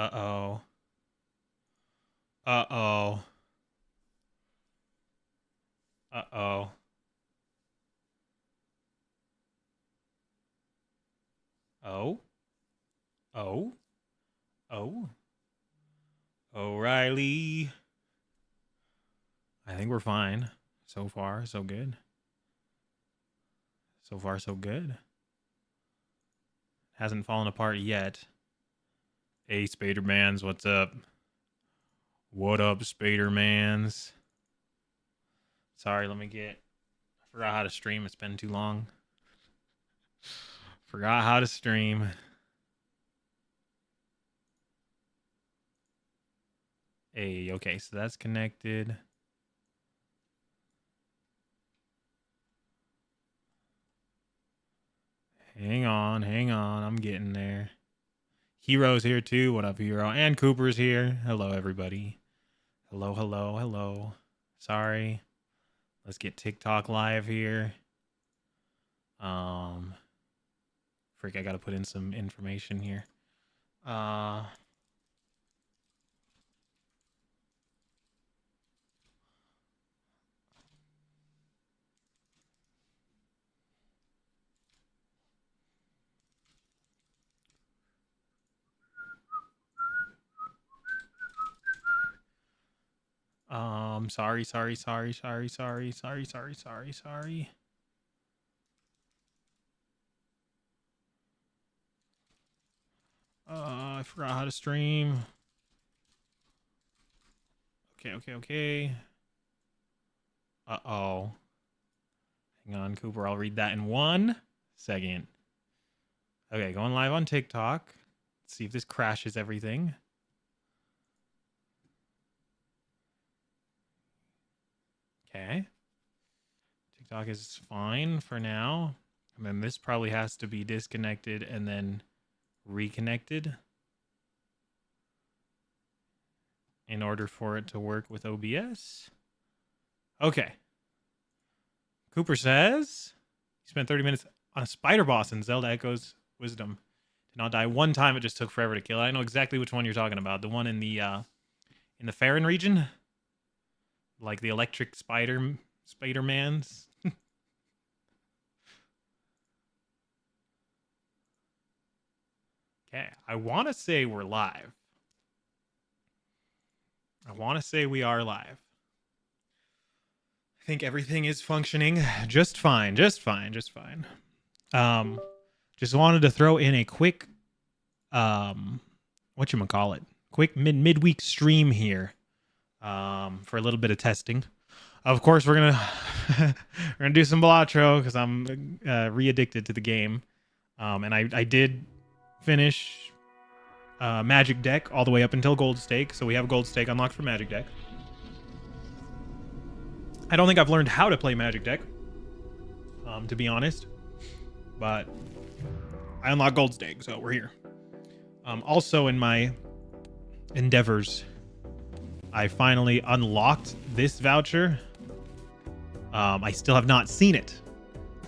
Uh-oh. Uh-oh. Uh-oh. Oh. Oh. Oh. O'Reilly. I think we're fine. So far, so good. So far, so good. Hasn't fallen apart yet. Hey, Spadermans, what's up? What up, Spadermans? Sorry, let me get... I forgot how to stream. It's been too long. Forgot how to stream. Hey, okay, so that's connected. Hang on, I'm getting there. Hero's here too. What up, Hero? And Cooper's here. Hello, everybody. Hello, hello, hello. Sorry. Let's get TikTok live here. Freak, I gotta put in some information here. Sorry. I forgot how to stream. Okay. Uh-oh. Hang on, Cooper. I'll read that in 1 second. Okay, going live on TikTok. Let's see if this crashes everything. Okay. TikTok is fine for now. And then this probably has to be disconnected and then reconnected in order for it to work with OBS. Okay. Cooper says he spent 30 minutes on a spider boss in Zelda Echoes Wisdom. Did not die one time. It just took forever to kill. I know exactly which one you're talking about. The one in the Farron region, like the electric Spider-Mans. Okay, I want to say we're live. I want to say we are live. I think everything is functioning just fine. Just wanted to throw in a quick, whatchamacallit, quick midweek stream here, for a little bit of testing. Of course, we're gonna do some Balatro because I'm re-addicted to the game, and I did finish Magic Deck all the way up until Gold Stake, so we have Gold Stake unlocked for Magic Deck. I don't think I've learned how to play Magic Deck, to be honest, but I unlocked Gold Stake, so we're here. Also, in my endeavors, I finally unlocked this voucher. I still have not seen it,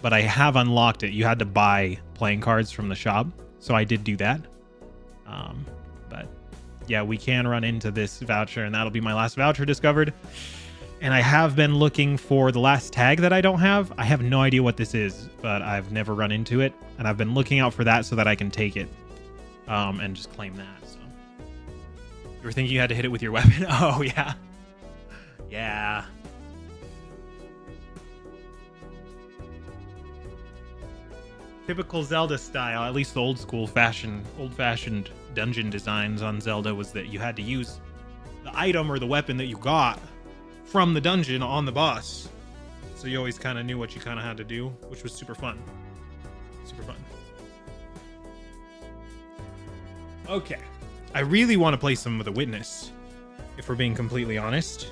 but I have unlocked it. You had to buy playing cards from the shop, so I did do that. But yeah, we can run into this voucher, and that'll be my last voucher discovered. And I have been looking for the last tag that I don't have. I have no idea what this is, but I've never run into it, and I've been looking out for that so that I can take it, and just claim that. So you were thinking you had to hit it with your weapon? Oh yeah, yeah. Typical Zelda style, at least the old-fashioned dungeon designs on Zelda, was that you had to use the item or the weapon that you got from the dungeon on the boss. So you always kind of knew what you kind of had to do, which was super fun. Okay. I really want to play some of The Witness, if we're being completely honest.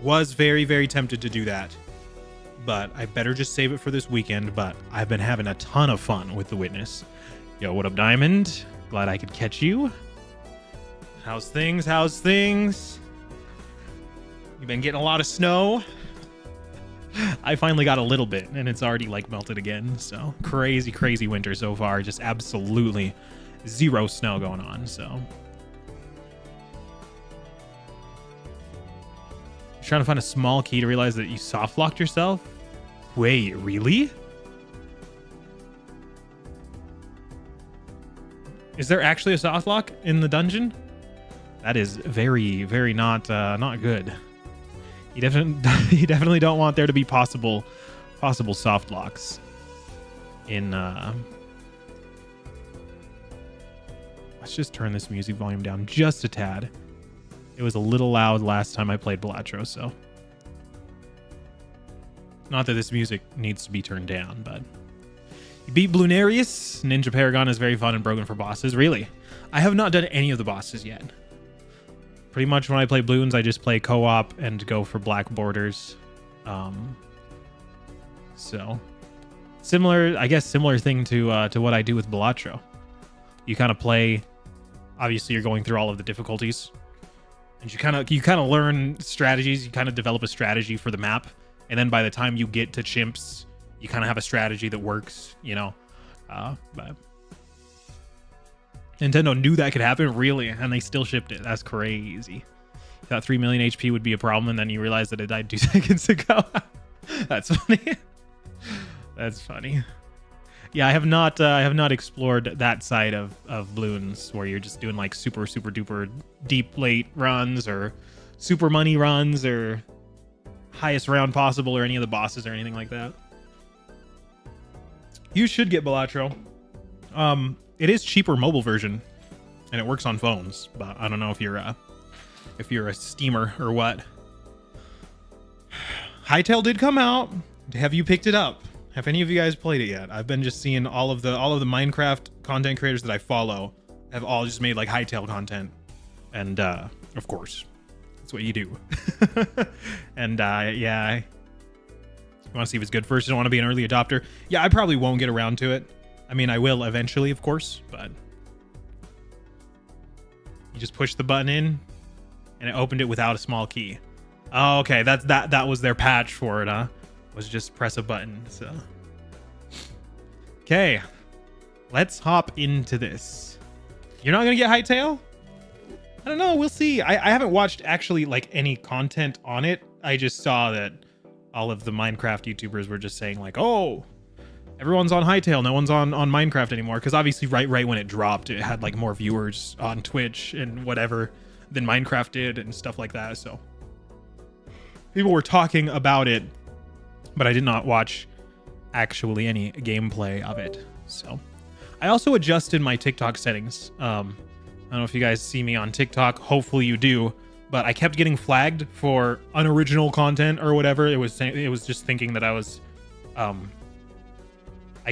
Was very, very tempted to do that, but I better just save it for this weekend. But I've been having a ton of fun with The Witness. Yo, what up, Diamond? Glad I could catch you. How's things? You've been getting a lot of snow? I finally got a little bit, and it's already like melted again. So crazy winter so far. Just absolutely zero snow going on, so. Trying to find a small key to realize that you soft locked yourself. Wait, really? Is there actually a soft lock in the dungeon? That is very, very not good. You definitely don't want there to be possible soft locks in. Let's just turn this music volume down just a tad. It was a little loud last time I played Balatro, so. Not that this music needs to be turned down, but. You beat Bloonarius. Ninja Paragon is very fun and broken for bosses. Really? I have not done any of the bosses yet. Pretty much when I play Bloons, I just play co-op and go for black borders. So. Similar thing to what I do with Balatro. You kind of play. Obviously, you're going through all of the difficulties. And you kind of learn strategies. You kind of develop a strategy for the map, and then by the time you get to chimps, you kind of have a strategy that works. You know, but Nintendo knew that could happen, really, and they still shipped it. That's crazy. You thought 3 million HP would be a problem, and then you realized that it died 2 seconds ago. That's funny. That's funny. Yeah, I have not explored that side of Bloons where you're just doing like super duper deep late runs or super money runs or highest round possible or any of the bosses or anything like that. You should get Balatro. It is cheaper mobile version and it works on phones, but I don't know if you're a steamer or what. Hytale did come out. Have you picked it up? Have any of you guys played it yet? I've been just seeing all of the Minecraft content creators that I follow have all just made like Hytale content, and of course, that's what you do. And yeah, you want to see if it's good first. You don't want to be an early adopter. Yeah, I probably won't get around to it. I mean, I will eventually, of course, but you just push the button in, and it opened it without a small key. Oh, okay, that was their patch for it, huh? Was just press a button. So okay, let's hop into this. You're not gonna get Hytale? I don't know, we'll see. I haven't watched actually like any content on it. I just saw that all of the Minecraft YouTubers were just saying like, oh, everyone's on Hytale, no one's on Minecraft anymore, because obviously right when it dropped it had like more viewers on Twitch and whatever than Minecraft did and stuff like that. So people were talking about it, but I did not watch actually any gameplay of it. So I also adjusted my TikTok settings. I don't know if you guys see me on TikTok. Hopefully you do, but I kept getting flagged for unoriginal content or whatever. It was just thinking that I was, I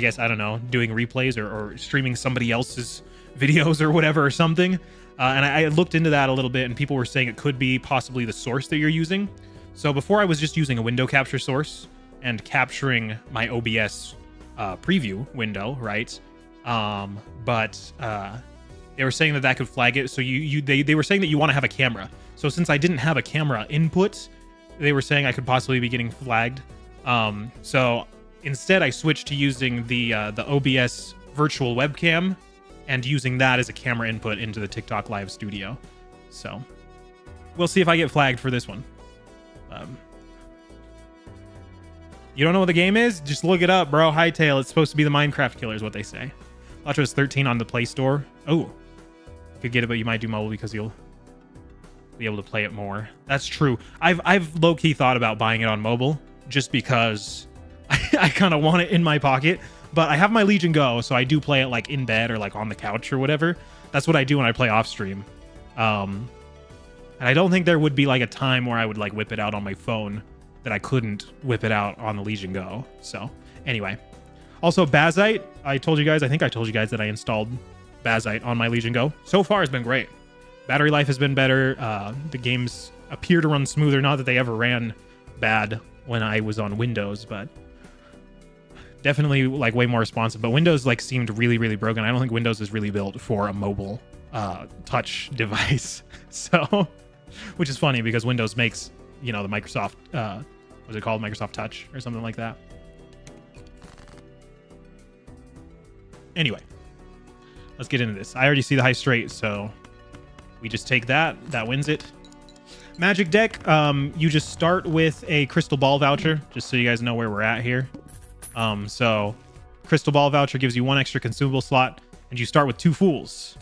guess, I don't know, doing replays or streaming somebody else's videos or whatever or something. And I looked into that a little bit, and people were saying it could be possibly the source that you're using. So before I was just using a window capture source and capturing my OBS preview window, right? But they were saying that could flag it. So they were saying that you want to have a camera. So since I didn't have a camera input, they were saying I could possibly be getting flagged. So instead, I switched to using the OBS virtual webcam and using that as a camera input into the TikTok live studio. So we'll see if I get flagged for this one. You don't know what the game is? Just look it up, bro. Hytale. It's supposed to be the Minecraft killer is what they say. Balatro is 13 on the Play Store. Oh, you could get it, but you might do mobile because you'll be able to play it more. That's true. I've low-key thought about buying it on mobile just because I kind of want it in my pocket. But I have my Legion Go, so I do play it like in bed or like on the couch or whatever. That's what I do when I play off stream. And I don't think there would be like a time where I would like whip it out on my phone that I couldn't whip it out on the Legion Go. So anyway, also Bazite. I think I told you guys that I installed Bazite on my Legion Go. So far it's been great. Battery life has been better. The games appear to run smoother. Not that they ever ran bad when I was on Windows, but definitely like way more responsive. But Windows like seemed really broken. I don't think Windows is really built for a mobile touch device. So, which is funny because Windows makes, you know, the Microsoft what's it called, Microsoft Touch or something like that. Anyway, let's get into this. I already see the high straight, so we just take that. That wins it. Magic deck, you just start with a crystal ball voucher, just so you guys know where we're at here. So crystal ball voucher gives you 1 extra consumable slot, and you start with 2 fools.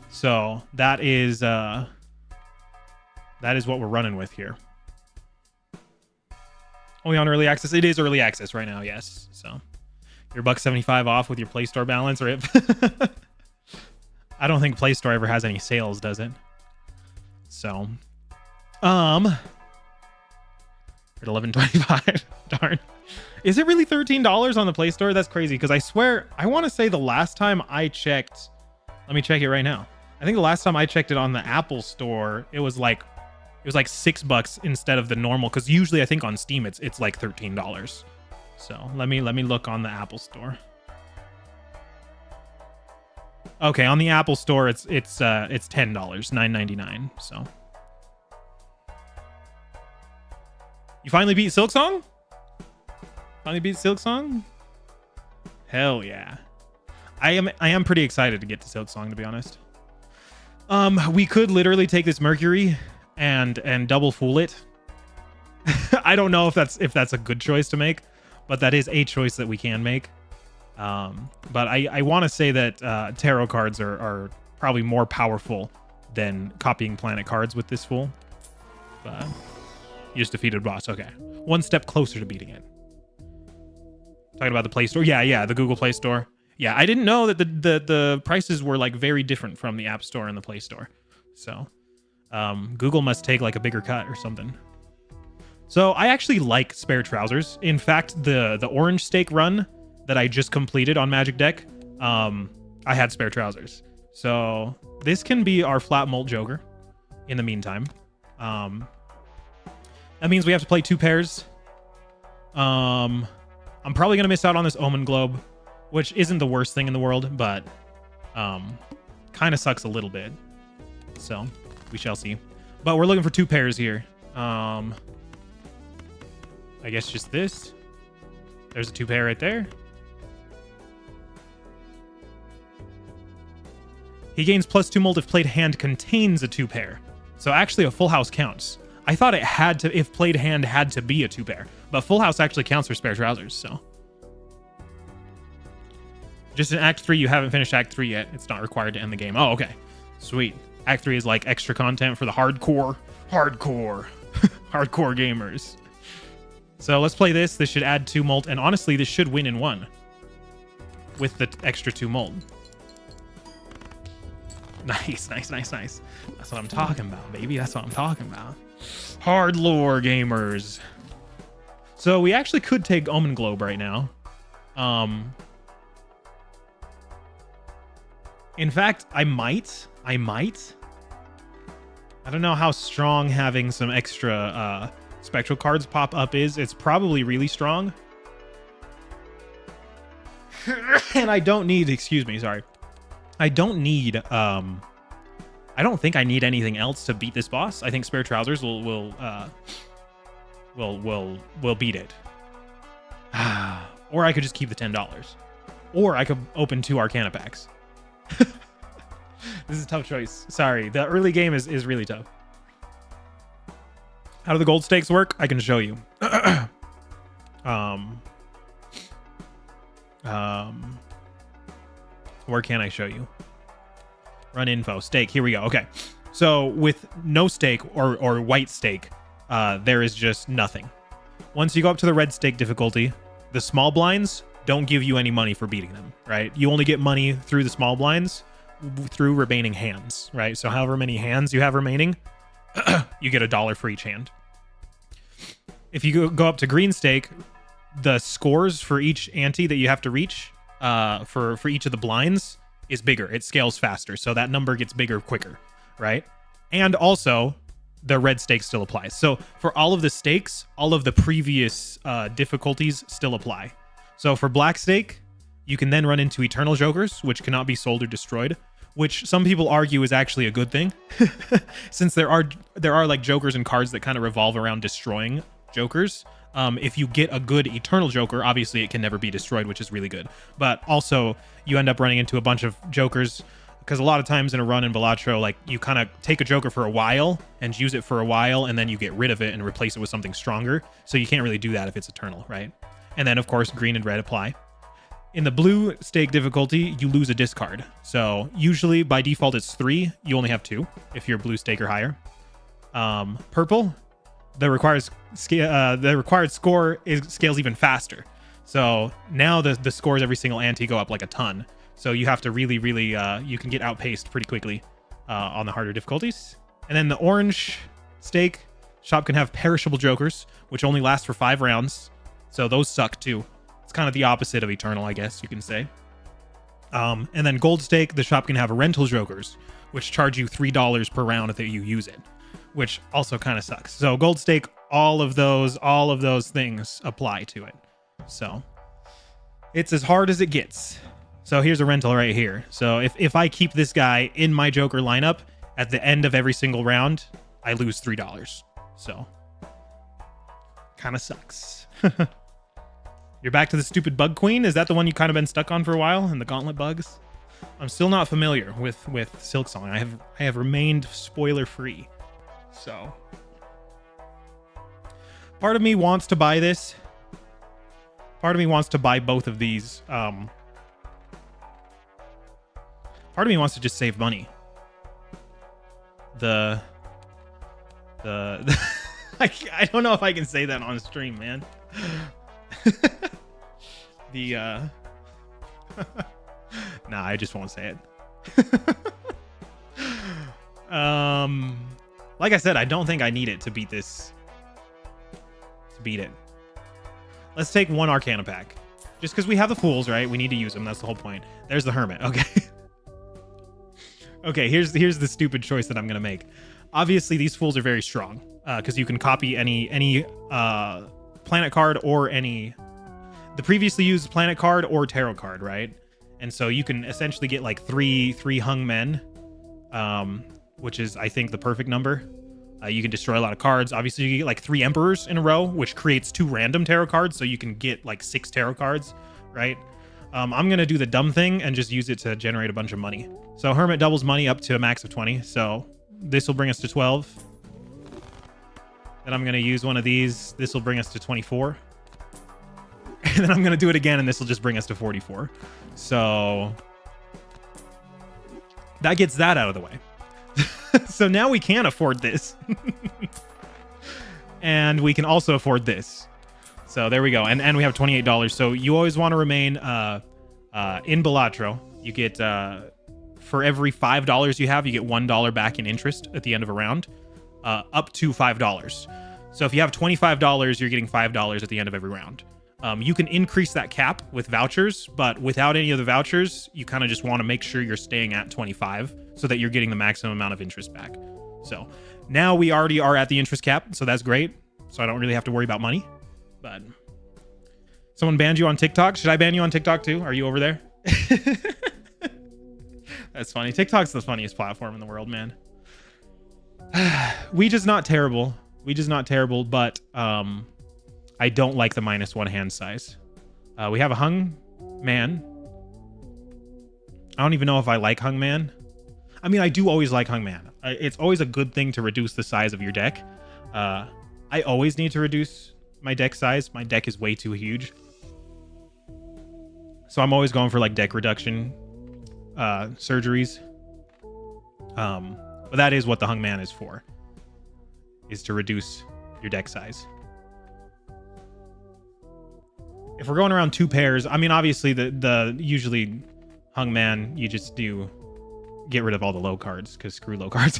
So that is what we're running with here. Only on early access. It is early access right now, yes. So you're $1.75 off with your Play Store balance, or I don't think Play Store ever has any sales, does it? So at $11.25. Darn. Is it really $13 on the Play Store? That's crazy, because I swear, I want to say the last time I checked, let me check it right now. I think the last time I checked it on the Apple Store, it was like $6 instead of the normal, because usually I think on Steam it's like $13. So let me look on the Apple Store. Okay, on the Apple Store it's $10, $9.99. So you finally beat Silksong? Finally beat Silksong? Hell yeah. I am pretty excited to get to Silksong, to be honest. We could literally take this Mercury and double fool it. I don't know if that's a good choice to make, but that is a choice that we can make. But I want to say that tarot cards are probably more powerful than copying planet cards with this fool. But you just defeated boss. Okay, 1 step closer to beating it. Talking about the Play Store. Yeah, the Google Play Store. Yeah, I didn't know that the prices were like very different from the App Store and the Play Store. So Google must take like a bigger cut or something. So I actually like spare trousers. In fact, the orange stake run that I just completed on Magic Deck, I had spare trousers. So this can be our flat molt Joker in the meantime. That means we have to play 2 pairs. I'm probably going to miss out on this Omen Globe, which isn't the worst thing in the world, but kind of sucks a little bit. So we shall see. But we're looking for 2 pairs here. I guess just this. There's a 2 pair right there. He gains +2 mold if played hand contains a 2 pair. So actually a full house counts. I thought it had to, if played hand had to be a 2 pair, but full house actually counts for spare trousers. So just in Act 3, you haven't finished Act 3 yet. It's not required to end the game. Oh, okay. Sweet. Act 3 is like extra content for the hardcore gamers. So let's play this. This should add 2 molt, and honestly, this should win in 1 with the extra 2 molt. Nice. That's what I'm talking about, baby. That's what I'm talking about. Hard lore gamers. So we actually could take Omen Globe right now. In fact, I might. I don't know how strong having some extra spectral cards pop up is. It's probably really strong. And I don't need, excuse me, sorry. I don't need I don't think I need anything else to beat this boss. I think spare trousers will beat it. Or I could just keep the $10. Or I could open 2 Arcana packs. This is a tough choice. Sorry, the early game is really tough. How do the gold stakes work? I can show you. Where can I show you? Run info. Stake. Here we go. Okay. So with no stake or white stake, there is just nothing. Once you go up to the red stake difficulty, the small blinds don't give you any money for beating them, right? You only get money through the small blinds through remaining hands, right? So however many hands you have remaining, you get $1 for each hand. If you go up to green stake, the scores for each ante that you have to reach for each of the blinds is bigger. It scales faster, so that number gets bigger quicker, right? And also, the red stake still applies. So for all of the stakes, all of the previous difficulties still apply. So for black stake, you can then run into eternal jokers, which cannot be sold or destroyed, which some people argue is actually a good thing, since there are like jokers and cards that kind of revolve around destroying jokers. If you get a good eternal joker, obviously it can never be destroyed, which is really good. But also you end up running into a bunch of jokers because a lot of times in a run in Balatro, like you kind of take a joker for a while and use it for a while, and then you get rid of it and replace it with something stronger. So you can't really do that if it's eternal, right? And then of course green and red apply. In the blue stake difficulty, you lose a discard. So usually by default it's 3. You only have 2 if you're blue stake or higher. Purple, the required score scales even faster. So now the scores every single ante go up like a ton. So you have to really, you can get outpaced pretty quickly on the harder difficulties. And then the orange stake shop can have perishable jokers, which only last for 5 rounds. So those suck too. It's kind of the opposite of eternal, I guess you can say. And then gold stake, the shop can have rental jokers, which charge you $3 per round that you use it, which also kind of sucks. So gold stake, all of those things apply to it. So it's as hard as it gets. So here's a rental right here. So if I keep this guy in my joker lineup at the end of every single round, I lose $3. So kind of sucks. You're back to the stupid bug queen. Is that the one you kind of been stuck on for a while, and the gauntlet bugs? I'm still not familiar with Silksong. I have remained spoiler free. So part of me wants to buy this. Part of me wants to buy both of these. Part of me wants to just save money. I don't know if I can say that on stream, man. Nah, I just won't say it. Like I said, I don't think I need it to beat this. To beat it. Let's take one Arcana pack. Just because we have the Fools, right? We need to use them. That's the whole point. There's the Hermit. Okay. Okay, here's the stupid choice that I'm going to make. Obviously, these Fools are very strong. Because you can copy any planet card or the previously used planet card or tarot card, right? And so you can essentially get like three hung men, which is, I think, the perfect number. You can destroy a lot of cards. Obviously, you get like 3 emperors in a row, which creates 2 random tarot cards, so you can get like 6 tarot cards, right? I'm gonna do the dumb thing and just use it to generate a bunch of money. So Hermit doubles money up to a max of 20, so this will bring us to 12. Then I'm gonna use one of these. This will bring us to 24. And then I'm gonna do it again, and this will just bring us to 44. So that gets that out of the way. So now we can afford this. And we can also afford this. So there we go. And we have $28. So you always want to remain in Balatro. You get for every $5 you have, you get $1 back in interest at the end of a round, up to $5. So if you have $25, you're getting $5 at the end of every round. You can increase that cap with vouchers, but without any of the vouchers, you kind of just want to make sure you're staying at 25 so that you're getting the maximum amount of interest back. So now we already are at the interest cap, so that's great. So I don't really have to worry about money. But someone banned you on TikTok. Should I ban you on TikTok too? Are you over there? That's funny. TikTok's the funniest platform in the world, man. We just not terrible. But I don't like the -1 hand size. We have a hung man. I don't even know if I like hung man. I mean, I do always like hung man. It's always a good thing to reduce the size of your deck. I always need to reduce my deck size. My deck is way too huge. So I'm always going for like deck reduction surgeries. But that is what the hung man is for. Is to reduce your deck size. If we're going around 2 pairs, I mean, obviously the usually hung man, you just do get rid of all the low cards because screw low cards.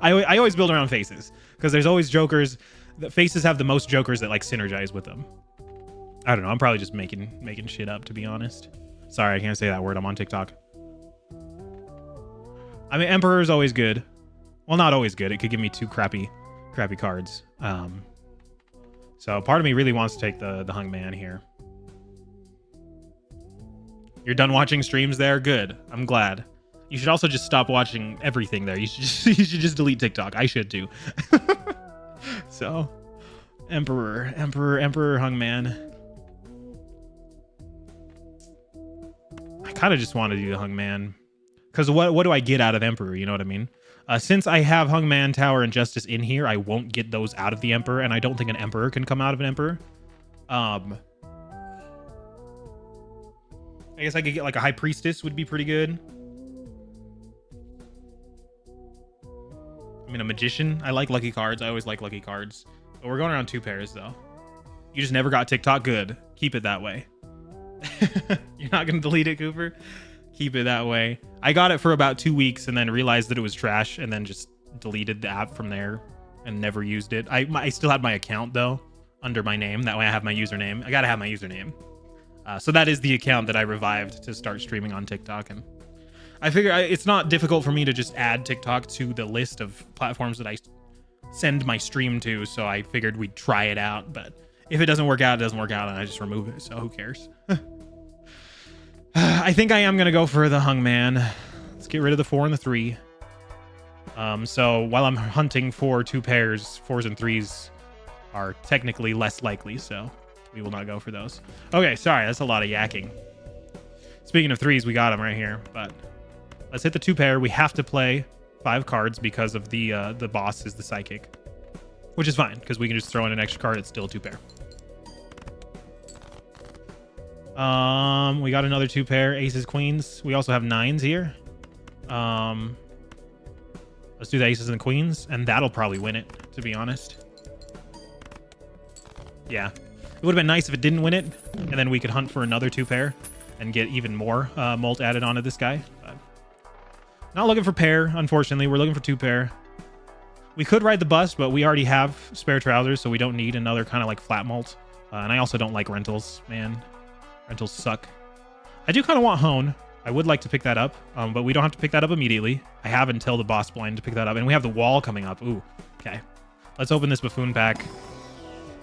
I always build around faces because there's always jokers. The faces have the most jokers that like synergize with them. I don't know. I'm probably just making shit up, to be honest. Sorry, I can't say that word. I'm on TikTok. I mean, Emperor is always good. Well, not always good. It could give me 2 crappy cards. So part of me really wants to take the hung man here. You're done watching streams there? Good. I'm glad. You should also just stop watching everything there. You should just delete TikTok. I should too. So, Emperor Hungman. I kind of just want to do the Hungman. Because what do I get out of Emperor? You know what I mean? Since I have Hungman, Tower, and Justice in here, I won't get those out of the Emperor, and I don't think an Emperor can come out of an Emperor. I guess I could get like a High Priestess would be pretty good. I mean, a Magician. I like lucky cards. I always like lucky cards. But we're going around 2 pairs, though. You just never got TikTok? Good. Keep it that way. You're not going to delete it, Cooper? Keep it that way. I got it for about 2 weeks and then realized that it was trash and then just deleted the app from there and never used it. I still had my account, though, under my name. That way I have my username. I got to have my username. So that is the account that I revived to start streaming on TikTok. And I figure it's not difficult for me to just add TikTok to the list of platforms that I send my stream to. So I figured we'd try it out. But if it doesn't work out, it doesn't work out. And I just remove it. So who cares? I think I am going to go for the Hungman. Let's get rid of the 4 and the 3. So while I'm hunting for 2 pairs, 4s and 3s are technically less likely. So we will not go for those. Okay, sorry. That's a lot of yakking. Speaking of 3s, we got them right here. But let's hit the 2 pair. We have to play 5 cards because of the boss is the Psychic. Which is fine, because we can just throw in an extra card. It's still a 2 pair. We got another 2 pair, aces, queens. We also have 9s here. Let's do the aces and the queens, and that'll probably win it, to be honest. Yeah. It would have been nice if it didn't win it, and then we could hunt for another 2 pair and get even more molt added onto this guy. But not looking for pair, unfortunately. We're looking for 2 pair. We could ride the bust, but we already have spare trousers, so we don't need another kind of like flat molt. And I also don't like rentals, man. Rentals suck. I do kind of want Hone. I would like to pick that up, but we don't have to pick that up immediately. I have until the boss blind to pick that up, and we have the wall coming up. Ooh, okay. Let's open this buffoon pack.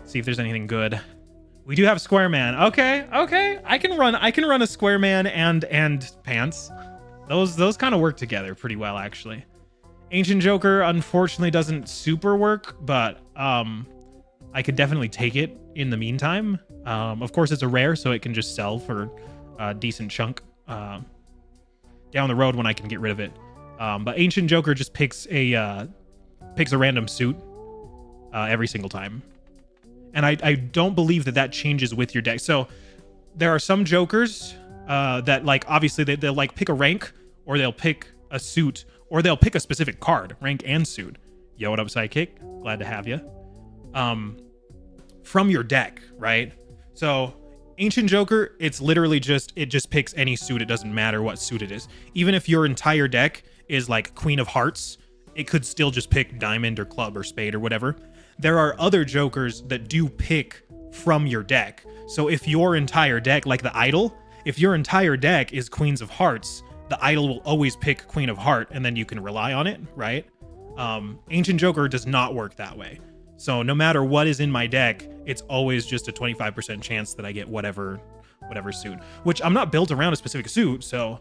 See if there's anything good. We do have Square Man. Okay. I can run a Square Man and pants. Those kind of work together pretty well, actually. Ancient Joker unfortunately doesn't super work, but I could definitely take it in the meantime. Of course, it's a rare, so it can just sell for a decent chunk down the road when I can get rid of it. But Ancient Joker just picks a random suit every single time. And I don't believe that changes with your deck. So there are some Jokers that, like, obviously they'll like pick a rank, or they'll pick a suit, or they'll pick a specific card, rank and suit. Yo, what up, Sidekick? Glad to have you. From your deck, right? So Ancient Joker, it's literally it just picks any suit. It doesn't matter what suit it is. Even if your entire deck is like Queen of Hearts, it could still just pick Diamond or Club or Spade or whatever. There are other Jokers that do pick from your deck. So if your entire deck, like the Idol, if your entire deck is Queens of Hearts, the Idol will always pick Queen of Heart, and then you can rely on it, right? Ancient Joker does not work that way. So no matter what is in my deck, it's always just a 25% chance that I get whatever suit, which I'm not built around a specific suit. So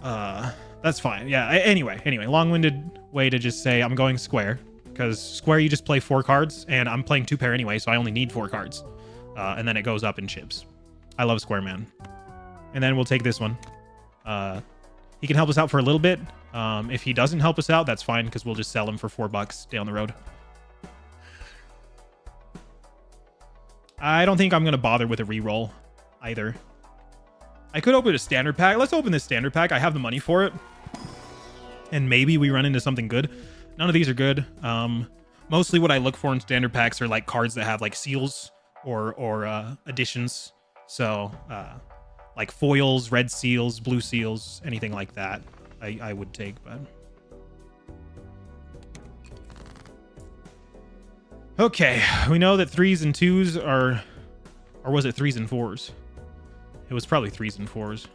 that's fine. Yeah. Anyway, long-winded way to just say I'm going Square, because Square, you just play 4 cards, and I'm playing 2 pair anyway, so I only need 4 cards. And then it goes up in chips. I love Square Man. And then we'll take this one. He can help us out for a little bit. If he doesn't help us out, that's fine, because we'll just sell him for $4 down the road. I don't think I'm going to bother with a reroll either. I could open a standard pack. Let's open this standard pack. I have the money for it. And maybe we run into something good. None of these are good. Mostly what I look for in standard packs are like cards that have like seals or additions. So like foils, red seals, blue seals, anything like that I would take. But okay, we know that 3s and 2s are, or was it 3s and 4s? It was probably 3s and 4s.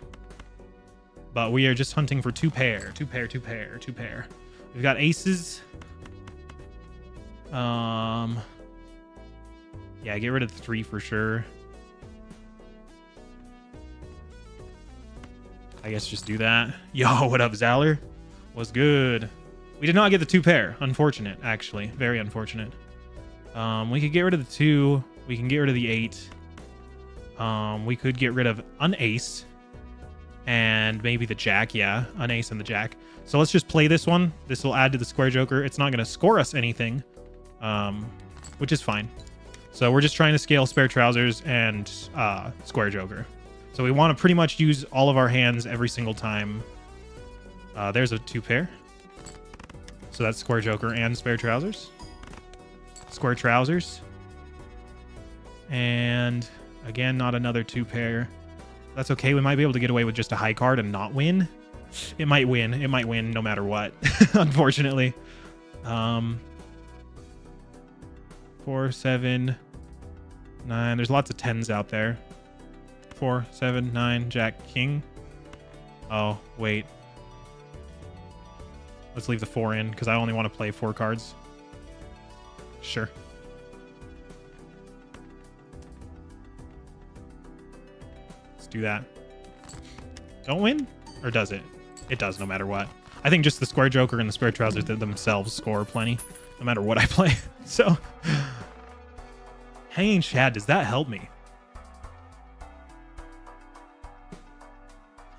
But we are just hunting for 2 pair. We've got aces. Yeah, get rid of the 3 for sure. I guess just do that. Yo, what up, Zaller? What's good? We did not get the 2 pair. Unfortunate, actually. Very unfortunate. We could get rid of the 2. We can get rid of the 8. We could get rid of an ace and maybe the jack. Yeah, an ace and the jack. So let's just play this one. This will add to the square joker. It's not going to score us anything, which is fine. So we're just trying to scale spare trousers and square joker. So we want to pretty much use all of our hands every single time. There's a 2 pair. So that's square joker and spare trousers. Square trousers. And again, not another 2 pair. That's okay. We might be able to get away with just a high card and not win. It might win. It might win no matter what, unfortunately. 4, 7, 9. There's lots of 10s out there. 4, 7, 9, jack, king. Oh, wait. Let's leave the 4 in because I only want to play 4 cards. Sure. Let's do that. Don't win? Or does it? It does no matter what. I think just the square joker and the spare trousers themselves score plenty, no matter what I play. So, hanging shad, does that help me?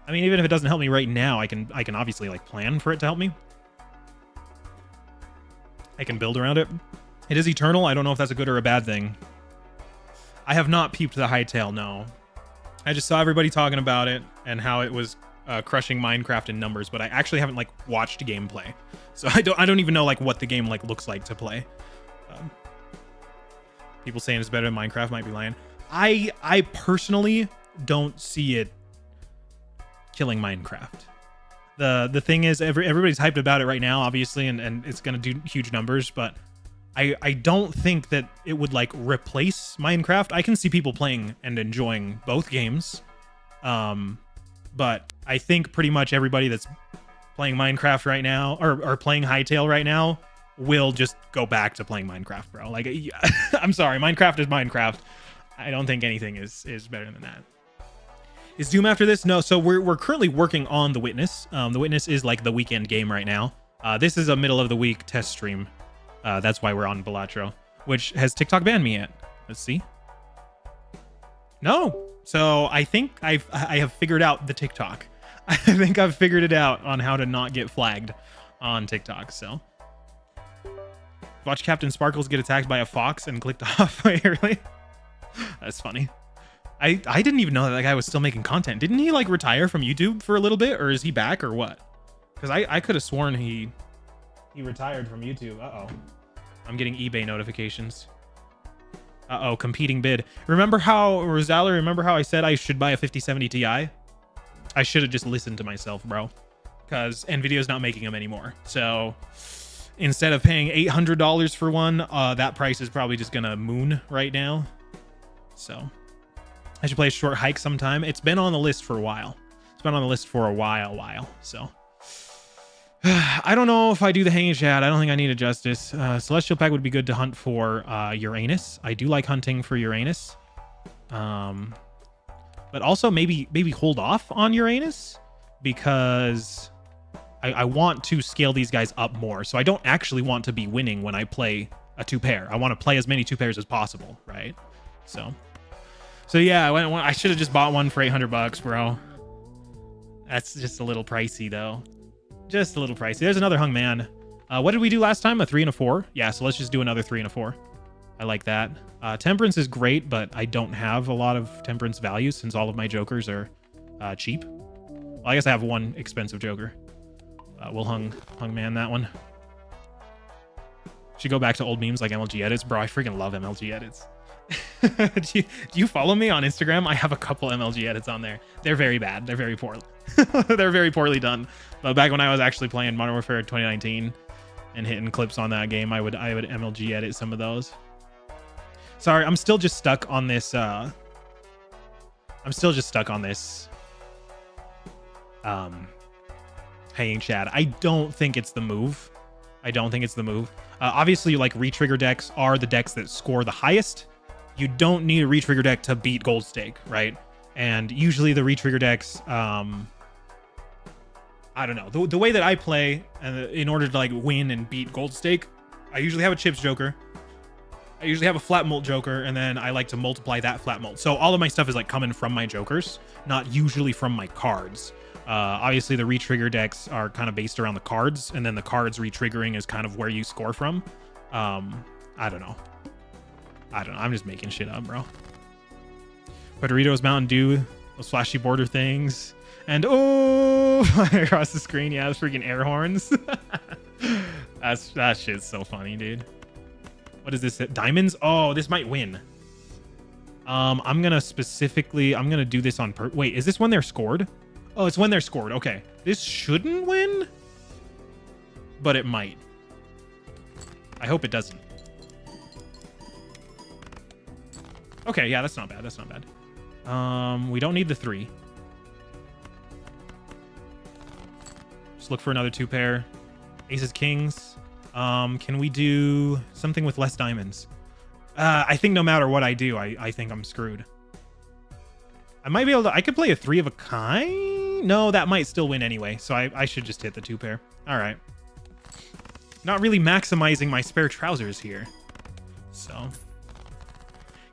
I mean, even if it doesn't help me right now, I can obviously like plan for it to help me. I can build around it. It is eternal. I don't know if that's a good or a bad thing. I have not peeped the hightail, no. I just saw everybody talking about it and how it was crushing Minecraft in numbers, but I actually haven't like watched gameplay, so I don't even know like what the game like looks like to play. People saying it's better than Minecraft might be lying. I personally don't see it killing Minecraft. The thing is, everybody's hyped about it right now, obviously, and it's gonna do huge numbers, but I don't think that it would like replace Minecraft. I can see people playing and enjoying both games, but I think pretty much everybody that's playing Minecraft right now or playing Hytale right now will just go back to playing Minecraft, bro. Like, I'm sorry, Minecraft is Minecraft. I don't think anything is better than that. Is Doom after this? No, so we're currently working on The Witness. The Witness is like the weekend game right now. This is a middle of the week test stream. That's why we're on Balatro, which has TikTok banned me yet. Let's see. No. So I think I have figured out the TikTok. I think I've figured it out on how to not get flagged on TikTok. So watch Captain Sparkles get attacked by a fox and clicked off. Wait, really? That's funny. I didn't even know that guy was still making content. Didn't he like retire from YouTube for a little bit, or is he back or what? Because I could have sworn he retired from YouTube. Uh-oh. I'm getting eBay notifications. Uh-oh, competing bid. Remember how, Rosala, remember how I said I should buy a 5070 Ti? I should have just listened to myself, bro. Because NVIDIA's not making them anymore. So instead of paying $800 for one, that price is probably just gonna moon right now. So I should play a short hike sometime. It's been on the list for a while. It's been on the list for a while. So I don't know if I do the hanging shad. I don't think I need a justice. Celestial pack would be good to hunt for Uranus. I do like hunting for Uranus. But also maybe hold off on Uranus because I want to scale these guys up more. So I don't actually want to be winning when I play a 2-pair. I want to play as many 2-pairs as possible, right? So yeah, I should have just bought one for $800, bro. That's just a little pricey though. Just a little pricey. There's another hung man. What did we do last time? A 3 and a 4? Yeah, so let's just do another 3 and a 4. I like that. Temperance is great, but I don't have a lot of temperance values since all of my jokers are cheap. Well, I guess I have one expensive joker. We'll hung man that one. Should go back to old memes like MLG edits. Bro, I freaking love MLG edits. do you follow me on Instagram? I have a couple MLG edits on there. They're very bad. They're very poor. They're very poorly done. But back when I was actually playing Modern Warfare 2019 and hitting clips on that game, I would MLG edit some of those. Sorry, I'm still just stuck on this. Hanging shad. I don't think it's the move. Obviously, like retrigger decks are the decks that score the highest. You don't need a retrigger deck to beat Gold Stake, right? And usually the retrigger decks, I don't know. The way that I play, in order to like win and beat Gold Stake, I usually have a Chips Joker. I usually have a flat mult joker, and then I like to multiply that flat mult. So all of my stuff is like coming from my jokers, not usually from my cards. Obviously, the retrigger decks are kind of based around the cards, and then the cards retriggering is kind of where you score from. I don't know. I'm just making shit up, bro. Doritos, Mountain Dew, those flashy border things, and oh, across the screen, yeah, the freaking air horns. That shit's so funny, dude. What is this? Diamonds? Oh, this might win. I'm gonna do this on wait, is this when they're scored? Oh, it's when they're scored. Okay, this shouldn't win, but it might. I hope it doesn't. Okay, yeah, that's not bad. That's not bad. We don't need the 3. Just look for another 2 pair. Aces, kings. Can we do something with less diamonds? I think no matter what I do, I think I'm screwed. I might be able to... I could play a 3 of a kind? No, that might still win anyway, so I should just hit the 2 pair. All right. Not really maximizing my spare trousers here. So...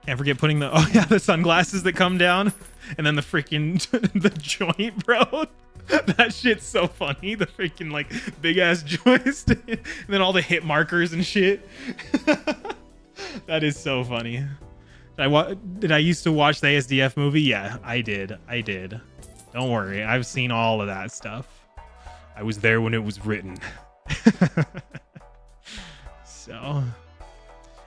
Can't forget putting the... Oh, yeah, the sunglasses that come down. And then the freaking... the joint, bro. That shit's so funny. The freaking, like, big-ass joist. And then all the hit markers and shit. That is so funny. Did I used to watch the ASDF movie? Yeah, I did. Don't worry. I've seen all of that stuff. I was there when it was written. So...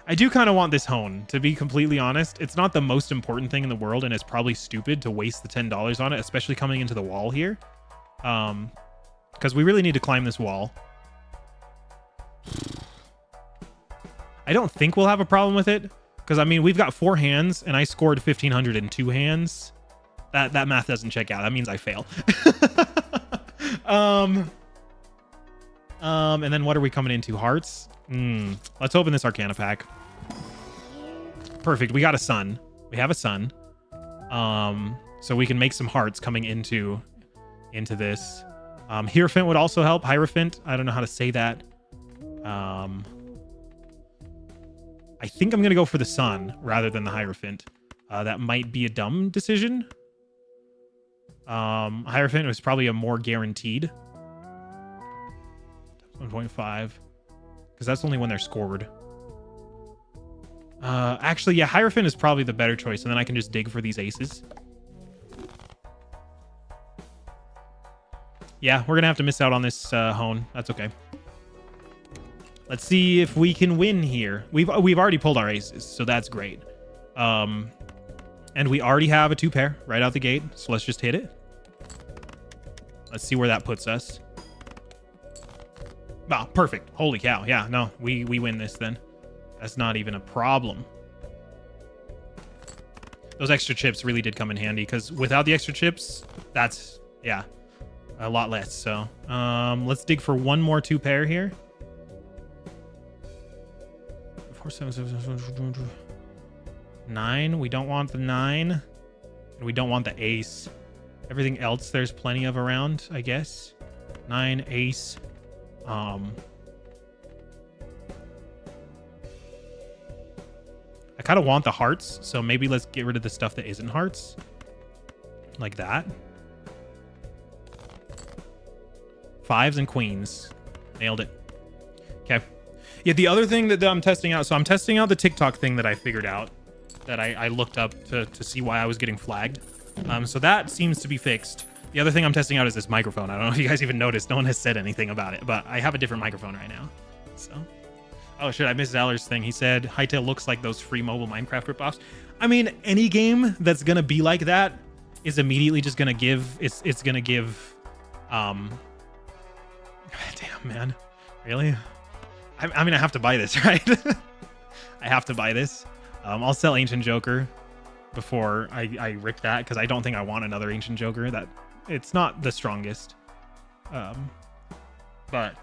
I do kind of want this hone, to be completely honest. It's not the most important thing in the world, and it's probably stupid to waste the $10 on it, especially coming into the wall here. Because we really need to climb this wall. I don't think we'll have a problem with it, because, I mean, we've got 4 hands, and I scored 1,500 in 2 hands. That math doesn't check out. That means I fail. And then what are we coming into? Hearts? Let's open this Arcana pack. Perfect. We got a sun. We have a sun. So we can make some hearts coming into this. Hierophant would also help. Hierophant. I don't know how to say that. I think I'm going to go for the sun rather than the Hierophant. That might be a dumb decision. Hierophant was probably a more guaranteed. 1.5. Because that's only when they're scored. Actually, yeah, Hierophant is probably the better choice, and then I can just dig for these aces. Yeah, we're gonna have to miss out on this hone. That's okay. Let's see if we can win here. We've already pulled our aces, so that's great. And we already have a 2 pair right out the gate, so let's just hit it. Let's see where that puts us. Oh, perfect. Holy cow. Yeah, no, we win this then. That's not even a problem. Those extra chips really did come in handy, because without the extra chips, that's, yeah, a lot less. So let's dig for one more 2 pair here. 4, 7, 7, 9. We don't want the 9. And we don't want the ace. Everything else there's plenty of around, I guess. 9, ace. I kind of want the hearts, so maybe let's get rid of the stuff that isn't hearts. Like that. 5s and queens. Nailed it. Okay. Yeah, the other thing that I'm testing out, so I'm testing out the TikTok thing that I figured out, that I looked up to see why I was getting flagged. So that seems to be fixed. The other thing I'm testing out is this microphone. I don't know if you guys even noticed. No one has said anything about it, but I have a different microphone right now. So, oh shit, I missed Zaller's thing. He said Hytale looks like those free mobile Minecraft ripoffs. I mean, any game that's gonna be like that is immediately just gonna give. It's gonna give. Damn, man, really? I mean, I have to buy this, right? I have to buy this. I'll sell Ancient Joker before I rip that, because I don't think I want another Ancient Joker. That it's not the strongest. But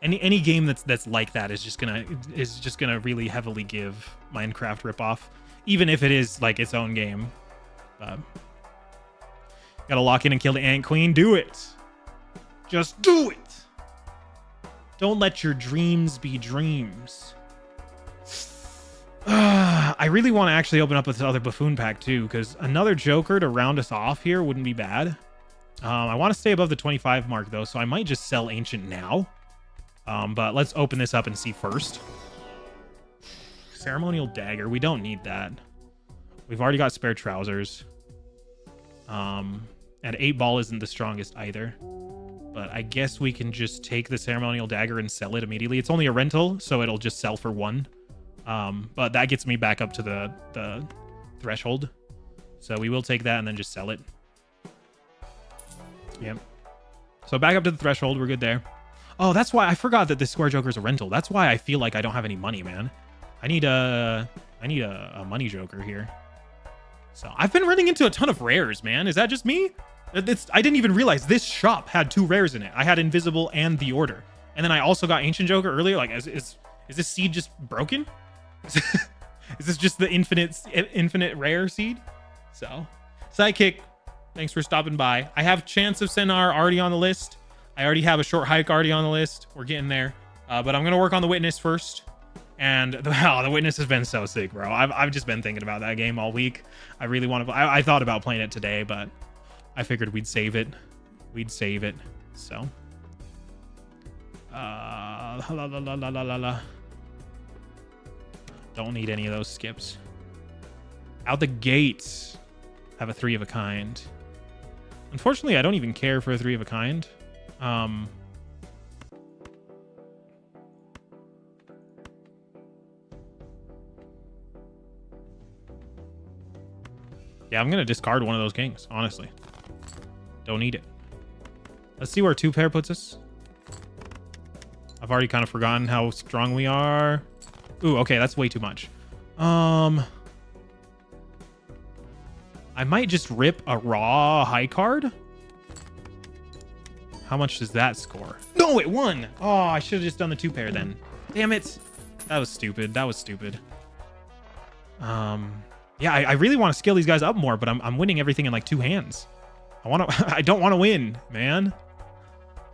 any game that's like that is just gonna really heavily give Minecraft ripoff, even if it is like its own game. Gotta lock in and kill the Ant Queen. Do it. Just do it. Don't let your dreams be dreams. I really want to actually open up this other buffoon pack too, because another Joker to round us off here wouldn't be bad. I want to stay above the 25 mark though, so I might just sell Ancient now. But let's open this up and see first. Ceremonial Dagger. We don't need that. We've already got spare trousers. And 8 ball isn't the strongest either. But I guess we can just take the Ceremonial Dagger and sell it immediately. It's only a rental, so it'll just sell for 1. But that gets me back up to the threshold. So we will take that and then just sell it. Yep. So back up to the threshold. We're good there. Oh, that's why I forgot that this Square Joker is a rental. That's why I feel like I don't have any money, man. I need a money Joker here. So I've been running into a ton of rares, man. Is that just me? I didn't even realize this shop had 2 rares in it. I had Invisible and the Order. And then I also got Ancient Joker earlier. Like, is this seed just broken? Is this just the infinite rare seed? So, Sidekick, thanks for stopping by. I have Chance of Senar already on the list. I already have a Short Hike already on the list. We're getting there. But I'm going to work on the Witness first. And the Witness has been so sick, bro. I've just been thinking about that game all week. I really want to. I thought about playing it today, but I figured we'd save it. So, don't need any of those skips. Out the gates, have a 3 of a kind. Unfortunately, I don't even care for a 3 of a kind. Yeah, I'm going to discard one of those kings, honestly. Don't need it. Let's see where 2 pair puts us. I've already kind of forgotten how strong we are. Ooh, okay, that's way too much. I might just rip a raw high card. How much does that score? No, it won! Oh, I should have just done the 2 pair then. Damn it. That was stupid. Yeah, I really want to scale these guys up more, but I'm winning everything in like 2 hands. I don't want to win, man.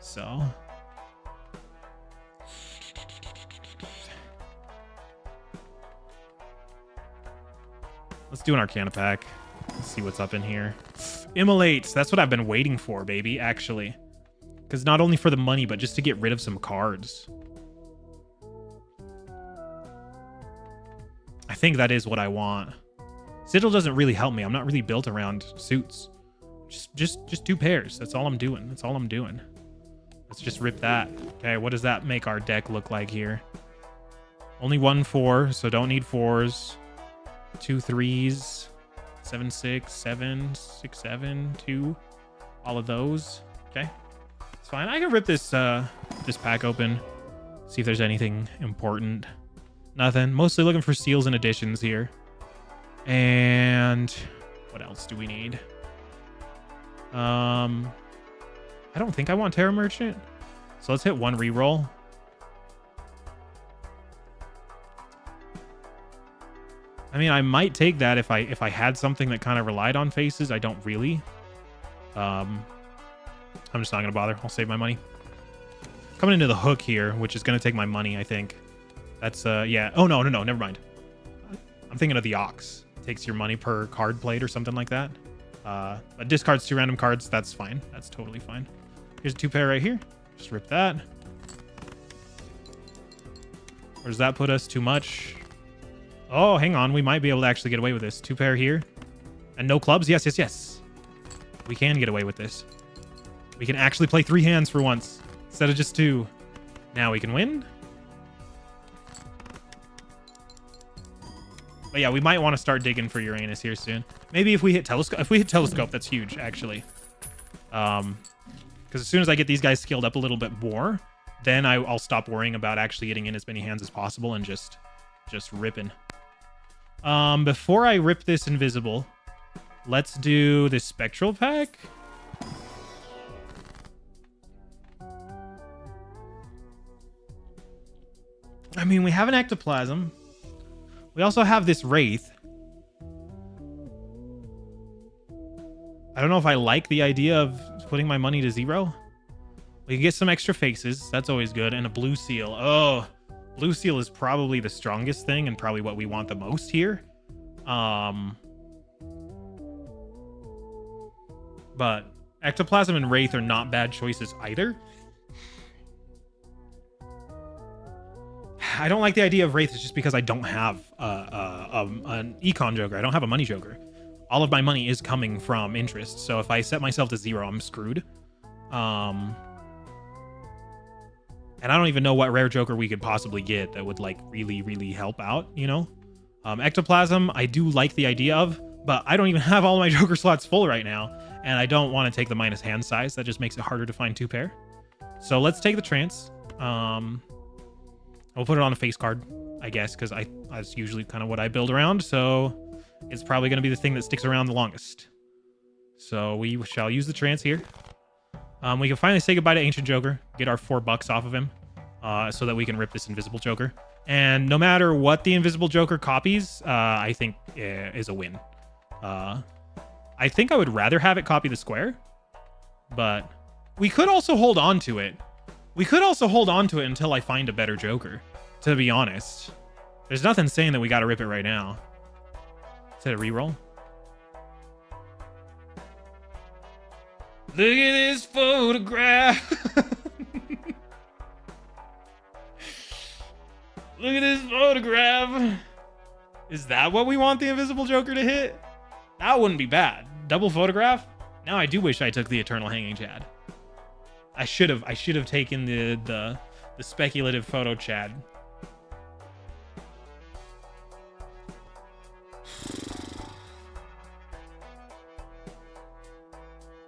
So let's do an Arcana pack. Let's see what's up in here. Immolates. That's what I've been waiting for, baby, actually. Because not only for the money, but just to get rid of some cards. I think that is what I want. Sigil doesn't really help me. I'm not really built around suits. Just 2 pairs. That's all I'm doing. Let's just rip that. Okay, what does that make our deck look like here? Only 1 4, so don't need 4s. 2 3s. 7 6 7 6 7 2. All of those. Okay, it's fine. I can rip this this pack open. See if there's anything important. Nothing. Mostly looking for seals and additions here. And what else do we need? I don't think I want Terra Merchant. So let's hit 1 reroll. I mean, I might take that if I had something that kind of relied on faces. I don't really. I'm just not gonna bother. I'll save my money. Coming into the hook here, which is gonna take my money, I think. That's yeah. Oh no, never mind. I'm thinking of the Ox. Takes your money per card played or something like that. But discards 2 random cards. That's fine. That's totally fine. Here's a 2 pair right here. Just rip that. Where does that put us? Too much. Oh, hang on. We might be able to actually get away with this. 2 pair here. And no clubs? Yes. We can get away with this. We can actually play 3 hands for once instead of just 2. Now we can win. But yeah, we might want to start digging for Uranus here soon. Maybe if we hit Telescope. If we hit Telescope, that's huge, actually. Because as soon as I get these guys skilled up a little bit more, then I'll stop worrying about actually getting in as many hands as possible and just ripping. Before I rip this Invisible, let's do the Spectral pack. I mean, we have an Ectoplasm. We also have this Wraith. I don't know if I like the idea of putting my money to 0. We can get some extra faces. That's always good. And a blue seal. Oh, Blue seal is probably the strongest thing and probably what we want the most here. But Ectoplasm and Wraith are not bad choices either. I don't like the idea of Wraith just because I don't have an Econ Joker. I don't have a money Joker. All of my money is coming from interest. So if I set myself to 0, I'm screwed. And I don't even know what rare Joker we could possibly get that would like really, really help out, you know? Ectoplasm, I do like the idea of, but I don't even have all of my Joker slots full right now. And I don't want to take the minus hand size. That just makes it harder to find 2 pair. So let's take the trance. We'll put it on a face card, I guess, because that's usually kind of what I build around. So it's probably going to be the thing that sticks around the longest. So we shall use the trance here. We can finally say goodbye to Ancient Joker, get our $4 off of him, so that we can rip this Invisible Joker. And no matter what the Invisible Joker copies, I think is a win. I think I would rather have it copy the square, but we could also hold on to it. We could also hold on to it until I find a better Joker, to be honest. There's nothing saying that we got to rip it right now. Is that a reroll? Look at this photograph. Look at this photograph. Is that what we want the Invisible Joker to hit? That wouldn't be bad. Double photograph? Now I do wish I took the Eternal Hanging Chad. I should have taken the speculative photo Chad.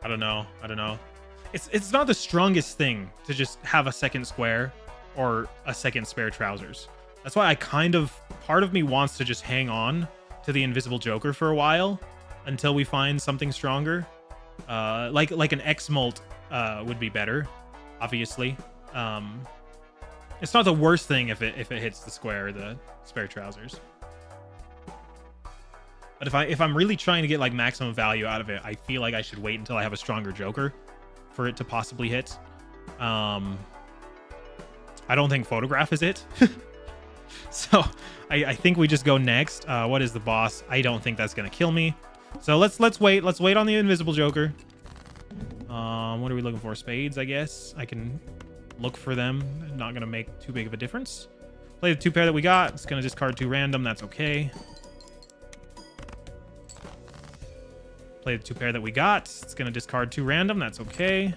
I don't know. It's not the strongest thing to just have a second square or a second spare trousers. That's why part of me wants to just hang on to the Invisible Joker for a while until we find something stronger. Like an X-Molt would be better, obviously. It's not the worst thing if it hits the square or the spare trousers. But if I'm really trying to get like maximum value out of it, I feel like I should wait until I have a stronger Joker for it to possibly hit. I don't think photograph is it. So I think we just go next. What is the boss? I don't think that's gonna kill me. So let's wait. Let's wait on the Invisible Joker. What are we looking for? Spades, I guess. I can look for them. Not gonna make too big of a difference. Play the 2 pair that we got. It's gonna discard 2 random. That's okay. Play the 2 pair that we got. It's gonna discard 2 random. That's okay.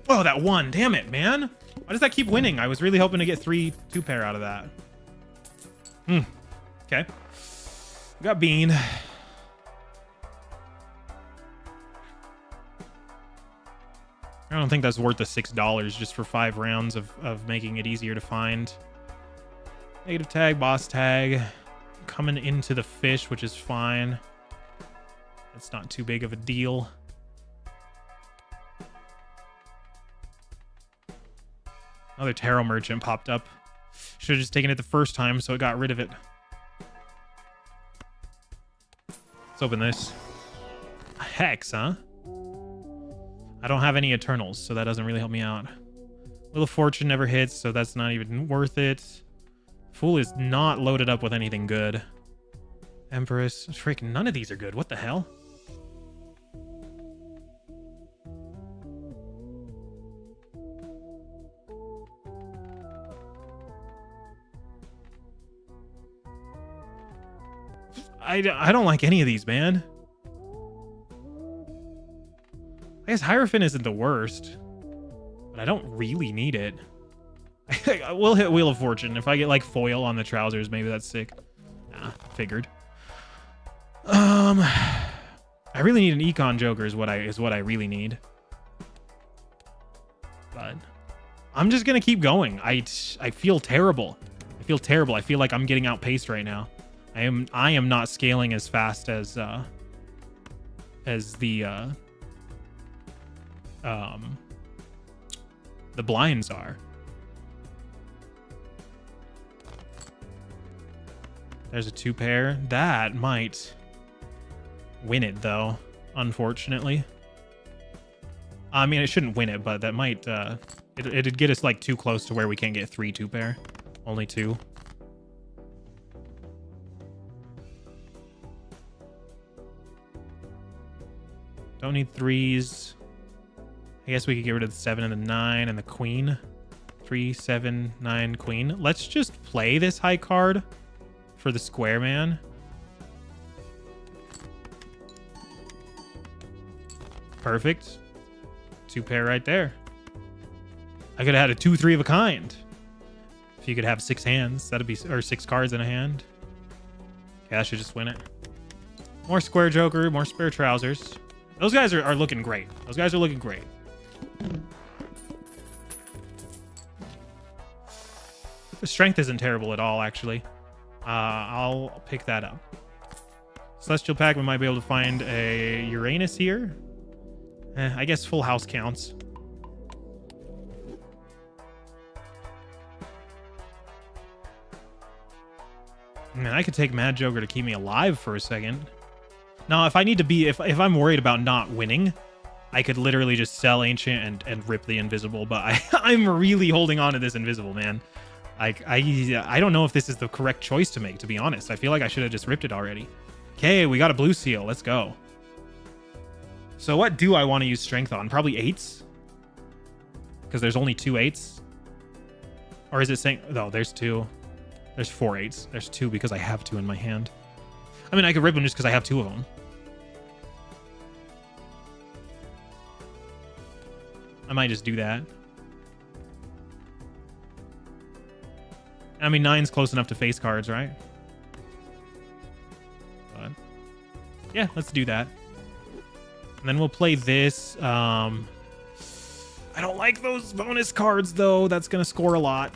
Oh, that one. Damn it, man. Why does that keep winning? I was really hoping to get 3 2 pair out of that. Okay. We got Bean. I don't think that's worth the $6 just for 5 rounds of making it easier to find. Negative tag, boss tag. Coming into the fish, which is fine. That's not too big of a deal. Another Tarot Merchant popped up. Should have just taken it the first time, so it got rid of it. Let's open this. A Hex, huh? I don't have any Eternals, so that doesn't really help me out. Wheel of Fortune never hits, so that's not even worth it. Fool is not loaded up with anything good. Empress. Freaking none of these are good. What the hell? I don't like any of these, man. I guess Hierophant isn't the worst, but I don't really need it. We'll hit Wheel of Fortune. If I get like foil on the trousers, maybe that's sick. Nah, figured. I really need an Econ Joker is what I really need. But I'm just gonna keep going. I feel terrible. I feel terrible. I feel like I'm getting outpaced right now. I am not scaling as fast as the blinds are. There's a 2 pair. That might win it though, unfortunately. I mean, it shouldn't win it, but that might, it'd get us like too close to where we can't get 3 2-pair. Only 2. Don't need 3s. I guess we could get rid of the 7 and the 9 and the queen. 3, 7, 9, queen. Let's just play this high card for the square man. Perfect. 2-pair right there. I could have had a 2, 3 of a kind. If you could have 6 hands, that'd be, or 6 cards in a hand. Okay, I should just win it. More square joker, more spare trousers. Those guys are looking great. Those guys are looking great. The strength isn't terrible at all, actually. I'll pick that up. Celestial Pack, we might be able to find a Uranus here. I guess full house counts. Man, I could take Mad Joker to keep me alive for a second. Now, if I need to be, if I'm worried about not winning, I could literally just sell Ancient and rip the Invisible, but I'm really holding on to this Invisible, man. Like, I don't know if this is the correct choice to make, to be honest. I feel like I should have just ripped it already. Okay, we got a blue seal. Let's go. So what do I want to use strength on? Probably 8s? Because there's only 2 8s. Or is it saying... No, there's 2. There's 4 8s. There's 2 because I have 2 in my hand. I mean, I could rip them just because I have 2 of them. I might just do that. I mean, 9's close enough to face cards, right? But yeah, let's do that. And then we'll play this. I don't like those bonus cards, though. That's going to score a lot.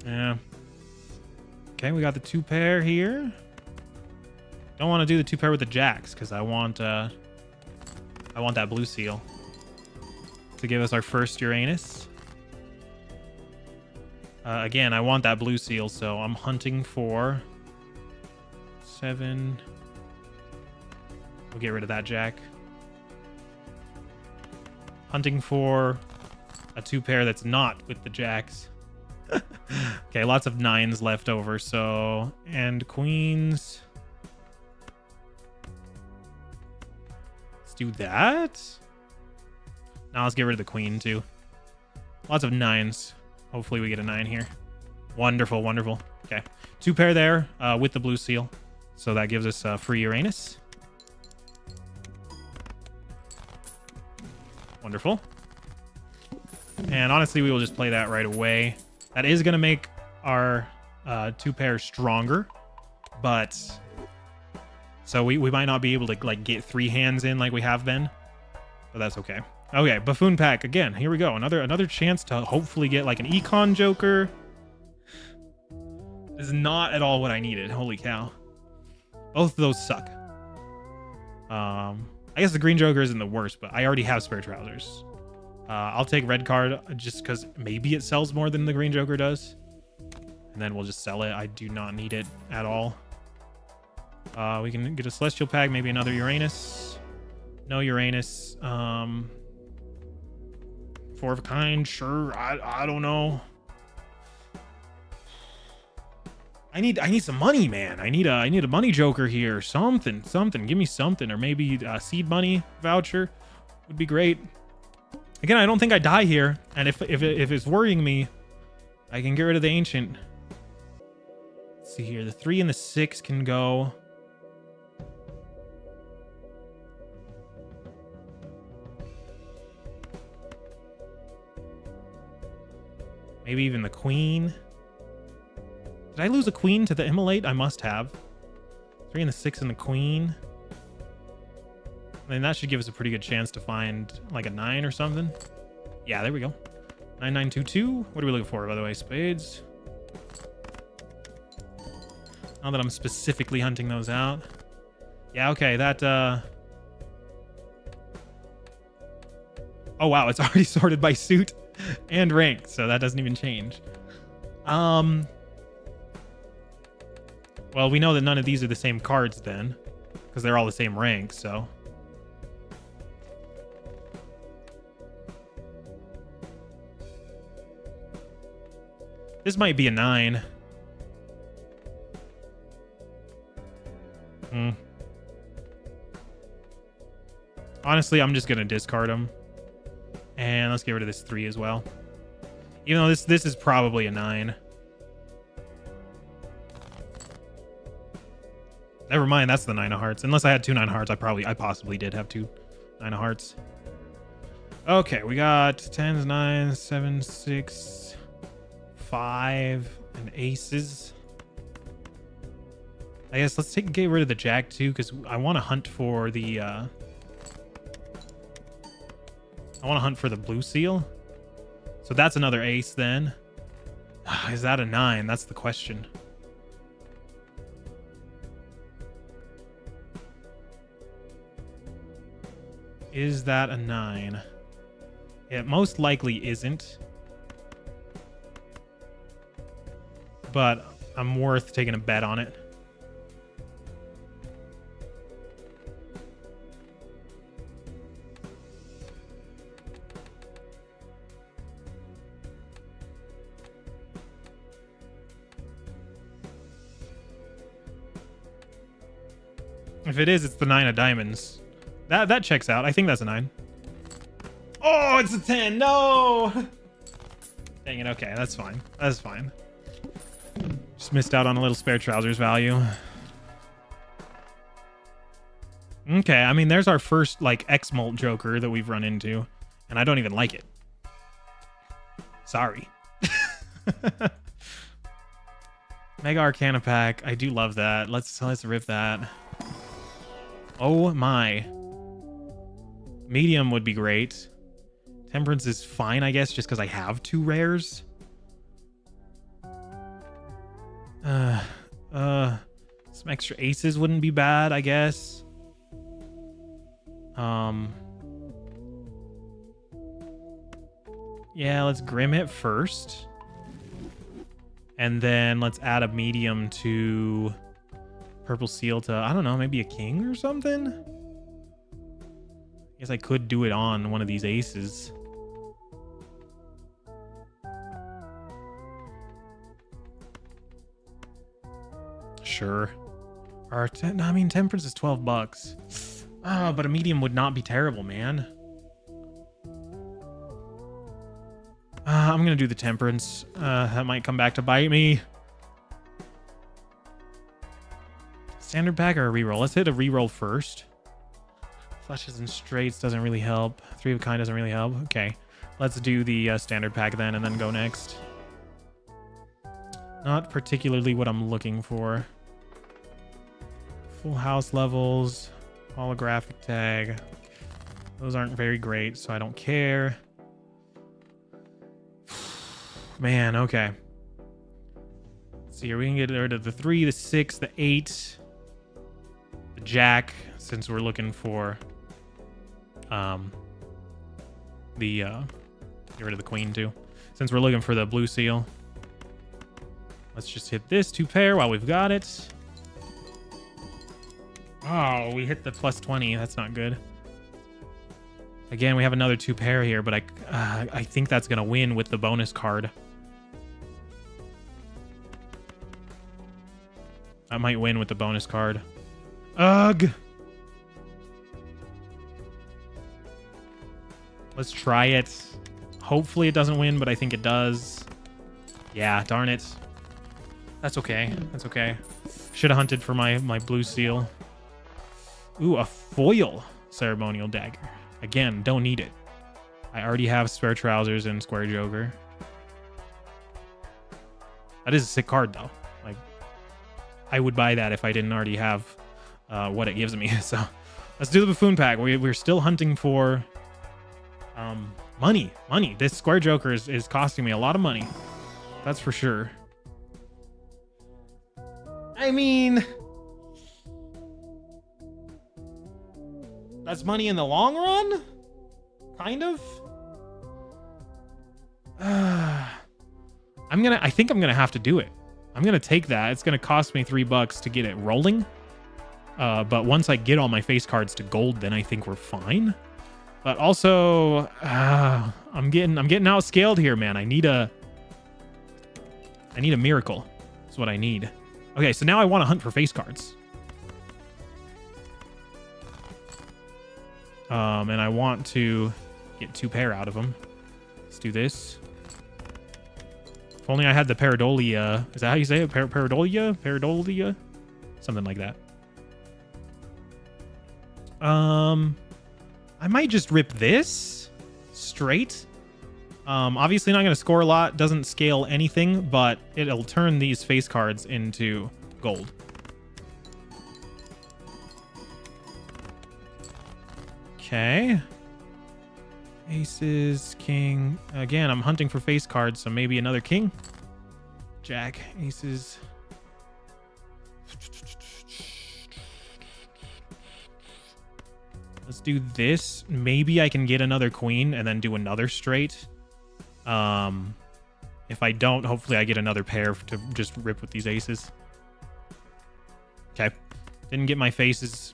Yeah. Okay, we got the 2-pair here. Don't want to do the 2-pair with the jacks because I want that blue seal to give us our first Uranus. Again, I want that blue seal, so I'm hunting for 7. We'll get rid of that jack. Hunting for a 2-pair that's not with the jacks. Okay, lots of 9s left over, so... And queens. Let's do that. Now let's get rid of the queen, too. Lots of 9s. Hopefully we get a 9 here. Wonderful, wonderful. Okay. 2-pair there with the blue seal. So that gives us free Uranus. Wonderful. And honestly, we will just play that right away. That is going to make our 2-pair stronger. But... So we might not be able to like get 3 hands in like we have been. But that's okay. Okay, Buffoon Pack. Again, here we go. Another chance to hopefully get like an Econ Joker. This is not at all what I needed. Holy cow. Both of those suck. I guess the green Joker isn't the worst, but I already have spare trousers. I'll take red card just because maybe it sells more than the green Joker does. And then we'll just sell it. I do not need it at all. We can get a Celestial Pack, maybe another Uranus. No Uranus. 4 of a kind, sure. I don't know. I need some money, man. I need a money Joker here. Something. Give me something, or maybe a seed money voucher would be great. Again, I don't think I die here, and if it's worrying me, I can get rid of the Ancient. Let's see here. The 3 and the 6 can go. Maybe even the queen. Did I lose a queen to the Immolate? I must have. 3 and the 6 and the queen. I mean, that should give us a pretty good chance to find like a 9 or something. Yeah, there we go. 9922. What are we looking for, by the way? Spades. Now that I'm specifically hunting those out. Yeah, okay, that... Oh, wow, it's already sorted by suit and rank, so that doesn't even change. Well, we know that none of these are the same cards then, because they're all the same rank, so This might be a 9. Honestly, I'm just gonna discard them, and let's get rid of this 3 as well. Even though this is probably a 9. Never mind, that's the 9 of hearts. Unless I had 2 9 of hearts, I possibly did have 2 9 of hearts. Okay, we got 10s, 9s, 7, 6, 5, and aces. I guess let's get rid of the jack too, because I want to hunt for the blue seal. So that's another ace then. Is that a 9? That's the question. Is that a 9? It most likely isn't. But I'm worth taking a bet on it. If it is, it's the 9 of diamonds. That checks out. I think that's a 9. Oh, it's a 10. No. Dang it. Okay, that's fine. That's fine. Just missed out on a little spare trousers value. Okay, I mean, there's our first, like, X-Molt Joker that we've run into, and I don't even like it. Sorry. Mega Arcana pack. I do love that. Let's rip that. Oh my. Medium would be great. Temperance is fine, I guess, just because I have 2 rares. Some extra aces wouldn't be bad, I guess. Yeah, let's Grim it first. And then let's add a medium to Purple Seal to, I don't know, maybe a king or something? I guess I could do it on one of these aces. Sure. I mean, Temperance is $12. But a medium would not be terrible, man. I'm gonna do the Temperance. That might come back to bite me. Standard pack or a reroll? Let's hit a reroll first. Flushes and straights doesn't really help. 3 of a kind doesn't really help. Okay, let's do the standard pack then, and then go next. Not particularly what I'm looking for. Full house levels, holographic tag. Those aren't very great, so I don't care. Man, okay. Let's see here. We can get rid of the 3, the 6, the 8, the jack, since we're looking for get rid of the queen too. Since we're looking for the blue seal. Let's just hit this 2 pair while we've got it. Oh, we hit the plus 20. That's not good. Again, we have another 2 pair here, but I think that's gonna win with the bonus card. I might win with the bonus card. Ugh. Let's try it. Hopefully it doesn't win, but I think it does. Yeah, darn it. That's okay. That's okay. Should have hunted for my blue seal. Ooh, a foil ceremonial dagger. Again, don't need it. I already have spare trousers and square joker. That is a sick card, though. Like, I would buy that if I didn't already have what it gives me. So let's do the buffoon pack. We're still hunting for money. This square joker is costing me a lot of money. That's for sure. I mean, that's money in the long run, kind of. I think I'm gonna have to do it. I'm gonna take that. It's gonna cost me $3 to get it rolling. But once I get all my face cards to gold, then I think we're fine. But also, I'm getting outscaled here, man. I need a I need a miracle. That's what I need. Okay, so now I want to hunt for face cards. And I want to get 2 pair out of them. Let's do this. If only I had the Paradolia. Is that how you say it? Paradolia? Paradolia? Something like that. I might just rip this straight. Obviously not going to score a lot. Doesn't scale anything, but it'll turn these face cards into gold. Okay. Aces, king. Again, I'm hunting for face cards, so maybe another king. Jack, aces. Let's do this. Maybe I can get another queen and then do another straight. If I don't, hopefully I get another pair to just rip with these aces. Okay. Didn't get my face's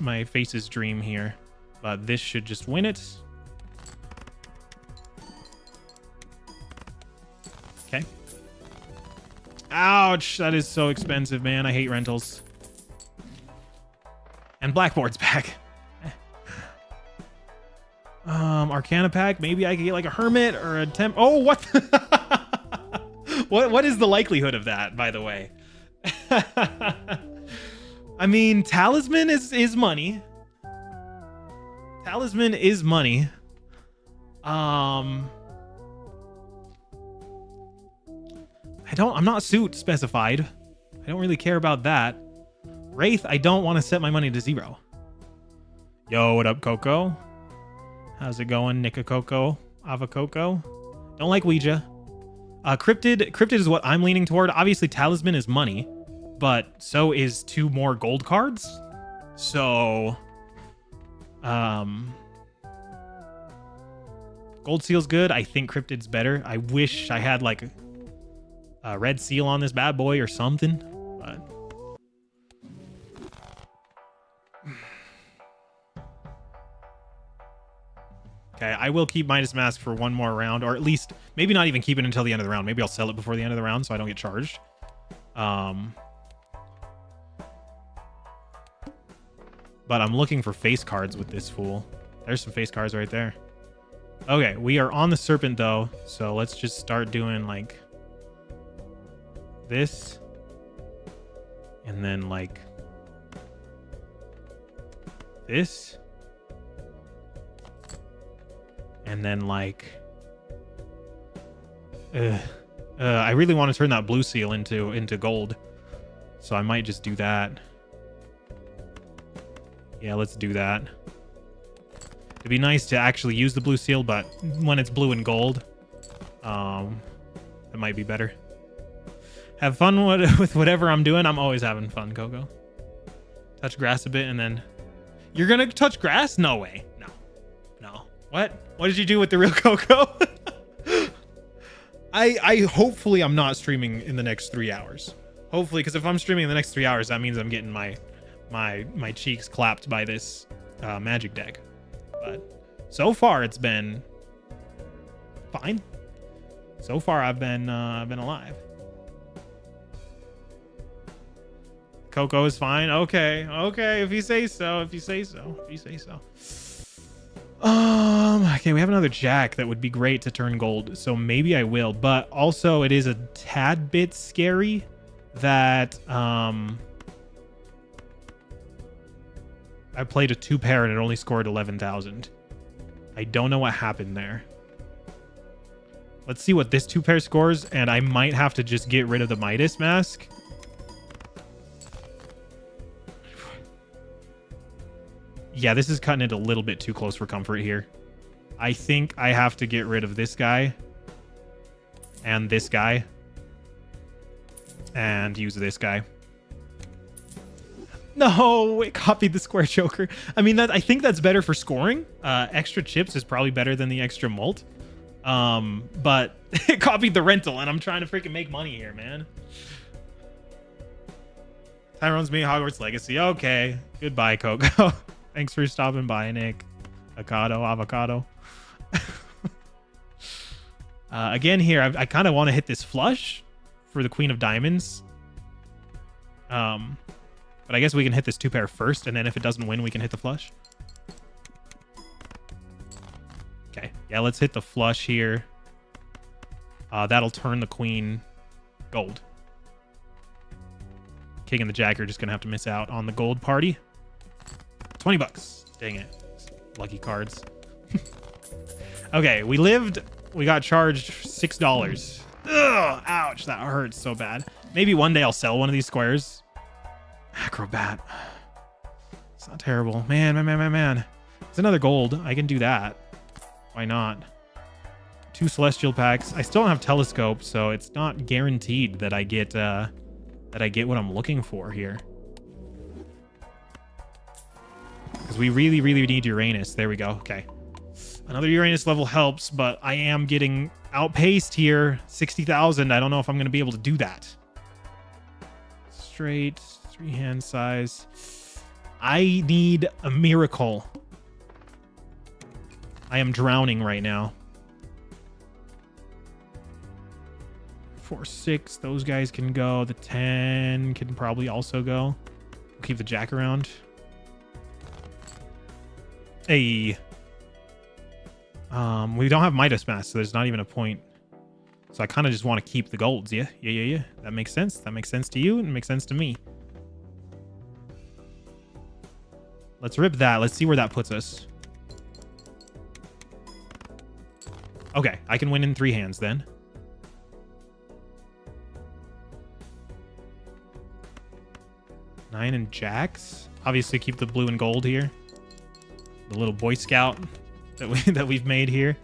dream here, but this should just win it. Okay. Ouch, that is so expensive, man. I hate rentals. And blackboard's back. Arcana pack. Maybe I could get like a hermit or a temp. Oh, what? What is the likelihood of that, by the way? I mean, talisman is money. Talisman is money. I'm not suit specified. I don't really care about that. Wraith, I don't want to set my money to 0. Yo, what up, Coco? How's it going, Nickacoco? Avacoco? Don't like Ouija. Cryptid is what I'm leaning toward. Obviously, Talisman is money, but so is 2 more gold cards. So, Gold Seal's good. I think Cryptid's better. I wish I had like a red seal on this bad boy or something, but... Okay, I will keep Midas Mask for 1 more round, or at least maybe not even keep it until the end of the round. Maybe I'll sell it before the end of the round so I don't get charged. But I'm looking for face cards with this fool. There's some face cards right there. Okay, we are on the Serpent though, so let's just start doing like this. And then like this. And then like, I really want to turn that blue seal into gold, so I might just do that. Yeah, let's do that. It'd be nice to actually use the blue seal, but when it's blue and gold, that might be better. Have fun with whatever I'm doing. I'm always having fun, Coco. Touch grass a bit, and then you're gonna touch grass? No way. No. What? What did you do with the real Coco? I hopefully I'm not streaming in the next 3 hours. Hopefully, because if I'm streaming in the next 3 hours, that means I'm getting my cheeks clapped by this magic deck. But so far it's been fine. So far I've been alive. Coco is fine. Okay. If you say so. Okay, we have another jack that would be great to turn gold, so maybe I will, but also it is a tad bit scary that I played a 2 pair and it only scored 11,000. I don't know what happened there. Let's see what this 2 pair scores, and I might have to just get rid of the Midas Mask. Yeah, this is cutting it a little bit too close for comfort here. I think I have to get rid of this guy and this guy and use this guy. No, it copied the square choker. I mean, I think that's better for scoring. Extra chips is probably better than the extra mult. But it copied the rental, and I'm trying to freaking make money here, man. Tyrone's me, Hogwarts Legacy. Okay, goodbye, Coco. Thanks for stopping by, Nick. Avocado. Again here, I kind of want to hit this flush for the queen of diamonds. But I guess we can hit this 2-pair first, and then if it doesn't win, we can hit the flush. Okay, yeah, let's hit the flush here. That'll turn the queen gold. King and the jack are just gonna have to miss out on the gold party. 20 bucks. Dang it. Lucky cards. Okay, we lived. We got charged $6. Ugh, ouch, that hurts so bad. Maybe one day I'll sell one of these squares. Acrobat. It's not terrible. Man. It's another gold. I can do that. Why not? 2 celestial packs. I still don't have telescope, so it's not guaranteed that I get what I'm looking for here. Because we really, really need Uranus. There we go. Okay. Another Uranus level helps, but I am getting outpaced here. 60,000. I don't know if I'm going to be able to do that. Straight. 3-hand size. I need a miracle. I am drowning right now. 4, 6. Those guys can go. The 10 can probably also go. We'll keep the jack around. Hey. We don't have Midas Mask, so there's not even a point. So I kind of just want to keep the golds. Yeah. That makes sense. That makes sense to you and it makes sense to me. Let's rip that. Let's see where that puts us. Okay, I can win in 3 hands then. Nine and jacks. Obviously keep the blue and gold here. The little Boy Scout that we've made here.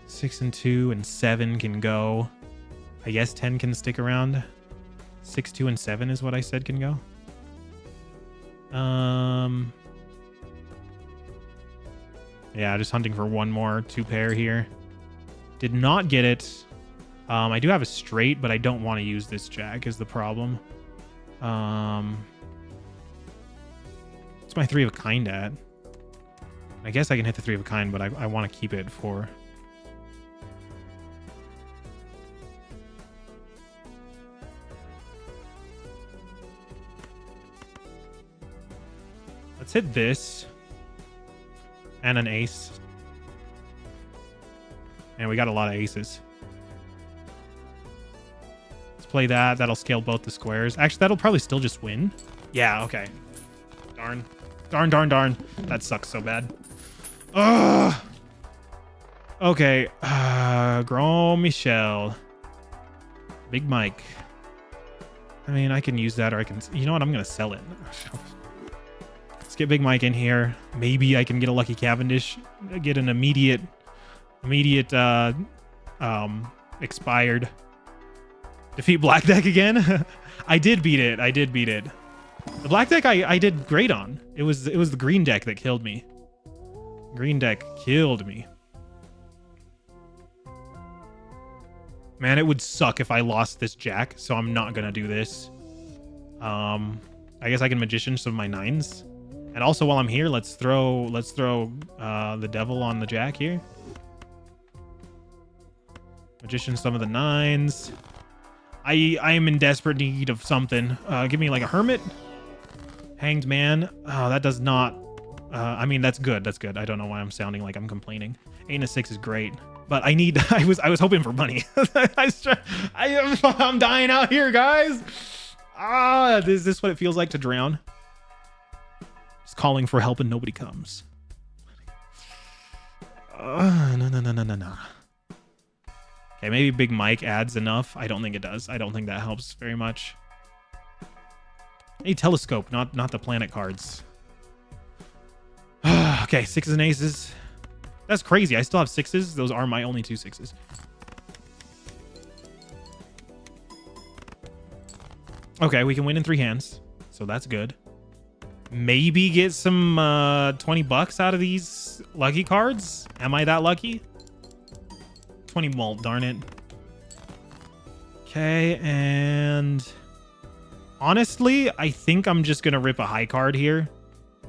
6 and 2 and 7 can go. I guess 10 can stick around. 6, 2, and 7 is what I said can go. Yeah, just hunting for one more 2-pair here. Did not get it. I do have a straight, but I don't want to use this jack is the problem. What's my 3 of a kind at? I guess I can hit the 3 of a kind, but I want to keep it for... Let's hit this. And an ace. And we got a lot of aces. Let's play that. That'll scale both the squares. Actually, that'll probably still just win. Yeah, okay. Darn. Darn. That sucks so bad. Ugh. Okay. Grand Michel. Big Mike. I mean, I can use that or I can... You know what? I'm going to sell it. Let's get Big Mike in here. Maybe I can get a Lucky Cavendish. Get an immediate expired. Defeat Black Deck again. I did beat it. The Black Deck I did great on. It was the green deck that killed me. Green deck killed me. Man, it would suck if I lost this jack, so I'm not gonna do this. I guess I can magician some of my 9s. And also while I'm here, let's throw the devil on the jack here. Magician some of the 9s. I am in desperate need of something. Give me like a hermit. Hanged man. Oh, that does not... I mean, that's good. That's good. I don't know why I'm sounding like I'm complaining. 8 and a 6 is great. But I need... I was hoping for money. I'm dying out here, guys. Is this what it feels like to drown? Just calling for help and nobody comes. No. Okay, maybe Big Mike adds enough. I don't think it does. I don't think that helps very much. A telescope, not the planet cards. Okay, 6s and aces. That's crazy. I still have 6s. Those are my only 2 6s. Okay, we can win in 3 hands. So that's good. Maybe get some 20 bucks out of these lucky cards. Am I that lucky? 20 mult, darn it. Okay, and honestly, I think I'm just gonna rip a high card here.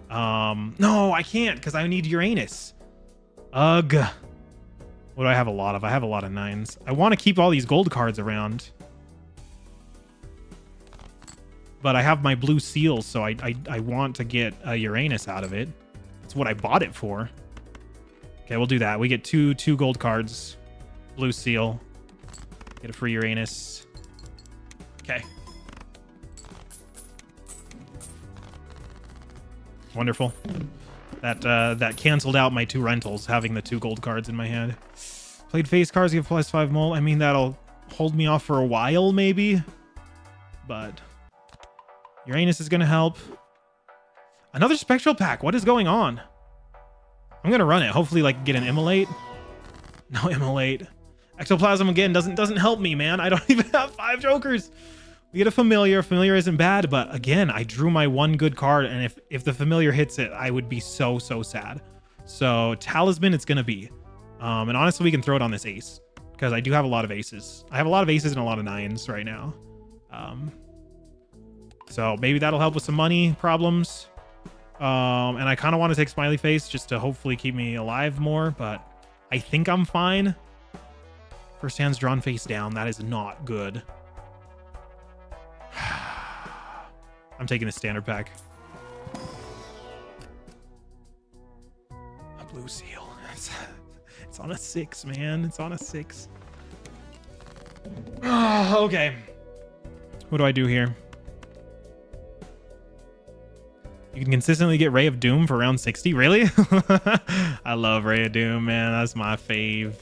No, I can't because I need Uranus. Ugh. What do I have a lot of? I have a lot of 9s. I want to keep all these gold cards around. But I have my blue seals, so I want to get a Uranus out of it. That's what I bought it for. Okay, we'll do that. We get two gold cards. Blue seal. Get a free Uranus. Okay. Wonderful. That canceled out my 2 rentals, having the 2 gold cards in my hand. Played face cards, give +5 mole. I mean, that'll hold me off for a while, maybe. But Uranus is going to help. Another spectral pack. What is going on? I'm going to run it. Hopefully, like, get an immolate. No immolate. Ectoplasm again doesn't help me, man. I don't even have 5 jokers. We get a familiar. Familiar isn't bad, but again, I drew my 1 good card, and if the familiar hits it, I would be so sad. So talisman, it's gonna be. And honestly, we can throw it on this ace because I do have a lot of aces. I have a lot of aces and a lot of 9s right now. So maybe that'll help with some money problems. And I kind of want to take smiley face just to hopefully keep me alive more, but I think I'm fine. First hand's drawn face down. That is not good. I'm taking a standard pack. A blue seal. It's on a 6, man. It's on a 6. Okay. What do I do here? You can consistently get Ray of Doom for around 60. Really? I love Ray of Doom, man. That's my fave.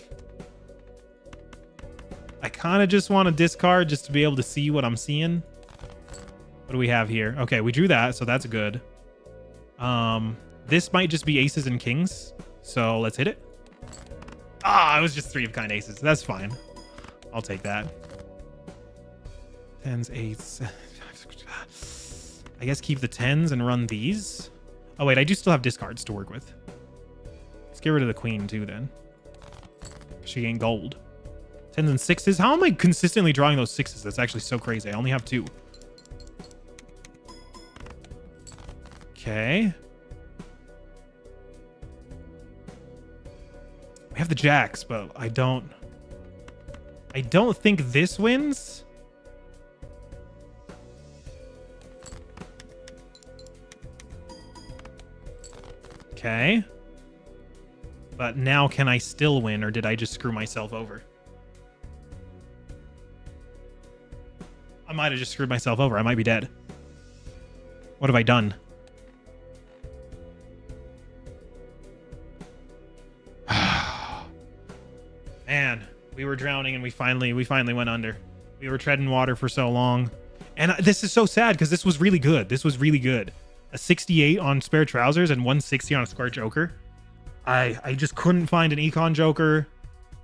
I kind of just want to discard just to be able to see what I'm seeing. What do we have here? Okay, we drew that, so that's good. This might just be aces and kings, so let's hit it. Ah, it was just 3 of kind aces. That's fine. I'll take that. 10s, 8s. I guess keep the 10s and run these. Oh, wait, I do still have discards to work with. Let's get rid of the queen, too, then. She gained gold. 10s and 6s. How am I consistently drawing those 6s? That's actually so crazy. I only have 2. Okay. We have the jacks, but I don't think this wins. Okay. But now can I still win, or did I just screw myself over? I might have just screwed myself over. I might be dead. What have I done? Man, we were drowning and we finally went under. We were treading water for so long. And this is so sad because this was really good. This was really good. A 68 on spare trousers and 160 on a square joker. I just couldn't find an econ joker.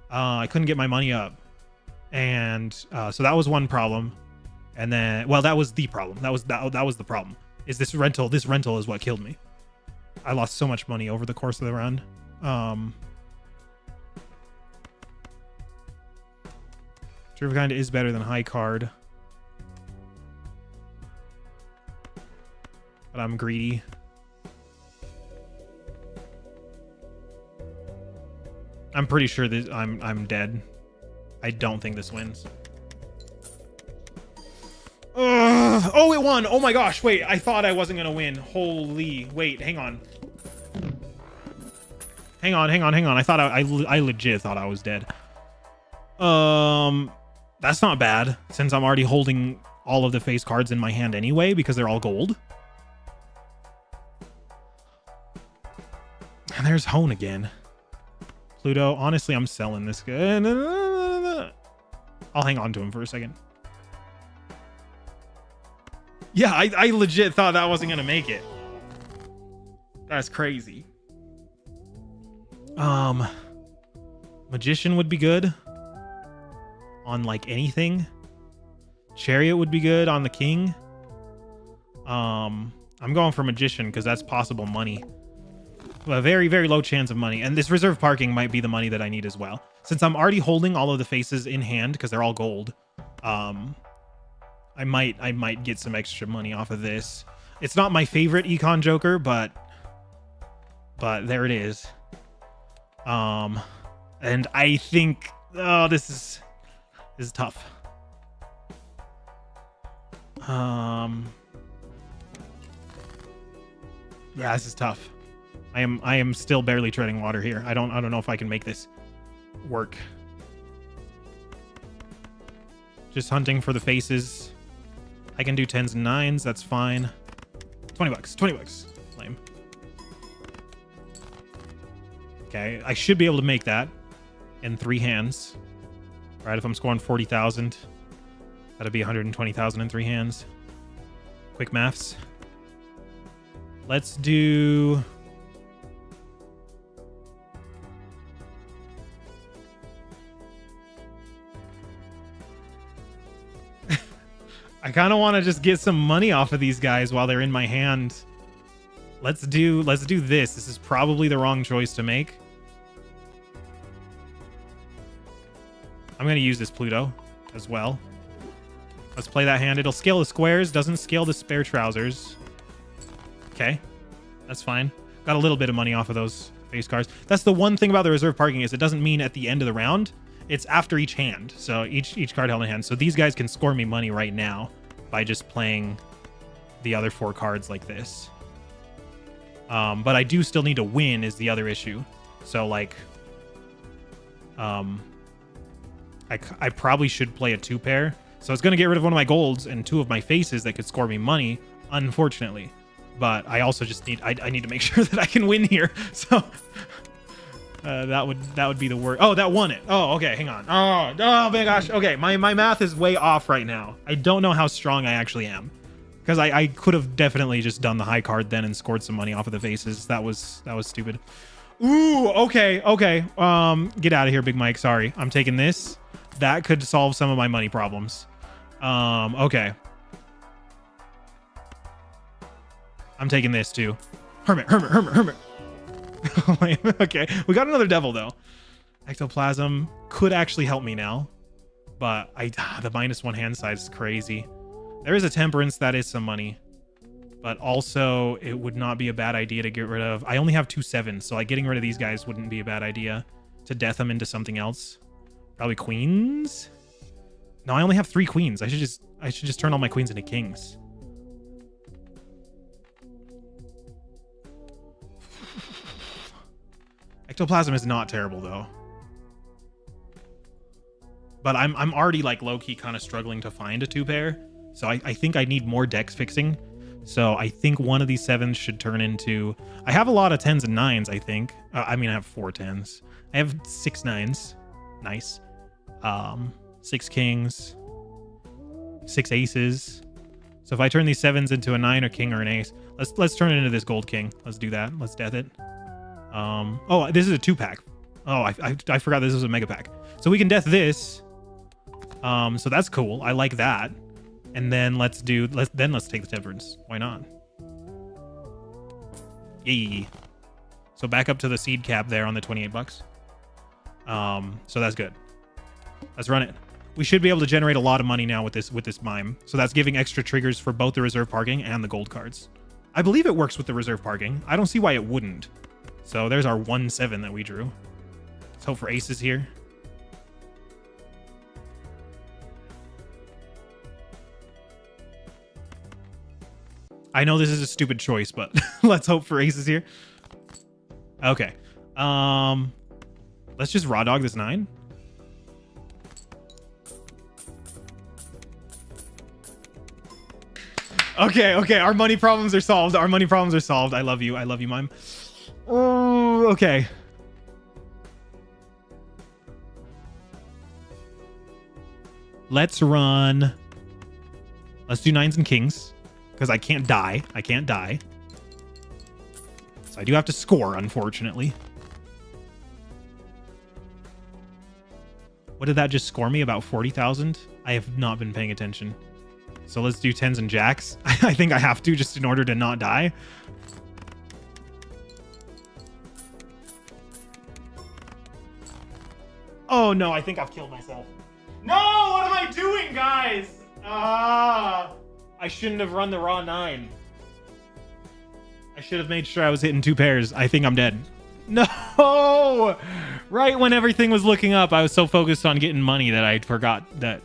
I couldn't get my money up. And so that was one problem. And then, well, that was the problem. That was the problem. Is this rental is what killed me. I lost so much money over the course of the run. True kind is better than high card. But I'm greedy. I'm pretty sure that I'm dead. I don't think this wins. Oh, it won. Oh my gosh. Wait, I thought I wasn't going to win. Holy. Wait, hang on. Hang on. I thought I legit thought I was dead. That's not bad since I'm already holding all of the face cards in my hand anyway because they're all gold. And there's Hone again. Pluto. Honestly, I'm selling this guy. I'll hang on to him for a second. Yeah, I legit thought that wasn't going to make it. That's crazy. Magician would be good on like anything. Chariot would be good on the king. I'm going for Magician because that's possible money. A very, very low chance of money. And this reserve parking might be the money that I need as well. Since I'm already holding all of the faces in hand because they're all gold. I might get some extra money off of this. It's not my favorite econ joker, but there it is. And I think, oh, this is tough. Yeah, this is tough. I am still barely treading water here. I don't know if I can make this work. Just hunting for the faces. I can do 10s and 9s. That's fine. 20 bucks. 20 bucks. Lame. Okay, I should be able to make that in 3 hands. All right, if I'm scoring 40,000, that'd be 120,000 in 3 hands. Quick maths. Let's do... I kind of want to just get some money off of these guys while they're in my hand. Let's do this. This is probably the wrong choice to make. I'm going to use this Pluto as well. Let's play that hand. It'll scale the squares, doesn't scale the spare trousers. Okay, that's fine. Got a little bit of money off of those face cards. That's the one thing about the reserve parking is it doesn't mean at the end of the round. It's after each hand. So each card held in hand. So these guys can score me money right now by just playing the other 4 cards like this. But I do still need to win is the other issue. So like, I probably should play a 2-pair. So it's going to get rid of one of my golds and 2 of my faces that could score me money, unfortunately. But I also just need, I need to make sure that I can win here. So that would be the word. Oh, that won it. Oh, okay. Hang on. Oh my gosh. Okay. My math is way off right now. I don't know how strong I actually am. Because I could have definitely just done the high card then and scored some money off of the faces. That was stupid. Ooh, okay. Get out of here, Big Mike. Sorry. I'm taking this. That could solve some of my money problems. Okay. I'm taking this too. Hermit. Okay. We got another devil though. Ectoplasm could actually help me now. But the -1 hand size is crazy. There is a temperance that is some money. But also it would not be a bad idea to get rid of. I only have 2 7s, so like getting rid of these guys wouldn't be a bad idea. To death them into something else. Probably queens? No, I only have 3 queens. I should just turn all my queens into kings. Ectoplasm is not terrible though. But I'm already like low-key kind of struggling to find a 2-pair. So I think I need more dex fixing. So I think one of these 7s should turn into... I have a lot of 10s and 9s, I think. I mean, I have 4 10s. I have 6 9s. Nice. 6 kings. 6 aces. So if I turn these 7s into a 9, a king, or an ace, let's turn it into this gold king. Let's do that. Let's death it. Oh, this is a 2-pack. Oh, I forgot this was a mega pack. So we can death this. So that's cool. I like that. And then let's take the temperance. Why not? Yay. So back up to the seed cap there on the 28 bucks. So that's good. Let's run it. We should be able to generate a lot of money now with this mime. So that's giving extra triggers for both the reserve parking and the gold cards. I believe it works with the reserve parking. I don't see why it wouldn't. So there's our 1-7 that we drew. Let's hope for aces here. I know this is a stupid choice, but let's hope for aces here. Okay. Let's just raw dog this 9. Okay. Our money problems are solved. I love you. I love you, mime. Oh, okay. Let's do 9s and kings. Because I can't die. So I do have to score, unfortunately. What did that just score me? About 40,000? I have not been paying attention. So let's do 10s and jacks. I think I have to just in order to not die. Oh no, I think I've killed myself. No, what am I doing, guys? I shouldn't have run the raw 9. I should have made sure I was hitting 2 pairs. I think I'm dead. No! Right when everything was looking up, I was so focused on getting money that I forgot that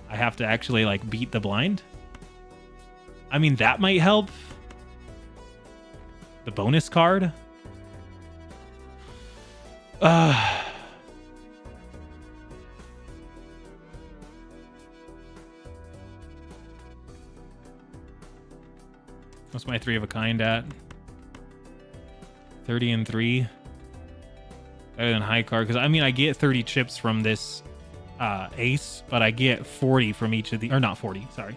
I have to actually, like, beat the blind. I mean, that might help. The bonus card. What's my 3 of a kind at? 30 and 3. Better than high card. Because, I mean, I get 30 chips from this ace, but I get 40 from each of the... Or not 40, sorry.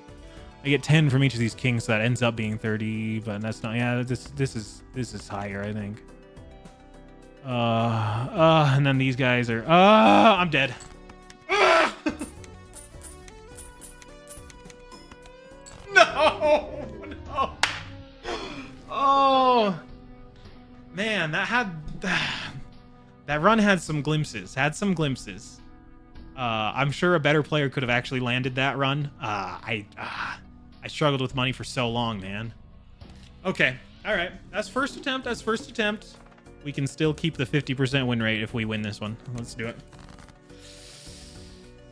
I get 10 from each of these kings, so that ends up being 30, but that's not... Yeah, this is higher, I think. And then these guys are... I'm dead. No! No! Oh! Man, that run had some glimpses. I'm sure a better player could have actually landed that run. I struggled with money for so long, man. Okay. All right. That's first attempt. We can still keep the 50% win rate if we win this one. Let's do it.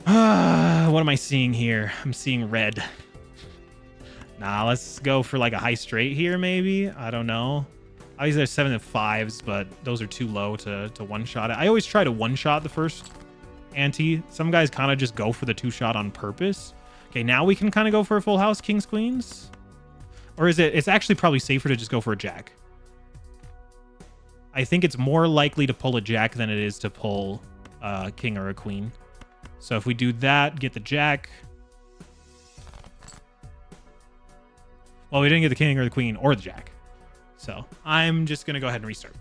What am I seeing here? I'm seeing red. Nah, let's go for like a high straight here, maybe. I don't know. Obviously, there's 7 and 5s, but those are too low to one-shot it. I always try to one-shot the first ante. Some guys kind of just go for the 2-shot on purpose. Okay, now we can kind of go for a full house, kings, queens. Or is it... It's actually probably safer to just go for a jack. I think it's more likely to pull a jack than it is to pull a king or a queen. So if we do that, get the jack... Well, we didn't get the king or the queen or the jack. So I'm just going to go ahead and restart.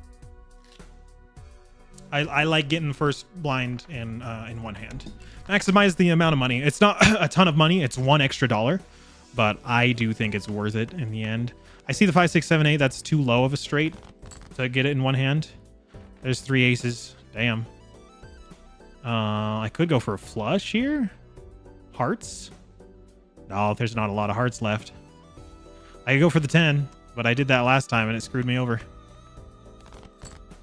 I like getting first blind in one hand. Maximize the amount of money. It's not a ton of money. It's $1 extra, but I do think it's worth it in the end. I see the 5, 6, 7, 8. That's too low of a straight to get it in one hand. There's 3 aces. Damn. I could go for a flush here. Hearts. No, there's not a lot of hearts left. I could go for the 10, but I did that last time and it screwed me over.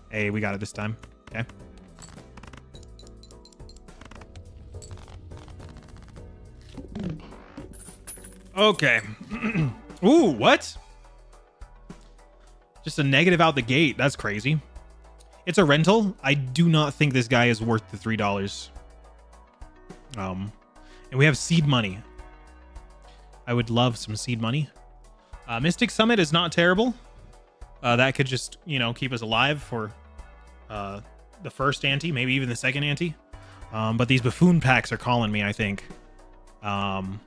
Hey, we got it this time. Okay. Okay. Ooh, what? Just a negative out the gate. That's crazy. It's a rental. I do not think this guy is worth the $3. And we have seed money. I would love some seed money. Mystic Summit is not terrible. That could just, you know, keep us alive for the first ante, maybe even the second ante. But these buffoon packs are calling me, I think. Because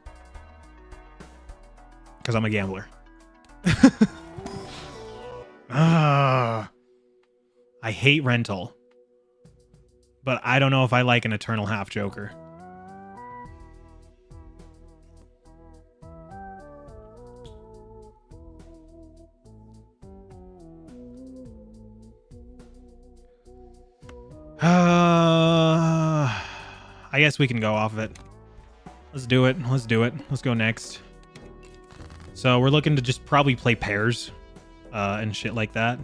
I'm a gambler. I hate rental. But I don't know if I like an Eternal Half Joker. I guess we can go off of it. Let's do it. Let's do it. Let's go next. So we're looking to just probably play pairs and shit like that.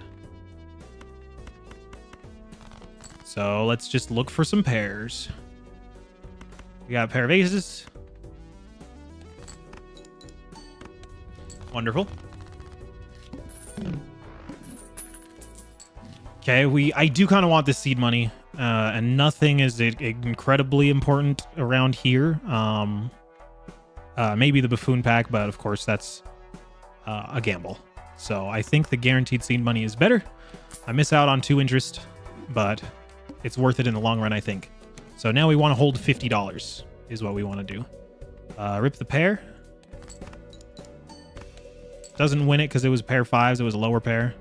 So let's just look for some pairs. We got a pair of aces. Wonderful. Okay, I do kind of want this seed money. And nothing is incredibly important around here. Maybe the buffoon pack, but of course that's a gamble. So I think the guaranteed seed money is better. I miss out on 2 interest, but it's worth it in the long run, I think. So now we want to hold $50 is what we want to do. Rip the pair. Doesn't win it because it was a pair of 5s. It was a lower pair.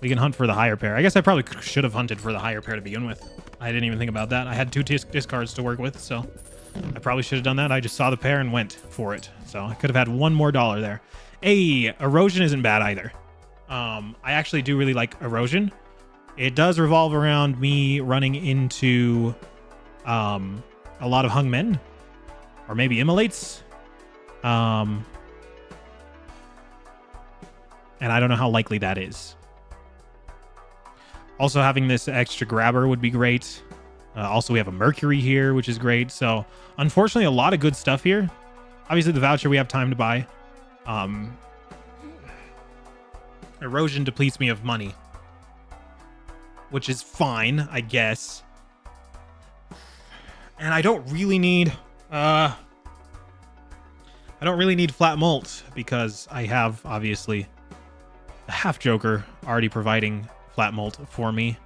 We can hunt for the higher pair. I guess I probably should have hunted for the higher pair to begin with. I didn't even think about that. I had 2 discards to work with, so I probably should have done that. I just saw the pair and went for it. So I could have had $1 more there. Hey, erosion isn't bad either. I actually do really like erosion. It does revolve around me running into a lot of hung men, or maybe immolates. And I don't know how likely that is. Also, having this extra grabber would be great. Also, we have a Mercury here, which is great. So, unfortunately, a lot of good stuff here. Obviously, the voucher we have time to buy. Erosion depletes me of money, which is fine, I guess. And I don't really need flat mult because I have obviously the half Joker already providing flat mult for me.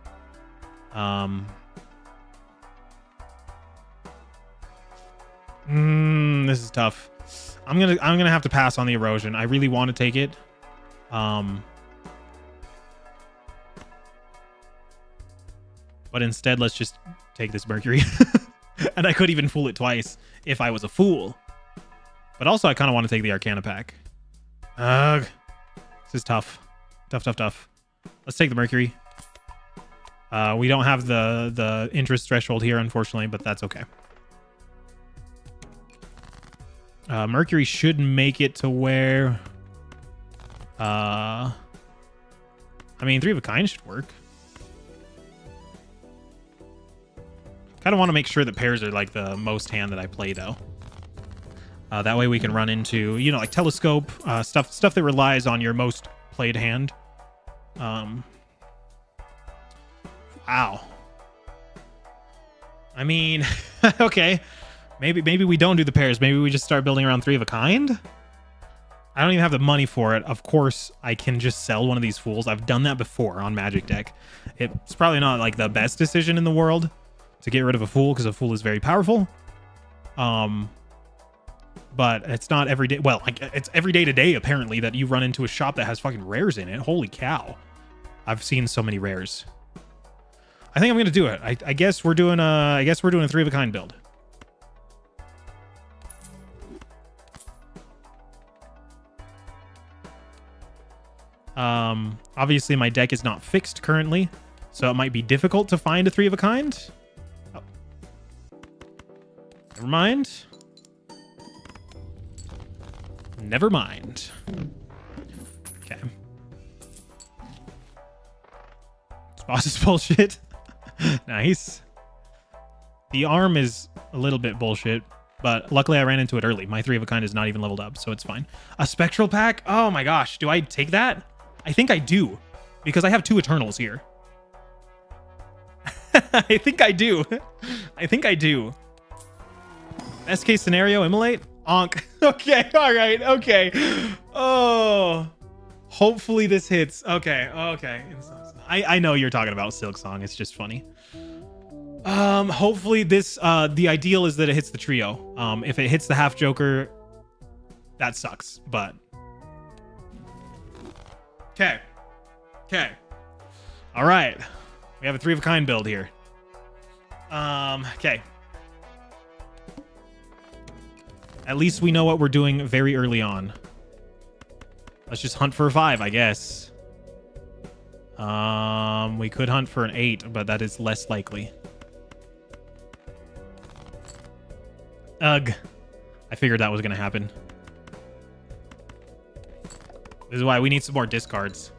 This is tough. I'm gonna have to pass on the erosion. I really want to take it. But instead, let's just take this Mercury. And I could even fool it twice if I was a fool. But also, I kind of want to take the Arcana pack. Ugh. This is tough. Tough. Let's take the Mercury. We don't have the interest threshold here, unfortunately, but that's okay. Mercury should make it to where... I mean, 3 of a kind should work. Kind of want to make sure that pairs are like the most hand that I play, though. That way we can run into, you know, like telescope, stuff that relies on your most played hand. Wow. I mean, okay. Maybe we don't do the pairs. Maybe we just start building around 3 of a kind. I don't even have the money for it. Of course, I can just sell one of these fools. I've done that before on Magic Deck. It's probably not like the best decision in the world to get rid of a fool because a fool is very powerful. But it's not every day. Well, it's every day to day apparently that you run into a shop that has fucking rares in it. Holy cow! I've seen so many rares. I think I'm gonna do it. I guess we're doing a 3 of a kind build. Obviously my deck is not fixed currently, so it might be difficult to find a 3 of a kind. Oh. Never mind. Never mind. Okay. This boss is bullshit. Nice. The arm is a little bit bullshit, but luckily I ran into it early. My 3 of a kind is not even leveled up, so it's fine. A spectral pack? Oh my gosh. Do I take that? I think I do, because I have 2 Eternals here. I think I do. I think I do. Best case scenario, Immolate? Onk. Okay, all right, okay. Oh, hopefully this hits. Okay. I know you're talking about Silk Song. It's just funny. Hopefully this, the ideal is that it hits the trio. If it hits the half Joker, that sucks, but... Okay. All right. We have a 3 of a kind build here. Okay. At least we know what we're doing very early on. Let's just hunt for a 5, I guess. We could hunt for an 8, but that is less likely. Ugh. I figured that was going to happen. This is why we need some more discards.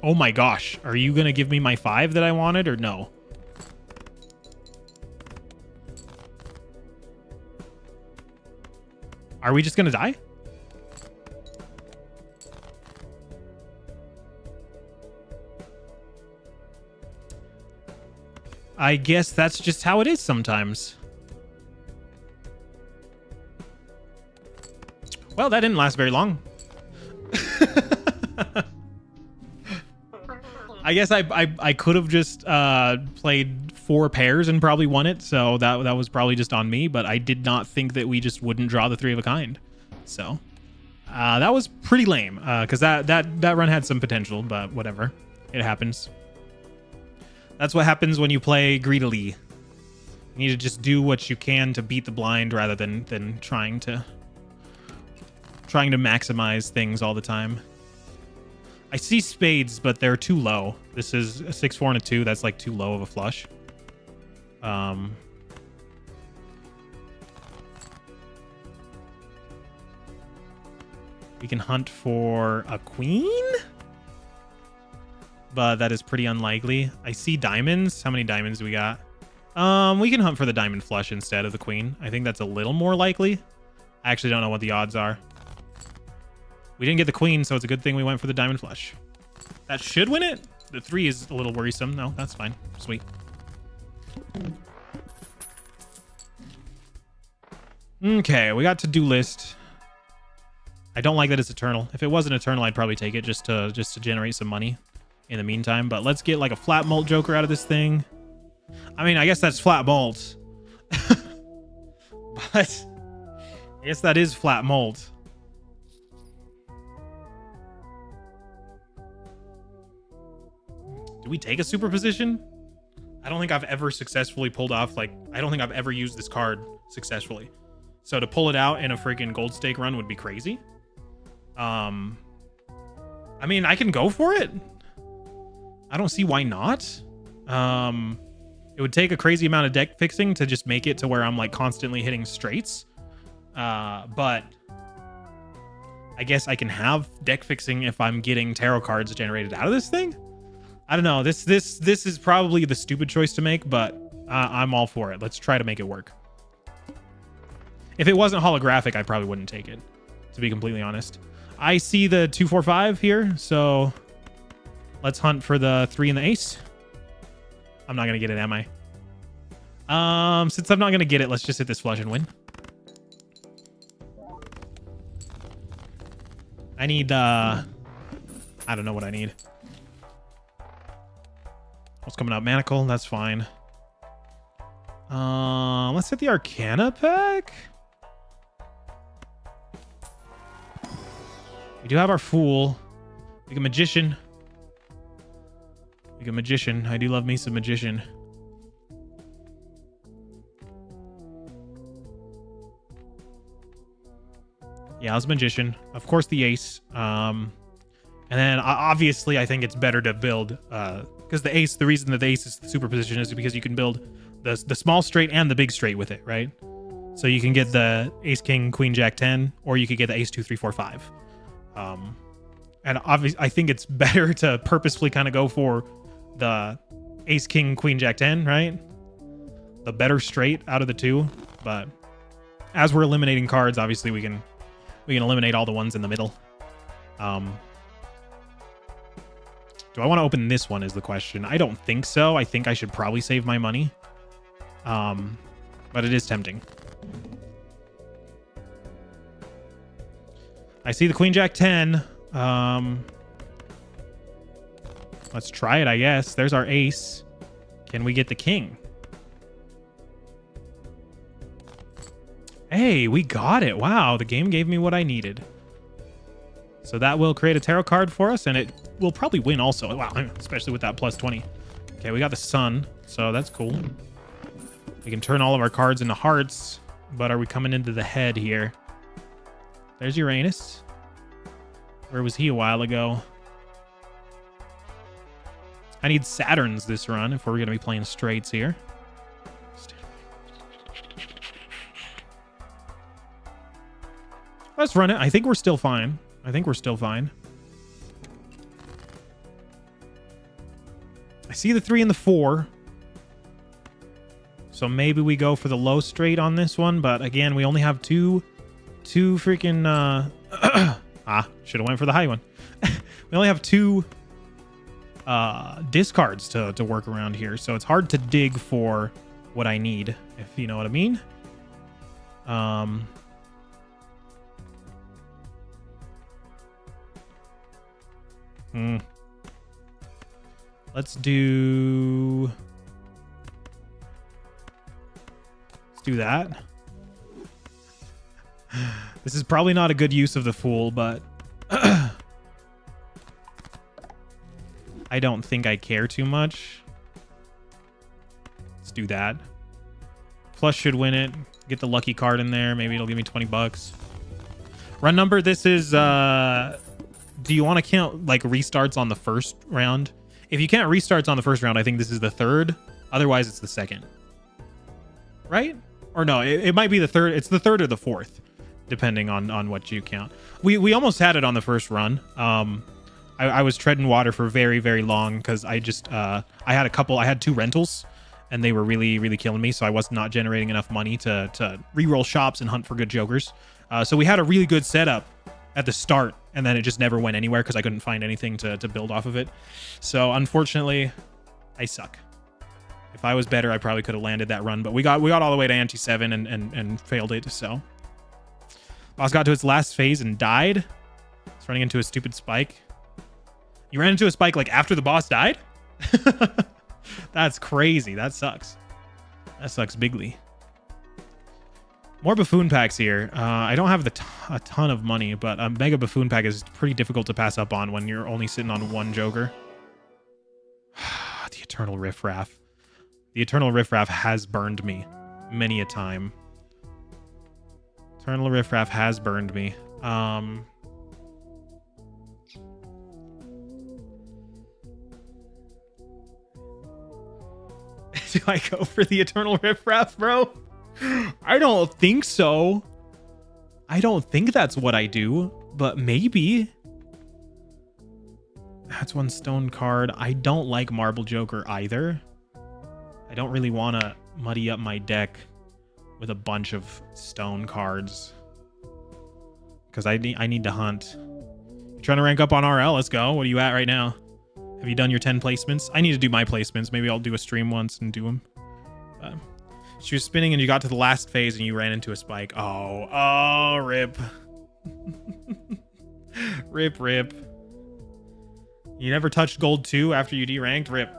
Oh my gosh. Are you going to give me my 5 that I wanted or no? Are we just going to die? I guess that's just how it is sometimes. Well, that didn't last very long. I guess I could have just played 4 pairs and probably won it, so that was probably just on me, but I did not think that we just wouldn't draw the 3 of a kind. So that was pretty lame, because that run had some potential, but whatever. It happens. That's what happens when you play greedily. You need to just do what you can to beat the blind rather than trying to maximize things all the time. I see spades, but they're too low. This is a 6-4 and a 2. That's like too low of a flush. We can hunt for a queen, but that is pretty unlikely. I see diamonds. How many diamonds do we got? We can hunt for the diamond flush instead of the queen. I think that's a little more likely. I actually don't know what the odds are. We didn't get the queen, so it's a good thing we went for the diamond flush. That should win it. The 3 is a little worrisome. No, that's fine. Sweet. Okay, we got to-do list. I don't like that it's eternal. If it wasn't eternal, I'd probably take it just to generate some money in the meantime. But let's get like a flat mult joker out of this thing. I mean, I guess that's flat mult. But I guess that is flat mult. Do we take a superposition? I don't think I've ever successfully pulled off, like, I don't think I've ever used this card successfully. So to pull it out in a freaking gold stake run would be crazy. I mean, I can go for it. I don't see why not. It would take a crazy amount of deck fixing to just make it to where I'm like constantly hitting straights. But I guess I can have deck fixing if I'm getting tarot cards generated out of this thing. I don't know. This is probably the stupid choice to make, but I'm all for it. Let's try to make it work. If it wasn't holographic, I probably wouldn't take it, to be completely honest. I see the 2-4-5 here, so let's hunt for the 3 and the ace. I'm not gonna get it, am I? Since I'm not gonna get it, let's just hit this flush and win. I need I don't know what I need. What's coming up? Manacle, that's fine. Let's hit the Arcana pack. We do have our Fool. We got Magician. We got Magician. I do love me some Magician. Yeah, it's Magician. Of course, the Ace. And then obviously, I think it's better to build because the Ace. The reason that the Ace is the superposition is because you can build the small straight and the big straight with it, right? So you can get the Ace King Queen Jack 10, or you could get the Ace 2 3 4 5. And obviously, I think it's better to purposefully kind of go for the Ace King Queen Jack 10, right? The better straight out of the two. But as we're eliminating cards, obviously we can eliminate all the ones in the middle. Do I want to open this one is the question. I don't think so. I think I should probably save my money. But it is tempting. I see the Queen Jack 10. Let's try it, I guess. There's our ace. Can we get the king? Hey, we got it. Wow, the game gave me what I needed. So that will create a tarot card for us, and it will probably win also. Wow, especially with that plus 20. Okay, we got the sun, so that's cool. We can turn all of our cards into hearts, but are we coming into the head here? There's Uranus. Where was he a while ago? I need Saturns this run if we're going to be playing straights here. Let's run it. I think we're still fine. I see the 3 and the 4. So maybe we go for the low straight on this one. But again, we only have two freaking... should have went for the high one. We only have 2 discards to work around here. So it's hard to dig for what I need, if you know what I mean. Let's do that. This is probably not a good use of the Fool, but I don't think I care too much. Let's do that. Flush should win it. Get the lucky card in there. Maybe it'll give me 20 bucks. Run number. This is, do you want to count like restarts on the first round? If you count restarts on the first round, I think this is the 3rd. Otherwise, it's the 2nd. Right? Or no, it might be the 3rd. It's the 3rd or the 4th, depending on what you count. We almost had it on the first run. I was treading water for very, very long because I just I had 2 rentals and they were really, really killing me. So I was not generating enough money to reroll shops and hunt for good jokers. So we had a really good setup at the start, and then it just never went anywhere because I couldn't find anything to build off of it. So unfortunately, I suck. If I was better, I probably could have landed that run, but we got all the way to ante 7 and failed it. So boss got to its last phase and died. It's running into a stupid spike. You ran into a spike like after the boss died? That's crazy. That sucks. That sucks bigly. More buffoon packs here. I don't have a ton of money, but a mega buffoon pack is pretty difficult to pass up on when you're only sitting on 1 joker. The Eternal Riffraff. The Eternal Riffraff has burned me many a time. Eternal Riffraff has burned me. Do I go for the Eternal Riffraff, bro? I don't think so. I don't think that's what I do, but maybe. That's 1 stone card. I don't like Marble Joker either. I don't really want to muddy up my deck with a bunch of stone cards because I need to hunt. You're trying to rank up on RL? Let's go. What are you at right now? Have you done your 10 placements? I need to do my placements. Maybe I'll do a stream once and do them. She was spinning and you got to the last phase and you ran into a spike. Oh, rip. Rip. You never touched gold 2 after you deranked? Rip.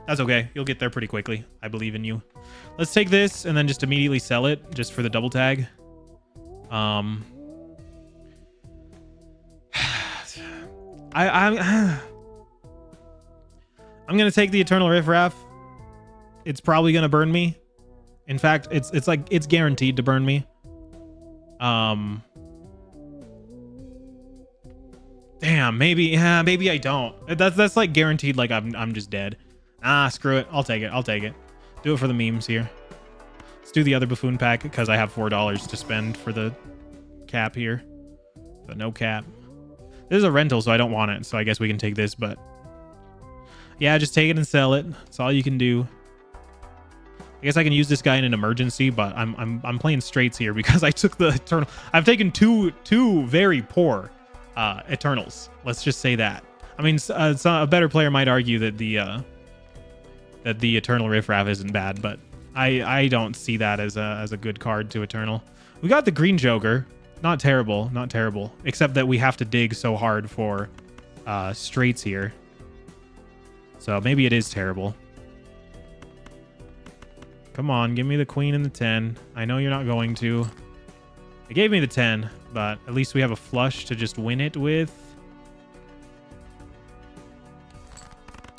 That's okay. You'll get there pretty quickly. I believe in you. Let's take this and then just immediately sell it just for the double tag. I'm gonna take the Eternal Riffraff. It's probably gonna burn me. In fact, it's guaranteed to burn me. Damn, maybe I don't. That's like guaranteed. Like I'm just dead. Screw it. I'll take it. Do it for the memes here. Let's do the other buffoon pack because I have $4 to spend for the cap here. But no cap. This is a rental, so I don't want it. So I guess we can take this, but yeah, just take it and sell it. That's all you can do. I guess I can use this guy in an emergency, but I'm playing straights here because I took the Eternal. I've taken two very poor Eternals. Let's just say that. I mean, a better player might argue that the Eternal Riffraff isn't bad, but I don't see that as a good card to Eternal. We got the Green Joker. Not terrible, except that we have to dig so hard for straights here. So maybe it is terrible. Come on, give me the queen and the 10. I know you're not going to. It gave me the 10, but at least we have a flush to just win it with.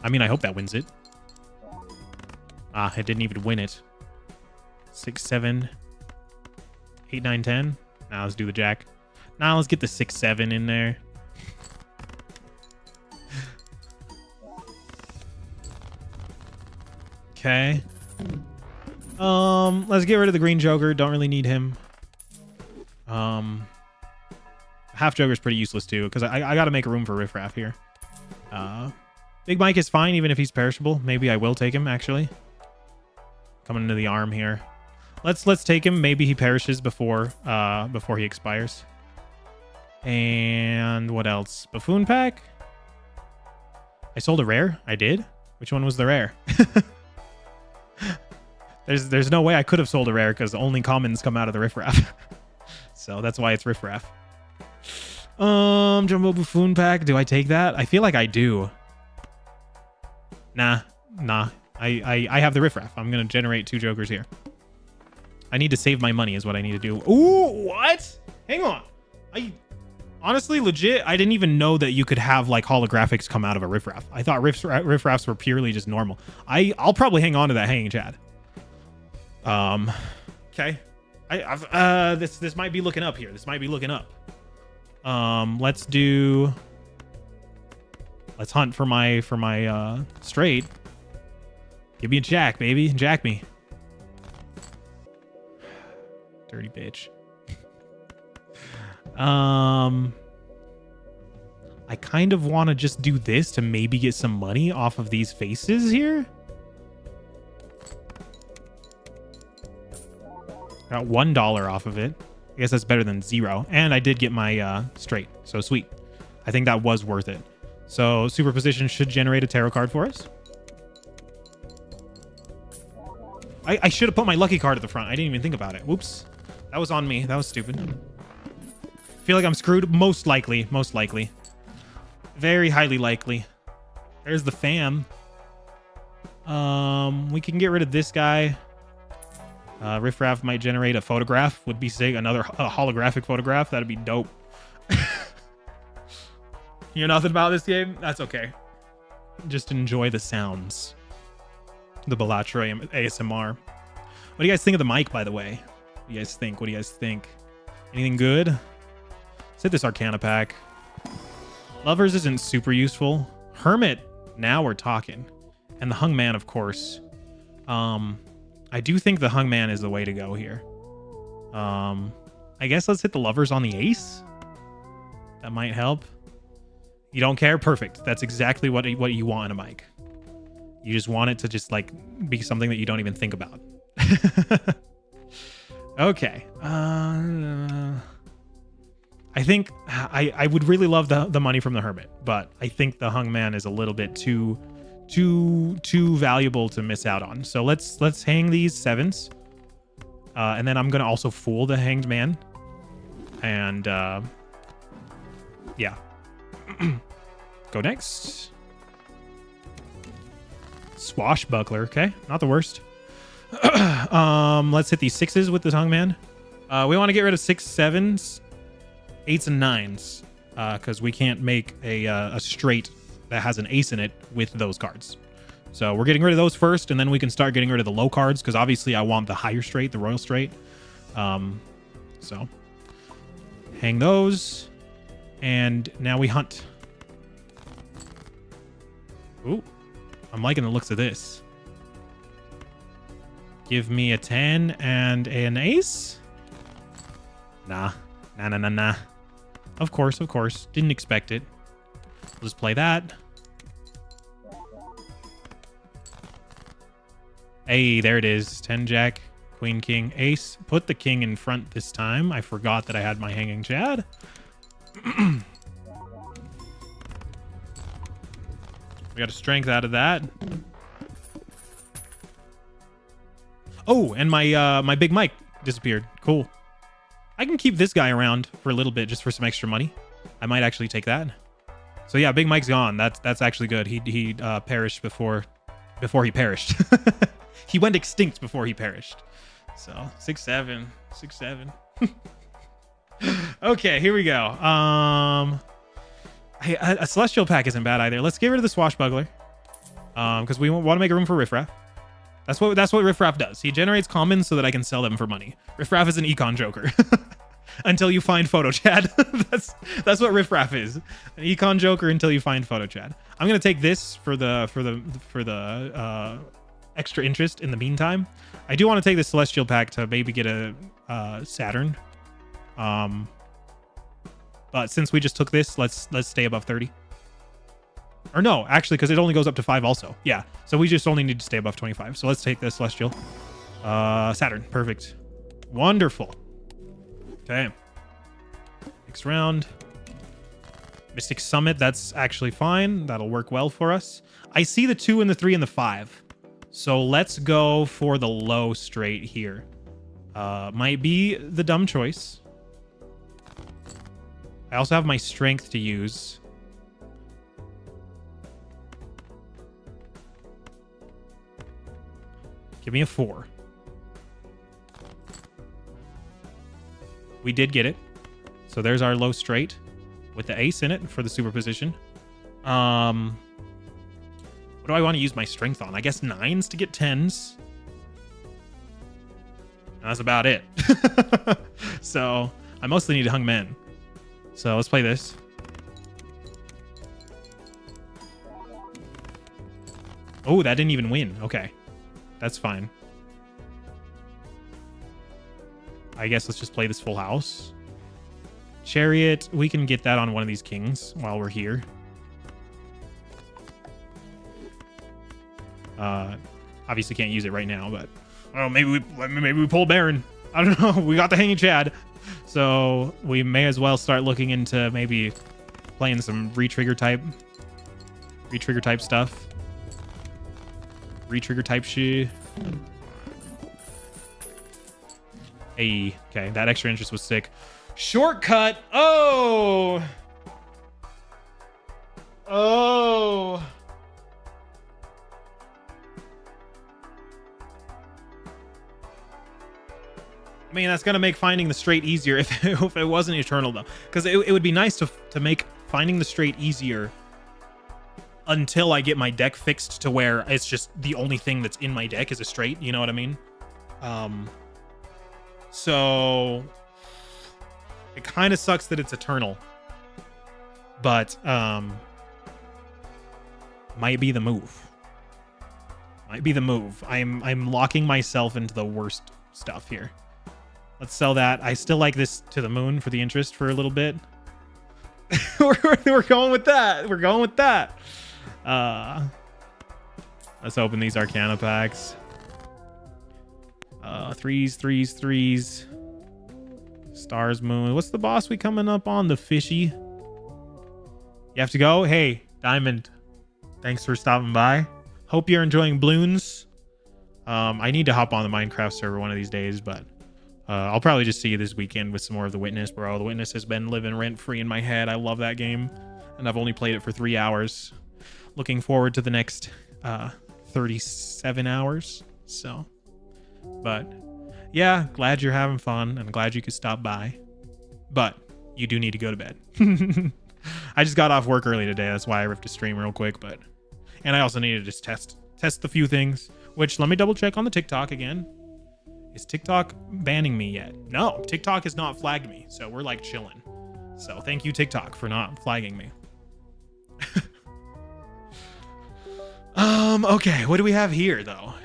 I mean, I hope that wins it. It didn't even win it. 6, 7, 8, 9, 10. Now let's do the jack. Now let's get the 6, 7 in there. Okay. Let's get rid of the Green Joker. Don't really need him. Half Joker's pretty useless too, because I gotta make room for Riffraff here. Big Mike is fine, even if he's perishable. Maybe I will take him, actually. Coming into the arm here. Let's take him. Maybe he perishes before he expires. And what else? Buffoon pack? I sold a rare? I did? Which one was the rare? There's no way I could have sold a rare because only commons come out of the Riffraff. So that's why it's Riffraff. Jumbo Buffoon pack. Do I take that? I feel like I do. Nah. I have the Riffraff. I'm going to generate 2 jokers here. I need to save my money is what I need to do. Ooh, what? Hang on. Honestly, legit, I didn't even know that you could have like holographics come out of a Riffraff. I thought Riffraffs were purely just normal. I'll probably hang on to that hanging Chad. Okay. This might be looking up here. Let's hunt for my straight. Give me a jack, baby. Jack me. Dirty bitch. I kind of want to just do this to maybe get some money off of these faces here. Got $1 off of it. I guess that's better than 0. And I did get my straight. So sweet. I think that was worth it. So superposition should generate a tarot card for us. I should have put my lucky card at the front. I didn't even think about it. Whoops. That was on me. That was stupid. Feel like I'm screwed. Most likely. Most likely. Very highly likely. There's the fam. We can get rid of this guy. Riff Raff might generate a photograph. Would be sick. Another holographic photograph. That'd be dope. You know nothing about this game? That's okay. Just enjoy the sounds. The Balatro ASMR. What do you guys think of the mic, by the way? What do you guys think? What do you guys think? Anything good? Let's hit this Arcana pack. Lovers isn't super useful. Hermit, now we're talking. And the Hung Man, of course. I do think the Hung Man is the way to go here. I guess let's hit the Lovers on the Ace. That might help. You don't care? Perfect. That's exactly what you want in a mic. You just want it to just like be something that you don't even think about. Okay. I think I would really love the money from the Hermit, but I think the Hung Man is a little bit too valuable to miss out on. So let's hang these 7s. And then I'm gonna also fool the Hanged Man. And yeah. Go next. Swashbuckler, okay, not the worst. Let's hit these 6s with the Hung Man. We want to get rid of 6, 7s, 8s, and 9s, because we can't make a straight that has an ace in it with those cards. So we're getting rid of those first, and then we can start getting rid of the low cards, because obviously I want the higher straight, the royal straight. So hang those, and now we hunt. Ooh. I'm liking the looks of this. Give me a 10 and an ace? Nah. Nah. Of course. Didn't expect it. We'll just play that. Hey, there it is. 10 jack, queen, king, ace. Put the king in front this time. I forgot that I had my hanging Chad. We got a strength out of that. Oh, and my big Mike disappeared. Cool. I can keep this guy around for a little bit just for some extra money. I might actually take that. So yeah, Big Mike's gone. That's actually good. He perished before he perished. He went extinct before he perished. So 6-7. Okay, here we go. A Celestial pack isn't bad either. Let's get rid of the Swashbuckler, because we want to make room for Riff Raff. That's what Riff Raff does. He generates commons so that I can sell them for money. Riff Raff is an econ joker. Until you find Photo Chad. That's what Riff Raff is. An econ joker until you find Photo Chad. I'm gonna take this for the extra interest in the meantime. I do want to take the Celestial pack to maybe get a Saturn. But since we just took this, let's stay above 30. Or no, actually, because it only goes up to 5 also. Yeah, so we just only need to stay above 25. So let's take the Celestial. Saturn, perfect. Wonderful. Okay. Next round. Mystic Summit, that's actually fine. That'll work well for us. I see the 2 and the 3 and the 5. So let's go for the low straight here. Might be the dumb choice. I also have my strength to use. Give me a 4. We did get it. So there's our low straight with the ace in it for the superposition. What do I want to use my strength on? I guess 9s to get 10s. And that's about it. So I mostly need Hung Men. So let's play this. Oh, that didn't even win. Okay. That's fine. I guess let's just play this full house. Chariot, we can get that on one of these kings while we're here. Obviously can't use it right now, but oh, maybe we pull Baron. I don't know. We got the Hanging Chad, so we may as well start looking into maybe playing some retrigger type stuff. Retrigger type shit. Hey, okay, that extra interest was sick. Shortcut. Oh. I mean, that's gonna make finding the straight easier if it wasn't eternal, though, because it would be nice to make finding the straight easier until I get my deck fixed to where it's just the only thing that's in my deck is a straight. You know what I mean? So it kind of sucks that it's eternal, but might be the move. Might be the move. I'm locking myself into the worst stuff here. Let's sell that. I still like this to the moon for the interest for a little bit. We're going with that. We're going with that. Let's open these Arcana packs. Threes. Stars, moon. What's the boss we coming up on? The fishy. You have to go? Hey, Diamond. Thanks for stopping by. Hope you're enjoying Bloons. I need to hop on the Minecraft server one of these days, but I'll probably just see you this weekend with some more of The Witness, bro. The Witness has been living rent-free in my head. I love that game, and I've only played it for 3 hours. Looking forward to the next 37 hours. So, but yeah, glad you're having fun, and glad you could stop by. But you do need to go to bed. I just got off work early today. That's why I ripped a stream real quick. And I also need to just test a few things. Which, let me double check on the TikTok again. Is TikTok banning me yet? No, TikTok has not flagged me, so we're like chilling. So thank you, TikTok, for not flagging me. Okay, what do we have here, though?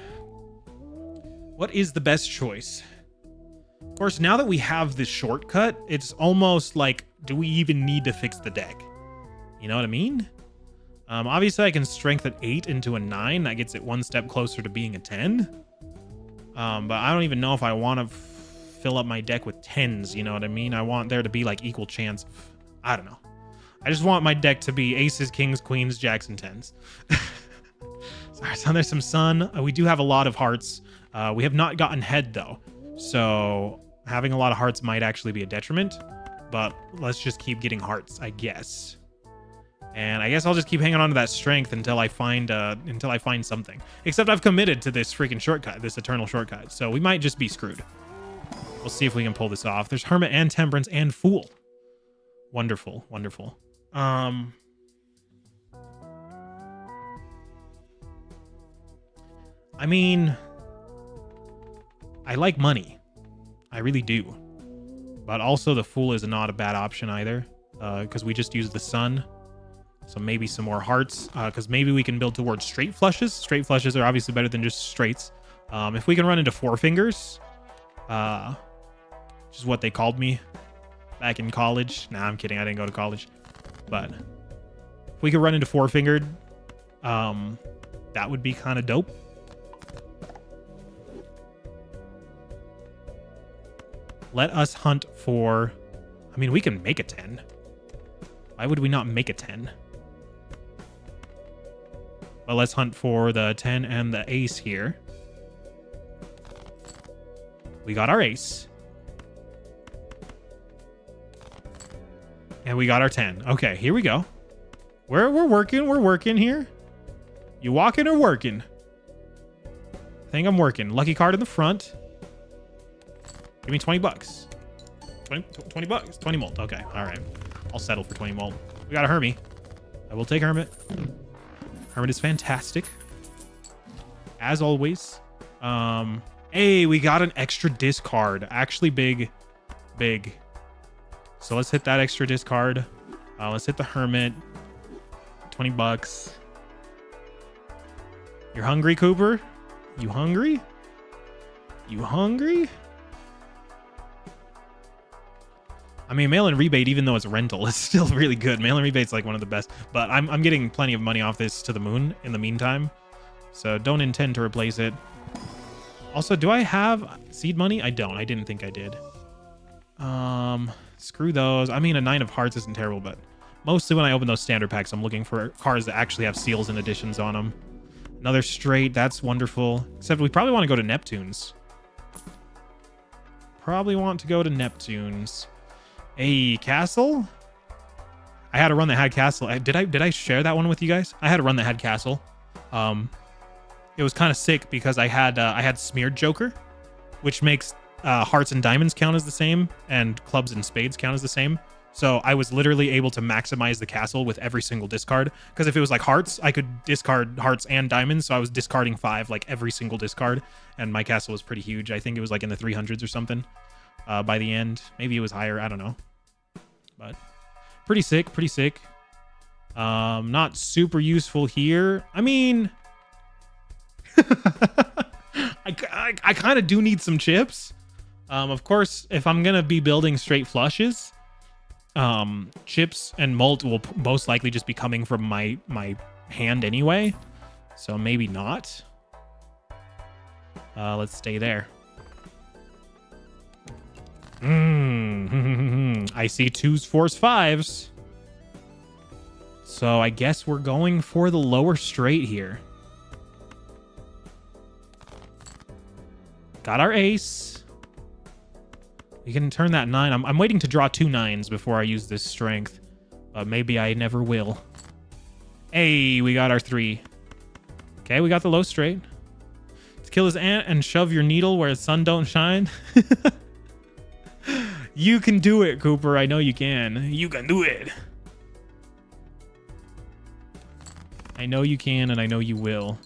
What is the best choice? Of course, now that we have this shortcut, it's almost like, do we even need to fix the deck? You know what I mean? Obviously, I can strength at 8 into a 9. That gets it one step closer to being a 10. But I don't even know if I want to fill up my deck with 10s, you know what I mean? I want there to be like equal chance of, I don't know. I just want my deck to be aces, kings, queens, jacks, and 10s. Sorry, so there's some sun. We do have a lot of hearts. We have not gotten head, though. So having a lot of hearts might actually be a detriment. But let's just keep getting hearts, I guess. And I guess I'll just keep hanging on to that strength until I find something. Except I've committed to this freaking shortcut, this eternal shortcut. So we might just be screwed. We'll see if we can pull this off. There's Hermit and Temperance and Fool. Wonderful, wonderful. I mean, I like money. I really do. But also the Fool is not a bad option either. Because we just use the sun. So maybe some more hearts, because maybe we can build towards straight flushes. Straight flushes are obviously better than just straights. If we can run into 4 fingers, which is what they called me back in college. Nah, I'm kidding. I didn't go to college. But if we could run into 4-fingered, that would be kind of dope. Let us hunt for... I mean, we can make a 10. Why would we not make a 10? But let's hunt for the 10 and the ace here. We got our ace. And we got our 10. Okay, here we go. We're working here. You walking or working? I think I'm working. Lucky card in the front. Give me 20 bucks. 20 bucks. 20 mult. Okay, all right. I'll settle for 20 mult. We got a Hermie. I will take Hermit. Hermit is fantastic. As always. Hey, we got an extra discard. Actually big. So let's hit that extra discard. Let's hit the Hermit. 20 bucks. You're hungry, Cooper? You hungry? You hungry? I mean, mail-in rebate, even though it's rental, is still really good. Mail-in rebate's like one of the best. But I'm getting plenty of money off this to the moon in the meantime. So don't intend to replace it. Also, do I have seed money? I don't. I didn't think I did. Screw those. I mean, a 9 of hearts isn't terrible, but mostly when I open those standard packs, I'm looking for cards that actually have seals and additions on them. Another straight. That's wonderful. Except we probably want to go to Neptune's. Probably want to go to Neptune's. A castle? I had a run that had castle. Did I share that one with you guys? I had a run that had castle. It was kind of sick because I had smeared Joker, which makes hearts and diamonds count as the same, and clubs and spades count as the same. So I was literally able to maximize the castle with every single discard. Because if it was like hearts, I could discard hearts and diamonds. So I was discarding 5 like every single discard, and my castle was pretty huge. I think it was like in the 300s or something by the end. Maybe it was higher. I don't know. But pretty sick. Pretty sick. Not super useful here. I mean, I kind of do need some chips. Of course, if I'm gonna be building straight flushes, chips and mult will most likely just be coming from my hand anyway, so maybe not. Let's stay there. I see 2s, 4s, 5s, so I guess we're going for the lower straight here. Got our ace. We can turn that 9. I'm waiting to draw 2 9s before I use this strength. But maybe I never will. Hey, we got our 3. Okay, we got the low straight. To kill his ant and shove your needle where the sun don't shine. You can do it, Cooper. I know you can. You can do it. I know you can, and I know you will.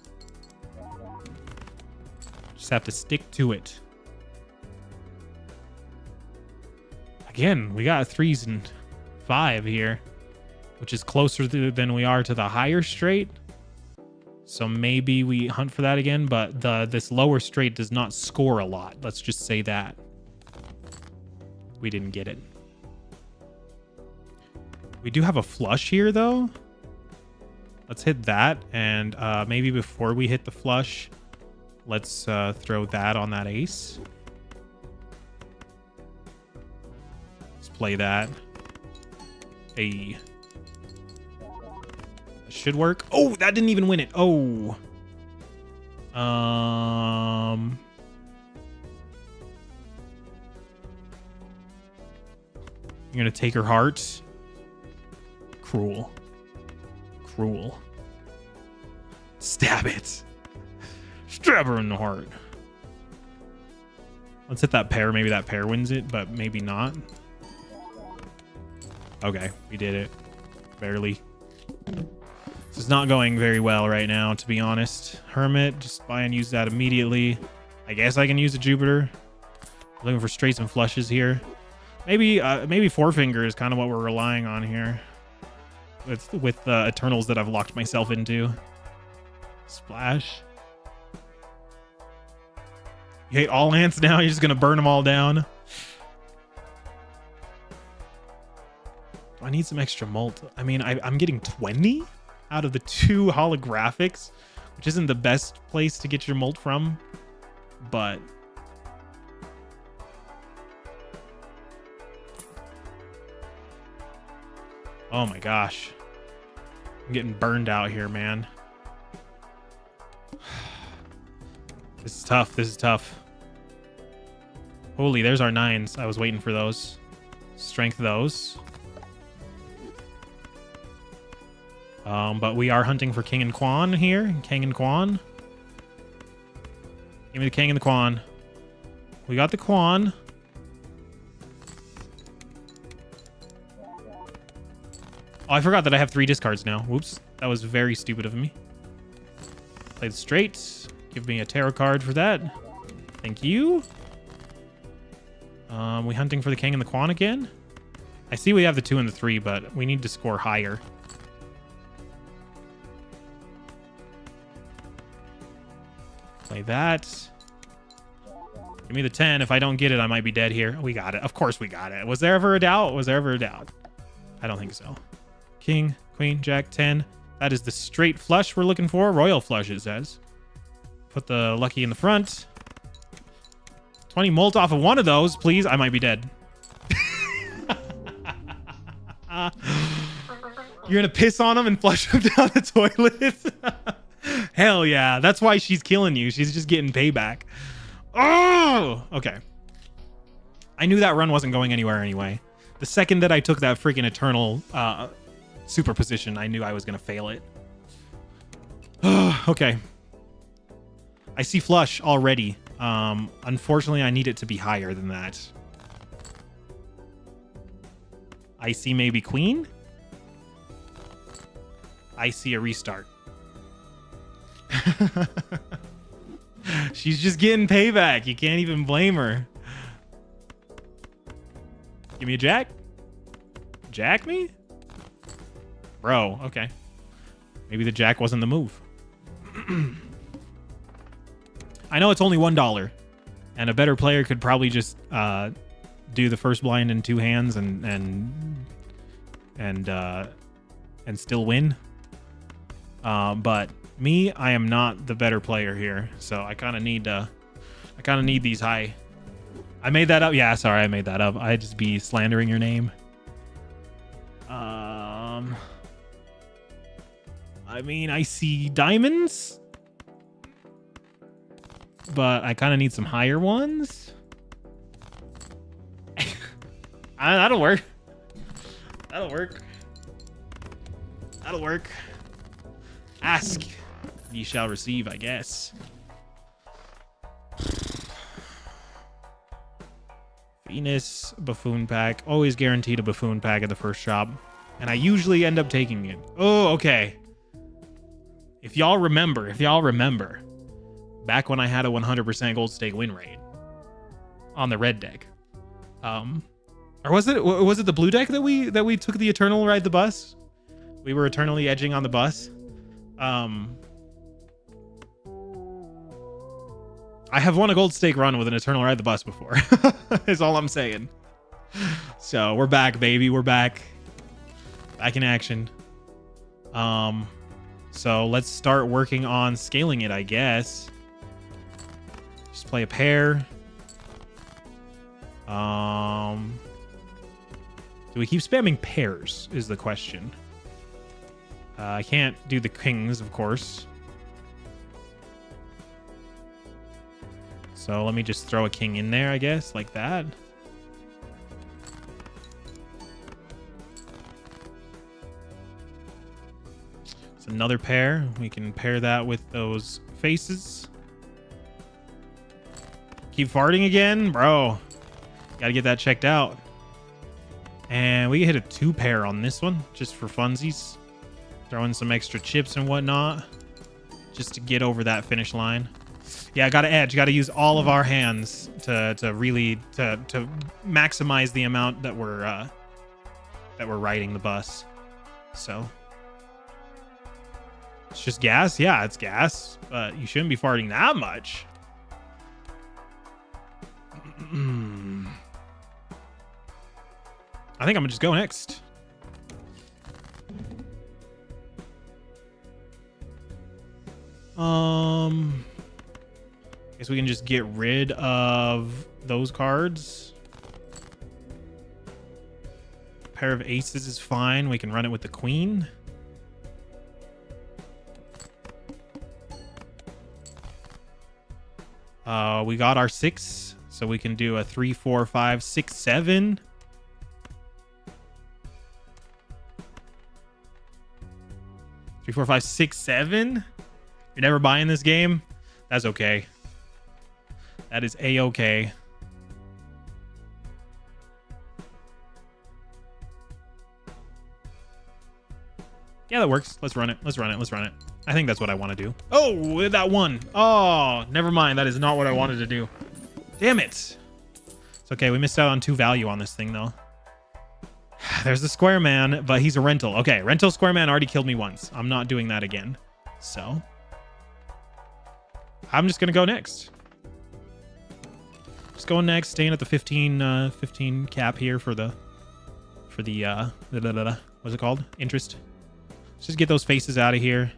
Just have to stick to it. Again, we got 3s and 5 here, which is closer than we are to the higher straight. So maybe we hunt for that again, but this lower straight does not score a lot. Let's just say that. We didn't get it. We do have a flush here, though. Let's hit that, and maybe before we hit the flush, let's throw that on that ace. Let's play that. Hey. That should work. Oh, that didn't even win it. Oh. You're gonna take her heart. Cruel. Cruel. Stab it. Stab her in the heart. Let's hit that pair. Maybe that pair wins it, but maybe not. Okay, we did it. Barely. This is not going very well right now, to be honest. Hermit, just buy and use that immediately. I guess I can use a Jupiter. Looking for straights and flushes here. Maybe Forefinger is kind of what we're relying on here. With the Eternals that I've locked myself into. Splash. You hate all ants now? You're just going to burn them all down? I need some extra mult. I mean, I'm getting 20 out of the 2 holographics, which isn't the best place to get your mult from, but... Oh my gosh. I'm getting burned out here, man. This is tough. This is tough. Holy, there's our 9s. I was waiting for those. Strength those. But we are hunting for King and Quan here. King and Quan. Give me the King and the Quan. We got the Quan. Oh, I forgot that I have 3 discards now. Whoops. That was very stupid of me. Play the straight. Give me a tarot card for that. Thank you. We hunting for the King and the Quan again? I see we have the 2 and the 3, but we need to score higher. Play that. Give me the 10. If I don't get it, I might be dead here. We got it. Of course we got it. Was there ever a doubt? Was there ever a doubt? I don't think so. King, queen, jack, 10. That is the straight flush we're looking for. Royal flush, it says. Put the lucky in the front. 20 molt off of one of those, please. I might be dead. You're gonna piss on him and flush him down the toilet? Hell yeah. That's why she's killing you. She's just getting payback. Oh! Okay. I knew that run wasn't going anywhere anyway. The second that I took that freaking eternal superposition, I knew I was gonna fail it. Okay. I see flush already. Unfortunately, I need it to be higher than that. I see maybe queen. I see a restart. She's just getting payback. You can't even blame her. Give me a jack. Jack me? Bro, okay. Maybe the jack wasn't the move. I know it's only $1, and a better player could probably just do the first blind in two hands and still win. But me, I am not the better player here, so I kind of need these high. I made that up. Yeah, sorry, I made that up. I'd just be slandering your name. I mean, I see diamonds, but I kind of need some higher ones. That'll work. That'll work. That'll work. Ask, ye shall receive, I guess. Venus, buffoon pack. Always guaranteed a buffoon pack at the first shop. And I usually end up taking it. Oh, okay. If y'all remember, back when I had a 100% gold stake win rate on the red deck. Or was it the blue deck that we took the eternal ride the bus? We were eternally edging on the bus. I have won a gold stake run with an eternal ride the bus before. Is all I'm saying. So we're back, baby. We're back in action. So let's start working on scaling it, I guess. Just play a pair. Do we keep spamming pairs is the question. I can't do the kings, of course. So let me just throw a king in there, I guess, like that. It's another pair. We can pair that with those faces. Keep farting again? Bro, gotta get that checked out. And we hit a 2 pair on this one, just for funsies. Throw in some extra chips and whatnot, just to get over that finish line. Yeah, gotta edge. Gotta use all of our hands to really maximize the amount that we're riding the bus. So it's just gas. Yeah, it's gas, but you shouldn't be farting that much. I think I'm gonna just go next. Guess we can just get rid of those cards. Pair of aces is fine. We can run it with the queen. We got our 6, so we can do a 3, 4, 5, 6, 7. Three, 4, 5, 6, 7. You're never buying this game? That's okay. That is a-okay. Yeah, that works. Let's run it. Let's run it. Let's run it. I think that's what I want to do. Oh, that one. Oh, never mind. That is not what I wanted to do. Damn it. It's okay. We missed out on 2 value on this thing, though. There's the square man, but he's a rental. Okay, rental square man already killed me once. I'm not doing that again. So I'm just going to go next. Just going next, staying at the 15 cap here for the what's it called? Interest. Let's just get those faces out of here.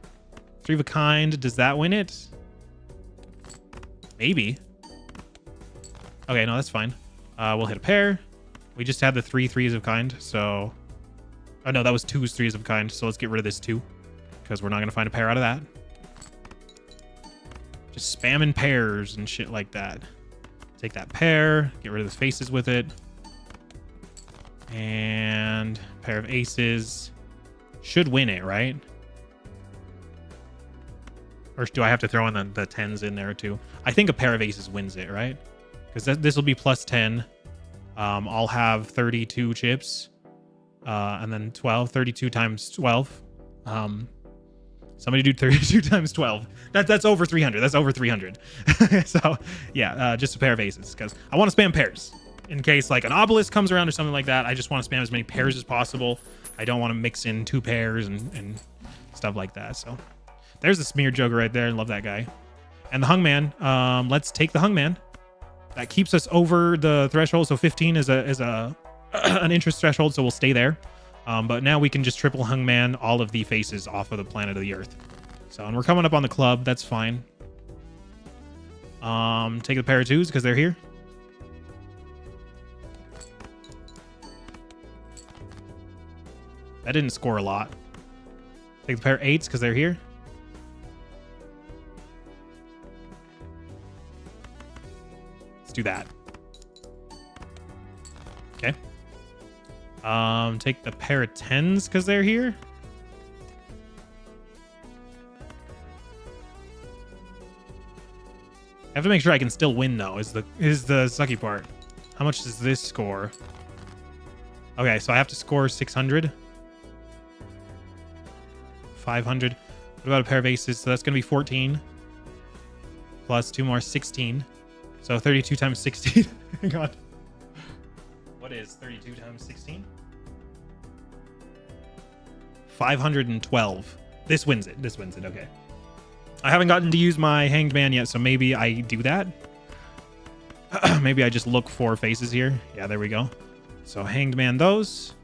3 of a kind. Does that win it? Maybe. Okay, no, that's fine. We'll hit a pair. We just had the 3 threes of kind, so... Oh, no, that was 2 threes of kind, so let's get rid of this 2. Because we're not going to find a pair out of that. Just spamming pairs and shit like that. Take that pair. Get rid of the faces with it. And... pair of aces. Should win it, right? Or do I have to throw in the 10s in there too? I think a pair of aces wins it, right? Because this will be plus 10. I'll have 32 chips. And then 12. 32 times 12. Somebody do 32 times 12. That's over 300. That's over 300. So, yeah, just a pair of aces. Because I want to spam pairs. In case, like, an obelisk comes around or something like that, I just want to spam as many pairs as possible. I don't want to mix in 2 pairs and stuff like that, so... There's the smear joker right there. Love that guy. And the hungman. Let's take the hungman. That keeps us over the threshold. So 15 is a an interest threshold, so we'll stay there. But now we can just triple hungman all of the faces off of the planet of the Earth. So, and we're coming up on the club. That's fine. Take the pair of 2s because they're here. That didn't score a lot. Take the pair of 8s because they're here. Do that. Okay. Take the pair of 10s because they're here. I have to make sure I can still win though, is the sucky part. How much does this score? Okay, so I have to score 600. 500. What about a pair of aces? So that's gonna be 14. Plus 2 more, 16. So 32 times 16. Hang on. What is 32 times 16? 512. This wins it. This wins it. Okay. I haven't gotten to use my hanged man yet, so maybe I do that. Maybe I just look for faces here. Yeah, there we go. So hanged man those.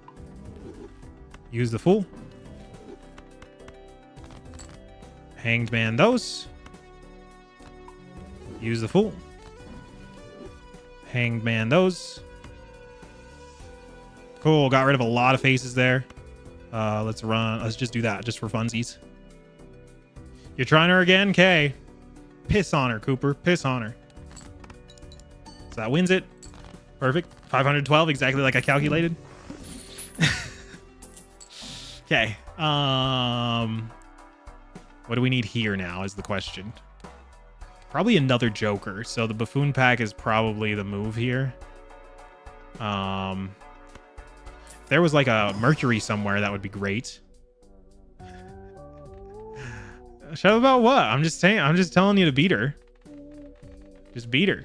Use the fool. Hanged man those. Use the fool. Hanged man those. Cool, got rid of a lot of faces there. Let's just do that just for funsies. You're trying her again? Okay. Piss on her, Cooper. Piss on her. So that wins it. Perfect. 512, exactly like I calculated. Okay. What do we need here now is the question. Probably another Joker. So the Buffoon Pack is probably the move here. If there was like a Mercury somewhere, that would be great. Shout about what? I'm just telling you to beat her. Just beat her.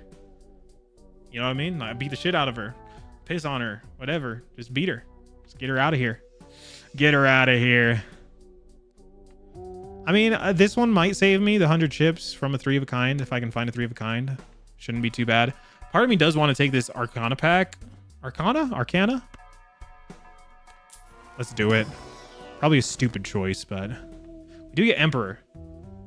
You know what I mean? I beat the shit out of her. Piss on her. Whatever. Just beat her. Just get her out of here. Get her out of here. I mean, this one might save me the 100 chips from a 3 of a kind. If I can find a 3 of a kind. Shouldn't be too bad. Part of me does want to take this Arcana pack. Arcana? Let's do it. Probably a stupid choice, but... we do get Emperor.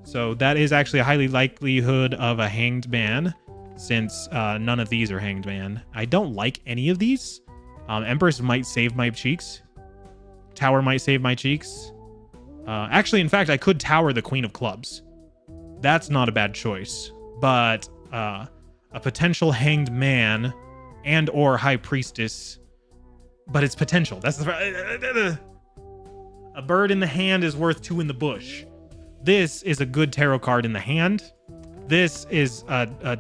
So that is actually a highly likelihood of a hanged man, since none of these are hanged man. I don't like any of these. Empress might save my cheeks. Tower might save my cheeks. Actually, in fact, I could tower the Queen of Clubs. That's not a bad choice. But a potential hanged man and or High Priestess. But it's potential. That's the... a bird in the hand is worth 2 in the bush. This is a good tarot card in the hand. This is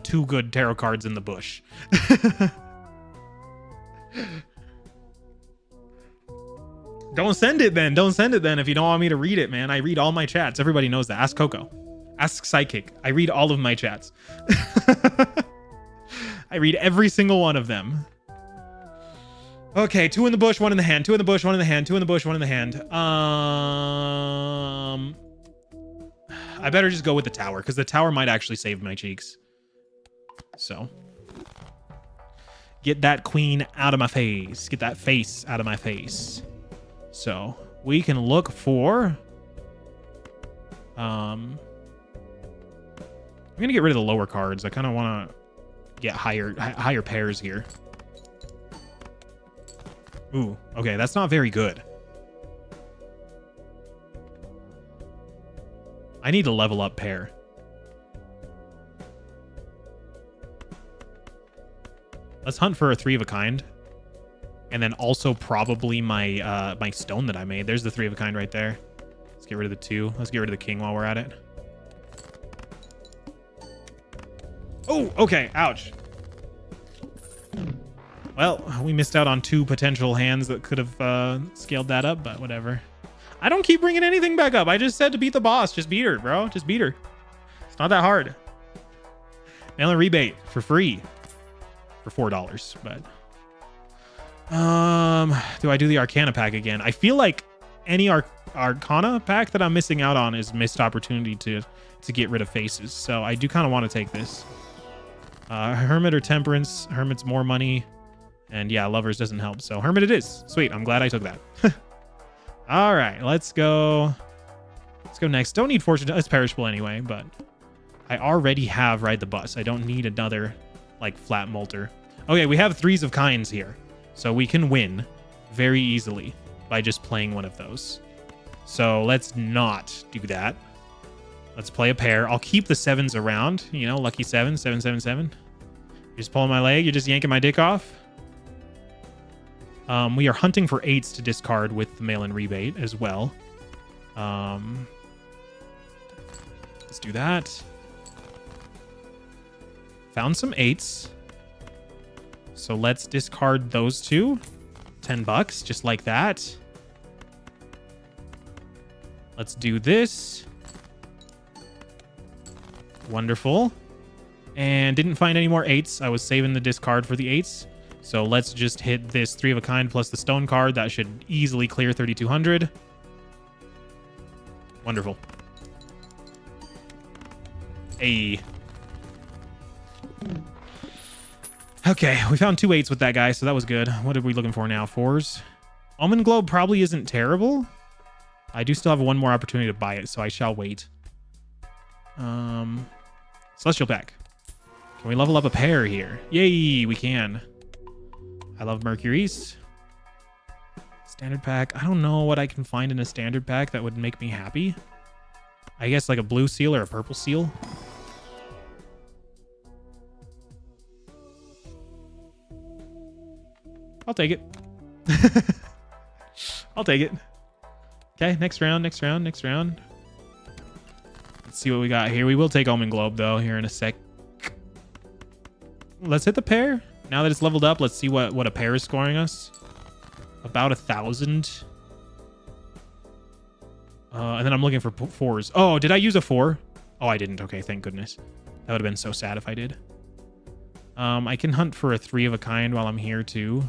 2 good tarot cards in the bush. Don't send it then. Don't send it then if you don't want me to read it, man. I read all my chats. Everybody knows that. Ask Coco. Ask Psychic. I read all of my chats. I read every single one of them. Okay, 2 in the bush, 1 in the hand. 2 in the bush, 1 in the hand. 2 in the bush, 1 in the hand. I better just go with the tower, because the tower might actually save my cheeks. So. Get that queen out of my face. Get that face out of my face. So we can look for... I'm going to get rid of the lower cards. I kind of want to get higher pairs here. Ooh, okay, that's not very good. I need a level up pair. Let's hunt for a 3 of a kind. And then also probably my my stone that I made. There's the 3 of a kind right there. Let's get rid of the 2. Let's get rid of the king while we're at it. Oh, okay. Ouch. Well, we missed out on 2 potential hands that could have scaled that up, but whatever. I don't keep bringing anything back up. I just said to beat the boss. Just beat her, bro. Just beat her. It's not that hard. Mail-in rebate for free for $4, but... do I do the Arcana pack again? I feel like any Arcana pack that I'm missing out on is missed opportunity to get rid of faces. So I do kind of want to take this. Hermit or Temperance. Hermit's more money. And yeah, Lovers doesn't help. So Hermit it is. Sweet. I'm glad I took that. All right, let's go. Let's go next. Don't need Fortune. It's perishable anyway, but I already have Ride the Bus. I don't need another like flat molter. Okay, we have 3s of kinds here. So we can win very easily by just playing one of those. So let's not do that. Let's play a pair. I'll keep the 7s around. You know, lucky 7, 7, 7, 7. You're just pulling my leg. You're just yanking my dick off. We are hunting for 8s to discard with the mail-in rebate as well. Let's do that. Found some 8s. So let's discard those 2. $10, just like that. Let's do this. Wonderful. And didn't find any more 8s. I was saving the discard for the 8s. So let's just hit this 3 of a kind plus the stone card. That should easily clear 3,200. Wonderful. Hey. Okay, we found 2 8s with that guy, so that was good. What are we looking for now? 4s? Almond Globe probably isn't terrible. I do still have one more opportunity to buy it, so I shall wait. Celestial pack. Can we level up a pair here? Yay, we can. I love Mercury's. Standard pack. I don't know what I can find in a standard pack that would make me happy. I guess like a blue seal or a purple seal. I'll take it. I'll take it. Okay, next round. Let's see what we got here. We will take Omen Globe, though, here in a sec. Let's hit the pair. Now that it's leveled up, let's see what a pair is scoring us. About 1,000. And then I'm looking for 4s. Oh, did I use a 4? Oh, I didn't. Okay, thank goodness. That would have been so sad if I did. I can hunt for a 3 of a kind while I'm here, too.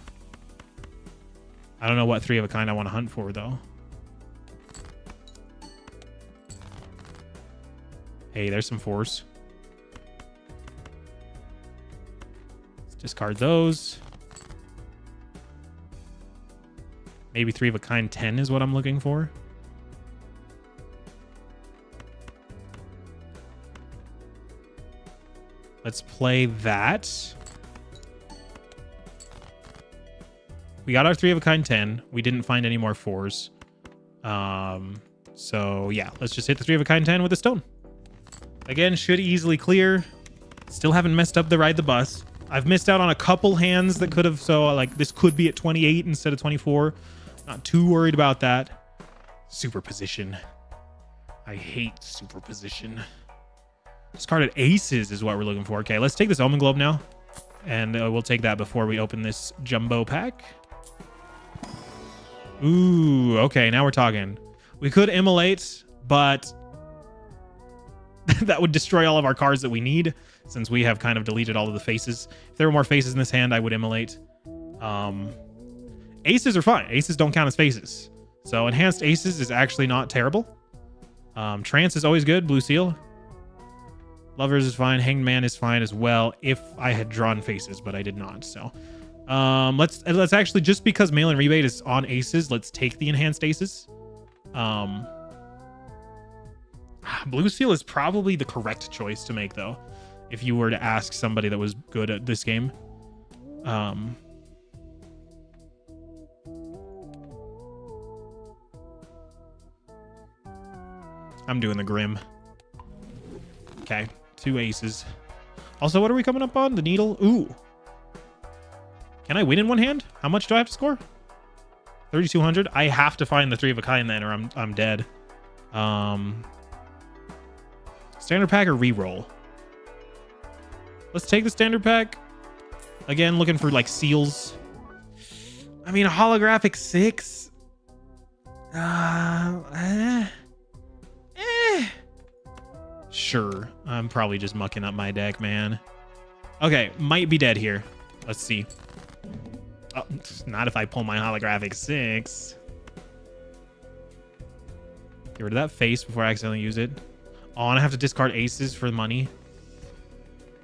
I don't know what 3 of a kind I want to hunt for, though. Hey, there's some 4s. Let's discard those. Maybe 3 of a kind 10 is what I'm looking for. Let's play that. We got our 3 of a kind 10. We didn't find any more 4s. So yeah, let's just hit the 3 of a kind 10 with a stone. Again, should easily clear. Still haven't messed up the Ride the Bus. I've missed out on a couple hands that could have, so like this could be at 28 instead of 24. Not too worried about that. Superposition. I hate superposition. Discarded aces is what we're looking for. Okay, let's take this Omen Globe now. And we'll take that before we open this jumbo pack. Ooh, okay, now we're talking. We could immolate, but that would destroy all of our cards that we need, since we have kind of deleted all of the faces. If there were more faces in this hand, I would immolate. Aces are fine. Aces don't count as faces. So enhanced aces is actually not terrible. Trance is always good. Blue seal. Lovers is fine. Hanged Man is fine as well if I had drawn faces, but I did not. So Let's actually, just because mail-in rebate is on aces, let's take the enhanced aces. Blue seal is probably the correct choice to make, though, if you were to ask somebody that was good at this game. I'm doing the Grim. Okay, 2 aces. Also, what are we coming up on? The needle? Ooh. Can I win in one hand? How much do I have to score? 3,200. I have to find the 3 of a kind then, or I'm dead. Standard pack or reroll? Let's take the standard pack. Again, looking for like seals. I mean, a holographic 6. Sure. I'm probably just mucking up my deck, man. Okay, might be dead here. Let's see. Oh, not if I pull my holographic 6. Get rid of that face before I accidentally use it. Oh, and I have to discard aces for the money.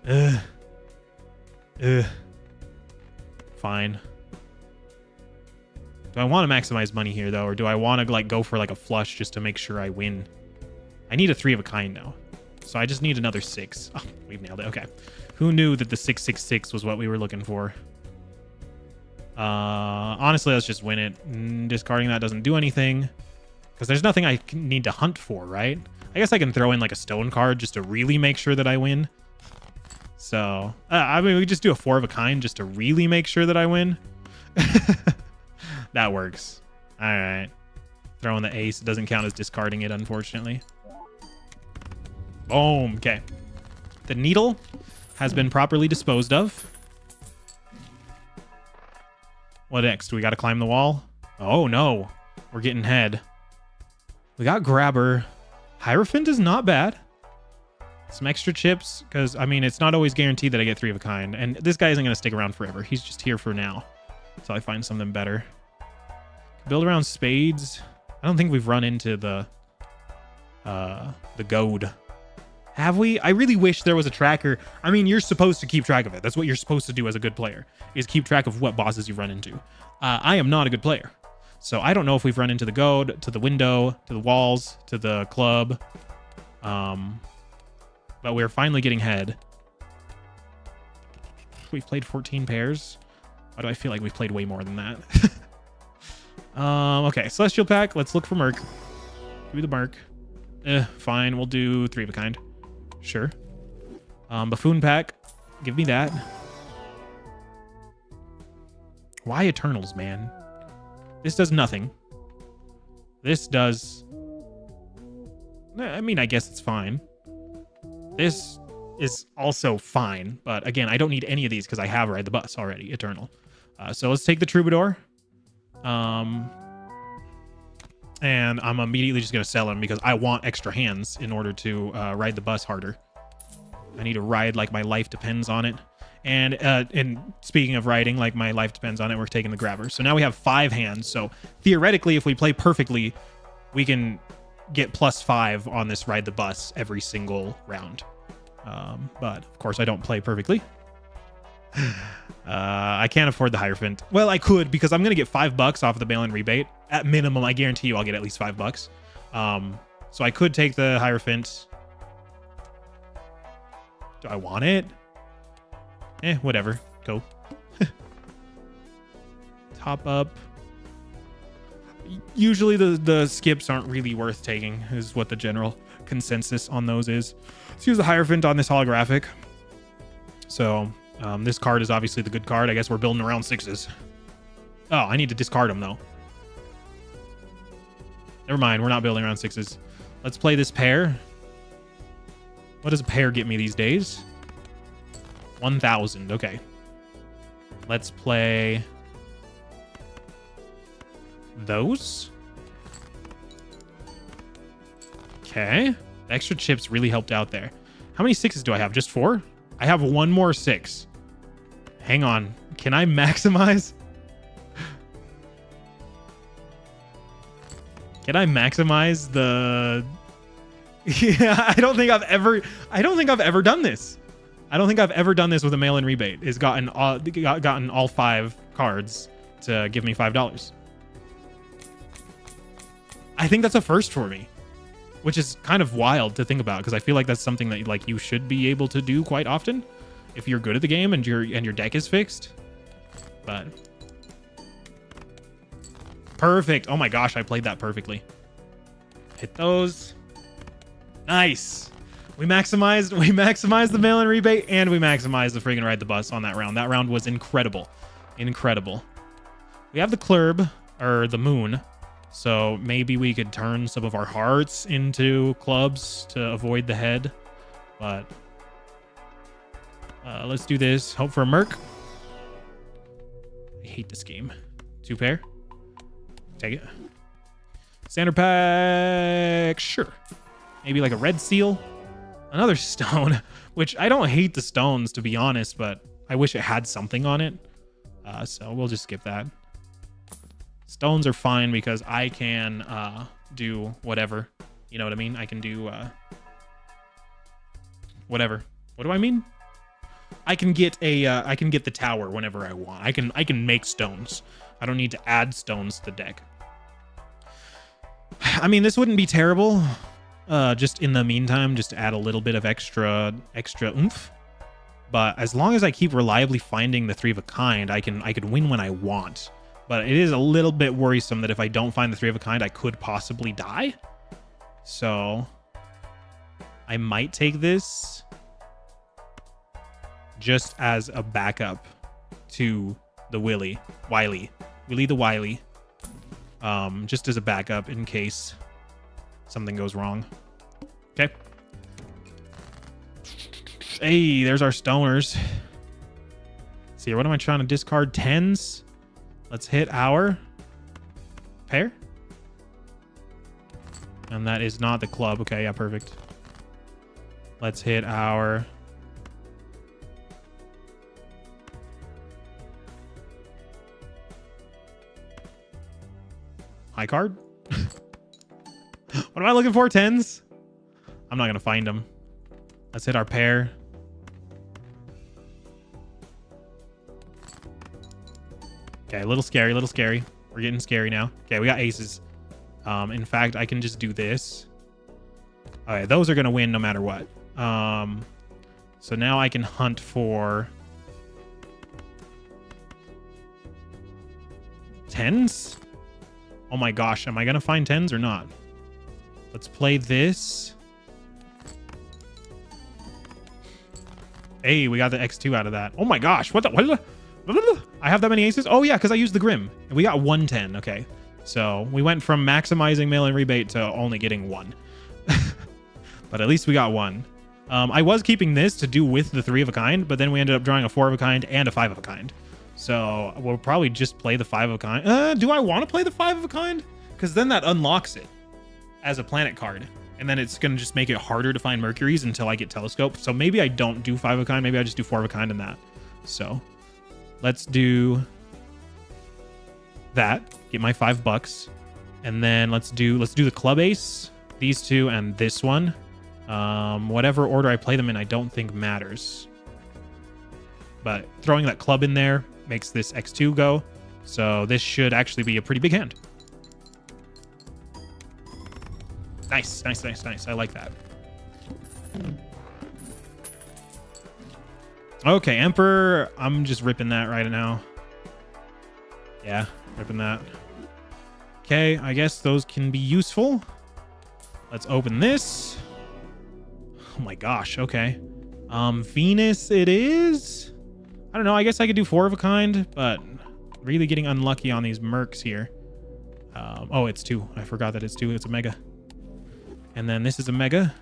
Ugh. Fine. Do I want to maximize money here, though? Or do I want to, like, go for, like, a flush just to make sure I win? I need a 3 of a kind now. So I just need another 6. Oh, we've nailed it. Okay. Who knew that the 666 was what we were looking for? Honestly, let's just win it. Discarding that doesn't do anything. Because there's nothing I need to hunt for, right? I guess I can throw in, like, a stone card just to really make sure that I win. So, I mean, we just do a 4 of a kind just to really make sure that I win. That works. All right. Throwing the ace doesn't count as discarding it, unfortunately. Boom. Okay. The needle has been properly disposed of. What next? We got to climb the wall? Oh, no. We're getting head. We got grabber. Hierophant is not bad. Some extra chips, because, I mean, it's not always guaranteed that I get 3 of a kind. And this guy isn't going to stick around forever. He's just here for now. Until I find something better. Build around spades. I don't think we've run into the goad. Have we? I really wish there was a tracker. I mean, you're supposed to keep track of it. That's what you're supposed to do as a good player, is keep track of what bosses you run into. I am not a good player. So I don't know if we've run into the goad, to the window, to the walls, to the club. But we're finally getting head. We've played 14 pairs. Why do I feel like we've played way more than that? Okay, Celestial Pack. Let's look for Merc. Give me the Merc. Fine. We'll do 3 of a kind. Sure. Buffoon Pack. Give me that. Why Eternals, man? This does nothing. This does... I mean, I guess it's fine. This is also fine. But again, I don't need any of these because I have Ride the Bus already. Eternal. So let's take the Troubadour. And I'm immediately just going to sell him because I want extra hands in order to ride the bus harder. I need to ride like my life depends on it. And speaking of riding like my life depends on it, we're taking the grabber. So now we have 5 hands. So theoretically, if we play perfectly, we can get +5 on this ride the bus every single round. But of course, I don't play perfectly. I can't afford the Hierophant. Well, I could because I'm going to get $5 off of the mail-in rebate. At minimum, I guarantee you I'll get at least $5. So I could take the Hierophant. Do I want it? Whatever. Go. Top up. Usually the skips aren't really worth taking, is what the general consensus on those is. Let's use the Hierophant on this holographic. So... this card is obviously the good card. I guess we're building around 6s. Oh, I need to discard them, though. Never mind. We're not building around 6s. Let's play this pair. What does a pair get me these days? 1,000. Okay. Let's play those. Okay. The extra chips really helped out there. How many 6s do I have? Just 4? I have 1 more 6. Hang on. Can I maximize? Can I maximize the... Yeah, I don't think I've ever done this. I don't think I've ever done this with a mail-in rebate. Is gotten all 5 cards to give me $5. I think that's a first for me, which is kind of wild to think about because I feel like that's something that like you should be able to do quite often if you're good at the game and your deck is fixed. But perfect. Oh my gosh, I played that perfectly. Hit those. Nice. We maximized the mail-in rebate and we maximized the friggin' ride the bus on that round. That round was incredible. Incredible. We have the club or the moon. So maybe we could turn some of our hearts into clubs to avoid the head. But let's do this. Hope for a merc. I hate this game. 2 pair. Take it. Standard pack. Sure. Maybe like a red seal. Another stone, which I don't hate the stones, to be honest, but I wish it had something on it. So we'll just skip that. Stones are fine because I can do whatever. You know what I mean? I can do whatever. What do I mean? I can get the tower whenever I want. I can make stones. I don't need to add stones to the deck. I mean, this wouldn't be terrible. Just in the meantime, just to add a little bit of extra oomph. But as long as I keep reliably finding the 3 of a kind, I can win when I want. But it is a little bit worrisome that if I don't find the 3 of a kind, I could possibly die. So I might take this just as a backup to the Willy the Wily. Just as a backup in case something goes wrong. Okay. Hey, there's our stoners. See, what am I trying to discard? 10s. Let's hit our pair. And that is not the club. Okay, yeah, perfect. Let's hit our high card. What am I looking for? 10s? I'm not going to find them. Let's hit our pair. Okay, a little scary, We're getting scary now. Okay, we got aces. In fact, I can just do this. Okay, those are going to win no matter what. So now I can hunt for 10s? Oh my gosh, am I going to find 10s or not? Let's play this. Hey, we got the X2 out of that. Oh my gosh, what the... I have that many aces? Oh yeah, because I used the Grim. And we got 110, okay. So we went from maximizing mail-in rebate to only getting 1. But at least we got 1. I was keeping this to do with the 3 of a kind, but then we ended up drawing a 4 of a kind and a 5 of a kind. So we'll probably just play the 5 of a kind. Do I want to play the 5 of a kind? Because then that unlocks it as a planet card. And then it's going to just make it harder to find Mercuries until I get Telescope. So maybe I don't do 5 of a kind. Maybe I just do 4 of a kind in that. So let's do that. Get my $5. And then let's do the club ace, these 2, and this one. Whatever order I play them in, I don't think matters. But throwing that club in there makes this X2 go. So this should actually be a pretty big hand. Nice. I like that. Okay, Emperor. I'm just ripping that right now. Yeah, ripping that. Okay, I guess those can be useful. Let's open this. Oh my gosh, okay. Venus it is. I don't know, I guess I could do 4 of a kind, but really getting unlucky on these mercs here. Oh, it's 2. I forgot that it's 2. It's a mega. And then this is a mega.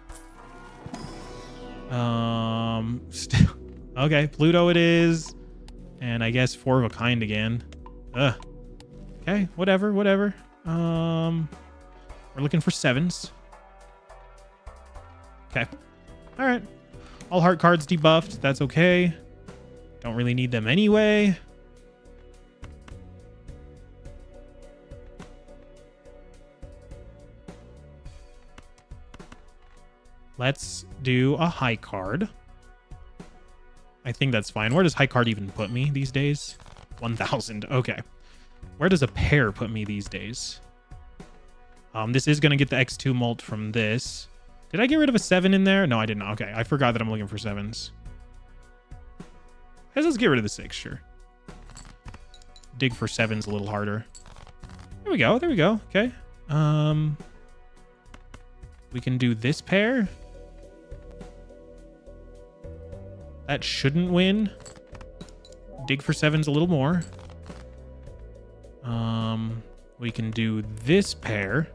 Okay, Pluto it is. And I guess 4 of a kind again. Okay, whatever. We're looking for 7s. Okay. All right. All heart cards debuffed. That's okay. Don't really need them anyway. Let's do a high card. I think that's fine. Where does high card even put me these days? 1,000. Okay. Where does a pair put me these days? This is going to get the X2 molt from this. Did I get rid of a 7 in there? No, I didn't. Okay, I forgot that I'm looking for 7s. Let's get rid of the 6, sure. Dig for 7's a little harder. There we go. There we go. Okay. We can do this pair. That shouldn't win. Dig for 7's a little more. We can do this pair.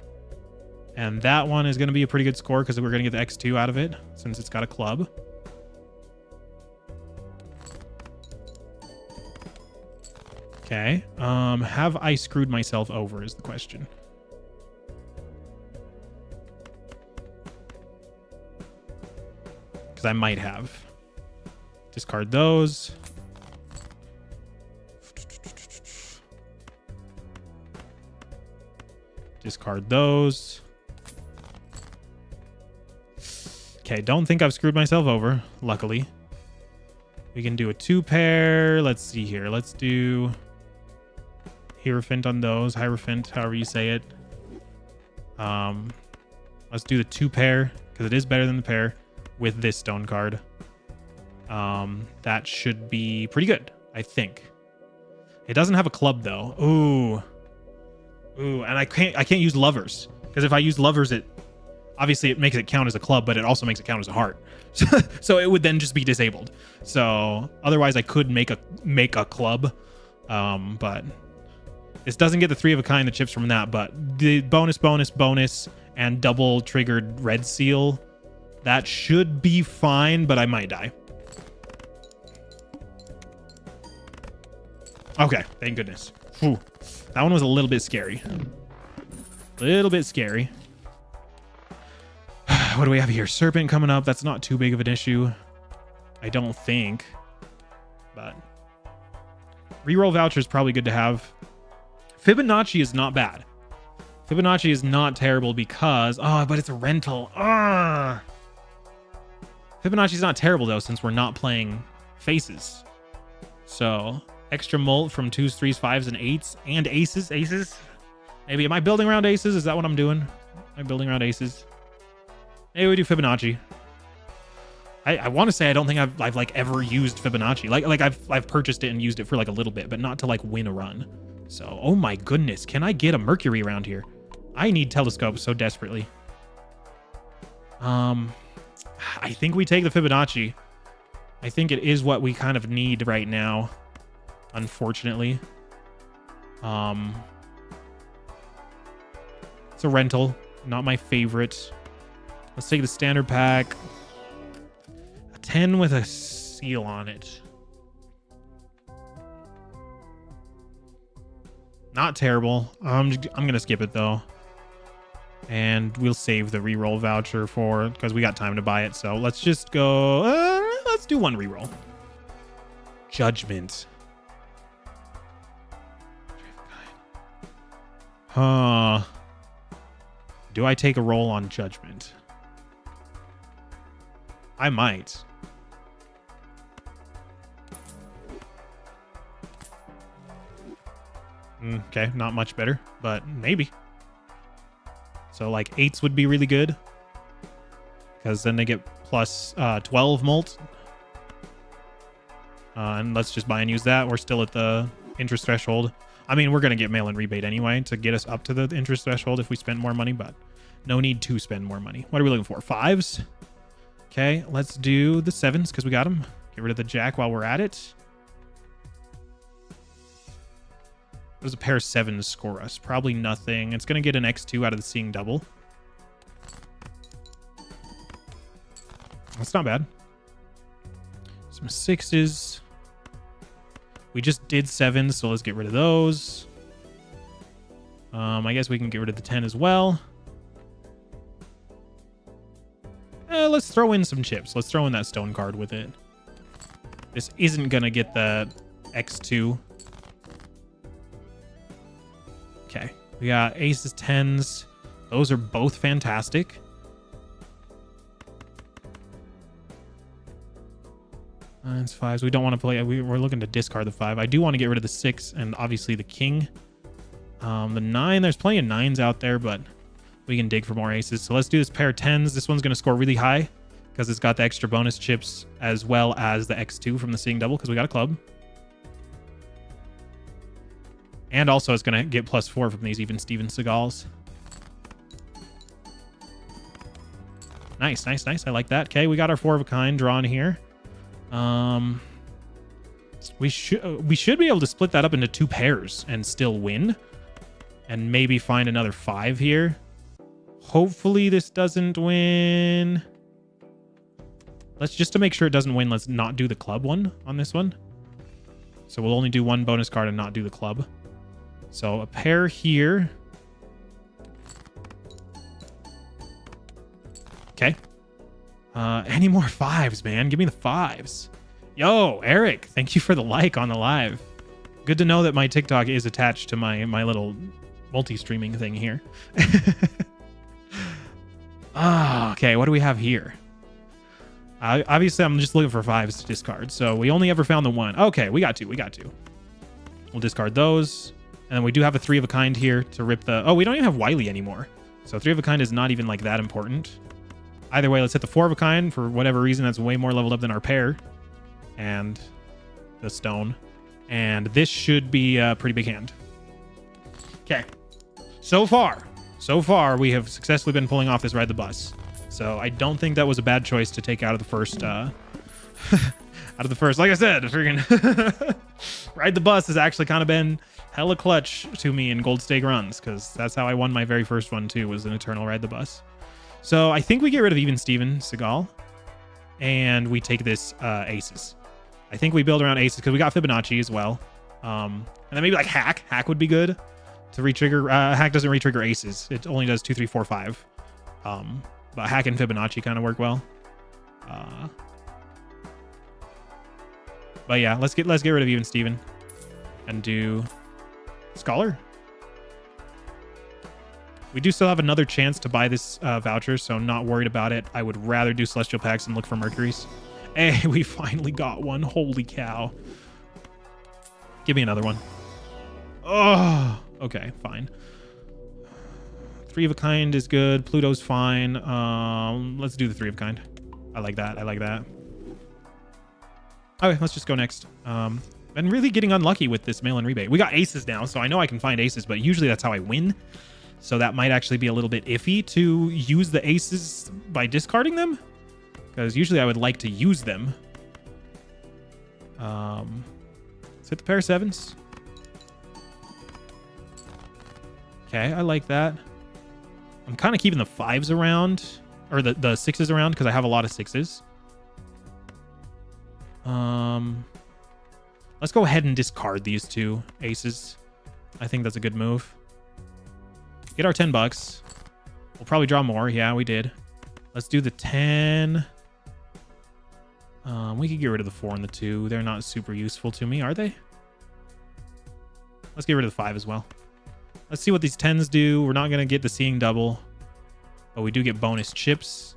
And that one is going to be a pretty good score because we're going to get the X2 out of it since it's got a club. Okay. Have I screwed myself over is the question. Because I might have. Discard those. Discard those. Okay, don't think I've screwed myself over, luckily. We can do a 2 pair. Let's see here. Let's do Hierophant on those. Hierophant, however you say it. Let's do the 2 pair because it is better than the pair with this stone card. That should be pretty good, I think. It doesn't have a club though. Ooh, and I can't use lovers because if I use lovers, it obviously it makes it count as a club, but it also makes it count as a heart. So it would then just be disabled. So otherwise, I could make a club, but this doesn't get the 3 of a kind, the chips from that. But the bonus, and double triggered red seal, that should be fine. But I might die. Okay, thank goodness. Whew. That one was a little bit scary. Little bit scary. What do we have here? Serpent coming up. That's not too big of an issue, I don't think. But reroll voucher is probably good to have. Fibonacci is not bad. Fibonacci is not terrible because... Oh, but it's a rental. Fibonacci is not terrible, though, since we're not playing faces. So, extra molt from 2s, 3s, 5s, and 8s. And aces. Aces? Maybe. Am I building around aces? Is that what I'm doing? Am I building around aces? Maybe we do Fibonacci. I want to say I don't think I've like ever used Fibonacci. Like I've purchased it and used it for like a little bit, but not to like win a run. So, oh my goodness, can I get a Mercury around here? I need telescopes so desperately. I think we take the Fibonacci. I think it is what we kind of need right now, unfortunately. It's a rental, not my favorite. Let's take the standard pack. A 10 with a seal on it. Not terrible. I'm going to skip it, though. And we'll save the reroll voucher for it because we got time to buy it. So let's just go... let's do 1 reroll. Judgment. Do I take a roll on Judgment? I might. Okay, not much better, but maybe. So like 8s would be really good because then they get plus 12 molt. And let's just buy and use that. We're still at the interest threshold. I mean, we're going to get mail-in rebate anyway to get us up to the interest threshold if we spend more money, but no need to spend more money. What are we looking for? 5s? Okay, let's do the 7s because we got them. Get rid of the jack while we're at it. What does a pair of 7s score us? Probably nothing. It's going to get an X2 out of the seeing double. That's not bad. Some 6s. We just did 7s, so let's get rid of those. I guess we can get rid of the 10 as well. Let's throw in some chips. Let's throw in that stone card with it. This isn't going to get the X2. Okay. We got aces, 10s. Those are both fantastic. Nines, fives. We don't want to play. We're looking to discard the 5. I do want to get rid of the 6 and obviously the king. The 9, there's plenty of 9s out there, but we can dig for more aces. So let's do this pair of 10s. This one's going to score really high because it's got the extra bonus chips as well as the X2 from the seeing double because we got a club. And also it's going to get +4 from these even Steven Seagals. Nice, nice, nice. I like that. Okay, we got our 4 of a kind drawn here. We should be able to split that up into 2 pairs and still win. And maybe find another 5 here. Hopefully this doesn't win. Let's just to make sure it doesn't win, let's not do the club one on this one. So we'll only do 1 bonus card and not do the club. So a pair here. Okay. Any more 5s, man? Give me the 5s. Yo, Eric, thank you for the like on the live. Good to know that my TikTok is attached to my little multi-streaming thing here. Okay, what do we have here? Obviously, I'm just looking for 5s to discard, so we only ever found the 1. Okay, we got 2. We'll discard those, and then we do have a 3 of a kind here to rip the... Oh, we don't even have Wiley anymore, so 3 of a kind is not even like that important. Either way, let's hit the 4 of a kind. For whatever reason, that's way more leveled up than our pair. And the stone. And this should be a pretty big hand. Okay. So far, we have successfully been pulling off this ride the bus. So I don't think that was a bad choice to take out of the first... out of the first, like I said, freaking ride the bus has actually kind of been hella clutch to me in gold stake runs, because that's how I won my very first one too, was an eternal ride the bus. So I think we get rid of even Steven Seagal, and we take this aces. I think we build around aces because we got Fibonacci as well. And then maybe like hack. Hack would be good to retrigger. Hack doesn't retrigger aces. It only does 2, 3, 4, 5. But hack and Fibonacci kind of work well. But yeah, let's get rid of even Steven and do Scholar. We do still have another chance to buy this voucher, so I'm not worried about it. I would rather do Celestial Packs and look for Mercuries. Hey, we finally got one. Holy cow. Give me another one. Oh, okay, fine. 3 of a kind is good. Pluto's fine. Let's do the 3 of a kind. I like that. Okay, let's just go next. Been really getting unlucky with this mail-in rebate. We got aces now, so I know I can find aces, but usually that's how I win. So that might actually be a little bit iffy to use the aces by discarding them, because usually I would like to use them. Let's hit the pair of 7s. Okay, I like that. I'm kind of keeping the 5s around, or the 6s around, because I have a lot of 6s. Let's go ahead and discard these 2 aces. I think that's a good move. Get our $10. We'll probably draw more. Yeah, we did. Let's do the 10. We could get rid of the 4 and the 2. They're not super useful to me, are they? Let's get rid of the 5 as well. Let's see what these 10s do. We're not going to get the seeing double, but we do get bonus chips.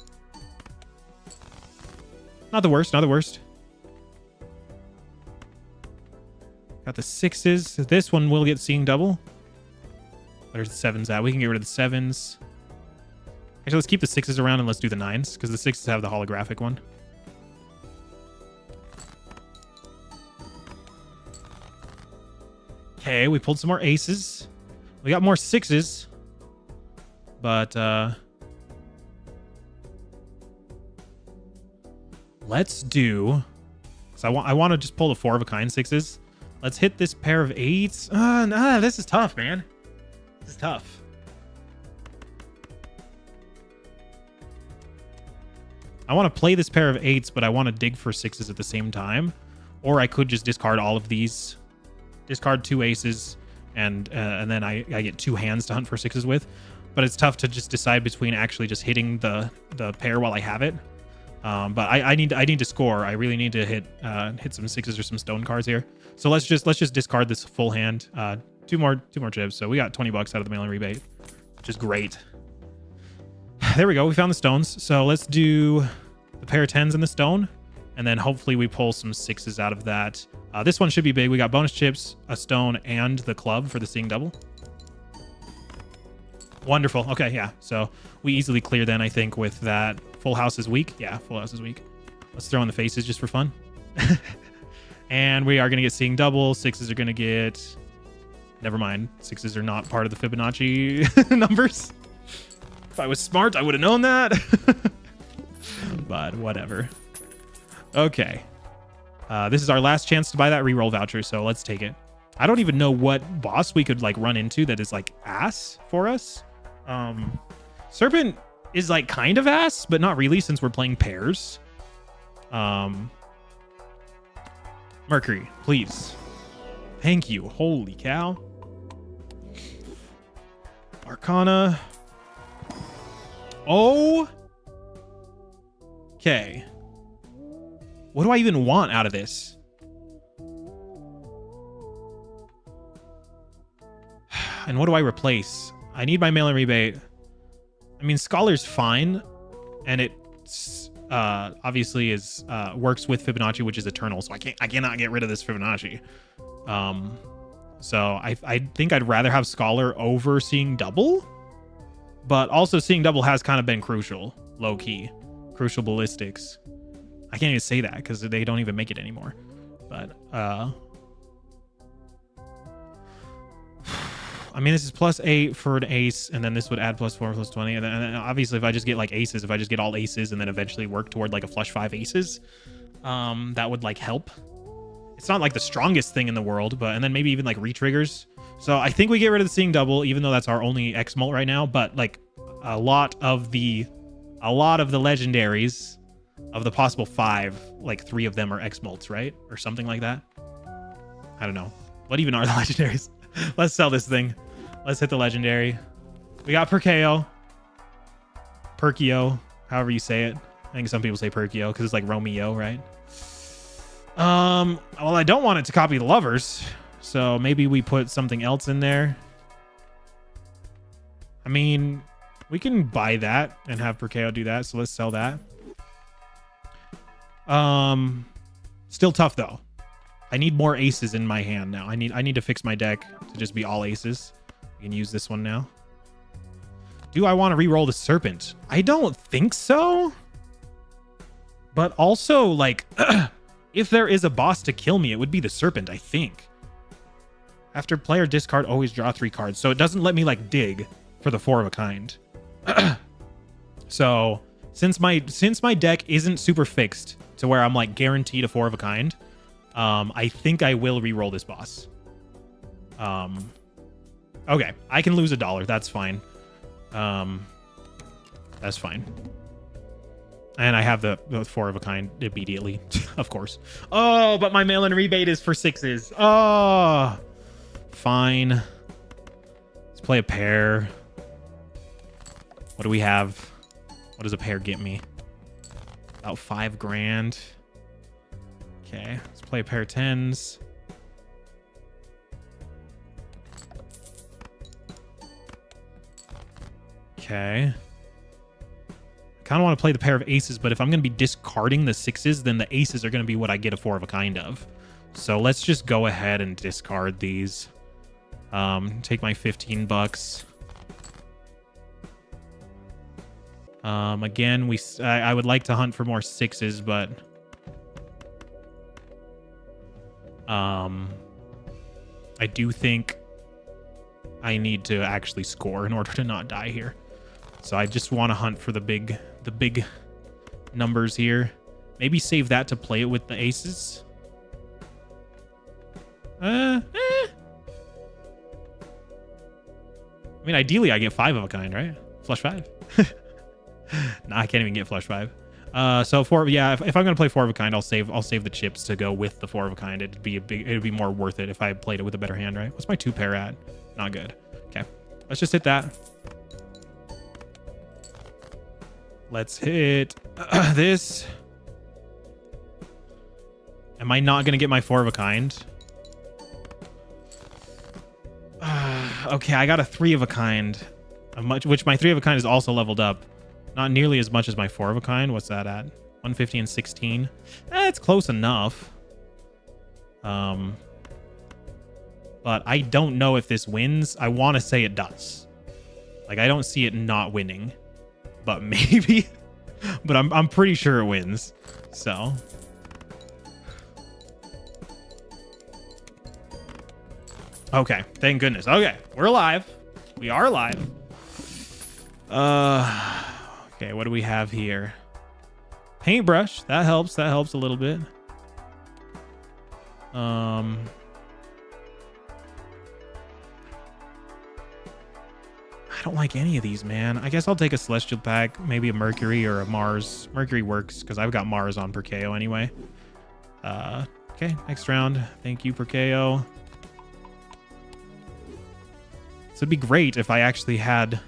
Not the worst, not the worst. Got the 6s. This one will get seeing double. There's the 7s at. We can get rid of the 7s. Actually, let's keep the 6s around and let's do the 9s, because the 6s have the holographic one. Okay, we pulled some more aces. We got more 6s. But, let's do... So I want to just pull the 4 of a kind 6s. Let's hit this pair of 8s. Nah, this is tough, man. This is tough. I want to play this pair of 8s, but I want to dig for 6s at the same time. Or I could just discard all of these. Discard 2 aces, and then I get 2 hands to hunt for 6s with. But it's tough to just decide between actually just hitting the pair while I have it. But I need to score. I really need to hit some 6s or some stone cards here. So let's just discard this full hand. Two more chips. So we got $20 out of the mail-in rebate, which is great. There we go. We found the stones. So let's do the pair of 10s and the stone, And then hopefully we pull some 6s out of that. This one should be big. We got bonus chips, a stone, and the club for the seeing double. Wonderful. Okay, yeah. So we easily clear then, I think, with that. Full house is weak. Yeah, full house is weak. Let's throw in the faces just for fun. And we are going to get seeing double. 6s are going to get... Never mind. 6s are not part of the Fibonacci numbers. If I was smart, I would have known that. But whatever. Okay. This is our last chance to buy that reroll voucher, so let's take it. I don't even know what boss we could like run into that is like ass for us. Serpent is like kind of ass, but not really since we're playing pairs. Mercury, please. Thank you. Holy cow. Arcana. Oh. Okay. What do I even want out of this? And what do I replace? I need my mail-in rebate. I mean, Scholar's fine, and it obviously is works with Fibonacci, which is eternal. So I cannot get rid of this Fibonacci. So I think I'd rather have Scholar over Seeing Double, but also Seeing Double has kind of been crucial, low key, crucial ballistics. I can't even say that because they don't even make it anymore. But I mean, this is +8 for an ace, and then this would add +4 plus 20. And then obviously, if I just get like aces, if I just get all aces and then eventually work toward like a flush 5 aces, that would like help. It's not like the strongest thing in the world, but and then maybe even like re-triggers. So I think we get rid of the Seeing Double, even though that's our only X mult right now. But like a lot of the legendaries of the possible 5, like 3 of them are X mults, right? Or something like that. I don't know. What even are the legendaries? Let's sell this thing. Let's hit the legendary. We got Perkeo. Perkeo, however you say it. I think some people say Perkeo because it's like Romeo, right? Well, I don't want it to copy the lovers, so maybe we put something else in there. I mean, we can buy that and have Perkeo do that, so let's sell that. Still tough though. I need more aces in my hand now. I need to fix my deck to just be all aces. We can use this one now. Do I want to re-roll the Serpent? I don't think so. But also, like, if there is a boss to kill me, it would be the Serpent, I think. After player discard, always draw 3 cards. So it doesn't let me, like, dig for the 4 of a kind. So, since my deck isn't super fixed to where I'm, like, guaranteed a 4 of a kind, I think I will re-roll this boss. Okay, I can lose $1. That's fine. That's fine. And I have the 4 of a kind immediately, of course. Oh, but my mail-in rebate is for 6s. Oh, fine. Let's play a pair. What do we have? What does a pair get me? About 5 grand. Okay, let's play a pair of 10s. Okay. I kind of want to play the pair of aces, but if I'm going to be discarding the 6s, then the aces are going to be what I get a 4 of a kind of. So let's just go ahead and discard these. Take my $15. Again, I would like to hunt for more 6s, but I do think I need to actually score in order to not die here. So I just want to hunt for the big numbers here. Maybe save that to play it with the aces. I mean, ideally I get 5 of a kind, right? Flush 5. Nah, I can't even get flush 5. So if I'm gonna play 4 of a kind, I'll save the chips to go with the 4 of a kind. It'd be more worth it if I played it with a better hand, right? What's my 2 pair at? Not good. Okay, let's just hit that. Let's hit this. Am I not gonna get my 4 of a kind? Okay, I got a 3 of a kind, which my 3 of a kind is also leveled up. Not nearly as much as my 4 of a kind. What's that at? 150 and 16. It's close enough. But I don't know if this wins. I want to say it does. Like, I don't see it not winning, but maybe. But I'm pretty sure it wins. So. Okay, thank goodness. Okay, we're alive. We are alive. Okay, what do we have here? Paintbrush. That helps. That helps a little bit. I don't like any of these, man. I guess I'll take a Celestial pack, maybe a Mercury or a Mars. Mercury works because I've got Mars on Perkeo anyway. Okay, next round. Thank you, Perkeo. So it'd be great if I actually had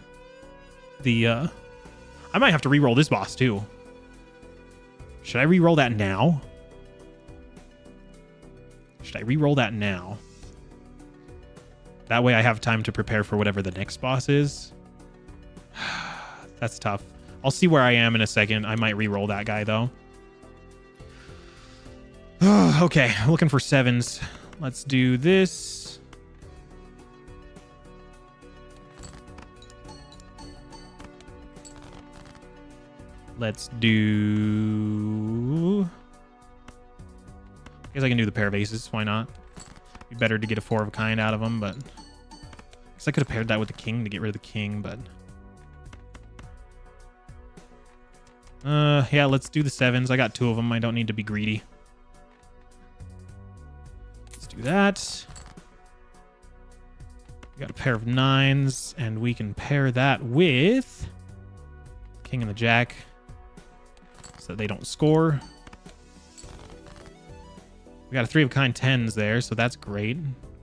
the... I might have to re-roll this boss, too. Should I re-roll that now? Should I re-roll that now? That way I have time to prepare for whatever the next boss is. That's tough. I'll see where I am in a second. I might re-roll that guy, though. Okay, looking for 7s. Let's do this. Let's do... I guess I can do the pair of aces. Why not? Be better to get a 4 of a kind out of them, but... I guess I could have paired that with the king to get rid of the king, but... yeah, let's do the 7s. I got 2 of them. I don't need to be greedy. Let's do that. We got a pair of 9s, and we can pair that with... king and the jack. So they don't score. We got a 3 of a kind 10s there, so that's great.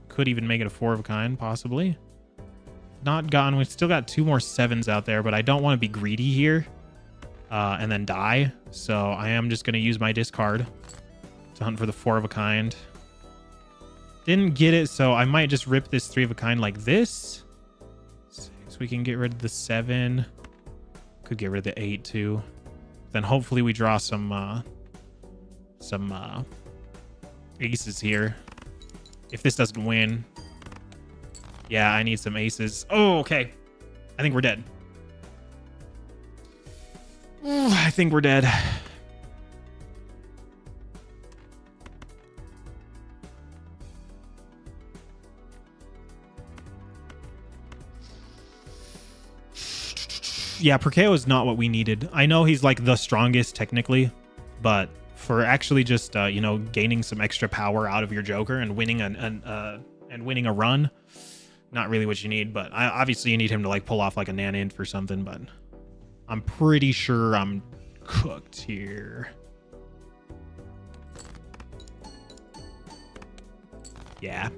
Could even make it a 4 of a kind, possibly. Not gone. We've still got 2 more 7s out there, but I don't want to be greedy here and then die. So I am just going to use my discard to hunt for the 4 of a kind. Didn't get it, so I might just rip this 3 of a kind like this. So we can get rid of the 7. Could get rid of the 8 too. Then hopefully we draw some aces here. If this doesn't win. Yeah, I need some aces. Oh, okay. I think we're dead. I think we're dead. Yeah, Perkeo is not what we needed. I know he's like the strongest technically, but for actually just you know, gaining some extra power out of your Joker and winning winning a run, not really what you need. But obviously you need him to like pull off like a Nan-Inf or something. But I'm pretty sure I'm cooked here. Yeah.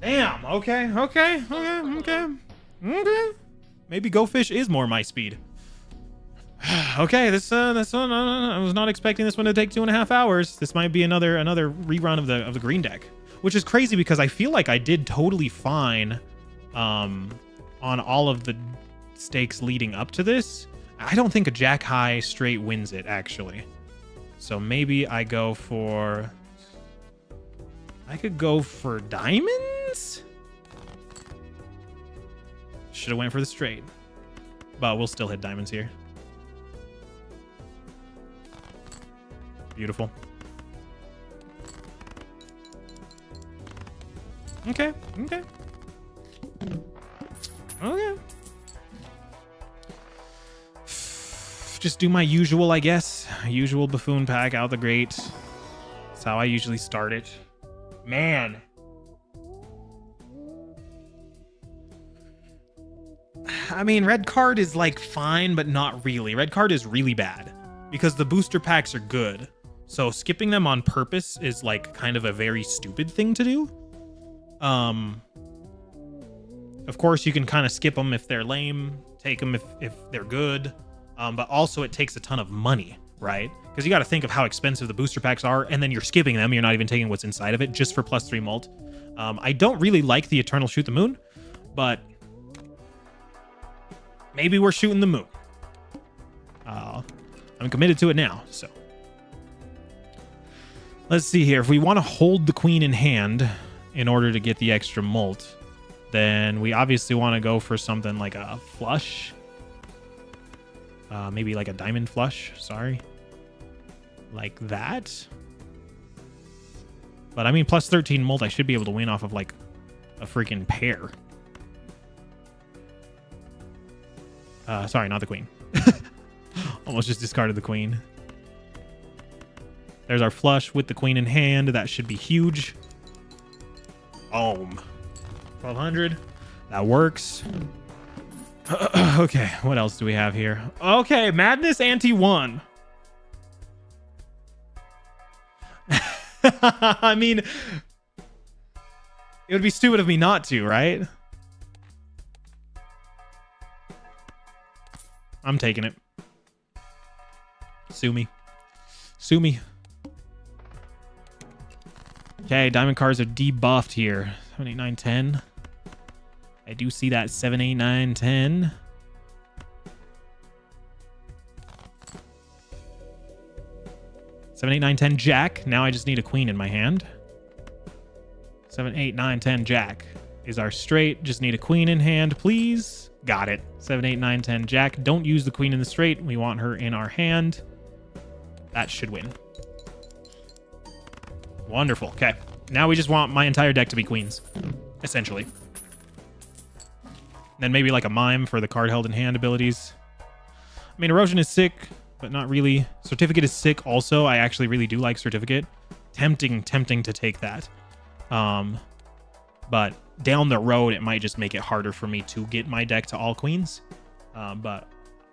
Damn. Okay. Maybe Go Fish is more my speed. Okay, this one I was not expecting this one to take 2.5 hours. This might be another rerun of the green deck, which is crazy because I feel like I did totally fine on all of the stakes leading up to this. I don't think a Jack High straight wins it actually. So maybe I go for... I could go for diamonds? Should have went for the straight. But we'll still hit diamonds here. Beautiful. Okay. Just do my usual, I guess. Usual buffoon pack out the gate. That's how I usually start it. Man. I mean, red card is like fine, but not really. Red card is really bad because the booster packs are good. So skipping them on purpose is like kind of a very stupid thing to do. Of course, you can kind of skip them if they're lame, take them if they're good. But also it takes a ton of money, right? Because you got to think of how expensive the booster packs are, and then you're skipping them. You're not even taking what's inside of it just for +3 mult. I don't really like the Eternal Shoot the Moon, but maybe we're shooting the moon. I'm I'm committed to it now. So let's see here. If we want to hold the queen in hand in order to get the extra molt, then we obviously want to go for something like a flush. Maybe like a diamond flush. Sorry. Like that. But I mean, plus 13 molt, I should be able to win off of like a freaking pair. Sorry, not the queen. Almost just discarded the queen. There's our flush with the queen in hand. That should be huge. Boom. 1200. That works. Okay, what else do we have here? Okay, Madness Ante 1. I mean, it would be stupid of me not to, right? I'm taking it. Sue me. Sue me. Okay, diamond cards are debuffed here. 7, 8, 9, 10. I do see that 7, 8, 9, 10. Seven, 8, 9, 10, Jack. Now I just need a queen in my hand. 7, 8, 9, 10, Jack is our straight. Just need a queen in hand, please. Got it. 7, 8, 9, 10, Jack. Don't use the queen in the straight. We want her in our hand. That should win. Wonderful. Okay. Now we just want my entire deck to be queens, essentially. Then maybe like a mime for the card held in hand abilities. I mean, erosion is sick, but not really. Certificate is sick also. I actually really do like certificate. Tempting to take that. But down the road, it might just make it harder for me to get my deck to all queens. But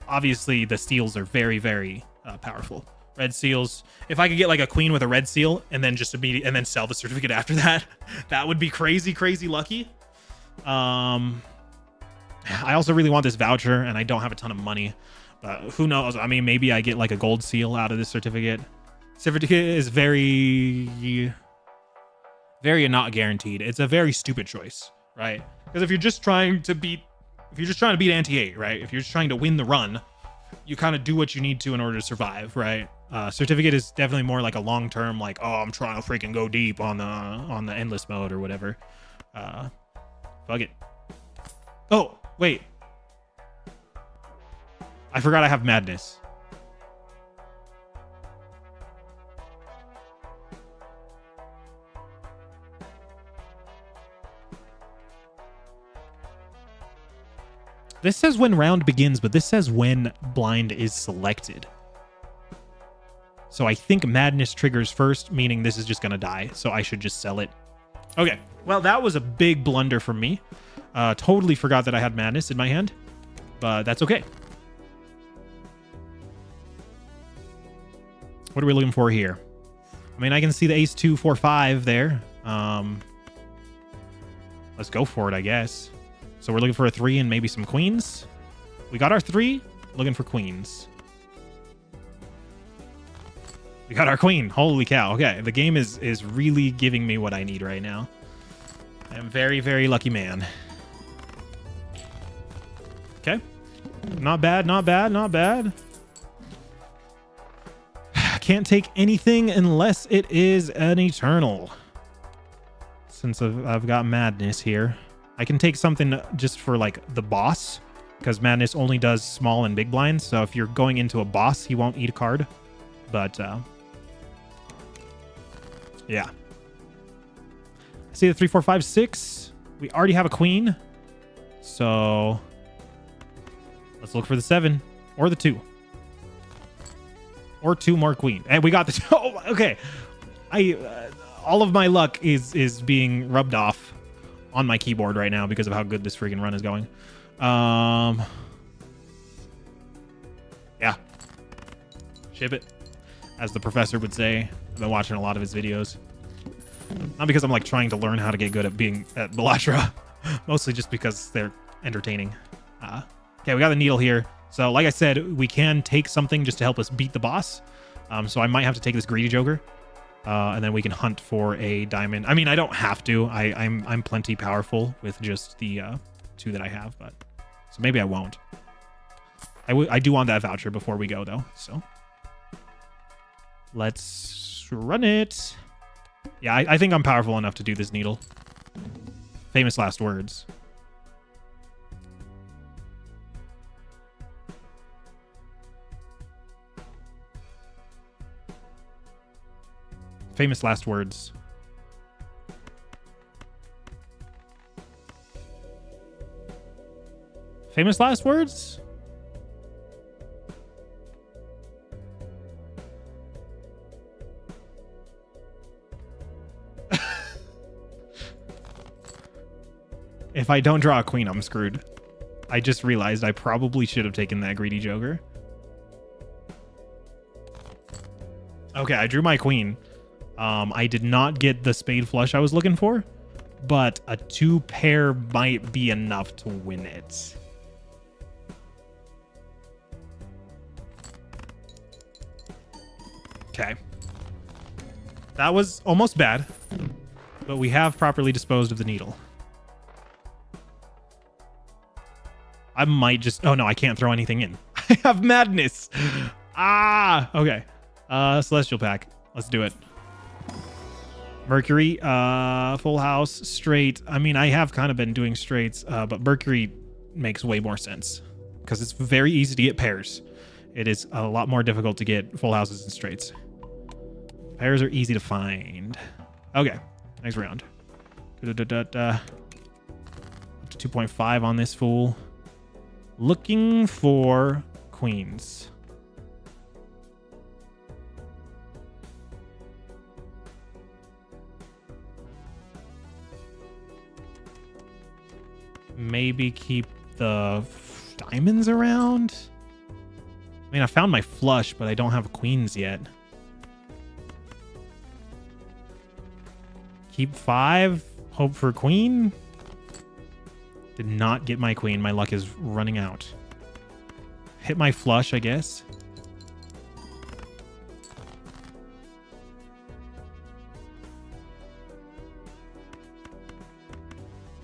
obviously the seals are very, very powerful. Red seals. If I could get like a queen with a red seal and then just immediately and then sell the certificate after that, that would be crazy, crazy lucky. I also really want this voucher, and I don't have a ton of money. But who knows? I mean, maybe I get like a gold seal out of this certificate. Certificate is very, very not guaranteed. It's a very stupid choice, right? Because if you're just trying to beat Ante 8, right? If you're just trying to win the run, you kind of do what you need to in order to survive, right? Certificate is definitely more like a long-term, like, oh, I'm trying to freaking go deep on the endless mode or whatever. Fuck it. Oh, wait. I forgot I have madness. This says when round begins, but this says when blind is selected. So I think madness triggers first, meaning this is just going to die. So I should just sell it. Okay. Well, that was a big blunder from me. Totally forgot that I had madness in my hand, but that's okay. What are we looking for here? I mean, I can see the ace 2, 4, 5 there. Let's go for it, I guess. So we're looking for a 3 and maybe some queens. We got our 3, looking for queens. We got our queen. Holy cow. Okay, the game is really giving me what I need right now. I am very, very lucky man. Okay. Not bad, not bad, not bad. Can't take anything unless it is an eternal. Since I've got madness here. I can take something just for like the boss, because madness only does small and big blinds. So if you're going into a boss, he won't eat a card. But yeah. I see the 3, 4, 5, 6. We already have a queen. So let's look for the 7 or the 2. Or 2 more queen. And we got the 2. Oh, okay. All of my luck is being rubbed off on my keyboard right now because of how good this freaking run is going. Yeah. Ship it. As the professor would say. I've been watching a lot of his videos. Not because I'm like trying to learn how to get good at being at Balatro. Mostly just because they're entertaining. Okay, we got the needle here. So like I said, we can take something just to help us beat the boss. So I might have to take this greedy joker. And then we can hunt for a diamond. I mean, I don't have to. I'm plenty powerful with just the 2 that I have, but so maybe I won't. I do want that voucher before we go though. So Let's run it. Yeah, I think I'm powerful enough to do this needle. Famous last words. Famous last words. Famous last words? If I don't draw a queen, I'm screwed. I just realized I probably should have taken that greedy joker. Okay, I drew my queen. I did not get the spade flush I was looking for, but a 2-pair might be enough to win it. Okay. That was almost bad, but we have properly disposed of the needle. I might just... Oh, no, I can't throw anything in. I have madness. Ah, okay. Celestial pack. Let's do it. Mercury, full house, straight. I mean, I have kind of been doing straights, but Mercury makes way more sense because it's very easy to get pairs. It is a lot more difficult to get full houses and straights. Pairs are easy to find. Okay, next round. Up to 2.5 on this fool. Looking for queens. Maybe keep the diamonds around. I mean, I found my flush, but I don't have queens yet. Keep 5. Hope for queen. Did not get my queen. My luck is running out. Hit my flush, I guess.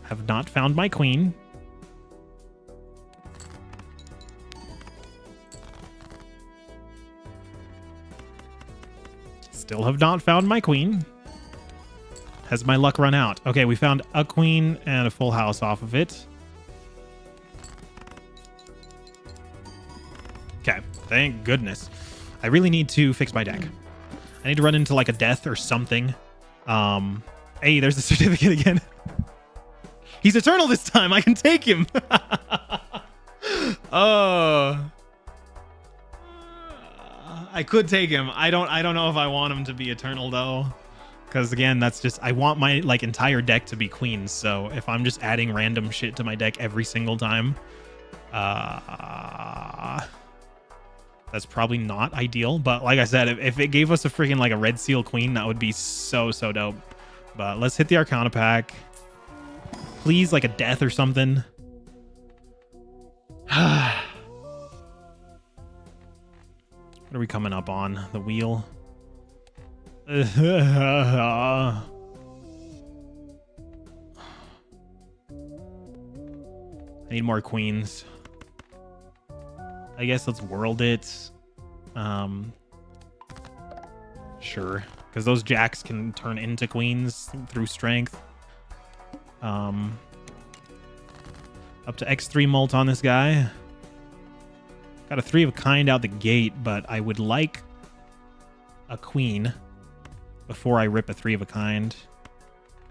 Have not found my queen. Still have not found my queen. Has my luck run out? Okay, we found a queen and a full house off of it. Okay, thank goodness. I really need to fix my deck. I need to run into like a death or something. Hey, there's the certificate again. He's eternal this time. I can take him. Oh. I could take him. I don't know if I want him to be eternal though. Because again, that's just, I want my like entire deck to be queens. So if I'm just adding random shit to my deck every single time, that's probably not ideal. But like I said, if it gave us a freaking like a red seal queen, that would be so dope. But let's hit the Arcana pack. Please, like a death or something. What are we coming up on? The wheel. I need more queens. I guess let's world it. Sure. Because those jacks can turn into queens through strength. Up to X3 molt on this guy. Got a 3 of a kind out the gate, but I would like a queen before I rip a 3 of a kind.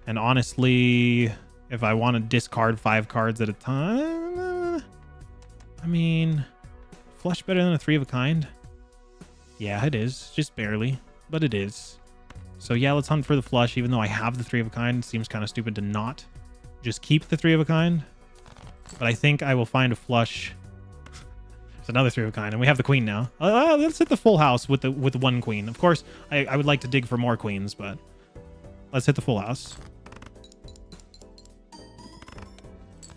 And honestly, if I want to discard 5 cards at a time, I mean, flush better than a 3 of a kind? Yeah, it is. Just barely, but it is. So yeah, let's hunt for the flush, even though I have the 3 of a kind. It seems kind of stupid to not just keep the 3 of a kind. But I think I will find a flush. There's another 3 of a kind, and we have the queen now. Let's hit the full house with the one queen. Of course, I would like to dig for more queens, but let's hit the full house.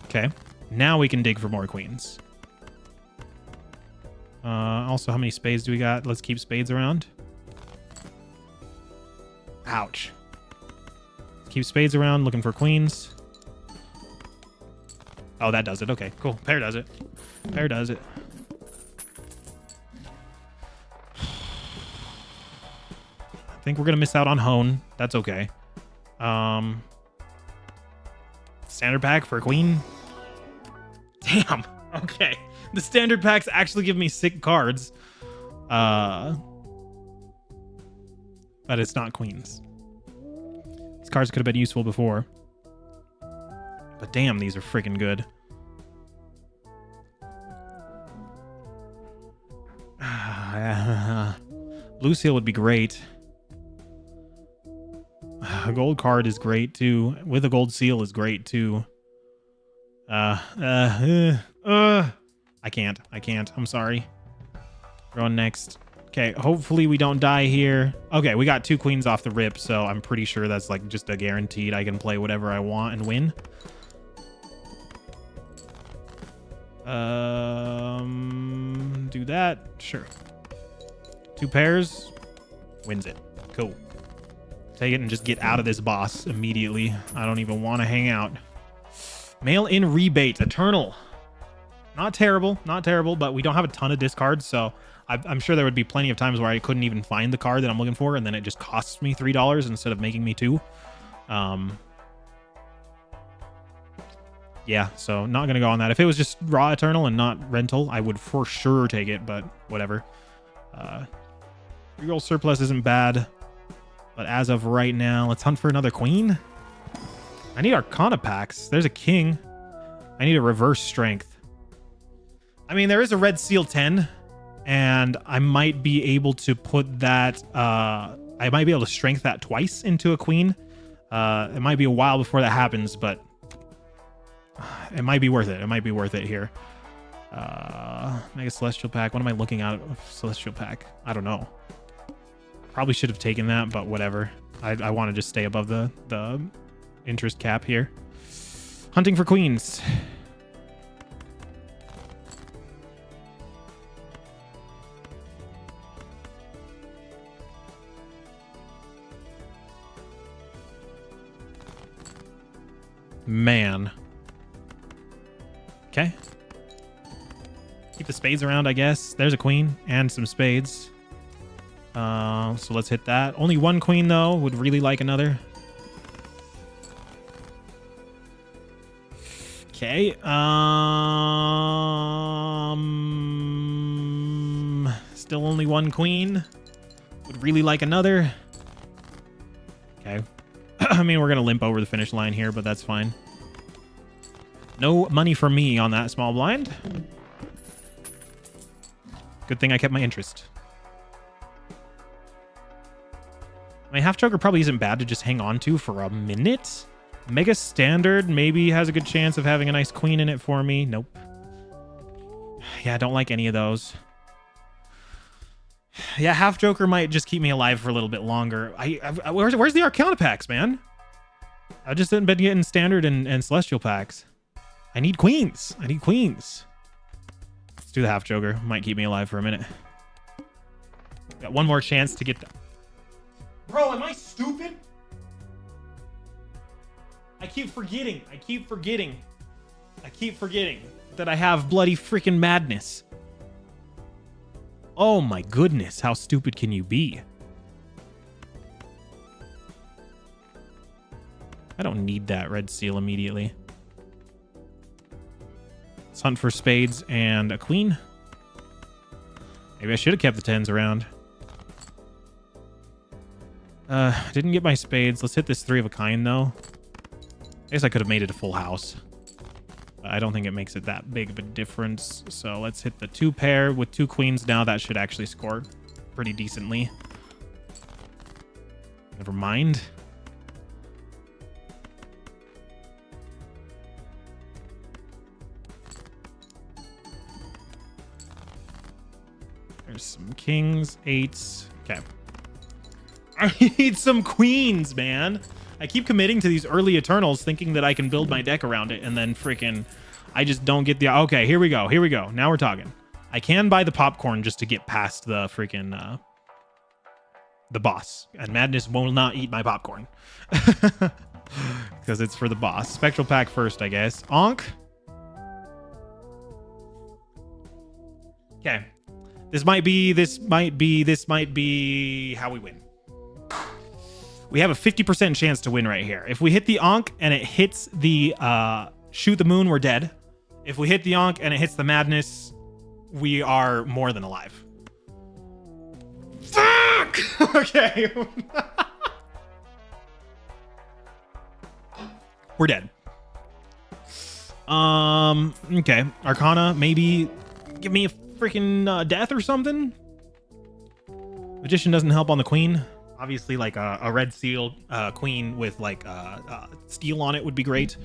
Okay, now we can dig for more queens. Also, how many spades do we got? Let's keep spades around. Ouch. Keep spades around, looking for queens. Oh, that does it. Okay, cool. Pair does it. Pair does it. think we're gonna miss out on Hone. That's okay. Standard pack for a queen. Damn. Okay. The standard packs actually give me sick cards. But it's not queens. These cards could have been useful before. But damn, these are freaking good. Blue seal would be great. A gold card is great too. With a gold seal is great too. I can't. I'm sorry. We're on next. Okay, hopefully we don't die here. Okay, we got 2 queens off the rip, so I'm pretty sure that's like just a guaranteed I can play whatever I want and win. Do that. Sure. 2 pairs. Wins it. Cool. Take it and just get out of this boss immediately. I don't even want to hang out. Mail-in rebate. Eternal. Not terrible. Not terrible, but we don't have a ton of discards, so I'm sure there would be plenty of times where I couldn't even find the card that I'm looking for, and then it just costs me $3 instead of making me 2. Yeah, so not going to go on that. If it was just raw Eternal and not rental, I would for sure take it, but whatever. Reroll surplus isn't bad, but as of right now, let's hunt for another queen. I need Arcana packs. There's a king. I need a reverse strength. I mean, there is a red seal 10, and I might be able to put that, I might be able to strength that twice into a queen. It might be a while before that happens, but it might be worth it. It might be worth it here. Mega Celestial Pack. What am I looking at? Celestial Pack. I don't know. Probably should have taken that, but whatever. I want to just stay above the interest cap here. Hunting for queens. Man. Okay. Keep the spades around, I guess. There's a queen and some spades. So let's hit that. Only 1 queen, though. Would really like another. Okay. Still only 1 queen. Would really like another. Okay. I mean, we're going to limp over the finish line here, but that's fine. No money for me on that small blind. Good thing I kept my interest. My half joker probably isn't bad to just hang on to for a minute. Mega standard maybe has a good chance of having a nice queen in it for me. Nope. Yeah, I don't like any of those. Yeah, half joker might just keep me alive for a little bit longer. Where's the Arcana packs, man? I've just been getting standard and celestial packs. I need queens. I need queens. Let's do the half joker. Might keep me alive for a minute. Got 1 more chance to get that. Bro, am I stupid? I keep forgetting that I have bloody freaking madness. Oh my goodness, how stupid can you be? I don't need that red seal immediately. Let's hunt for spades and a queen. Maybe I should have kept the 10s around. Didn't get my spades. Let's hit this 3 of a kind, though. I guess I could have made it a full house. I don't think it makes it that big of a difference. So let's hit the 2 pair with 2 queens now. That should actually score pretty decently. Never mind. There's some kings, 8s. Okay. I need some queens, man. I keep committing to these early Eternals thinking that I can build my deck around it, and then freaking I just don't get the... Okay, here we go. Here we go. Now we're talking. I can buy the popcorn just to get past the freaking the boss, and Madness will not eat my popcorn because it's for the boss. Spectral pack first, I guess. Onk. Okay. This might be how we win. We have a 50% chance to win right here. If we hit the Ankh and it hits the Shoot the Moon, we're dead. If we hit the Ankh and it hits the Madness, we are more than alive. Fuck! Okay. We're dead. Okay. Arcana, maybe give me a freaking death or something. Magician doesn't help on the queen. Obviously, like a red seal queen with like steel on it would be great.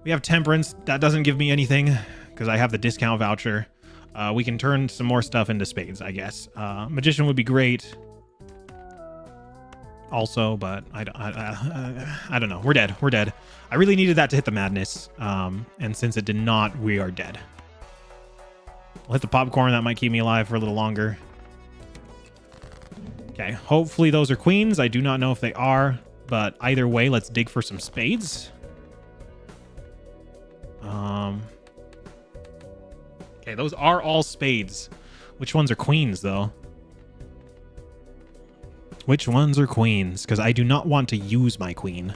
We have temperance. That doesn't give me anything because I have the discount voucher. We can turn some more stuff into spades, I guess. Magician would be great. Also, but I don't know. We're dead. We're dead. I really needed that to hit the Madness. And since it did not, we are dead. I'll hit the popcorn. That might keep me alive for a little longer. Okay. Hopefully those are queens. I do not know if they are, but either way, let's dig for some spades. Okay, those are all spades. Which ones are queens, though? Which ones are queens? Because I do not want to use my queen.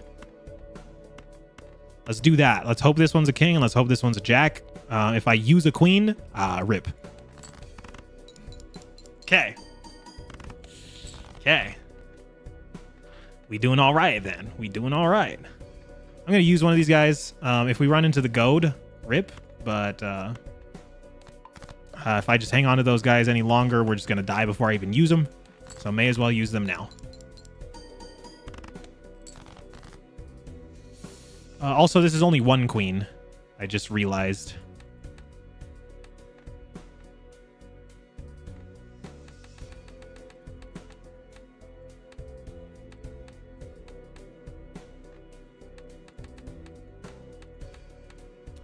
Let's do that. Let's hope this one's a king, and let's hope this one's a jack. If I use a queen, rip. Okay. Okay. We doing all right, then. We doing all right. I'm going to use one of these guys. If we run into the goad, rip. But if I just hang on to those guys any longer, we're just going to die before I even use them. So may as well use them now. Also, this is only one queen. I just realized.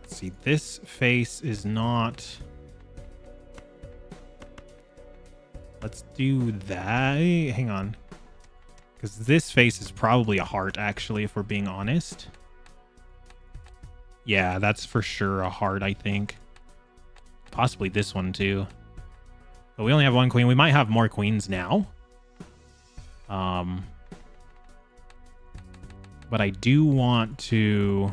Let's see, this face is not... Let's do that. Hang on. Because this face is probably a heart, actually, if we're being honest. Yeah, that's for sure a heart, I think. Possibly this one, too. But we only have one queen. We might have more queens now. But I do want to...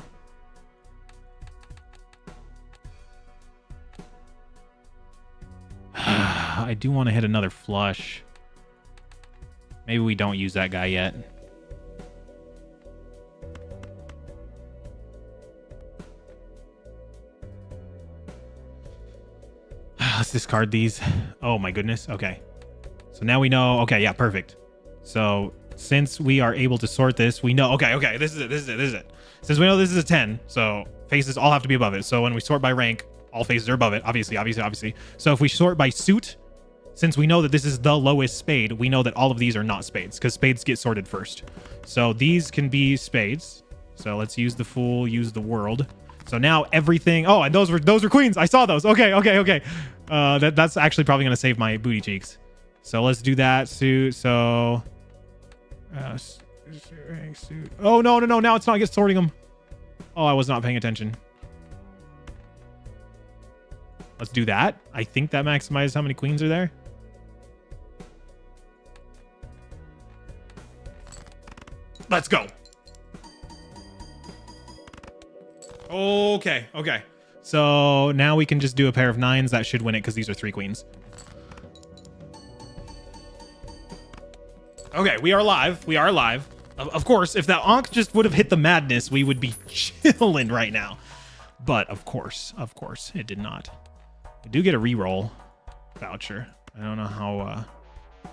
I do want to hit another flush. Maybe we don't use that guy yet. Let's discard these. Oh my goodness. Okay. So now we know. Okay, yeah, perfect. So since we are able to sort this, we know. Okay, this is it. Since we know this is a 10, so faces all have to be above it. So when we sort by rank, all faces are above it. Obviously. So if we sort by suit, since we know that this is the lowest spade, we know that all of these are not spades because spades get sorted first. So these can be spades. So let's use the fool, use the world. So now everything... Oh, and those were queens. I saw those. Okay. That's actually probably going to save my booty cheeks. So let's do that. Suit. So... suit. Oh, no. Now it's not sorting them. Oh, I was not paying attention. Let's do that. I think that maximizes how many queens are there. Let's go. Okay. So now we can just do a pair of nines. That should win it because these are 3 queens. Okay, we are live. Of course, if that Ankh just would have hit the Madness, we would be chilling right now. But of course, it did not. We do get a reroll voucher. I don't know how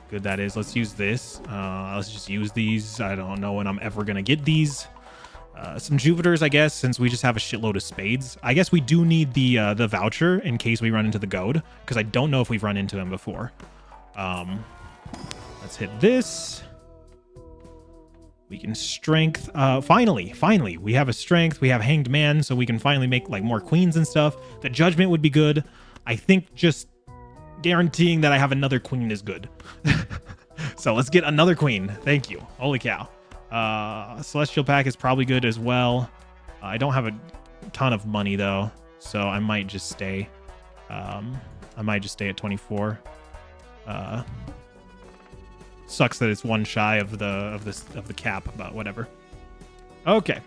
good that is. Let's use this. Let's just use these. I don't know when I'm ever going to get these. Some Jupiters, I guess, since we just have a shitload of spades. I guess we do need the voucher in case we run into the goad, because I don't know if we've run into him before. Let's hit this. We can strength. Finally, we have a strength. We have hanged man, so we can finally make like more queens and stuff. The judgment would be good. I think just guaranteeing that I have another queen is good. So let's get another queen. Thank you. Holy cow. Celestial pack is probably good as well. I don't have a ton of money though, so I might just stay. I might just stay at 24. Sucks that it's one shy of the cap, but whatever. Okay.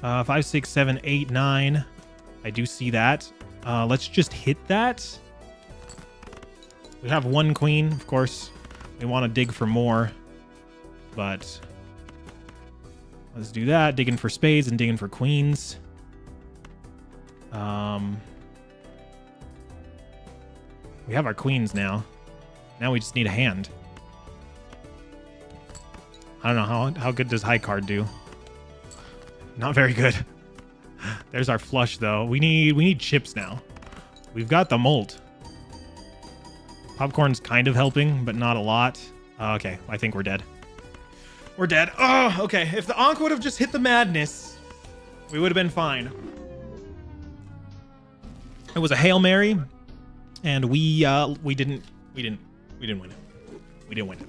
5, 6, 7, 8, 9. I do see that. Let's just hit that. We have one queen, of course. We want to dig for more, but let's do that. Digging for spades and digging for queens. We have our queens now. Now we just need a hand. I don't know how good does high card do. Not very good. There's our flush though. We need chips now. We've got the molt. Popcorn's kind of helping, but not a lot. Okay, I think we're dead. We're dead. Oh, okay. If the Ankh would have just hit the madness, we would have been fine. It was a Hail Mary, and we didn't win it. We didn't win it.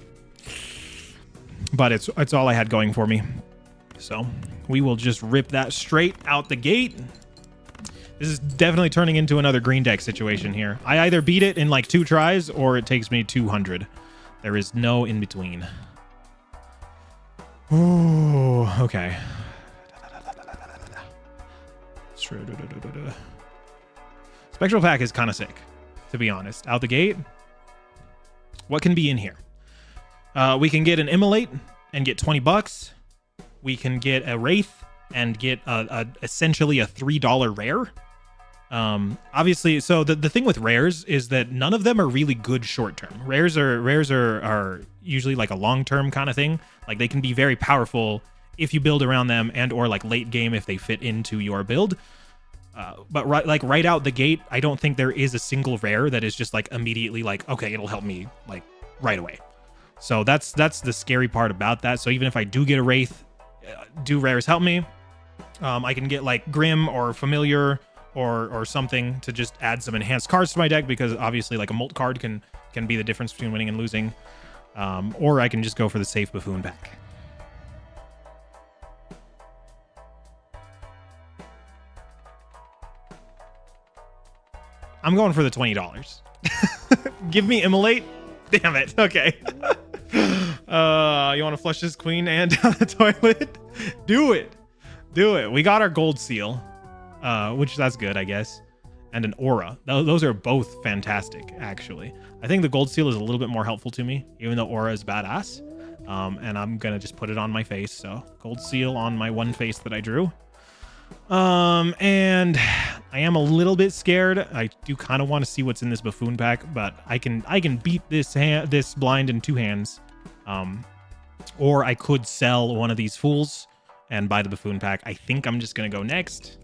But it's all I had going for me. So we will just rip that straight out the gate. This is definitely turning into another green deck situation here. I either beat it in like 2 tries or it takes me 200. There is no in between. Ooh, okay. Spectral Pack is kind of sick, to be honest. Out the gate, what can be in here? We can get an Immolate and get $20. We can get a Wraith and get essentially a $3 rare. Obviously, so the thing with rares is that none of them are really good short term. Rares are usually like a long term kind of thing. Like they can be very powerful if you build around them, and or like late game if they fit into your build. But right out the gate, I don't think there is a single rare that is just like immediately like, okay, it'll help me like right away. So that's the scary part about that. So even if I do get a Wraith, do rares help me? I can get like Grim or Familiar or something to just add some enhanced cards to my deck, because obviously like a Molt card can be the difference between winning and losing. Or I can just go for the safe Buffoon Pack. I'm going for the $20. Give me Immolate? Damn it. Okay. You want to flush this queen and down the toilet? Do it. Do it. We got our gold seal, which that's good, I guess. And an aura. Those are both fantastic, actually. I think the gold seal is a little bit more helpful to me, even though aura is badass. And I'm going to just put it on my face. So gold seal on my one face that I drew. And I am a little bit scared. I do kind of want to see what's in this Buffoon Pack, but I can beat this blind in 2 hands. Or I could sell one of these fools and buy the Buffoon Pack. I think I'm just gonna go next.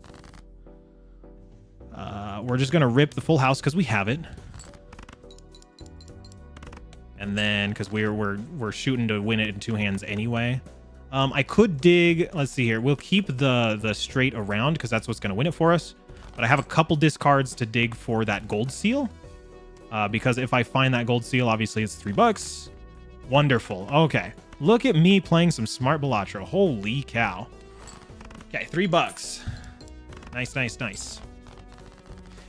We're just gonna rip the full house because we have it, and then because we're shooting to win it in 2 hands anyway. I could dig. Let's see here. We'll keep the straight around because that's what's gonna win it for us. But I have a couple discards to dig for that gold seal. Because if I find that gold seal, obviously it's $3. Wonderful. Okay. Look at me playing some smart Balatro. Holy cow. Okay, $3. Nice, nice, nice.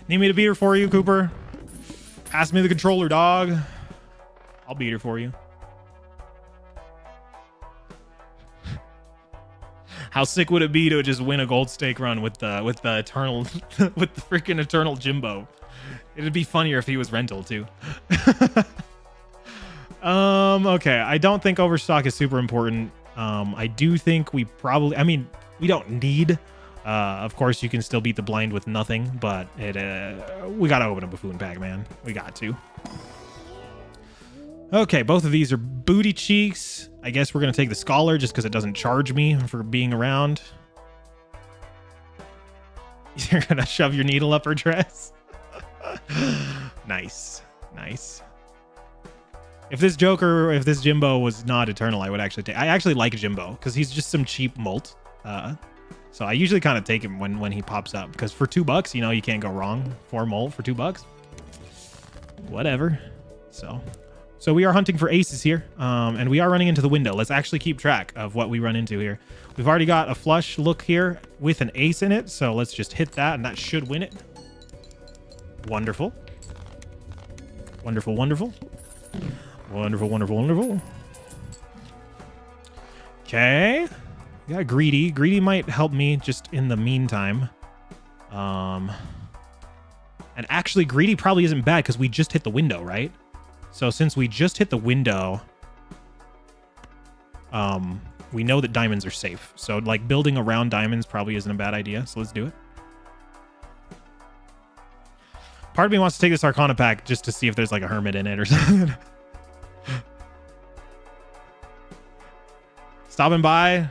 Need me to beat her for you, Cooper? Pass me the controller, dog. I'll beat her for you. How sick would it be to just win a gold stake run with the eternal with the freaking eternal Jimbo? It'd be funnier if he was rental too. Okay, I don't think overstock is super important. I do think we probably, I mean, we don't need, of course you can still beat the blind with nothing, but we gotta open a Buffoon Pack, man. We got to. Okay, both of these are booty cheeks. I guess we're gonna take the Scholar just because it doesn't charge me for being around. You're gonna shove your needle up her dress. Nice, nice. If this Jimbo was not eternal, I would actually take. I actually like Jimbo because he's just some cheap molt. So I usually kind of take him when he pops up, because for $2, you know, you can't go wrong. 4 molt for $2. Whatever. So we are hunting for aces here, and we are running into the window. Let's actually keep track of what we run into here. We've already got a flush look here with an ace in it, so let's just hit that, and that should win it. Wonderful. Wonderful, wonderful. Wonderful, wonderful, wonderful. Okay. Yeah, greedy. Greedy might help me just in the meantime. And actually, greedy probably isn't bad because we just hit the window, right? So since we just hit the window, we know that diamonds are safe. So like building around diamonds probably isn't a bad idea. So let's do it. Part of me wants to take this Arcana pack just to see if there's like a hermit in it or something. Stopping by,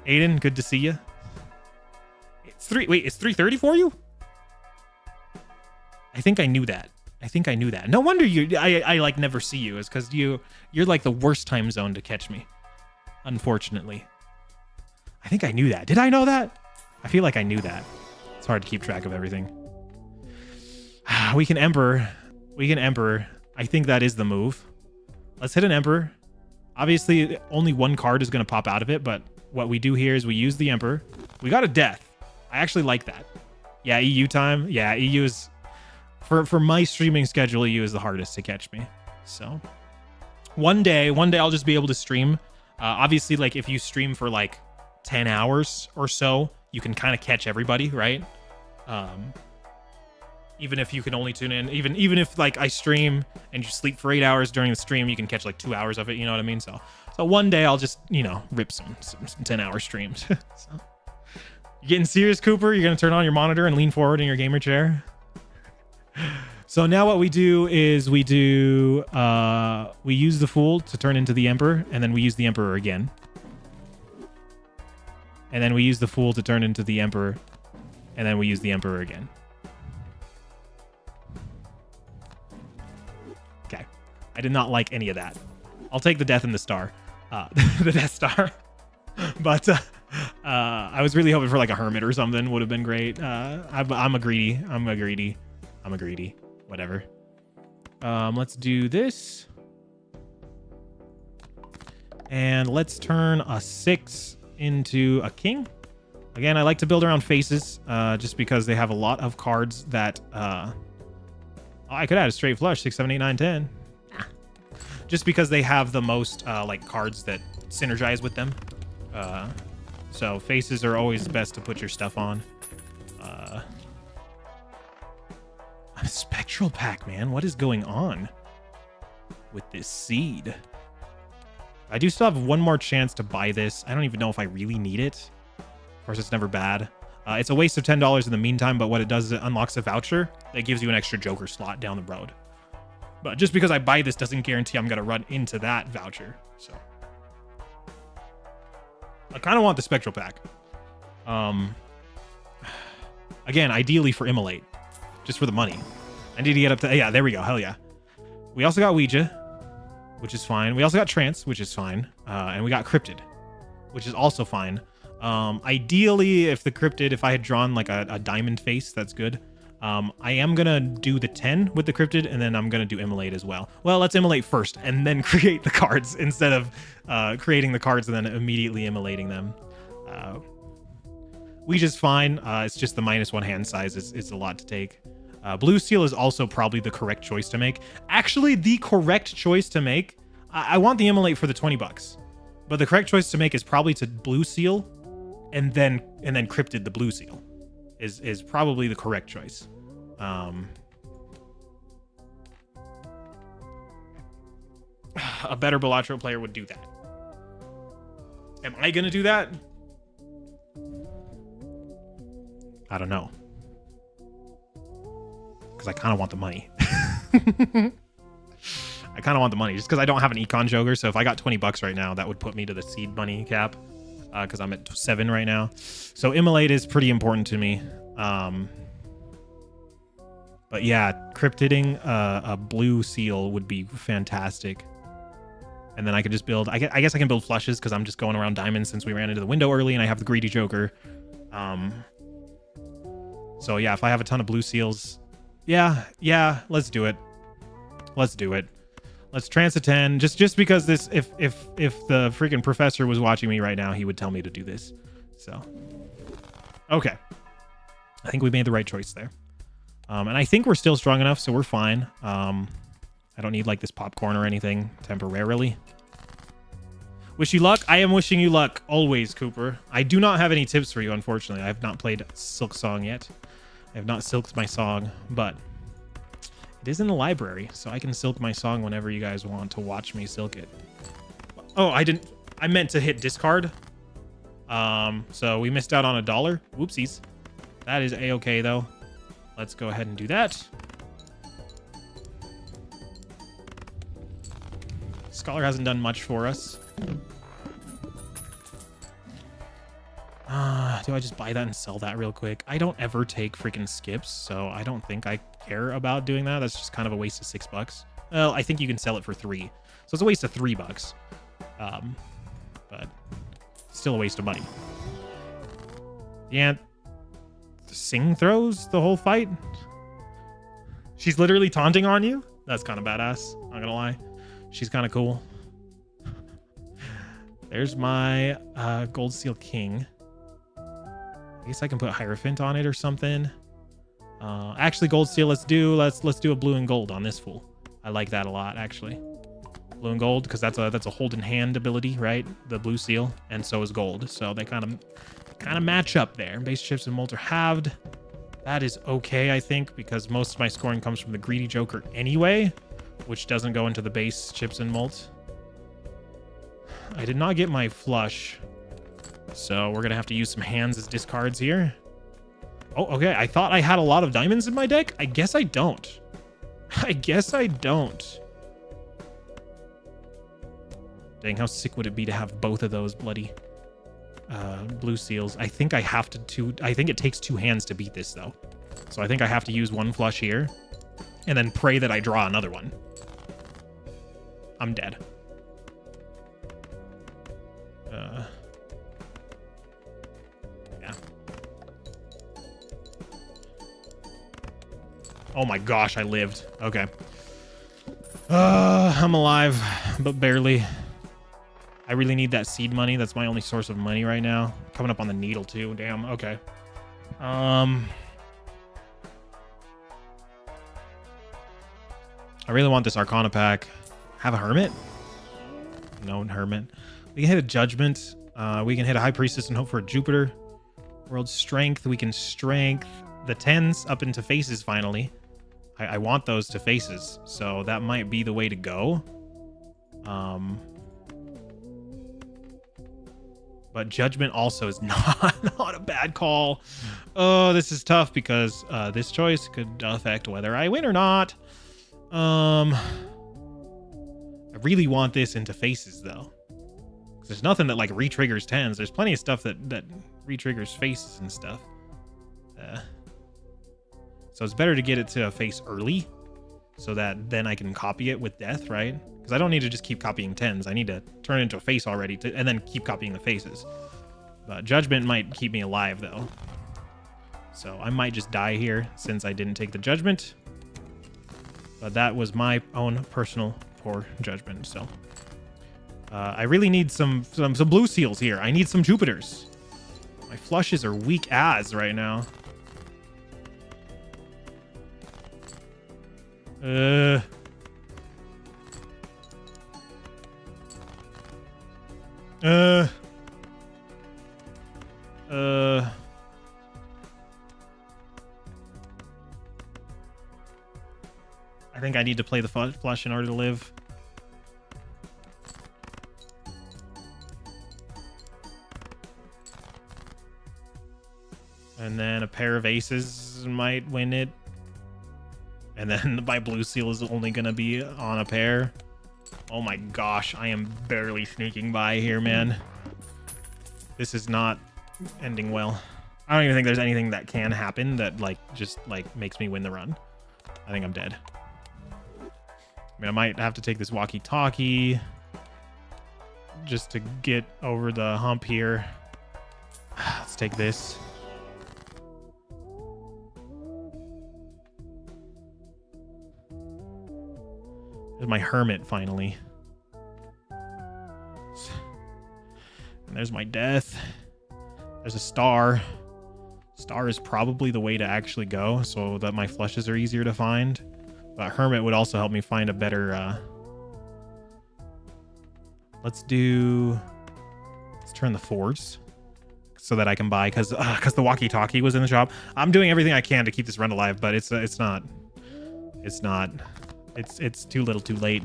Aiden. Good to see you. It's 3:30 for you? I think I knew that. No wonder I like never see you. Is because you're like the worst time zone to catch me. Unfortunately. I think I knew that. Did I know that? I feel like I knew that. It's hard to keep track of everything. We can Emperor. I think that is the move. Let's hit an Emperor. Obviously, only one card is going to pop out of it, but what we do here is we use the Emperor. We got a Death. I actually like that. Yeah, EU time. Yeah, EU is... For my streaming schedule, EU is the hardest to catch me. So, one day I'll just be able to stream. Obviously, like, if you stream for, like, 10 hours or so, you can kind of catch everybody, right? Even if you can only tune in, even if like I stream and you sleep for 8 hours during the stream, you can catch like 2 hours of it. You know what I mean? So one day I'll just, rip some 10-hour streams. So, you getting serious, Cooper? You're going to turn on your monitor and lean forward in your gamer chair. So now what we do is we use the Fool to turn into the Emperor, and then we use the Emperor again. And then we use the Fool to turn into the Emperor, and then we use the Emperor again. Okay. I did not like any of that. I'll take the Death and the Star. The Death Star. But I was really hoping for like a Hermit or something. Would have been great. I'm a greedy. Whatever. Let's do this. And let's turn a 6 into a king. Again, I like to build around faces, just because they have a lot of cards that... I could add a straight flush, 6, 7, 8, 9, 10. Just because they have the most like cards that synergize with them. So faces are always best to put your stuff on. A spectral pack, man. What is going on with this seed? I do still have one more chance to buy this. I don't even know if I really need it. Of course, it's never bad. It's a waste of $10 in the meantime, but what it does is it unlocks a voucher that gives you an extra Joker slot down the road. But just because I buy this doesn't guarantee I'm going to run into that voucher. So I kind of want the Spectral Pack. Again, ideally for Immolate. Just for the money. I need to get up to... Yeah, there we go. Hell yeah. We also got Ouija, which is fine. We also got Trance, which is fine. And we got Cryptid, which is also fine. Ideally, if I had drawn like a diamond face, that's good. I am gonna do the 10 with the Cryptid, and then I'm gonna do Immolate as well. Well, let's Immolate first and then create the cards instead of creating the cards and then immediately immolating them. Ouija's fine. It's just the -1 hand size is a lot to take. Blue Seal is also probably the correct choice to make. Actually, the correct choice to make. I want the Immolate for the $20, but the correct choice to make is probably to Blue Seal, and then Cryptid the Blue Seal is probably the correct choice. A better Balatro player would do that. Am I gonna do that? I don't know. Because I kind of want the money. I kind of want the money just because I don't have an Econ Joker. So if I got $20 right now, that would put me to the seed money cap. Because I'm at 7 right now. So Immolate is pretty important to me. But yeah, Cryptiding a Blue Seal would be fantastic. And then I could just build... I guess I can build flushes because I'm just going around diamonds since we ran into the window early and I have the Greedy Joker. So yeah, if I have a ton of Blue Seals... Yeah, let's do it. Let's Trance a 10. Just because this... If the freaking professor was watching me right now, he would tell me to do this. So... Okay. I think we made the right choice there. And I think we're still strong enough, so we're fine. I don't need like this popcorn or anything temporarily. Wish you luck. I am wishing you luck always, Cooper. I do not have any tips for you, unfortunately. I have not played Silk Song yet. I have not silked my song, but it is in the library, so I can silk my song whenever you guys want to watch me silk it. Oh, I meant to hit discard. So we missed out on $1. Whoopsies. That is a-okay though. Let's go ahead and do that. Scholar hasn't done much for us. Do I just buy that and sell that real quick? I don't ever take freaking skips, so I don't think I care about doing that. That's just kind of a waste of $6. Well, I think you can sell it for $3. So it's a waste of $3. But still a waste of money. The ant sing throws the whole fight. She's literally taunting on you. That's kind of badass, not gonna lie. She's kind of cool. There's my Gold Seal King. I guess I can put Hierophant on it or something. Actually, Gold Seal, let's do a blue and gold on this fool. I like that a lot, actually. Blue and gold, because that's a hold in hand ability, right? The blue seal, and so is gold. So they kind of match up there. Base chips and molt are halved. That is okay, I think, because most of my scoring comes from the greedy joker anyway, which doesn't go into the base chips and molt. I did not get my flush, so we're gonna have to use some hands as discards here. Oh, okay. I thought I had a lot of diamonds in my deck. I guess I don't. I guess I don't. Dang, how sick would it be to have both of those bloody blue seals? I think I have to I think it takes 2 hands to beat this though. So I think I have to use 1 flush here and then pray that I draw another one. I'm dead. Yeah. Oh my gosh, I lived. Okay. I'm alive, but barely. I really need that seed money. That's my only source of money right now. Coming up on the needle too. Damn. Okay. I really want this Arcana pack. Have a Hermit? No Hermit. We can hit a Judgment. We can hit a High Priestess and hope for a Jupiter. World Strength. We can Strength the 10s up into faces finally. I want those to faces, so that might be the way to go. But Judgment also is not a bad call. Oh, this is tough because this choice could affect whether I win or not. I really want this into faces though. There's nothing that like re-triggers 10s. There's plenty of stuff that re-triggers faces and stuff. So it's better to get it to a face early so that then I can copy it with death, right? Because I don't need to just keep copying 10s. I need to turn it into a face already and then keep copying the faces. But Judgment might keep me alive though. So I might just die here since I didn't take the Judgment. But that was my own personal poor judgment. So I really need some blue seals here. I need some Jupiters. My flushes are weak as right now. I think I need to play the flush in order to live. And then a pair of aces might win it. And then my blue seal is only going to be on a pair. Oh my gosh, I am barely sneaking by here, man. This is not ending well. I don't even think there's anything that can happen that just makes me win the run. I think I'm dead. I mean, I might have to take this walkie-talkie just to get over the hump here. Let's take this. There's my Hermit, finally. And there's my death. There's a star. Star is probably the way to actually go so that my flushes are easier to find. But Hermit would also help me find a better... Let's turn the 4s so that I can buy, because the walkie-talkie was in the shop. I'm doing everything I can to keep this run alive, but it's not. It's too little too late.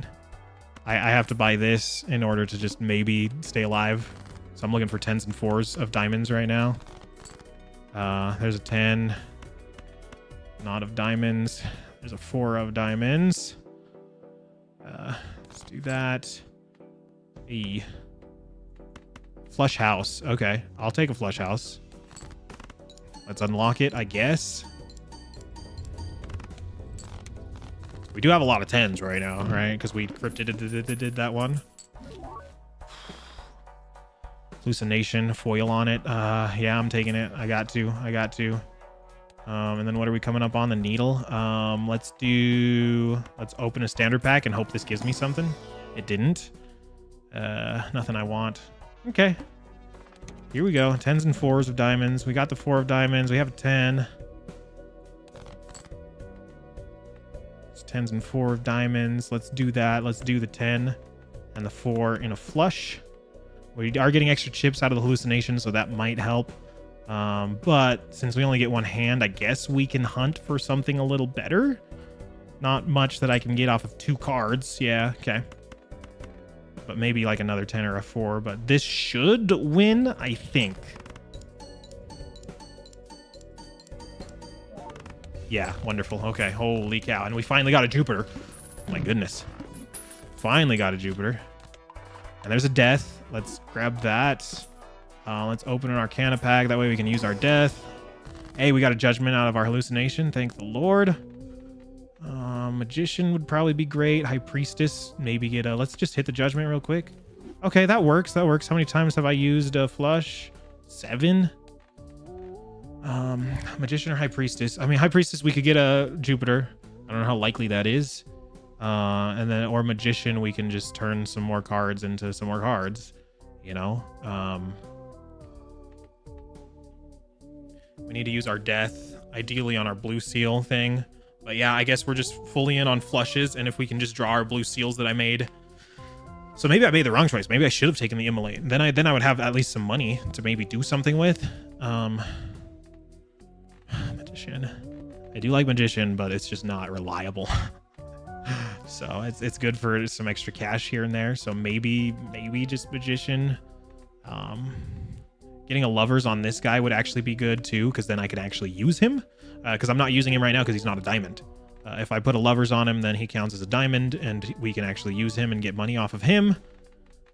I have to buy this in order to just maybe stay alive. So I'm looking for 10s and 4s of diamonds right now. There's a 10. Not of diamonds. There's a 4 of diamonds. Let's do that. E. Flush house. Okay, I'll take a flush house. Let's unlock it, I guess. We do have a lot of 10s right now, right? Because we did that one. Hallucination, foil on it. Yeah, I'm taking it. I got to. And then what are we coming up on? The needle. Let's open a standard pack and hope this gives me something. It didn't. Nothing I want. Okay. Here we go. 10s and 4s of diamonds. We got the 4 of diamonds. We have a 10. 10s and 4 of diamonds. Let's do that. Let's do the 10 and the 4 in a flush. We are getting extra chips out of the hallucination, so that might help. But since we only get one hand, I guess we can hunt for something a little better. Not much that I can get off of 2 cards. Yeah, okay. But maybe like another 10 or a 4. But this should win, I think. Yeah, wonderful. Okay, holy cow. And we finally got a Jupiter. Oh my goodness. Finally got a Jupiter. And there's a death. Let's grab that. Let's open an Arcana pack. That way we can use our death. Hey, we got a judgment out of our hallucination. Thank the Lord. Magician would probably be great. High Priestess. Maybe get a... Let's just hit the judgment real quick. Okay, that works. That works. How many times have I used a flush? 7? Magician or High Priestess? I mean, High Priestess, we could get a Jupiter. I don't know how likely that is. And then, or Magician, we can just turn some more cards into some more cards, you know? We need to use our death, ideally on our blue seal thing. But yeah, I guess we're just fully in on flushes, and if we can just draw our blue seals that I made. So maybe I made the wrong choice. Maybe I should have taken the immolate. Then I would have at least some money to maybe do something with. Magician. I do like Magician, but it's just not reliable. So it's good for some extra cash here and there. So maybe just Magician. Getting a Lovers on this guy would actually be good too, because then I could actually use him. Because I'm not using him right now because he's not a diamond. If I put a Lovers on him, then he counts as a diamond, and we can actually use him and get money off of him.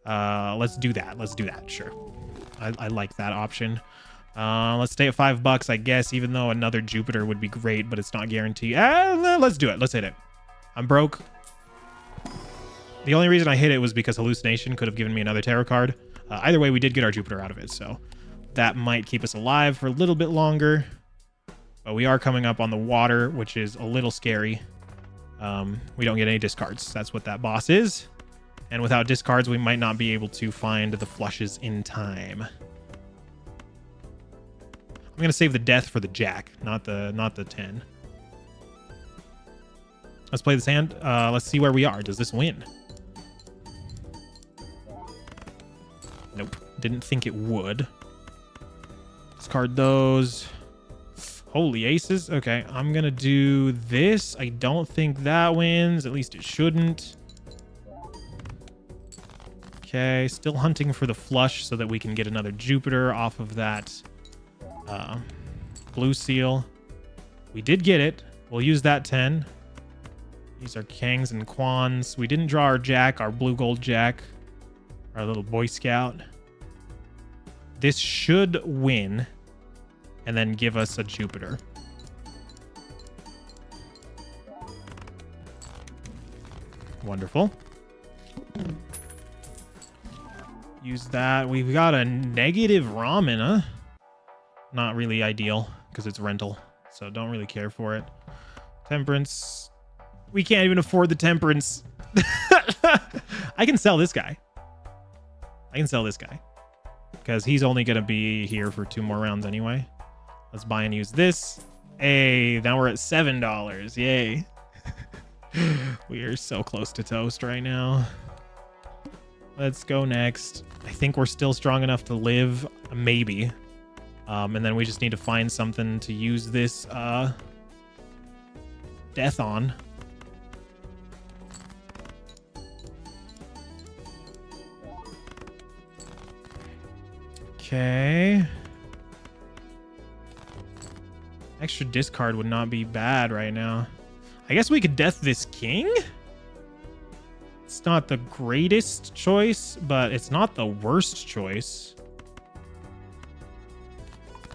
Let's do that. Let's do that. Sure. I like that option. Let's stay at $5, I guess, even though another Jupiter would be great, but it's not guaranteed. Let's do it. Let's hit it. I'm broke. The only reason I hit it was because Hallucination could have given me another tarot card. Either way, we did get our Jupiter out of it, so that might keep us alive for a little bit longer. But we are coming up on the water, which is a little scary. We don't get any discards. That's what that boss is. And without discards, we might not be able to find the flushes in time. I'm gonna save the death for the jack, not the 10. Let's play this hand. Let's see where we are. Does this win? Nope. Didn't think it would. Discard those. Holy aces. Okay, I'm gonna do this. I don't think that wins. At least it shouldn't. Okay, still hunting for the flush so that we can get another Jupiter off of that blue seal. We did get it. We'll use that 10. These are Kangs and Kwans. We didn't draw our jack, our blue gold jack, our little Boy Scout. This should win and then give us a Jupiter. Wonderful. Use that. We've got a negative ramen, huh? Not really ideal because it's rental, so don't really care for it. Temperance. We can't even afford the temperance. I can sell this guy. Because he's only going to be here for 2 more rounds anyway. Let's buy and use this. Hey, now we're at $7. Yay. We are so close to toast right now. Let's go next. I think we're still strong enough to live, maybe. And then we just need to find something to use this death on. Okay. Extra discard would not be bad right now. I guess we could death this king? It's not the greatest choice, but it's not the worst choice.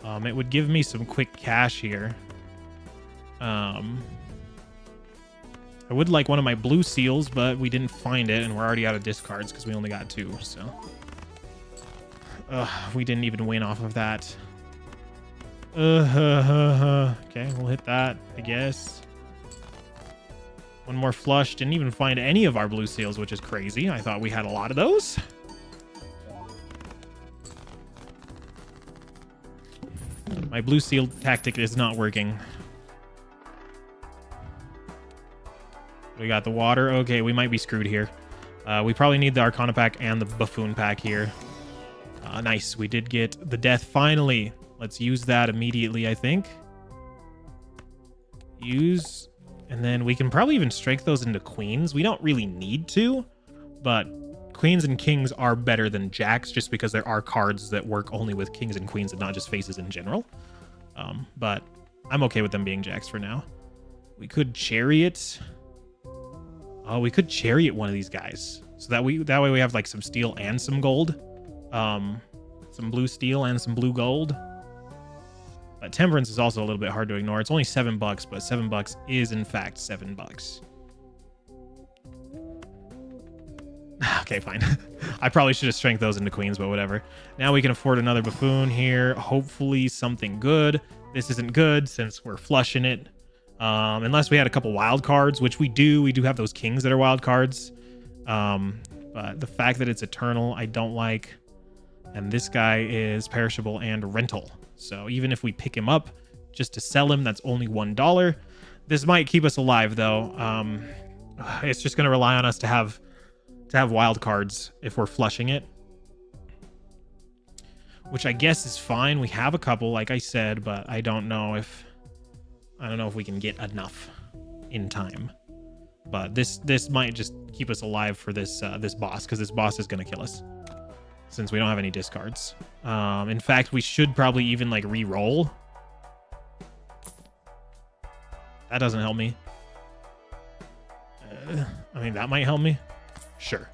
It would give me some quick cash here. I would like one of my blue seals, but we didn't find it, and we're already out of discards because we only got 2, so... we didn't even win off of that. Okay, we'll hit that, I guess. One more flush. Didn't even find any of our blue seals, which is crazy. I thought we had a lot of those. My blue seal tactic is not working. We got the water. Okay, we might be screwed here. We probably need the Arcana pack and the Buffoon pack here. Nice. We did get the death finally. Let's use that immediately, I think. Use... And then we can probably even strike those into queens. We don't really need to, but queens and kings are better than jacks just because there are cards that work only with kings and queens and not just faces in general. But I'm okay with them being jacks for now. We could chariot. Oh, we could chariot one of these guys. So that way we have like some steel and some gold. Some blue steel and some blue gold. But Temperance is also a little bit hard to ignore. It's only $7, but $7 is in fact $7. Okay, fine. I probably should have strength those into queens, but whatever. Now we can afford another Buffoon here. Hopefully something good. This isn't good since we're flushing it. Unless we had a couple wild cards, which we do. We do have those kings that are wild cards. But the fact that it's eternal, I don't like. And this guy is perishable and rental. So even if we pick him up just to sell him, that's only $1. This might keep us alive, though. It's just going to rely on us to have wild cards if we're flushing it, which I guess is fine. We have a couple, like I said, but I don't know if we can get enough in time. But this might just keep us alive for this boss, because this boss is going to kill us since we don't have any discards. In fact, we should probably even like re-roll. That doesn't help me. I mean, that might help me. Sure.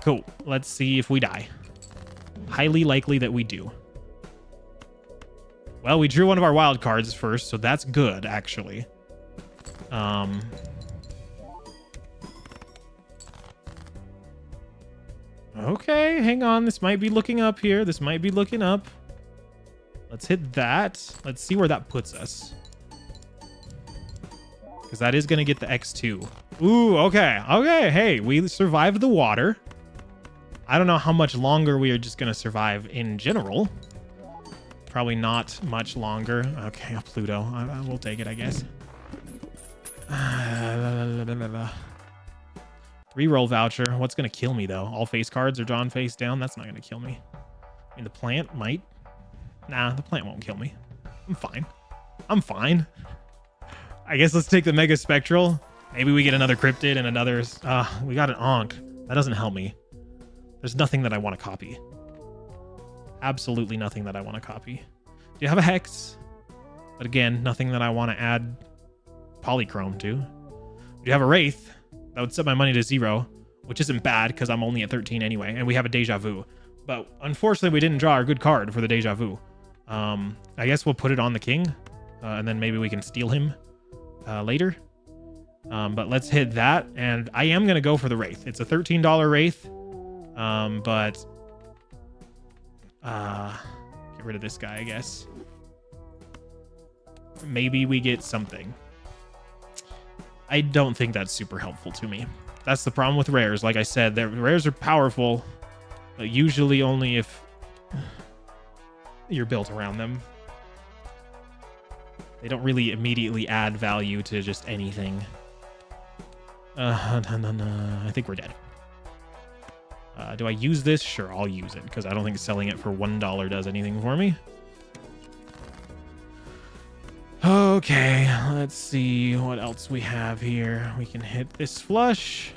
Cool. Let's see if we die. Highly likely that we do. Well, we drew one of our wild cards first, so that's good, actually. Okay, hang on. This might be looking up here. This might be looking up. Let's hit that. Let's see where that puts us. Because that is going to get the X2. Ooh, okay. Okay, hey, we survived the water. I don't know how much longer we are just going to survive in general. Probably not much longer. Okay, a Pluto. I will take it, I guess. Reroll voucher. What's going to kill me, though? All face cards are drawn face down? That's not going to kill me. I mean, the plant might. Nah, the plant won't kill me. I'm fine. I'm fine. I guess let's take the Mega Spectral. Maybe we get another Cryptid and another... we got an Ankh. That doesn't help me. There's nothing that I want to copy. Absolutely nothing that I want to copy. Do you have a Hex? But again, nothing that I want to add Polychrome to. Do you have a Wraith? That would set my money to 0, which isn't bad because I'm only at 13 anyway. And we have a Deja Vu. But unfortunately, we didn't draw our good card for the Deja Vu. I guess we'll put it on the King. And then maybe we can steal him later. But let's hit that. And I am going to go for the Wraith. It's a $13 Wraith. But get rid of this guy, I guess. Maybe we get something. I don't think that's super helpful to me. That's the problem with rares. Like I said, rares are powerful, but usually only if you're built around them. They don't really immediately add value to just anything. No. I think we're dead. Do I use this? Sure, I'll use it, because I don't think selling it for $1 does anything for me. Okay, let's see what else we have here. We can hit this flush.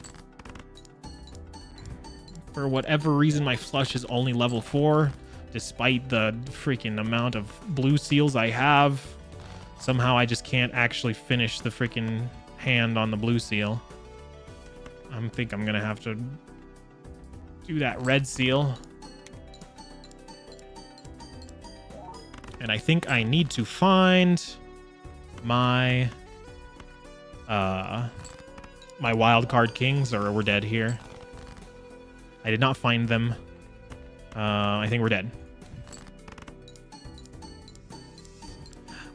For whatever reason, my flush is only level 4, despite the freaking amount of blue seals I have. Somehow I just can't actually finish the freaking hand on the blue seal. I think I'm gonna have to do that red seal. And I think I need to find my my wild card kings, or we're dead here. I did not find them. I think we're dead.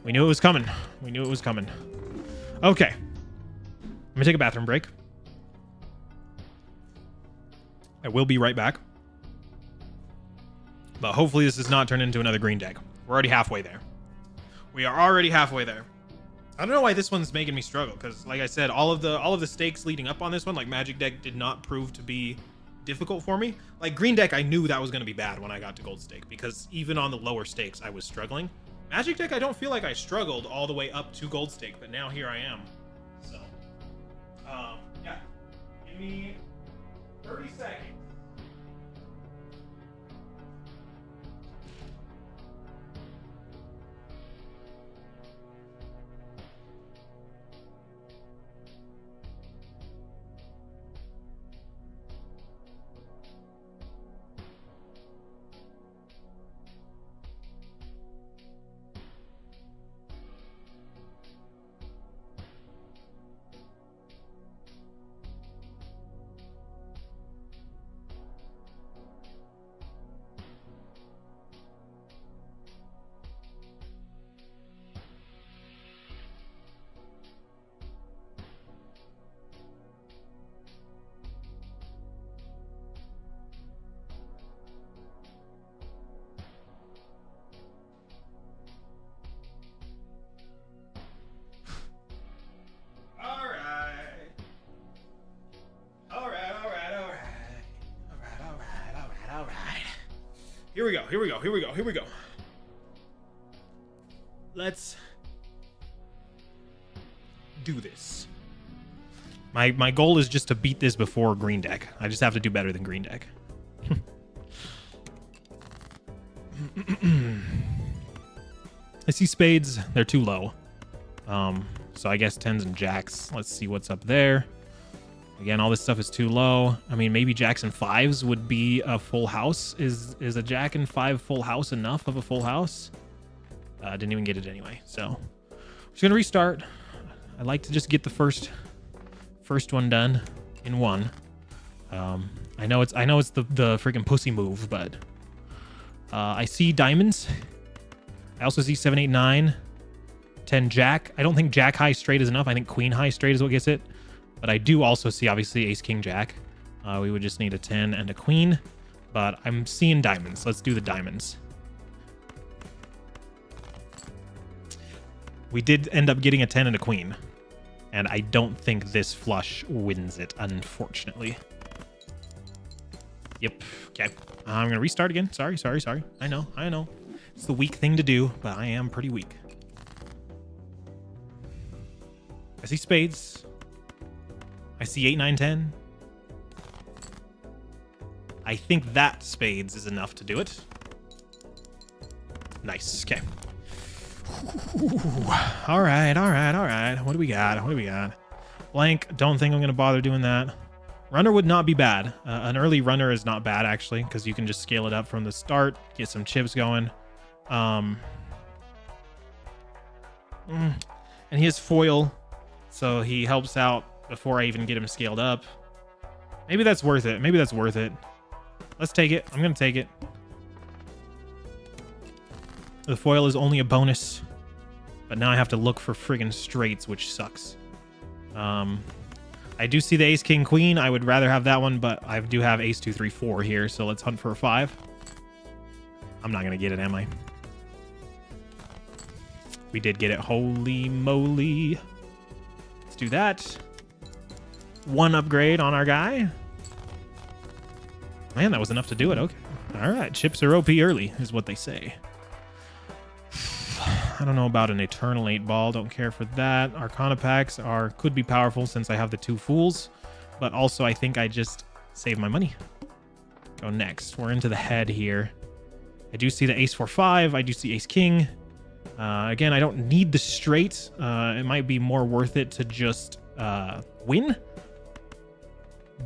We knew it was coming. We knew it was coming. Okay. I'm gonna take a bathroom break. I will be right back. But hopefully this does not turn into another green deck. We're already halfway there. We are already halfway there. I don't know why this one's making me struggle, because like I said, all of the stakes leading up on this one, like magic deck, did not prove to be difficult for me. Like green deck, I knew that was going to be bad when I got to gold stake, because even on the lower stakes I was struggling. Magic deck, I don't feel like I struggled all the way up to gold stake, but now here I am. So yeah, give me 30 seconds. Here we go. Let's do this. My goal is just to beat this before green deck. I just have to do better than green deck. I see spades. They're too low. So I guess 10s and jacks. Let's see what's up there. Again, all this stuff is too low. I mean, maybe jacks and 5s would be a full house. Is a jack and 5 full house enough of a full house? Didn't even get it anyway. So I'm just gonna restart. I like to just get the first one done in one. I know it's the freaking pussy move, but I see diamonds. I also see 7, 8, 9, 10 jack. I don't think jack high straight is enough. I think queen high straight is what gets it. But I do also see, obviously, ace, king, jack. We would just need a 10 and a queen. But I'm seeing diamonds. Let's do the diamonds. We did end up getting a 10 and a queen. And I don't think this flush wins it, unfortunately. Yep. Okay. I'm going to restart again. Sorry. I know. It's the weak thing to do, but I am pretty weak. I see spades. I see 8, 9, 10. I think that spades is enough to do it. Nice. Okay. All right. What do we got? Blank. Don't think I'm going to bother doing that. Runner would not be bad. An early runner is not bad, actually, because you can just scale it up from the start, get some chips going. And he has foil, so he helps out before I even get him scaled up. Maybe that's worth it. Let's take it. I'm going to take it. The foil is only a bonus, but now I have to look for friggin' straights, which sucks. I do see the ace, king, queen. I would rather have that one, but I do have ace, 2, 3, 4 here, so let's hunt for a 5. I'm not going to get it, am I? We did get it. Holy moly. Let's do that. 1 upgrade on our guy. Man, that was enough to do it. Okay. All right. Chips are OP early is what they say. I don't know about an Eternal 8 Ball. Don't care for that. Arcana packs could be powerful since I have the 2 Fools. But also, I think I just save my money. Go next. We're into the head here. I do see the Ace 4-5. I do see Ace King. Again, I don't need the straight. It might be more worth it to just win.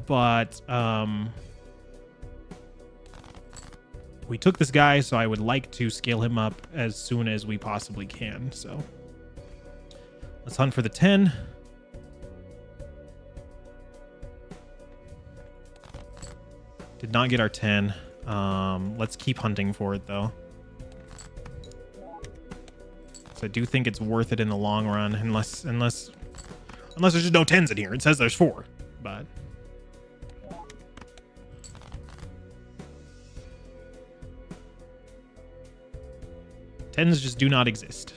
But we took this guy, so I would like to scale him up as soon as we possibly can. So let's hunt for the 10. Did not get our 10. Let's keep hunting for it though. So I do think it's worth it in the long run, unless there's just no 10s in here. It says there's 4, but 10s just do not exist.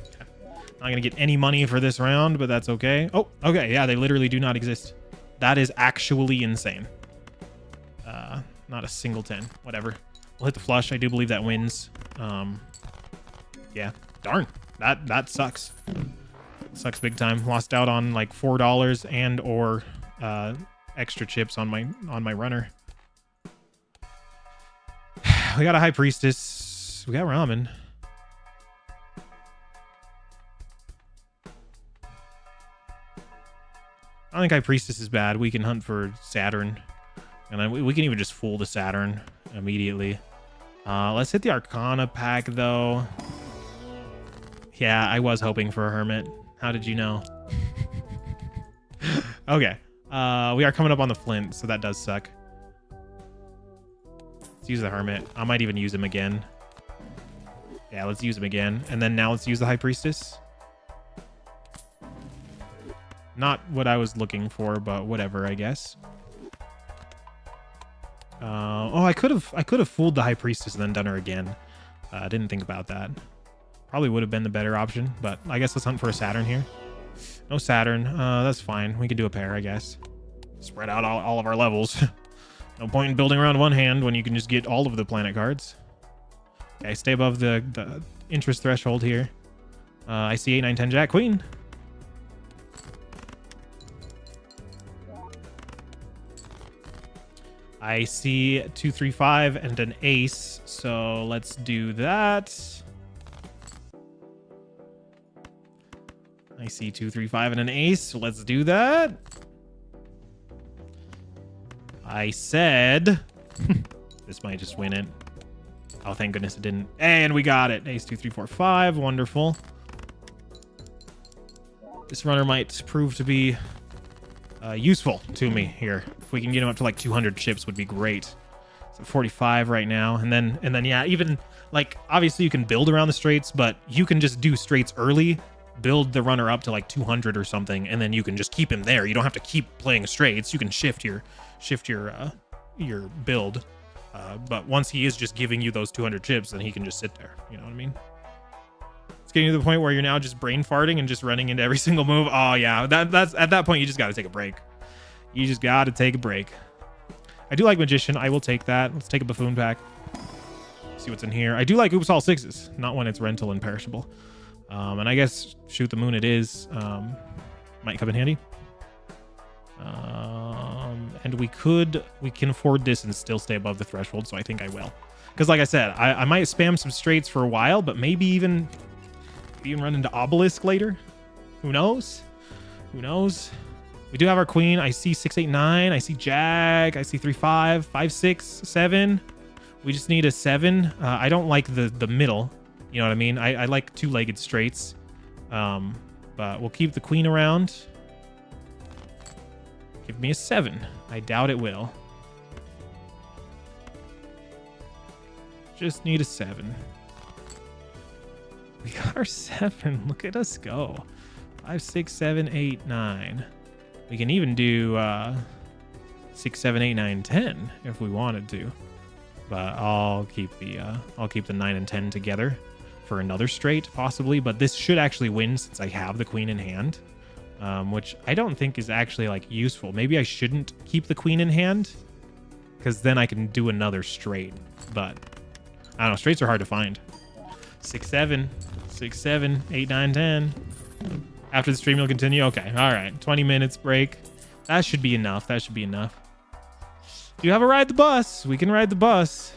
Okay. Not gonna get any money for this round, but that's okay. Oh, okay, yeah, they literally do not exist. That is actually insane. Not a single 10. Whatever. We'll hit the flush. I do believe that wins. Yeah. Darn. That sucks. Sucks big time. Lost out on like $4 and or extra chips on my runner. We got a High Priestess. We got Ramen. I don't think High Priestess is bad. We can hunt for Saturn. And then we can even just fool the Saturn immediately. Let's hit the Arcana pack, though. Yeah, I was hoping for a Hermit. How did you know? Okay. We are coming up on the Flint, so that does suck. Let's use the Hermit. I might even use him again. Yeah, let's use him again. And then now let's use the High Priestess. Not what I was looking for, but whatever, I guess. Oh, I could have fooled the High Priestess and then done her again. I didn't think about that. Probably would have been the better option, but I guess let's hunt for a Saturn here. No Saturn. That's fine. We could do a pair, I guess. Spread out all of our levels. No point in building around one hand when you can just get all of the planet cards. Okay, stay above the interest threshold here. I see 8, 9, 10, Jack, Queen. I see 2, 3, 5 and an ace, so let's do that. I see 2, 3, 5 and an ace, so let's do that. I said this might just win it. Oh, thank goodness it didn't. And we got it. Ace 2, 3, 4, 5. Wonderful. This runner might prove to be useful to me here. If we can get him up to like 200 chips would be great. So 45 right now. And then yeah, even like obviously you can build around the straights, but you can just do straights early, build the runner up to like 200 or something, and then you can just keep him there. You don't have to keep playing straights. You can shift your build. But once he is just giving you those 200 chips, then he can just sit there. You know what I mean? It's getting to the point where you're now just brain farting and just running into every single move. Oh yeah, that's at that point you just got to take a break. You just got to take a break. I do like Magician. I will take that. Let's take a Buffoon pack. See what's in here. I do like Oops All Sixes, not when it's rental and perishable. And I guess Shoot the Moon it is. Might come in handy. And we can afford this and still stay above the threshold, so I think I will. Because like I said, I might spam some straights for a while, but maybe even run into Obelisk later. Who knows? Who knows? We do have our Queen. I see 6, 8, 9. I see Jack. I see 3, 5, 5, 6, 7. We just need a 7. I don't like the middle. You know what I mean? I like 2-legged straights. But we'll keep the Queen around. Give me a 7. I doubt it will. Just need a 7. We got our 7. Look at us go. 5, 6, 7, 8, 9. We can even do 6, 7, 8, 9, 10 if we wanted to. But I'll keep the 9 and 10 together for another straight possibly. But this should actually win since I have the Queen in hand. which I don't think is actually like useful. Maybe I shouldn't keep the queen in hand because then I can do another straight. But I don't know. Straights are hard to find. 6-7, 6-7, 8-9-10. After the stream, you'll continue. Okay. All right. 20 minutes break. That should be enough. That should be enough. Do you have a ride the bus? We can ride the bus.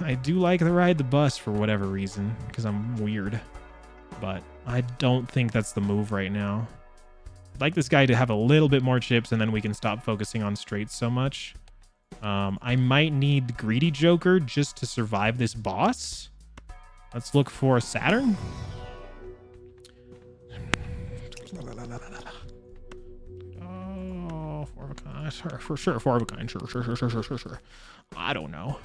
I do like the ride the bus for whatever reason because I'm weird. But I don't think that's the move right now. I'd like this guy to have a little bit more chips and then we can stop focusing on straights so much. I might need Greedy Joker just to survive this boss. Let's look for a Saturn. Oh, 4 of a kind. Sure, for sure. 4 of a kind. Sure. I don't know.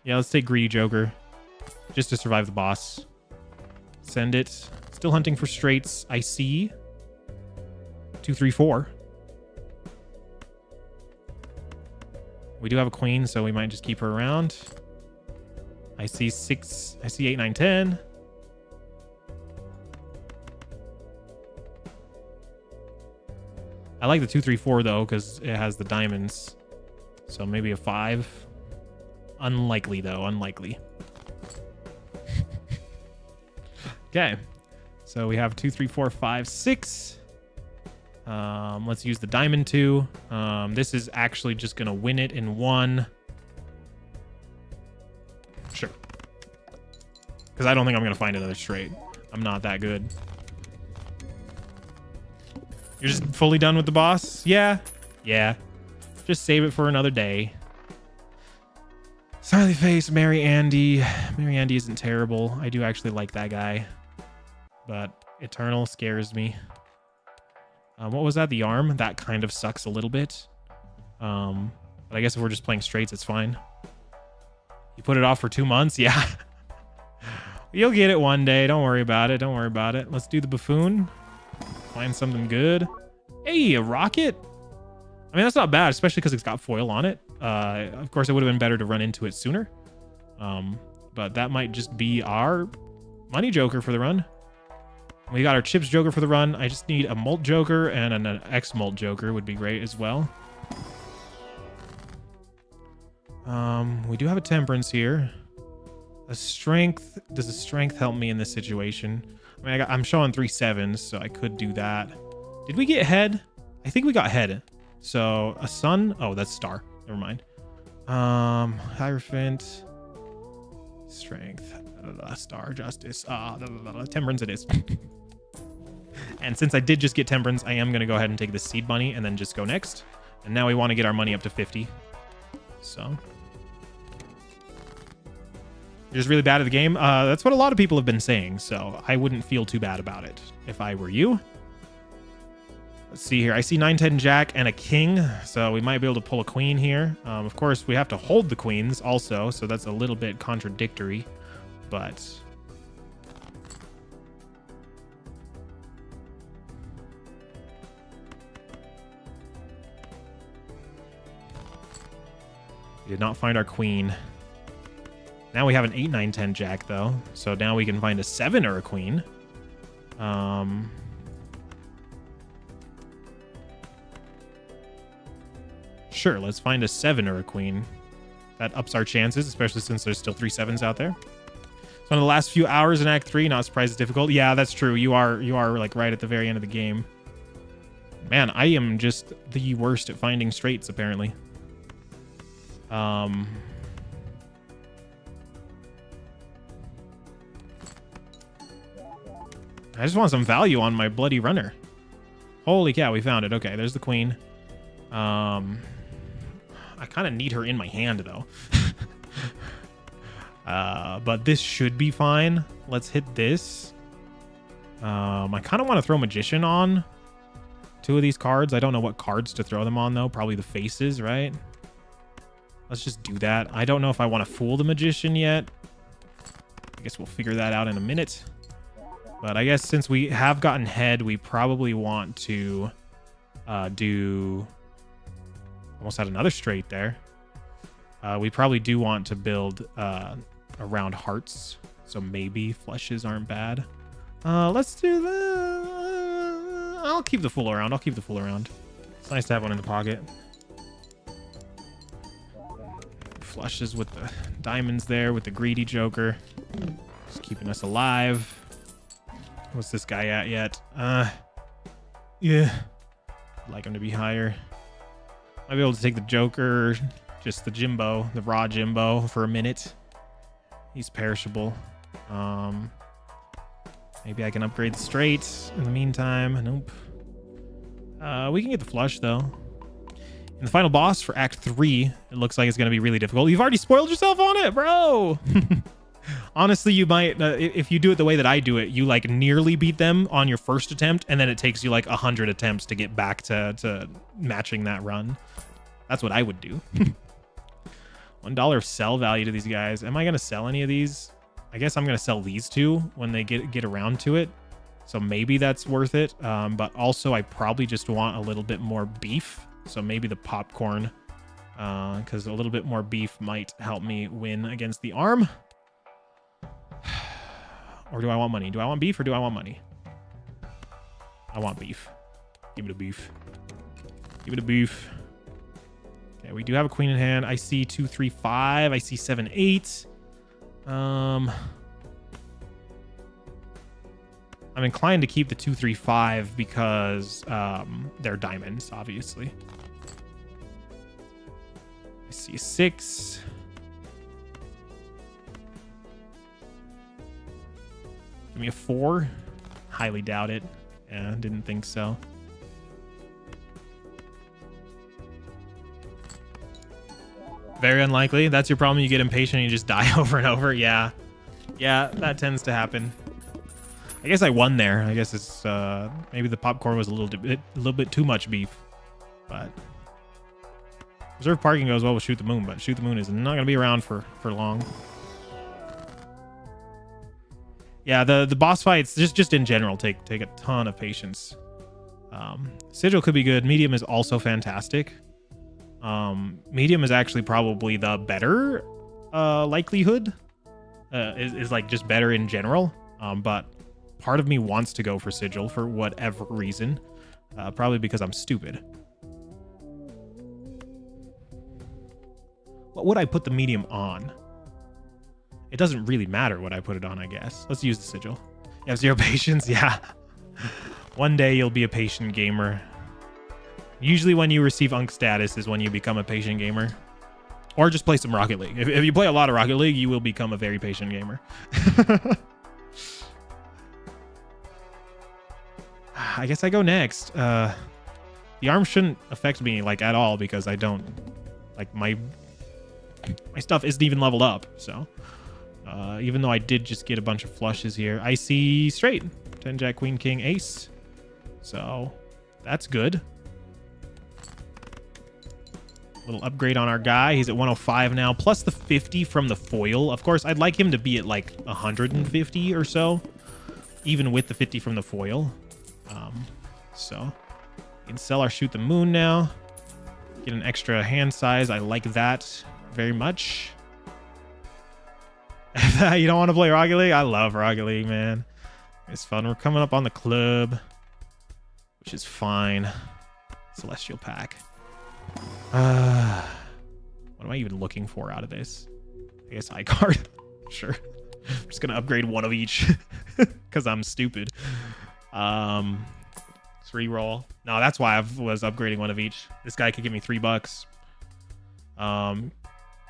Yeah, let's take Greedy Joker just to survive the boss. Send it. Still hunting for straights. I see 2, 3, 4. We do have a queen, so we might just keep her around. I see 6. I see 8, 9, 10. I like the 2, 3, 4 though, because it has the diamonds. So maybe a 5. Unlikely though, unlikely. Okay. So we have 2, 3, 4, 5, 6. Let's use the diamond 2. This is actually just gonna win it in 1. Sure. Because I don't think I'm gonna find another straight. I'm not that good. You're just fully done with the boss? Yeah. Just save it for another day. Smiley face, Mary Andy. Mary Andy isn't terrible. I do actually like that guy. But Eternal scares me. What was that? The arm? That kind of sucks a little bit. But I guess if we're just playing straights, it's fine. You put it off for 2 months? Yeah. You'll get it one day. Don't worry about it. Don't worry about it. Let's do the buffoon. Find something good. Hey, a rocket? I mean, that's not bad, especially because it's got foil on it. Of course, it would have been better to run into it sooner. But that might just be our money joker for the run. We got our chips joker for the run. I just need a molt joker and an X-molt joker would be great as well. We do have a temperance here. A strength. Does a strength help me in this situation? I mean, I'm showing 3 7s, so I could do that. Did we get head? I think we got head. So a sun. Oh, that's star. Never mind. Hierophant. Strength. Star. Justice. Temperance it is. And since I did just get temperance, I am going to go ahead and take the seed money and then just go next. And now we want to get our money up to 50. So. You're just really bad at the game. That's what a lot of people have been saying. So I wouldn't feel too bad about it if I were you. Let's see here. I see 9, 10, jack, and a king. So we might be able to pull a queen here. Of course, we have to hold the queens also. So that's a little bit contradictory. But we did not find our queen. Now we have an 8, 9, 10 jack though. So now we can find a 7 or a queen. Sure, let's find a 7 or a queen. That ups our chances, especially since there's still 3 7s out there. So in the last few hours in Act 3, not surprised it's difficult. Yeah, that's true. You are like right at the very end of the game. Man, I am just the worst at finding straights, apparently. I just want some value on my bloody runner. Holy cow, we found it. Okay, there's the queen. I kind of need her in my hand, though. But this should be fine. Let's hit this. I kind of want to throw Magician on 2 of these cards. I don't know what cards to throw them on, though. Probably the faces, right? Let's just do that. I don't know if I want to fool the Magician yet. I guess we'll figure that out in a minute. But I guess since we have gotten head, we probably want to do... Almost had another straight there. We probably do want to build around hearts, so maybe flushes aren't bad. Let's do the... I'll keep the full around. It's nice to have one in the pocket. Flushes with the diamonds there with the greedy joker. Just keeping us alive. What's this guy at yet? Yeah. I'd like him to be higher. Might be able to take the joker, just the Jimbo, the raw Jimbo for a minute. He's perishable. Maybe I can upgrade the straight in the meantime. Nope. We can get the flush though. And the final boss for Act 3, it looks like it's going to be really difficult. You've already spoiled yourself on it, bro. Honestly, you might, if you do it the way that I do it, you like nearly beat them on your first attempt, and then it takes you like 100 attempts to get back to matching that run. That's what I would do. $1 of sell value to these guys. Am I going to sell any of these? I guess I'm going to sell these two when they get around to it. So maybe that's worth it. But also I probably just want a little bit more beef. So maybe the popcorn, because a little bit more beef might help me win against the arm. Or do I want money? Do I want beef or do I want money? I want beef. Give me the beef. Give me the beef. Okay, we do have a queen in hand. I see 2, 3, 5. I see 7, 8. I'm inclined to keep the 2, 3, 5 because they're diamonds, obviously. I see 6. Give me a 4. Highly doubt it. Yeah, didn't think so. Very unlikely. That's your problem. You get impatient and you just die over and over. Yeah. Yeah, that tends to happen. I guess I won there. I guess it's maybe the popcorn was a little bit too much beef. But reserve parking goes well with Shoot the Moon, but Shoot the Moon is not going to be around for long. Yeah, the boss fights, just in general, take a ton of patience. Sigil could be good. Medium is also fantastic. Medium is actually probably the better likelihood. Is like just better in general. But part of me wants to go for Sigil for whatever reason. Probably because I'm stupid. What would I put the medium on? It doesn't really matter what I put it on, I guess. Let's use the Sigil. You have 0 patience? Yeah. One day you'll be a patient gamer. Usually when you receive Unk status is when you become a patient gamer. Or just play some Rocket League. If you play a lot of Rocket League, you will become a very patient gamer. I guess I go next. The arm shouldn't affect me like at all because I don't... Like my stuff isn't even leveled up, so... even though I did just get a bunch of flushes here, I see straight 10 Jack Queen King Ace, so that's good. Little upgrade on our guy. He's at 105 now, plus the 50 from the foil. Of course, I'd like him to be at like 150 or so, even with the 50 from the foil. So we can sell our Shoot the Moon now. Get an extra hand size. I like that very much. You don't want to play Rocket League? I love Rocket League, man. It's fun. We're coming up on the club, which is fine. Celestial Pack. What am I even looking for out of this? I guess high card. Sure. I'm just gonna upgrade one of each because I'm stupid. Let's re-roll. No, that's why I was upgrading one of each. This guy could give me $3.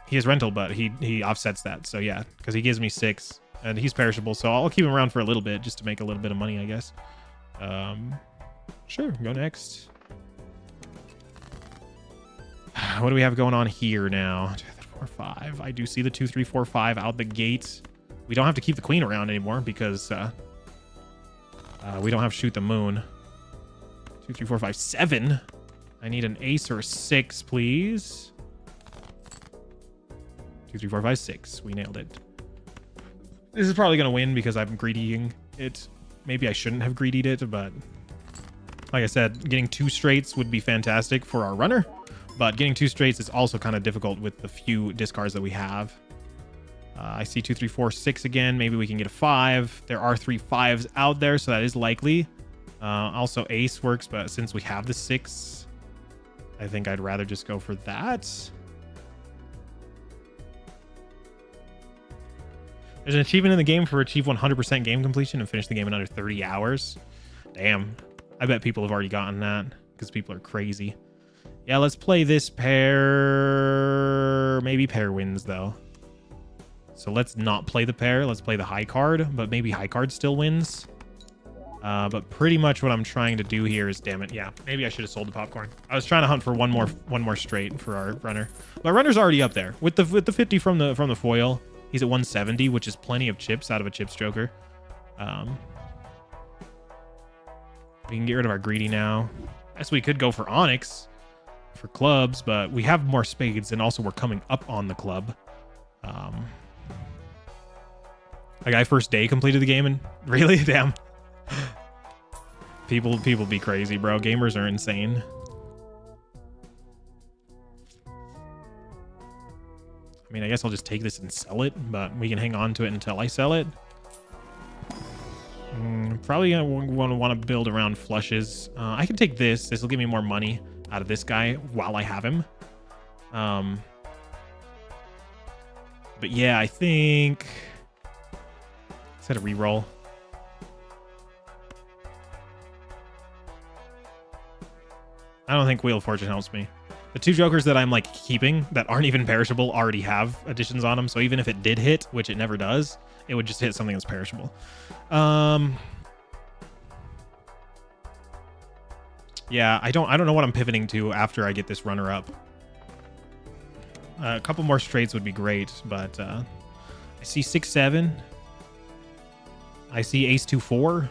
He has rental, but he offsets that. So yeah, because he gives me 6 and he's perishable. So I'll keep him around for a little bit just to make a little bit of money, I guess. Sure, go next. What do we have going on here now? 2, 3, 4, 5. I do see the 2, 3, 4, 5 out the gate. We don't have to keep the queen around anymore because we don't have to Shoot the Moon. 2, 3, 4, 5, 7. I need an ace or a 6, please. 2, 3, 4, 5, 6. We nailed it. This is probably going to win because I'm greedying it. Maybe I shouldn't have greedied it, but like I said, getting 2 straights would be fantastic for our runner. but getting 2 straights is also kind of difficult with the few discards that we have. I see 2, 3, 4, 6 again. Maybe we can get a 5. There are 3 5s out there, so that is likely. Also, ace works, but since we have the 6, I think I'd rather just go for that. There's an achievement in the game for achieve 100% game completion and finish the game in under 30 hours. Damn. I bet people have already gotten that because people are crazy. Yeah, let's play this pair. Maybe pair wins, though. So let's not play the pair. Let's play the high card, but maybe high card still wins. But pretty much what I'm trying to do here is, damn it, yeah, maybe I should have sold the popcorn. I was trying to hunt for one more straight for our runner. But runner's already up there with the 50 from the foil. He's at 170, which is plenty of chips out of a chips joker. We can get rid of our greedy now. I guess we could go for onyx for clubs, but we have more spades, and also we're coming up on the club. A guy first day completed the game, and really, damn. People be crazy, bro. Gamers are insane. I mean, I guess I'll just take this and sell it, but we can hang on to it until I sell it. Probably gonna want to build around flushes. I can take this. This will give me more money out of this guy while I have him. But yeah, I think let's hit a reroll. I don't think Wheel of Fortune helps me. The 2 jokers that I'm like keeping that aren't even perishable already have additions on them. So even if it did hit, which it never does, it would just hit something that's perishable. Yeah, I don't know what I'm pivoting to after I get this runner up. A couple more straights would be great, but I see 6, 7. I see ace 2, 4.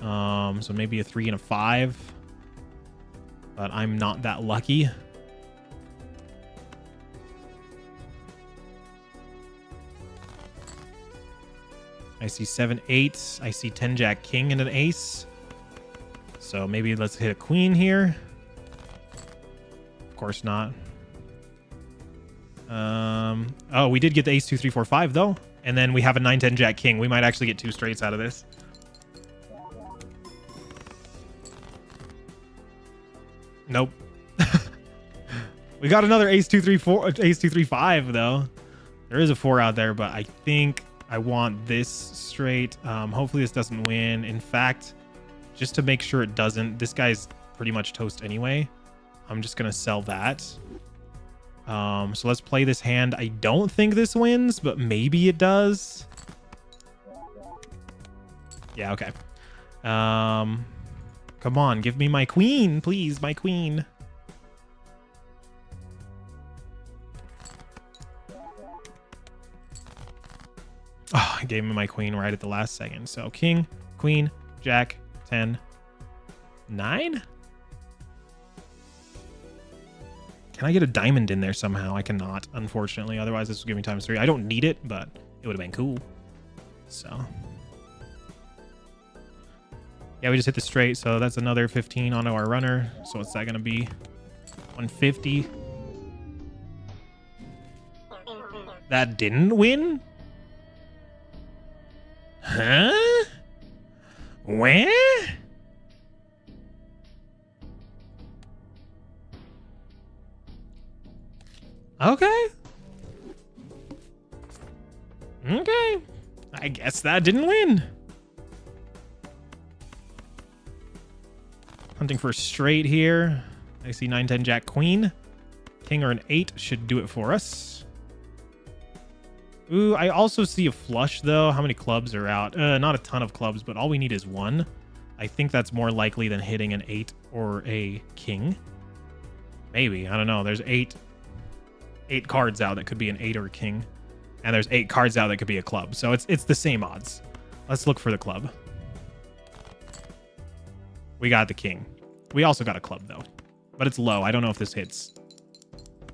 So maybe a 3 and a 5. But I'm not that lucky. I see 7, 8. I see 10 jack king and an ace. So maybe let's hit a queen here. Of course not. Oh, we did get the ace 2, 3, 4, 5 though. And then we have a 9, 10 jack king. We might actually get 2 straights out of this. Nope. We got another ace 2, 3, 4, ace 2, 3, 5 though. There is a 4 out there, but I think I want this straight. Hopefully this doesn't win. In fact, just to make sure it doesn't, this guy's pretty much toast anyway. I'm just gonna sell that. So let's play this hand. I don't think this wins, but maybe it does. Yeah, okay. Come on, give me my queen, please, my queen. Oh, I gave him my queen right at the last second. So king, queen, jack, 10, 9? Can I get a diamond in there somehow? I cannot, unfortunately. Otherwise, this would give me ×3. I don't need it, but it would have been cool. So... yeah, we just hit the straight, so that's another 15 onto our runner. So what's that going to be? 150. That didn't win? Huh? Where? Okay. Okay. I guess that didn't win. Hunting for a straight here. I see 9, 10, jack, queen. King or an 8 should do it for us. Ooh, I also see a flush, though. How many clubs are out? Not a ton of clubs, but all we need is 1. I think that's more likely than hitting an 8 or a king. Maybe. I don't know. There's 8 cards out that could be an 8 or a king. And there's 8 cards out that could be a club. So it's the same odds. Let's look for the club. We got the king. We also got a club, though. But it's low. I don't know if this hits.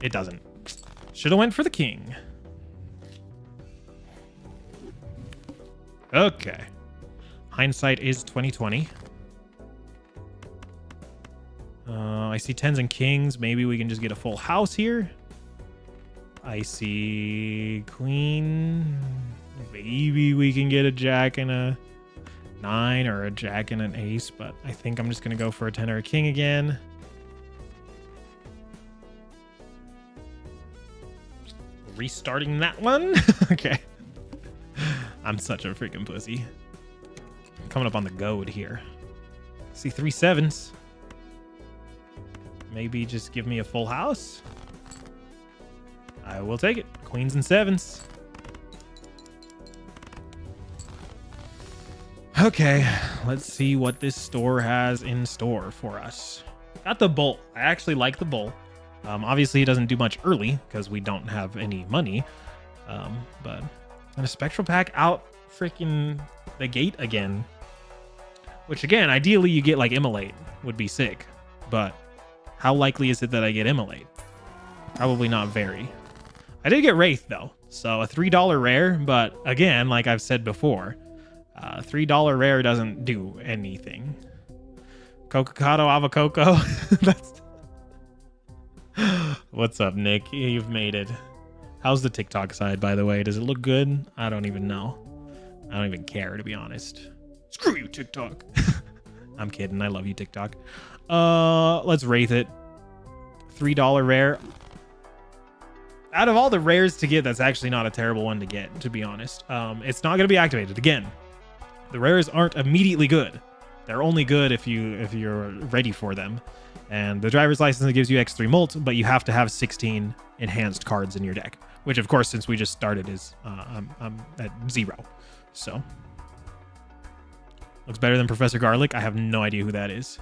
It doesn't. Should have went for the king. Okay. Hindsight is 2020. I I see tens and kings. Maybe we can just get a full house here. I see queen. Maybe we can get a jack and a 9 or a jack and an ace, but I think I'm just going to go for a 10 or a king again. Restarting that one. Okay. I'm such a freaking pussy. Coming up on the goad here. See 3 7s. Maybe just give me a full house. I will take it. Queens and 7s. Okay, let's see what this store has in store for us. Got the bull. I actually like the bull. Obviously, it doesn't do much early because we don't have any money. But and a spectral pack out freaking the gate again. Which again, ideally you get like Immolate would be sick. But how likely is it that I get Immolate? Probably not very. I did get Wraith though. So a $3 rare, but again, like I've said before, $3 rare doesn't do anything. Cococado Avococo. That's what's up, Nick? You've made it. How's the TikTok side, by the way? Does it look good? I don't even know. I don't even care, to be honest. Screw you, TikTok. I'm kidding. I love you, TikTok. Let's Wraith it. $3 rare. Out of all the rares to get, that's actually not a terrible one to get, to be honest. It's not going to be activated. Again, the rares aren't immediately good. They're only good if you're ready for them. And the driver's license gives you X3 mult, but you have to have 16 enhanced cards in your deck, which of course, since we just started, is I'm at 0. So looks better than Professor Garlic. I have no idea who that is.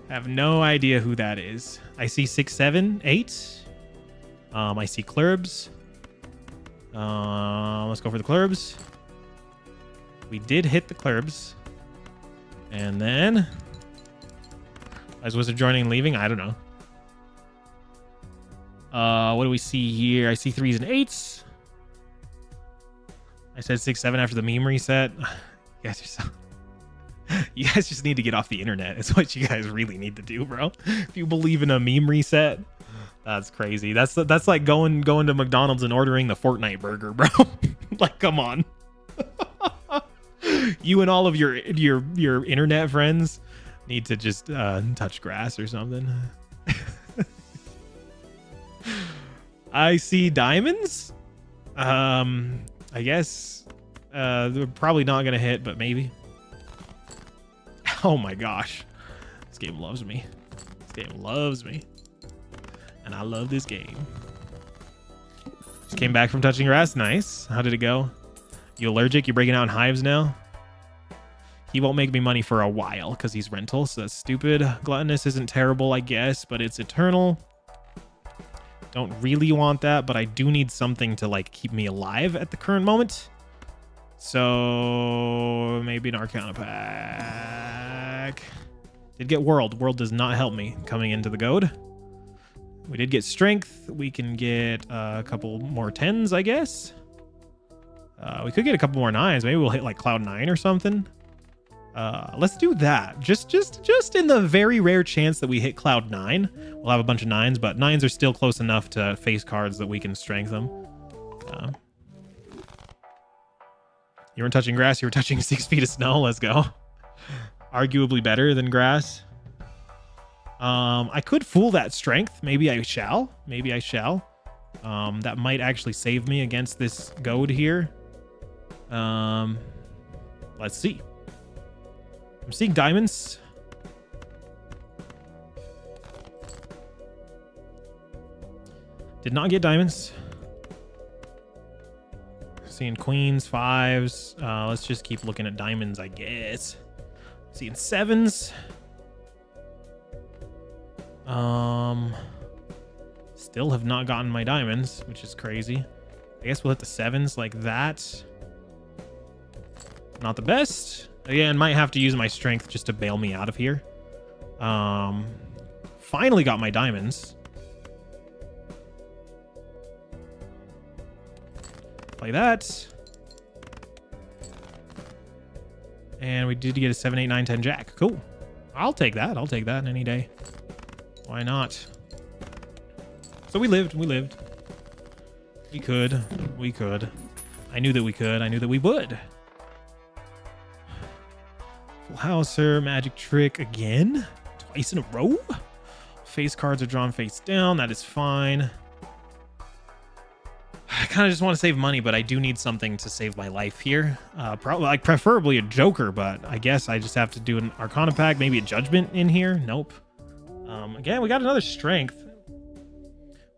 I have no idea who that is. I see 6, 7, 8. I see Clurbs. Let's go for the Clurbs. We did hit the Clurbs. And then is Wizard joining and leaving? I don't know. What do we see here? I see 3s and 8s. I said 6, 7 after the meme reset. You guys just need to get off the internet. It's what you guys really need to do, bro. If you believe in a meme reset, that's crazy. That's like going to McDonald's and ordering the Fortnite burger, bro. Like, come on. You and all of your internet friends need to just touch grass or something. I see diamonds. I guess they're probably not gonna hit, but maybe. Oh my gosh, this game loves me. This game loves me, and I love this game. Just came back from touching grass. Nice. How did it go? You allergic? You breaking out in hives now? He won't make me money for a while because he's rental, so that's stupid. Gluttonous isn't terrible, I guess, but it's eternal. Don't really want that, but I do need something to like keep me alive at the current moment. So maybe an Arcana pack. Did get World. World does not help me coming into the goad. We did get Strength. We can get a couple more 10s, I guess. We could get a couple more 9s. Maybe we'll hit like Cloud 9 or something. Let's do that. Just in the very rare chance that we hit Cloud 9, we'll have a bunch of 9s, but 9s are still close enough to face cards that we can strengthen them. You weren't touching grass, you were touching 6 feet of snow. Let's go. Arguably better than grass. I could fool that strength. Maybe I shall. Maybe I shall. That might actually save me against this goad here. Let's see. I'm seeing diamonds. Did not get diamonds. Seeing queens, 5s. Let's just keep looking at diamonds, I guess. Seeing 7s. Still have not gotten my diamonds, which is crazy. I guess we'll hit the 7s like that. Not the best. Again, might have to use my strength just to bail me out of here. Finally got my diamonds. Play that. And we did get a 7, 8, 9, 10 jack. Cool. I'll take that. I'll take that any day. Why not? So we lived. We lived. We could. We could. I knew that we could. I knew that we would. Full houser, magic trick again. Twice in a row. Face cards are drawn face down. That is fine. I kind of just want to save money, but I do need something to save my life here. Probably, like, preferably a Joker, but I guess I just have to do an Arcana pack, maybe a Judgment in here. Nope. Again, we got another Strength.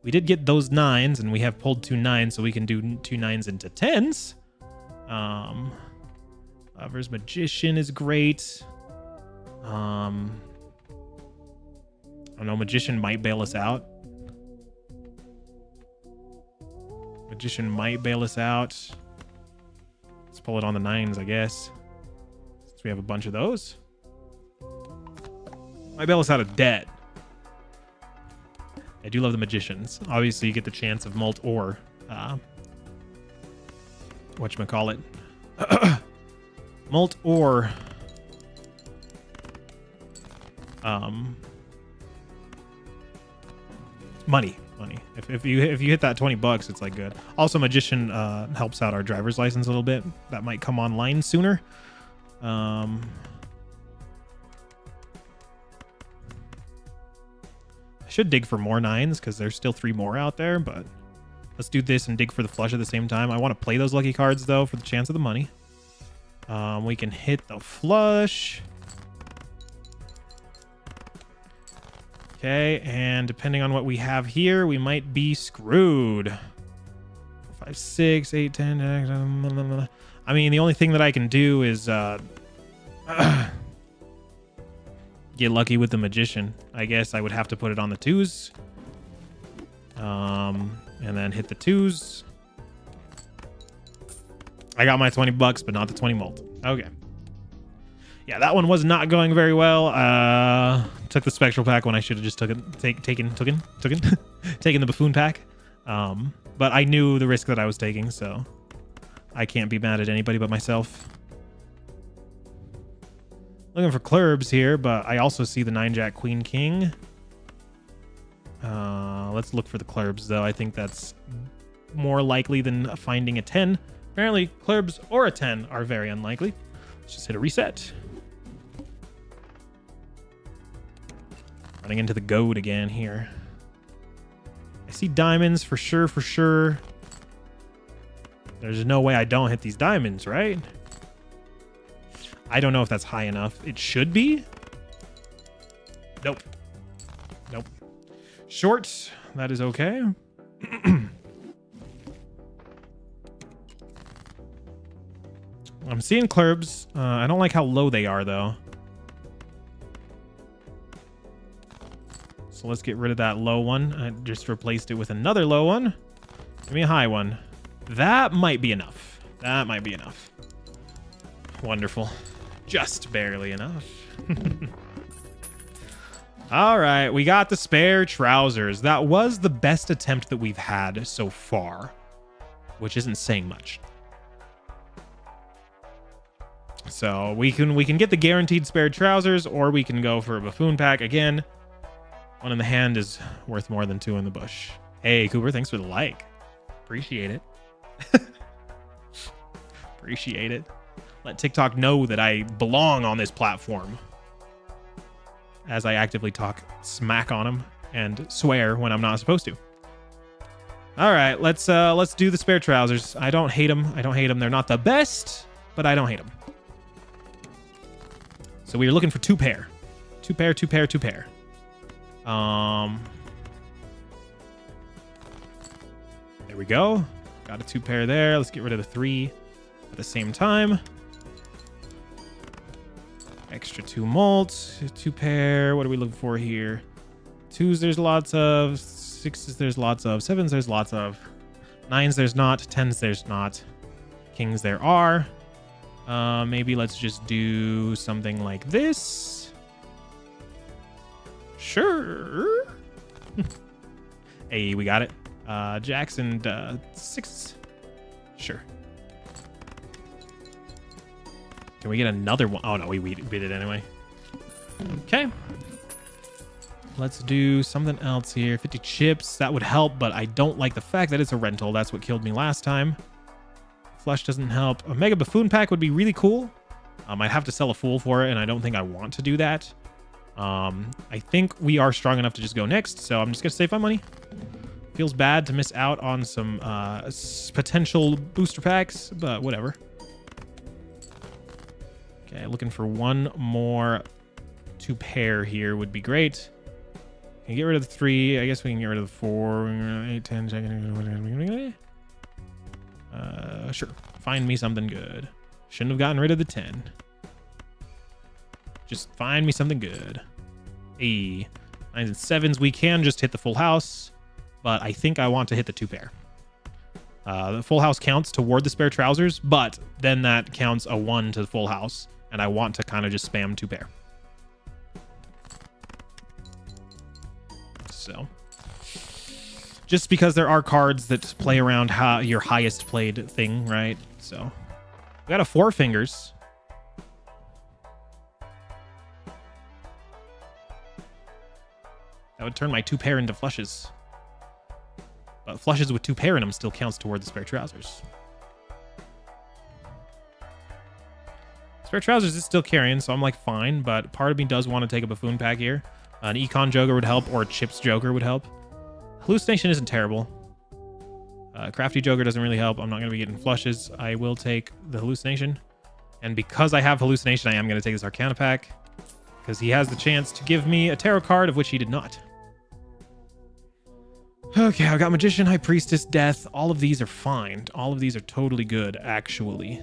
We did get those 9s, and we have pulled 2 9s, so we can do 2 9s into 10s. Lover's Magician is great. I don't know, Magician might bail us out. Magician might bail us out. Let's pull it on the 9s, I guess. Since we have a bunch of those. Might bail us out of debt. I do love the Magicians. Obviously, you get the chance of Mult or... whatchamacallit? Mult or... money. If you hit that $20, it's like good. Also, Magician helps out our driver's license a little bit. That might come online sooner. I should dig for more 9s because there's still 3 more out there, but let's do this and dig for the flush at the same time. I want to play those lucky cards though for the chance of the money. We can hit the flush. Okay, and depending on what we have here, we might be screwed. 5, 6, 8, 10. I mean, the only thing that I can do is get lucky with the Magician. I guess I would have to put it on the 2s. And then hit the 2s. I got my $20, but not the 20 Mult. Okay. Yeah, that one was not going very well. Took the Spectral pack when I should have just taken the Buffoon pack. But I knew the risk that I was taking, so I can't be mad at anybody but myself. Looking for clurbs here, but I also see the 9-Jack Queen King. Let's look for the clurbs, though. I think that's more likely than finding a 10. Apparently, clurbs or a 10 are very unlikely. Let's just hit a reset. Running into the goat again here. I see diamonds for sure. There's no way I don't hit these diamonds, right? I don't know if that's high enough. It should be. Nope. Short. That is okay. I'm seeing clurbs. I don't like how low they are, though. So let's get rid of that low one. I just replaced it with another low one. Give me a high one. That might be enough. Wonderful. Just barely enough. All right, we got the spare trousers. That was the best attempt that we've had so far, which isn't saying much. So we can get the guaranteed spare trousers, or we can go for a Buffoon pack again. 1 in the hand is worth more than 2 in the bush. Hey, Cooper, thanks for the like. Appreciate it. Appreciate it. Let TikTok know that I belong on this platform, as I actively talk smack on them and swear when I'm not supposed to. All right, let's do the spare trousers. I don't hate them. They're not the best, but I don't hate them. So we are looking for 2 pair. 2 pair. There we go. Got a 2 pair there. Let's get rid of the 3 at the same time. Extra 2 Mult. 2 pair. What are we looking for here? 2s there's lots of. 6s there's lots of. 7s there's lots of. 9s there's not. 10s there's not. Kings there are. Maybe let's just do something like this. Sure. Hey, we got it. Jacks and 6s. Sure. Can we get another one? Oh, no, we did it anyway. Okay. Let's do something else here. 50 chips. That would help, but I don't like the fact that it's a rental. That's what killed me last time. Flush doesn't help. A Mega Buffoon pack would be really cool. I'd have to sell a Fool for it, and I don't think I want to do that. I think we are strong enough to just go next, so I'm just going to save my money. Feels bad to miss out on some potential booster packs, but whatever. Okay, looking for one more 2-pair here would be great. Can you get rid of the 3? I guess we can get rid of the 4. 8, 10, sure. Find me something good. Shouldn't have gotten rid of the 10. Just find me something good. Hey, 9s and 7s. We can just hit the full house, but I think I want to hit the 2-pair. The full house counts toward the spare trousers, but then that counts a 1 to the full house, and I want to kind of just spam 2-pair. So, just because there are cards that play around your highest played thing, right? So, we got a 4 fingers. That would turn my 2-pair into flushes. But flushes with 2-pair in them still counts toward the spare trousers. Spare trousers is still carrying, so I'm like fine, but part of me does want to take a Buffoon pack here. An Econ Joker would help, or a Chips Joker would help. Hallucination isn't terrible. Crafty Joker doesn't really help. I'm not going to be getting flushes. I will take the Hallucination. And because I have Hallucination, I am going to take this Arcana pack. Because he has the chance to give me a tarot card, of which he did not. Okay, I've got Magician, High Priestess, Death. All of these are fine. All of these are totally good, actually.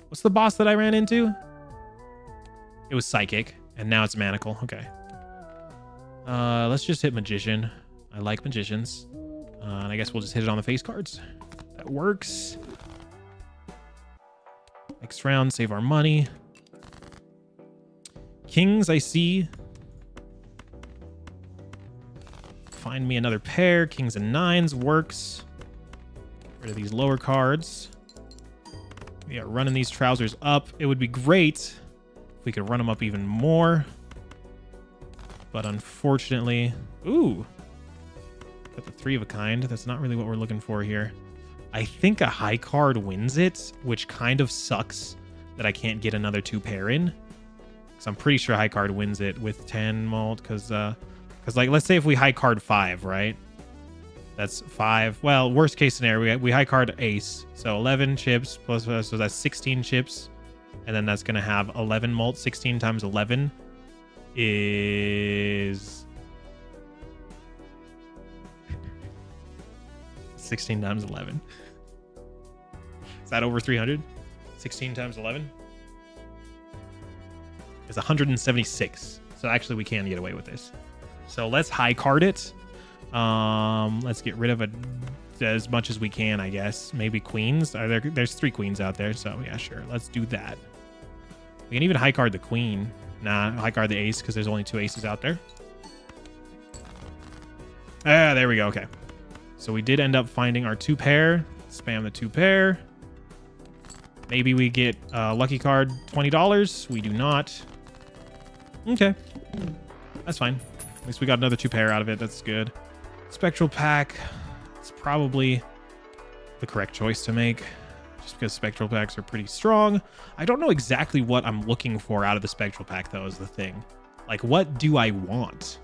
What's the boss that I ran into? It was Psychic, and now it's Manacle. Okay. Let's just hit Magician. I like Magicians. And I guess we'll just hit it on the face cards. That works. Next round, save our money. Kings, I see. Find me another pair. Kings and 9s works. Get rid of these lower cards. We are running these trousers up. It would be great if we could run them up even more. But unfortunately... Ooh. Got the 3 of a kind. That's not really what we're looking for here. I think a high card wins it, which kind of sucks that I can't get another 2-pair in. Because I'm pretty sure high card wins it with 10 malt. Because like, let's say if we high card 5, right? That's 5. Well, worst case scenario, we high card ace. So 11 chips plus, so that's 16 chips. And then that's going to have 11 malt. 16 times 11 is... 16 times 11. Is that over 300? 16 times 11 is 176. So actually we can get away with this. So let's high card it. Let's get rid of it as much as we can, I guess. Maybe queens. There's 3 queens out there, so yeah, sure. Let's do that. We can even high card the queen. Nah, high card the ace because there's only 2 aces out there. Ah, there we go. Okay. So we did end up finding our 2-pair. Spam the 2-pair. Maybe we get a lucky card, $20. We do not. Okay. That's fine. At least we got another 2-pair out of it. That's good. Spectral pack. It's probably the correct choice to make. Just because spectral packs are pretty strong. I don't know exactly what I'm looking for out of the spectral pack, though, is the thing. Like, what do I want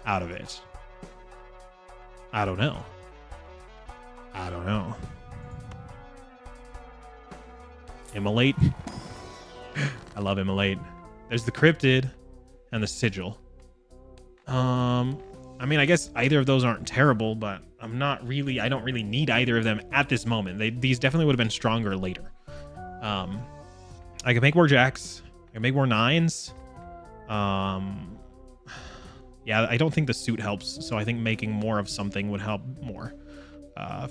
out of it? I don't know. I don't know. Immolate. I love Immolate. There's the Cryptid and the Sigil. I mean, I guess either of those aren't terrible, but I don't really need either of them at this moment. These definitely would have been stronger later. I can make more jacks. I can make more 9s. Yeah, I don't think the suit helps, so I think making more of something would help more.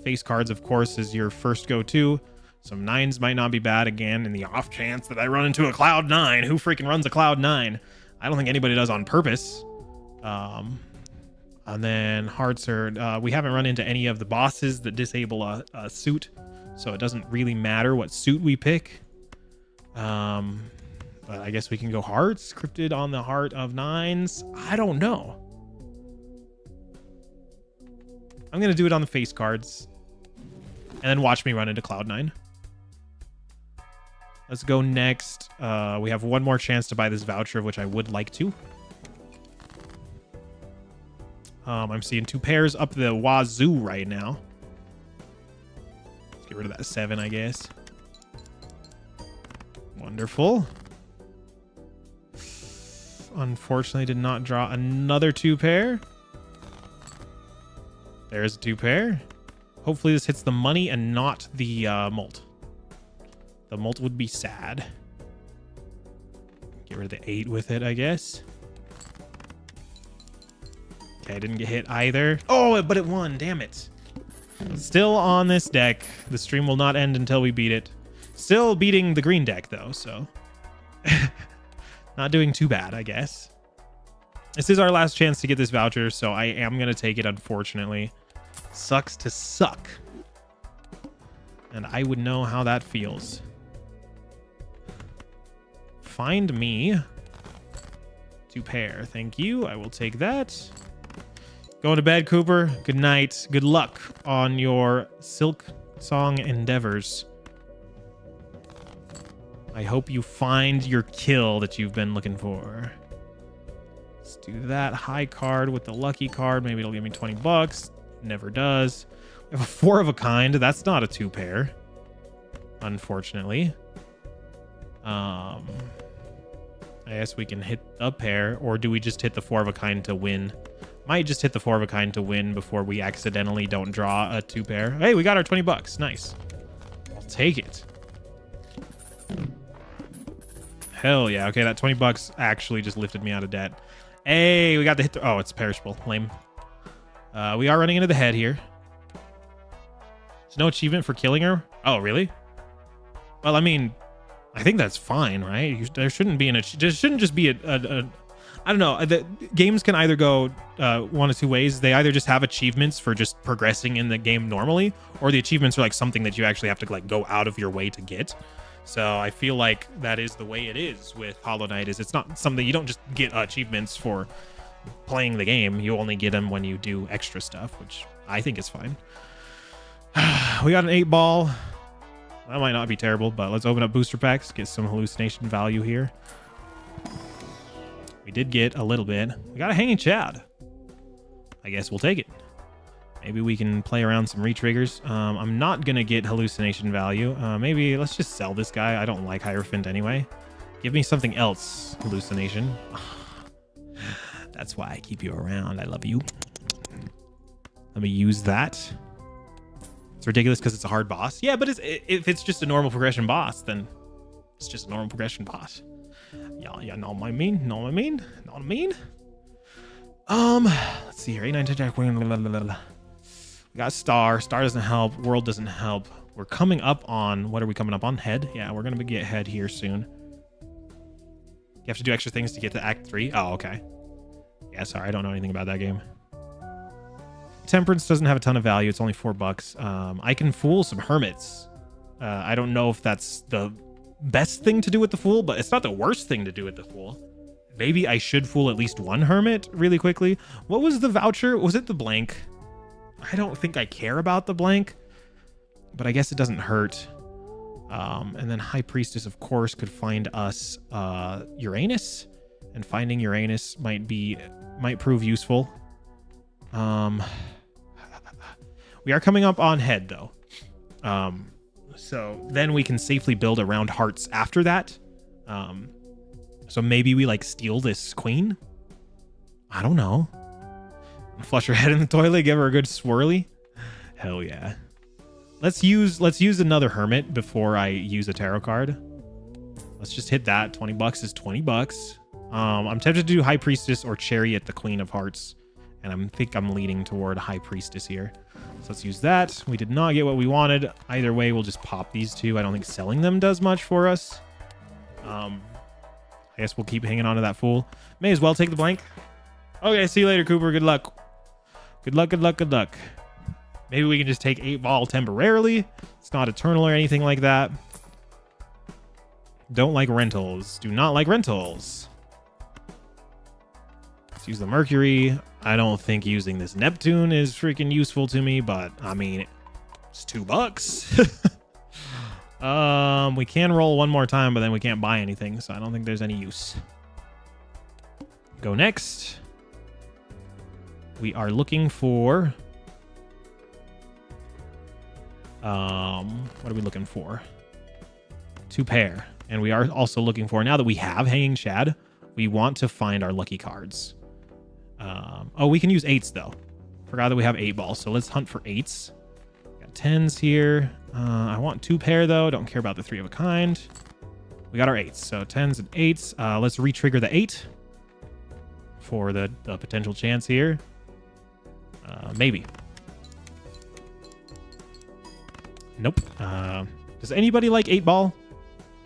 Face cards, of course, is your first go-to. Some 9s might not be bad again in the off chance that I run into a Cloud 9. Who freaking runs a Cloud 9? I don't think anybody does on purpose. And then hearts are... we haven't run into any of the bosses that disable a suit, so it doesn't really matter what suit we pick. But I guess we can go hearts. Cryptid on the heart of 9s. I don't know. I'm going to do it on the face cards. And then watch me run into Cloud9. Let's go next. We have one more chance to buy this voucher, which I would like to. I'm seeing 2 pairs up the wazoo right now. Let's get rid of that 7, I guess. Wonderful. Unfortunately, did not draw another 2 pair. There's a 2 pair. Hopefully this hits the money and not the molt. The molt would be sad. Get rid of the 8 with it, I guess. Okay, I didn't get hit either. Oh, but it won. Damn it. Still on this deck. The stream will not end until we beat it. Still beating the green deck, though, so... Not doing too bad, I guess. This is our last chance to get this voucher, so I am going to take it, unfortunately. Sucks to suck. And I would know how that feels. Find me 2 pair. Thank you. I will take that. Going to bed, Cooper. Good night. Good luck on your Silk Song endeavors. I hope you find your kill that you've been looking for. Let's do that. High card with the lucky card. Maybe it'll give me 20 bucks. Never does. We have a 4 of a kind. That's not a 2 pair. Unfortunately. I guess we can hit a pair, or do we just hit the 4 of a kind to win? Might just hit the 4 of a kind to win before we accidentally don't draw a 2 pair. Hey, we got our 20 bucks. Nice. I'll take it. Hell yeah. Okay, that 20 bucks actually just lifted me out of debt. Hey, we got the hit. Oh, it's perishable. Lame. We are running into the head here. There's no achievement for killing her. Oh, really? Well, I mean, I think that's fine, right? There shouldn't be there shouldn't just be I don't know. The games can either go one of 2 ways. They either just have achievements for just progressing in the game normally, or the achievements are like something that you actually have to like go out of your way to get. So I feel like that is the way it is with Hollow Knight. Is it's not something you don't just get achievements for playing the game. You only get them when you do extra stuff, which I think is fine. We got an 8-ball. That might not be terrible, but let's open up booster packs, get some hallucination value here. We did get a little bit. We got a hanging Chad. I guess we'll take it. Maybe we can play around some retriggers. I'm not going to get hallucination value. Maybe let's just sell this guy. I don't like Hierophant anyway. Give me something else, hallucination. That's why I keep you around. I love you. Let me use that. It's ridiculous because it's a hard boss. Yeah, but if it's just a normal progression boss, then it's just a normal progression boss. Yeah, know what I mean? Know what I mean? Know what I mean? Let's see here. 8, 9, 10, Jack, we got Star. Star doesn't help. World doesn't help. We're coming up on... What are we coming up on? Head? Yeah, we're going to get Head here soon. You have to do extra things to get to Act 3? Oh, okay. Yeah, sorry. I don't know anything about that game. Temperance doesn't have a ton of value. It's only $4. I can fool some hermits. I don't know if that's the best thing to do with the fool, but it's not the worst thing to do with the fool. Maybe I should fool at least one hermit really quickly. What was the voucher? Was it the blank? I don't think I care about the blank, but I guess it doesn't hurt. And then High Priestess, of course, could find us Uranus, and finding Uranus might prove useful. We are coming up on Head, though. So then we can safely build around hearts after that. So maybe we like steal this queen. I don't know. Flush her head in the toilet, give her a good swirly. Hell yeah. Let's use another hermit before I use a tarot card. Let's just hit that. 20 bucks is 20 bucks. I'm tempted to do High Priestess or Chariot, the Queen of Hearts. And I think I'm leaning toward High Priestess here. So let's use that. We did not get what we wanted. Either way, we'll just pop these 2. I don't think selling them does much for us. I guess we'll keep hanging on to that fool. May as well take the blank. Okay, see you later, Cooper. Good luck. Good luck, good luck, good luck. Maybe we can just take 8-ball temporarily. It's not eternal or anything like that. Don't like rentals. Do not like rentals. Let's use the Mercury. I don't think using this Neptune is freaking useful to me, but I mean, it's $2. We can roll one more time, but then we can't buy anything, so I don't think there's any use. Go next. We are looking for... what are we looking for? 2 pair. And we are also looking for, now that we have Hanging Chad, we want to find our lucky cards. Oh, we can use 8s though. Forgot that we have 8 balls, so let's hunt for 8s. Got 10s here. I want 2 pair though. Don't care about the 3 of a kind. We got our 8s, so 10s and 8s. Let's re-trigger the 8 for the potential chance here. Maybe. Nope. Does anybody like 8 ball?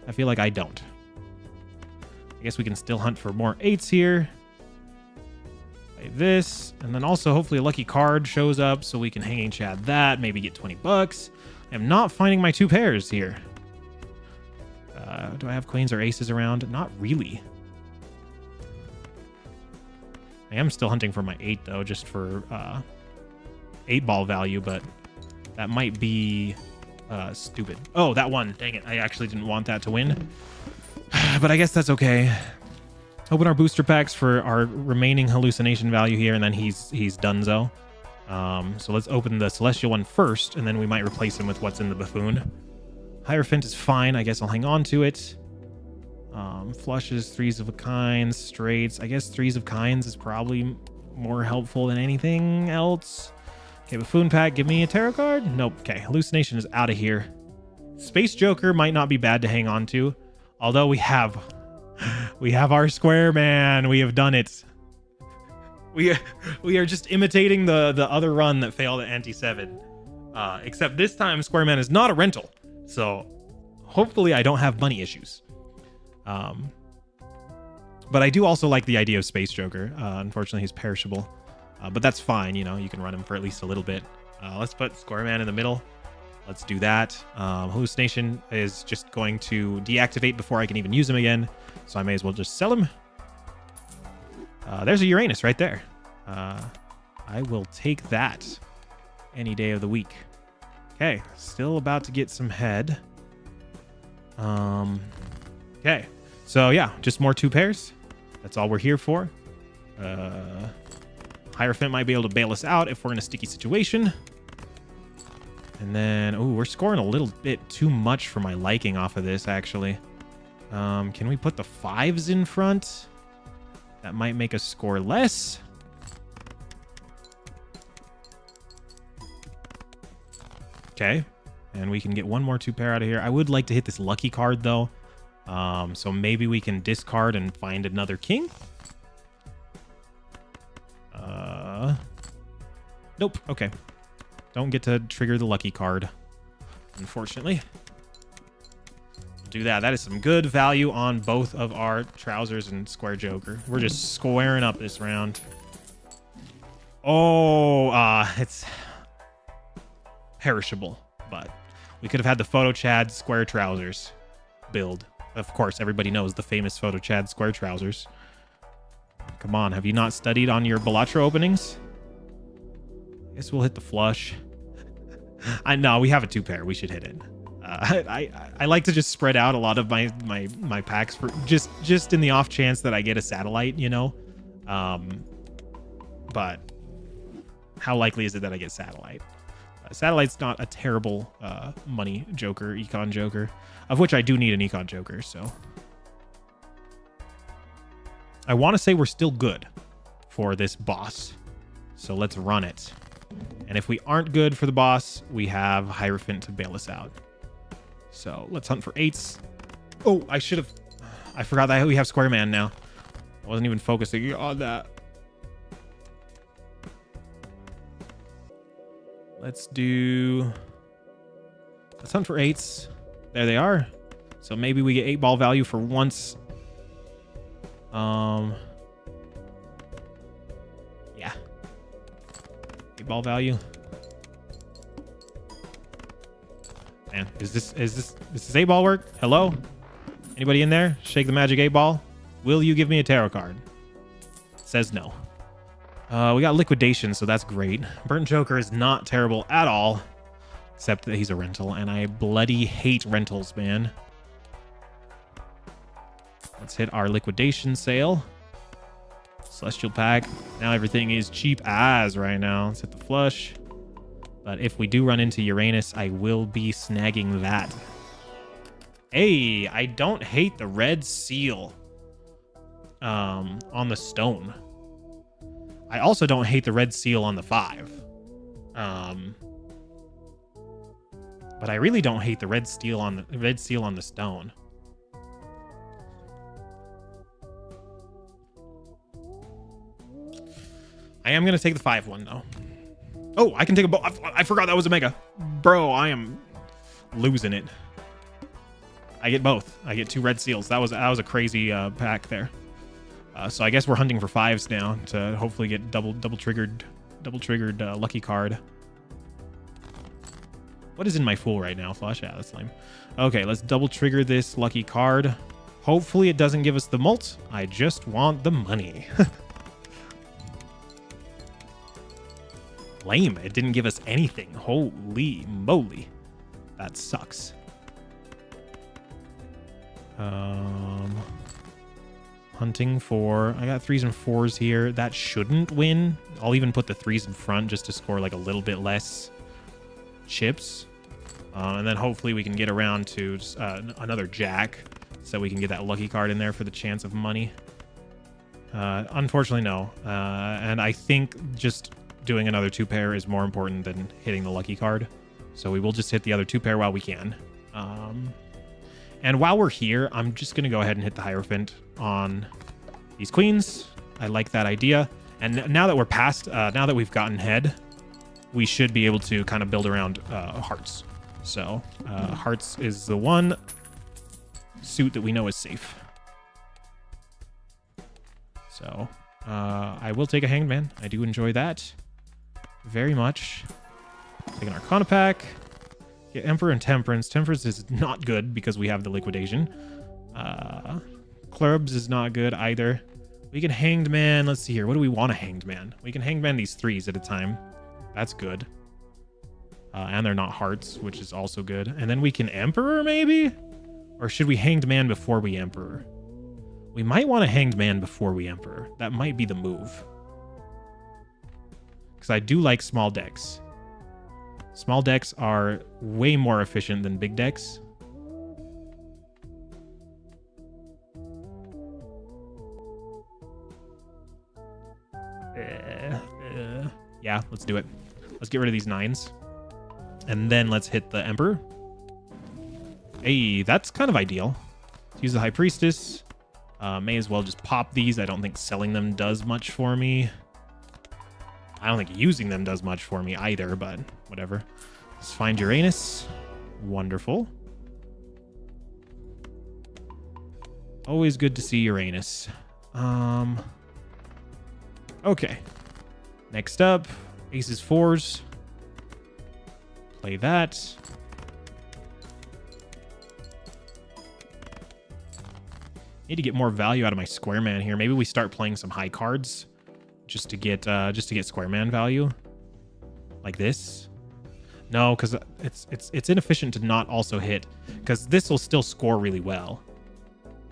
I feel like I don't. I guess we can still hunt for more 8s here. Play this, and then also hopefully a lucky card shows up so we can Hanging Chad that, maybe get $20. I'm not finding my 2 pairs here. Do I have queens or aces around? Not really. I am still hunting for my 8 though, just for 8 ball value, but that might be stupid. Oh, that one. Dang it. I actually didn't want that to win. But I guess that's okay. Open our booster packs for our remaining hallucination value here, and then he's donezo. So let's open the Celestial one first, and then we might replace him with what's in the Buffoon. Hierophant is fine. I guess I'll hang on to it. Flushes, 3s of a kind, straights. I guess 3s of kinds is probably more helpful than anything else. Okay, Buffoon pack, give me a tarot card? Nope. Okay, hallucination is out of here. Space Joker might not be bad to hang on to, although we have our square man. We have done it. We are just imitating the other run that failed at Ante 7. Except this time Square Man is not a rental. So hopefully I don't have money issues. But I do also like the idea of Space Joker. Unfortunately, he's perishable. But that's fine, you know, you can run him for at least a little bit. Let's put Square Man in the middle. Let's do that. Hallucination is just going to deactivate before I can even use him again. So I may as well just sell him. There's a Uranus right there. I will take that any day of the week. Okay, still about to get some head. Okay, so yeah, just more 2 pairs. That's all we're here for. Hierophant might be able to bail us out if we're in a sticky situation. And then, oh, we're scoring a little bit too much for my liking off of this, actually. Can we put the 5s in front? That might make us score less. Okay, and we can get one more 2 pair out of here. I would like to hit this lucky card, though. So maybe we can discard and find another king. Nope. Okay. Don't get to trigger the lucky card, unfortunately. Do that. That is some good value on both of our trousers and Square Joker. We're just squaring up this round. Oh, it's perishable, but we could have had the Photo Chad Square Trousers build. Of course, everybody knows the famous Photo Chad Square Trousers. Come on, have you not studied on your Balatro openings? I guess we'll hit the flush. I know we have a 2 pair. We should hit it. I like to just spread out a lot of my packs for just in the off chance that I get a satellite, you know. But how likely is it that I get satellite? Satellite's not a terrible money joker, econ joker, of which I do need an econ joker. So I want to say we're still good for this boss. So let's run it. And if we aren't good for the boss, we have Hierophant to bail us out. So let's hunt for 8s. Oh, I forgot that we have Square Man now. I wasn't even focusing on that. Let's hunt for 8s. There they are. So maybe we get 8 ball value for once. Yeah. 8 ball value. Man, is this 8 ball work? Hello? Anybody in there? Shake the magic 8-ball. Will you give me a tarot card? Says no. We got liquidation, so that's great. Burnt Joker is not terrible at all, except that he's a rental, and I bloody hate rentals, man. Let's hit our liquidation sale. Celestial pack. Now everything is cheap as right now. Let's hit the flush. But if we do run into Uranus, I will be snagging that. Hey, I don't hate the red seal on the stone. I also don't hate the red seal on the 5. But I really don't hate the red seal on the stone. I am gonna take the 5 one though. Oh, I can take a both. I forgot that was a mega. Bro, I am losing it. I get both. I get 2 red seals. That was a crazy pack there. So I guess we're hunting for 5s now to hopefully get double triggered lucky card. What is in my Fool right now? Flush? Yeah, that's lame. Okay, let's double trigger this lucky card. Hopefully it doesn't give us the mult. I just want the money. Lame. It didn't give us anything. Holy moly. That sucks. Hunting for... I got 3s and 4s here. That shouldn't win. I'll even put the 3s in front just to score like a little bit less chips. And then hopefully we can get around to another jack so we can get that lucky card in there for the chance of money. Unfortunately, no. And I think just doing another 2-pair is more important than hitting the lucky card. So we will just hit the other 2-pair while we can. And while we're here, I'm just going to go ahead and hit the Hierophant on these queens. I like that idea. And now that we're past, now that we've gotten head, we should be able to kind of build around hearts. So hearts is the one suit that we know is safe. So I will take a Hanged Man. I do enjoy that very much. Take an Arcana pack. Get Emperor and Temperance. Temperance is not good because we have the liquidation. Clubs is not good either. We can Hanged Man. Let's see here. What do we want to Hanged Man? We can Hanged Man these 3s at a time. That's good. And they're not hearts, which is also good. And then we can Emperor, maybe? Or should we Hanged Man before we Emperor? We might want to Hanged Man before we Emperor. That might be the move. Because I do like small decks. Small decks are way more efficient than big decks. Yeah, let's do it. Let's get rid of these 9s. And then let's hit the Emperor. Hey, that's kind of ideal. Let's use the High Priestess. May as well just pop these. I don't think selling them does much for me. I don't think using them does much for me either, but whatever. Let's find Uranus. Wonderful. Always good to see Uranus. Okay. Next up, aces, 4s. Play that. Need to get more value out of my Square Man here. Maybe we start playing some high cards just to get Square Man value, like this. No, because it's inefficient to not also hit, because this will still score really well,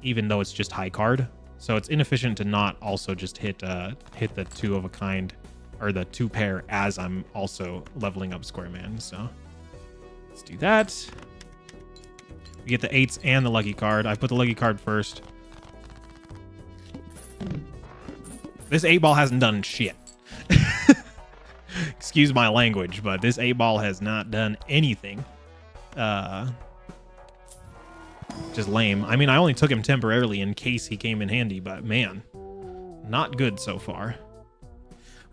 even though it's just high card. So it's inefficient to not also just hit the 2 of a kind or the 2-pair as I'm also leveling up Square Man. So let's do that. We get the 8s and the lucky card. I put the lucky card first. This 8-ball hasn't done shit. Excuse my language, but this 8-ball has not done anything. Just lame. I mean, I only took him temporarily in case he came in handy, but man, not good so far.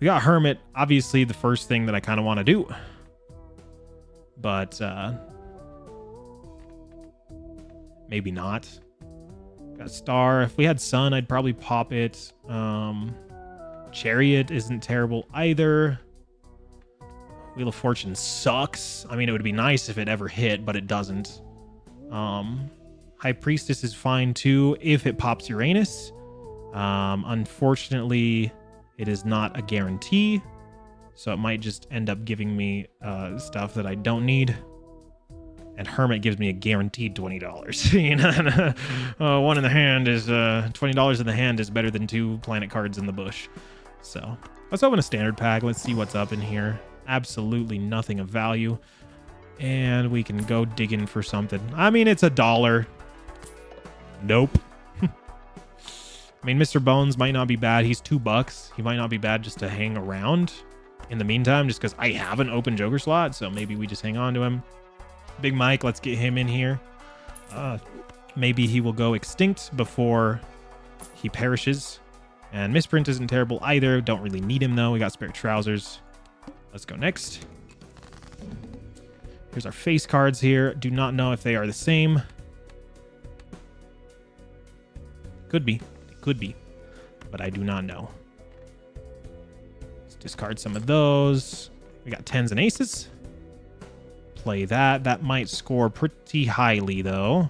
We got Hermit, obviously the first thing that I kind of want to do. But maybe not. Got Star. If we had Sun, I'd probably pop it. Chariot isn't terrible either. Wheel of Fortune sucks. I mean, it would be nice if it ever hit, but it doesn't. High Priestess is fine too if it pops Uranus. Unfortunately, it is not a guarantee, so it might just end up giving me stuff that I don't need. And Hermit gives me a guaranteed $20. You know, one in the hand is $20 in the hand is better than 2 planet cards in the bush. So let's open a standard pack. Let's see what's up in here. Absolutely nothing of value. And we can go digging for something. I mean, it's $1. Nope. I mean, Mr. Bones might not be bad. He's $2. He might not be bad just to hang around in the meantime, just because I have an open Joker slot. So maybe we just hang on to him. Big Mike, let's get him in here. Maybe he will go extinct before he perishes. And Misprint isn't terrible either. Don't really need him, though. We got spare trousers. Let's go next. Here's our face cards here. Do not know if they are the same. Could be. Could be. But I do not know. Let's discard some of those. We got 10s and aces. Play that. That might score pretty highly, though.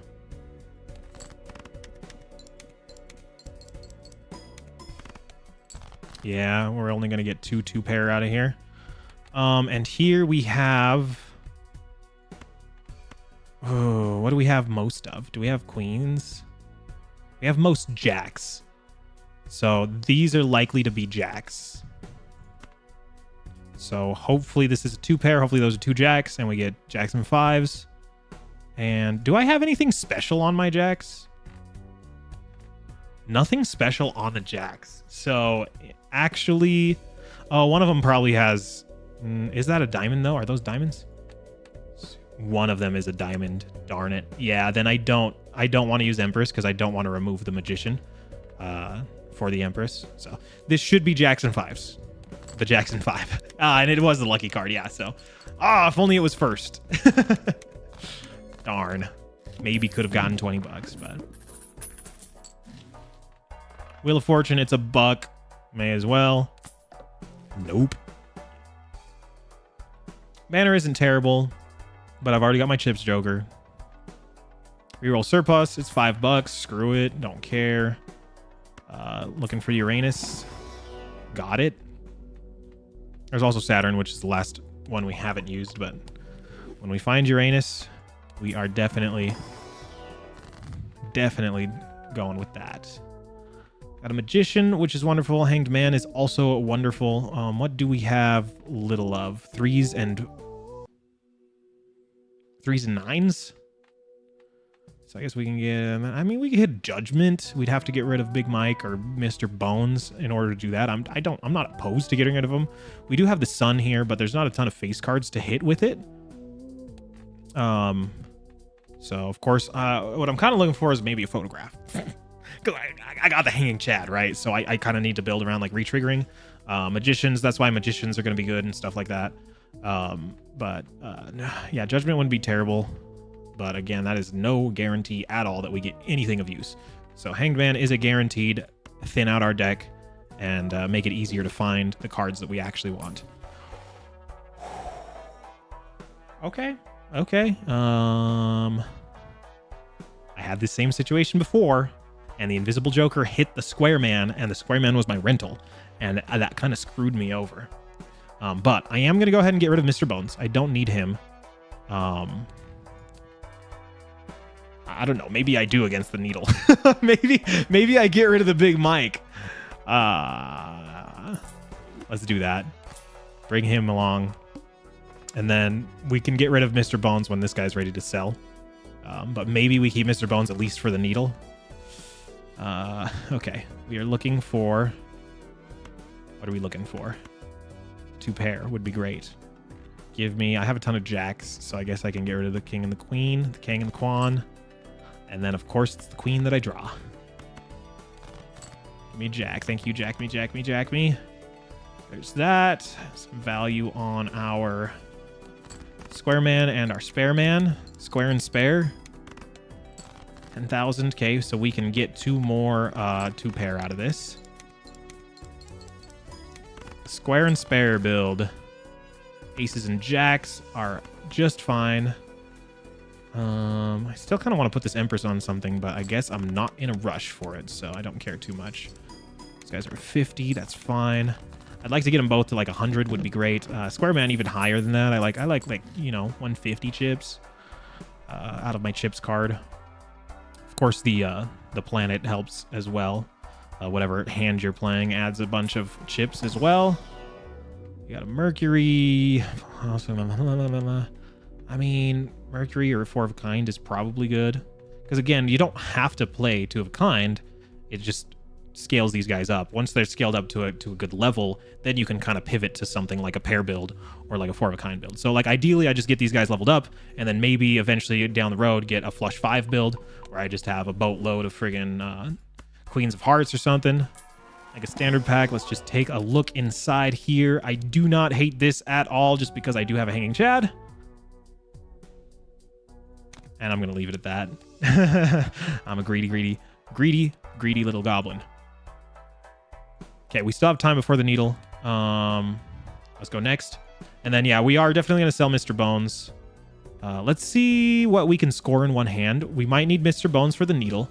Yeah, we're only going to get two pair out of here. And here we have... Oh, what do we have most of? Do we have queens? We have most jacks. So these are likely to be jacks. So hopefully this is a 2-pair. Hopefully those are 2 jacks, and we get jacks and 5s. And do I have anything special on my jacks? Nothing special on the jacks. So actually, oh, one of them probably has... is that a diamond, though? Are those diamonds? One of them is a diamond. Darn it. Yeah, then I don't want to use Empress because I don't want to remove the Magician for the Empress. So this should be jacks and 5s. The Jackson 5. And it was the lucky card, yeah. So, if only it was first. Darn. Maybe could have gotten $20, but... Wheel of Fortune, it's $1. May as well. Nope. Banner isn't terrible, but I've already got my Chips Joker. Reroll Surplus, it's $5. Screw it, don't care. Looking for Uranus. Got it. There's also Saturn, which is the last one we haven't used, but when we find Uranus, we are definitely going with that. Got a Magician, which is wonderful. Hanged Man is also wonderful. What do we have little of? 3s and 9s? So I guess we can get... I mean, we could hit Judgment. We'd have to get rid of Big Mike or Mr. Bones in order to do that. I'm not opposed to getting rid of him. We do have the Sun here, but there's not a ton of face cards to hit with it. So, of course, what I'm kind of looking for is maybe a photograph. Because I got the Hanging Chad, right? So I kind of need to build around, like, retriggering. Magicians, that's why Magicians are going to be good and stuff like that. Yeah, Judgment wouldn't be terrible. But again, that is no guarantee at all that we get anything of use. So Hanged Man is a guaranteed thin out our deck and make it easier to find the cards that we actually want. Okay. I had the same situation before, and the Invisible Joker hit the Square Man, and the Square Man was my rental, and that kind of screwed me over. But I am going to go ahead and get rid of Mr. Bones. I don't need him. I don't know. Maybe I do against the Needle. maybe I get rid of the Big Mike. Let's do that. Bring him along. And then we can get rid of Mr. Bones when this guy's ready to sell. But maybe we keep Mr. Bones at least for the Needle. Okay. We are looking for... What are we looking for? 2-pair would be great. Give me... I have a ton of jacks, so I guess I can get rid of the King and the Queen, the King and the Quan. And then, of course, it's the Queen that I draw. Give me Jack. Thank you, Jack me, Jack me, Jack me. There's that. Some value on our Square Man and our Spare Man. Square and Spare. 10,000. Okay, so we can get 2 more 2-pair out of this. Square and Spare build. Aces and Jacks are just fine. I still kind of want to put this Empress on something, but I guess I'm not in a rush for it, so I don't care too much. These guys are 50. That's fine. I'd like to get them both to like 100 would be great. Square Man even higher than that. I like you know, 150 chips out of my chips card. Of course, the planet helps as well. Whatever hand you're playing adds a bunch of chips as well. You got a Mercury. I mean, Mercury or 4 of a kind is probably good. Because again, you don't have to play 2 of a kind. It just scales these guys up. Once they're scaled up to a good level, then you can kind of pivot to something like a pair build or like a 4 of a kind build. So like ideally I just get these guys leveled up and then maybe eventually down the road get a flush 5 build where I just have a boatload of friggin' Queens of Hearts or something. Like a standard pack. Let's just take a look inside here. I do not hate this at all just because I do have a Hanging Chad. And I'm going to leave it at that. I'm a greedy little goblin. Okay, we still have time before the needle. Let's go next. And then, yeah, we are definitely going to sell Mr. Bones. Let's see what we can score in one hand. We might need Mr. Bones for the needle.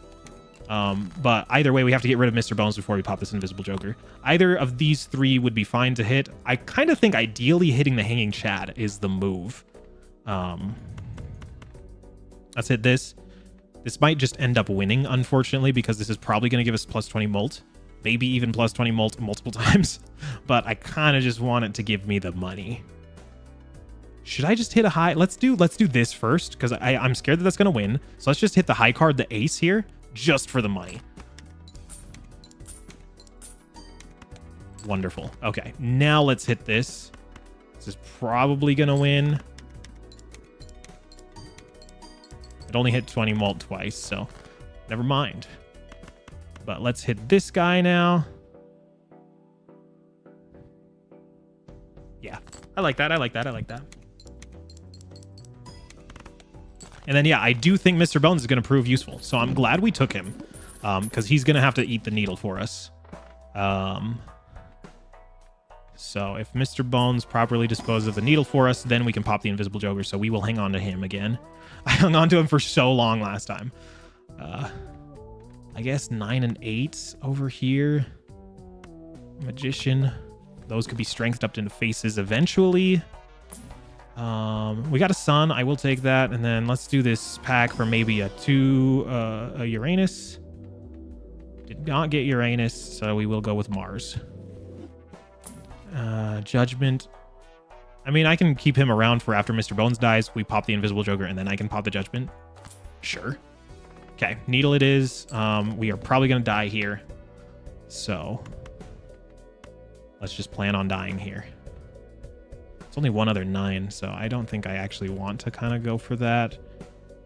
But either way, we have to get rid of Mr. Bones before we pop this Invisible Joker. Either of these 3 would be fine to hit. I kind of think ideally hitting the Hanging Chad is the move. Let's hit this. This might just end up winning, unfortunately, because this is probably going to give us plus 20 molt. Maybe even plus 20 molt multiple times. But I kind of just want it to give me the money. Should I just hit a high? Let's do this first, because I'm scared that that's going to win. So let's just hit the high card, the ace here, just for the money. Wonderful. Okay, now let's hit this. This is probably going to win. It only hit 20 molt twice, so never mind. But let's hit this guy now. Yeah, I like that. And then, yeah, I do think Mr. Bones is going to prove useful. So I'm glad we took him because he's going to have to eat the needle for us. So if Mr. Bones properly disposes of the needle for us, then we can pop the Invisible Joker. So we will hang on to him again. I hung on to him for so long last time. I guess 9 and 8 over here. Magician. Those could be strengthed up into faces eventually. We got a sun. I will take that. And then let's do this pack for maybe a Uranus. Did not get Uranus, so we will go with Mars. Judgment. I mean, I can keep him around for after Mr. Bones dies. We pop the Invisible Joker, and then I can pop the Judgment. Sure. Okay, needle it is. We are probably going to die here. So let's just plan on dying here. It's only one other 9, so I don't think I actually want to kind of go for that.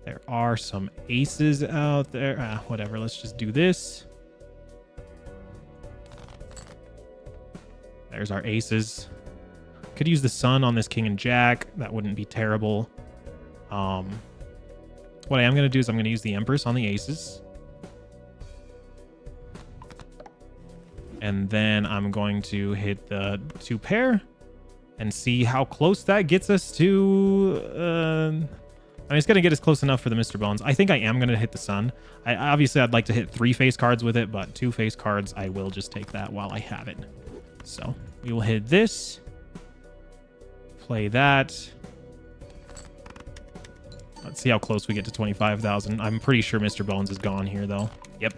There are some aces out there. Whatever, let's just do this. There's our aces. Could use the sun on this king and jack. That wouldn't be terrible. What I am going to do is I'm going to use the Empress on the aces. And then I'm going to hit the 2 pair and see how close that gets us to... I mean, it's going to get us close enough for the Mr. Bones. I think I am going to hit the sun. Obviously, I'd like to hit 3 face cards with it, but 2 face cards, I will just take that while I have it. So we will hit this. Play that. Let's see how close we get to 25,000. I'm pretty sure Mr. Bones is gone here, though. Yep.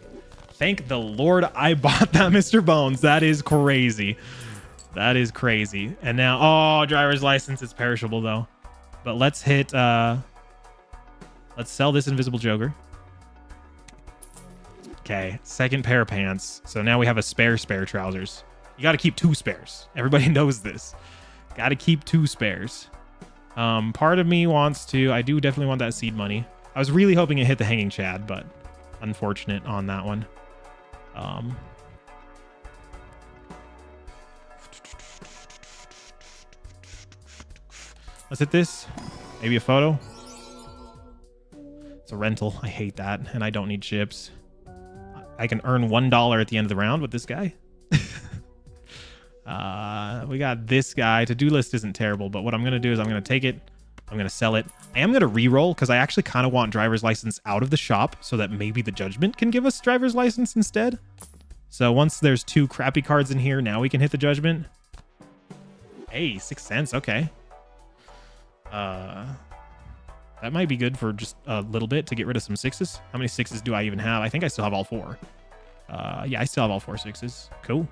Thank the Lord I bought that Mr. Bones. That is crazy. That is crazy. And now, oh, driver's license is perishable, though. But let's hit, let's sell this Invisible Joker. Okay, second pair of pants. So now we have a spare trousers. You got to keep 2 spares. Everybody knows this. Got to keep 2 spares. Part of me wants to... I do definitely want that seed money. I was really hoping it hit the Hanging Chad, but unfortunate on that one. Let's hit this. Maybe a photo. It's a rental. I hate that, and I don't need chips. I can earn $1 at the end of the round with this guy. We got this guy. To-do list isn't terrible, but what I'm going to do is I'm going to take it. I'm going to sell it. I am going to re-roll because I actually kind of want driver's license out of the shop so that maybe the judgment can give us driver's license instead. So once there's 2 crappy cards in here, now we can hit the judgment. Hey, 6 cents. Okay. That might be good for just a little bit to get rid of some 6s. How many 6s do I even have? I think I still have all 4. Yeah, I still have all 4 6s. Cool.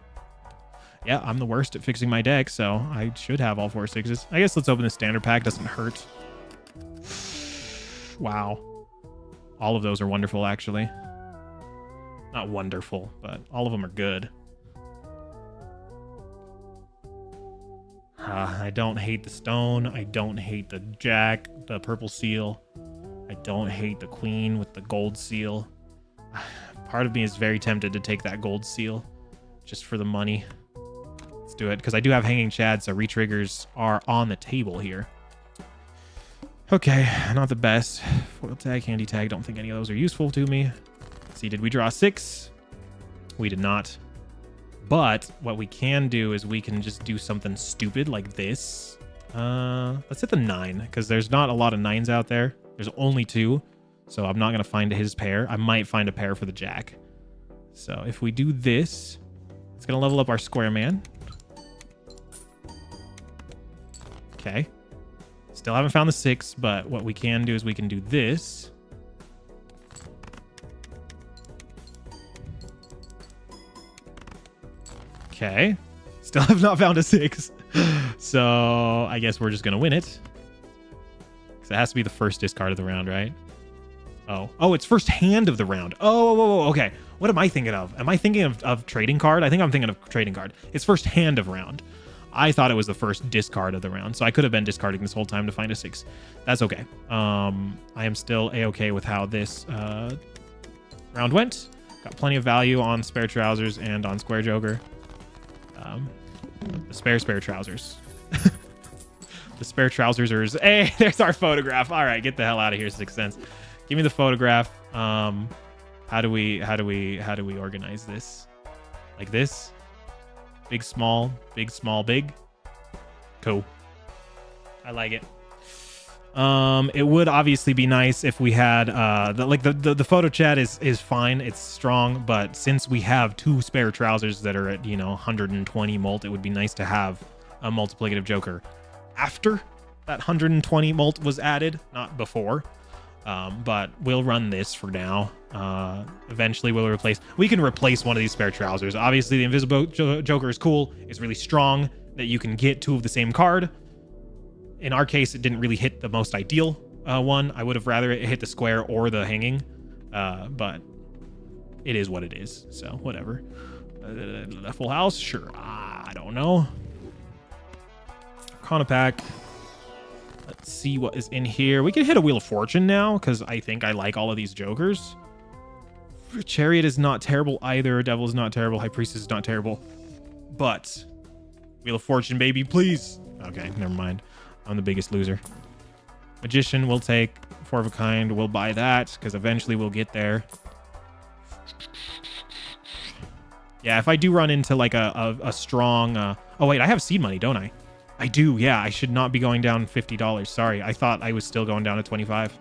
Yeah, I'm the worst at fixing my deck, so I should have all 4 6s. I guess let's open the standard pack. Doesn't hurt. Wow. All of those are wonderful, actually. Not wonderful, but all of them are good. I don't hate the stone. I don't hate the jack, the purple seal. I don't hate the queen with the gold seal. Part of me is very tempted to take that gold seal just for the money. Let's do it, because I do have hanging chad, so re-triggers are on the table here. Okay, not the best. Foil tag, handy tag. Don't think any of those are useful to me. Let's see, did we draw 6? We did not. But what we can do is we can just do something stupid like this. Let's hit the 9, because there's not a lot of 9s out there. There's only 2, so I'm not going to find his pair. I might find a pair for the jack. So if we do this, it's going to level up our square man. Okay. Still haven't found the 6, but what we can do is we can do this. Okay. Still have not found a 6. So I guess we're just going to win it. Because it has to be the first discard of the round, right? Oh, it's first hand of the round. Oh, okay. What am I thinking of? Am I thinking of trading card? I think I'm thinking of trading card. It's first hand of round. I thought it was the first discard of the round. So I could have been discarding this whole time to find a 6. That's okay. I am still A-okay with how this round went. Got plenty of value on spare trousers and on square joker. The spare trousers. The spare trousers are... Hey, there's our photograph. All right, get the hell out of here, 6 cents. Give me the photograph. How do we organize this? Like this? Big, small, big, small, big. Cool. I like it. It would obviously be nice if we had the photo chat is fine, it's strong, but since we have 2 spare trousers that are at 120 mult, it would be nice to have a multiplicative joker after that 120 mult was added, not before. But we'll run this for now. Eventually we can replace one of these spare trousers. Obviously the invisible joker is cool. It's really strong that you can get 2 of the same card. In our case, it didn't really hit the most ideal one. I would have rather it hit the square or the hanging, but it is what it is. So whatever. Full house, sure. I don't know. Arcana pack. Let's see what is in here. We can hit a Wheel of Fortune now because I think I like all of these jokers. Chariot is not terrible either. Devil is not terrible. High Priestess is not terrible. But Wheel of Fortune, baby, please. Okay, never mind. I'm the biggest loser. Magician will take 4 of a kind. We'll buy that because eventually we'll get there. Yeah, if I do run into like a strong... Oh, wait, I have seed money, don't I? I do, yeah. I should not be going down $50. Sorry, I thought I was still going down to 25.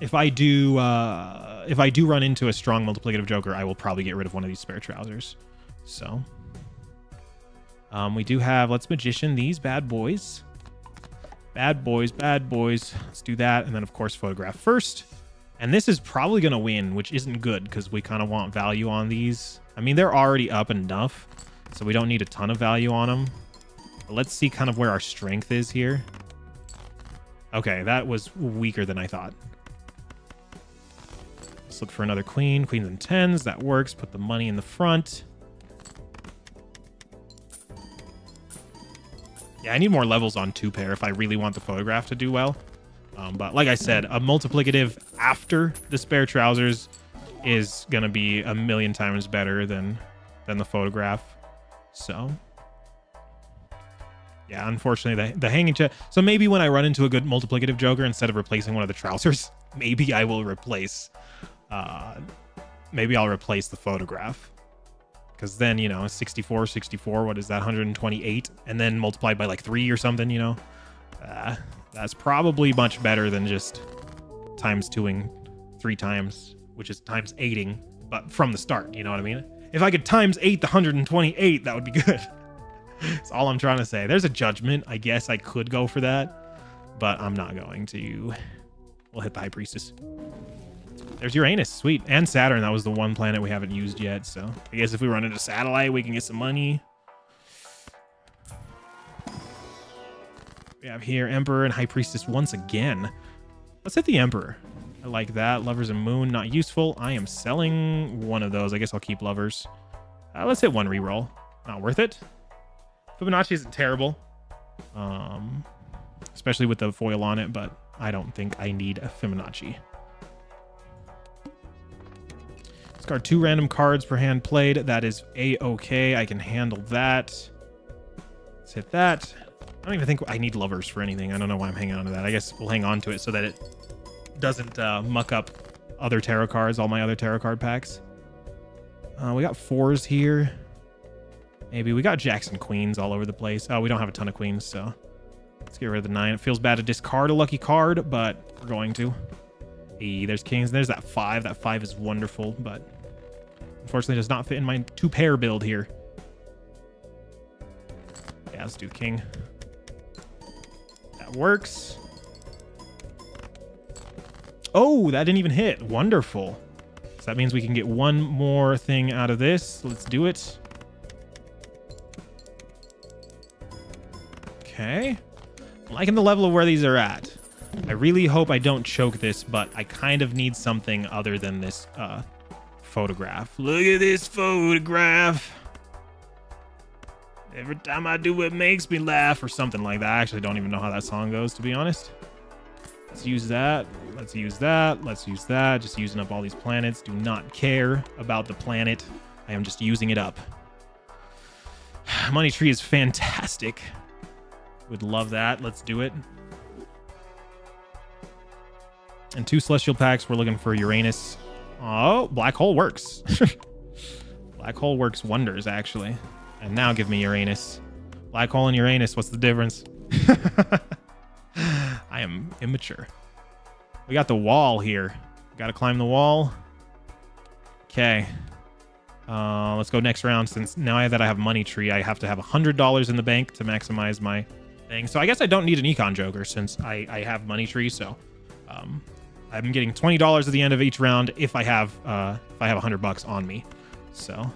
If I do run into a strong multiplicative joker, I will probably get rid of one of these spare trousers. So... we do have, let's magician these bad boys. Bad boys. Let's do that. And then, of course, photograph first. And this is probably going to win, which isn't good because we kind of want value on these. I mean, they're already up enough, so we don't need a ton of value on them. But let's see kind of where our strength is here. Okay, that was weaker than I thought. Let's look for another queen. Queens and 10s. That works. Put the money in the front. Yeah, I need more levels on 2 pair if I really want the photograph to do well. But like I said, a multiplicative after the spare trousers is going to be a million times better than the photograph. So, yeah, unfortunately, the hanging chest. So maybe when I run into a good multiplicative joker, instead of replacing one of the trousers, maybe I will replace... maybe I'll replace the photograph. Because then, 64, what is that, 128? And then multiplied by like 3 or something, That's probably much better than just times 2ing 3 times, which is times 8ing, but from the start, you know what I mean? If I could times 8 the 128, that would be good. That's all I'm trying to say. There's a judgment. I guess I could go for that, but I'm not going to. We'll hit the High Priestess. There's Uranus. Sweet. And Saturn. That was the one planet we haven't used yet, so I guess if we run into Satellite, we can get some money. We have here Emperor and High Priestess once again. Let's hit the Emperor. I like that. Lovers and Moon, not useful. I am selling one of those. I guess I'll keep Lovers. Let's hit one reroll. Not worth it. Fibonacci isn't terrible. Especially with the foil on it, but I don't think I need a Fibonacci. Discard 2 random cards per hand played. That is A-okay. I can handle that. Let's hit that. I don't even think I need Lovers for anything. I don't know why I'm hanging on to that. I guess we'll hang on to it so that it doesn't muck up other tarot cards, all my other tarot card packs. We got 4s here. Maybe we got jacks and queens all over the place. Oh, we don't have a ton of queens, so let's get rid of the 9. It feels bad to discard a lucky card, but we're going to. Hey, there's kings. There's that 5. That 5 is wonderful, but unfortunately does not fit in my 2-pair build here. Yeah, let's do the king. That works. Oh, that didn't even hit. Wonderful. So that means we can get one more thing out of this. Let's do it. Okay. I'm liking the level of where these are at. I really hope I don't choke this, but I kind of need something other than this photograph. Look at this photograph. Every time I do it makes me laugh, or something like that. I actually don't even know how that song goes, to be honest. Let's use that. Let's use that. Let's use that. Just using up all these planets. Do not care about the planet. I am just using it up. Money tree is fantastic. Would love that. Let's do it. And 2 celestial packs. We're looking for Uranus. Oh, black hole works. Black hole works wonders, actually. And now give me Uranus. Black hole and Uranus. What's the difference? I am immature. We got the wall here. Got to climb the wall. Okay. Let's go next round. Since now that I have money tree, I have to have $100 in the bank to maximize my thing. So I guess I don't need an econ joker since I have money tree. So I'm getting $20 at the end of each round if I have $100 on me. So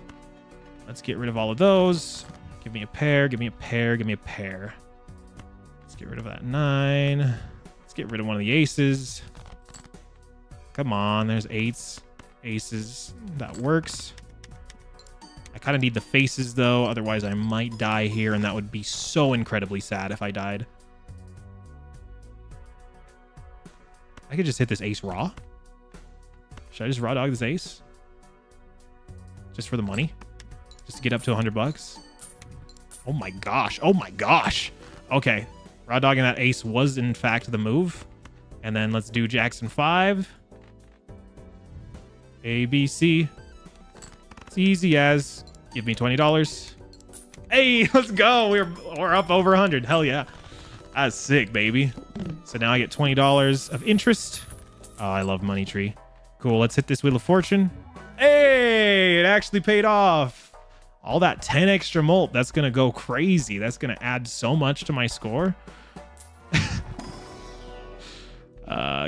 let's get rid of all of those. Give me a pair. Give me a pair. Give me a pair. Let's get rid of that 9. Let's get rid of one of the aces. Come on, there's 8s, aces. That works. I kind of need the faces, though. Otherwise, I might die here, and that would be so incredibly sad if I died. I could just hit this ace raw. Should I just raw dog this ace? Just for the money? Just to get up to $100? Oh my gosh. Oh my gosh. Okay. Raw dogging that ace was, in fact, the move. And then let's do Jackson 5. A, B, C. It's easy as. Give me $20. Hey, let's go. We're up over 100. Hell yeah. That's sick, baby. So now I get $20 of interest. Oh, I love Money Tree. Cool. Let's hit this Wheel of Fortune. Hey, it actually paid off. All that 10 extra mult. That's going to go crazy. That's going to add so much to my score.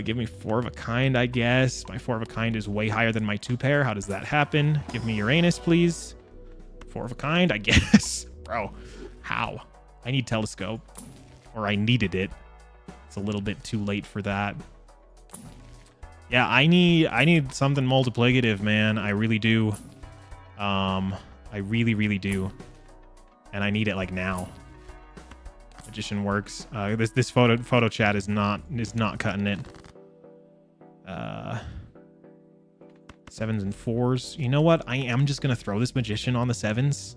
Give me 4 of a kind, I guess. My 4 of a kind is way higher than my 2-pair. How does that happen? Give me Uranus, please. 4 of a kind, I guess. Bro, how? I need telescope. Or I needed it. It's a little bit too late for that. Yeah, I need something multiplicative, man. I really do. I really do. And I need it like now. Magician works. This photo chat is not cutting it. 7s and 4s. You know what? I am just gonna throw this magician on the 7s.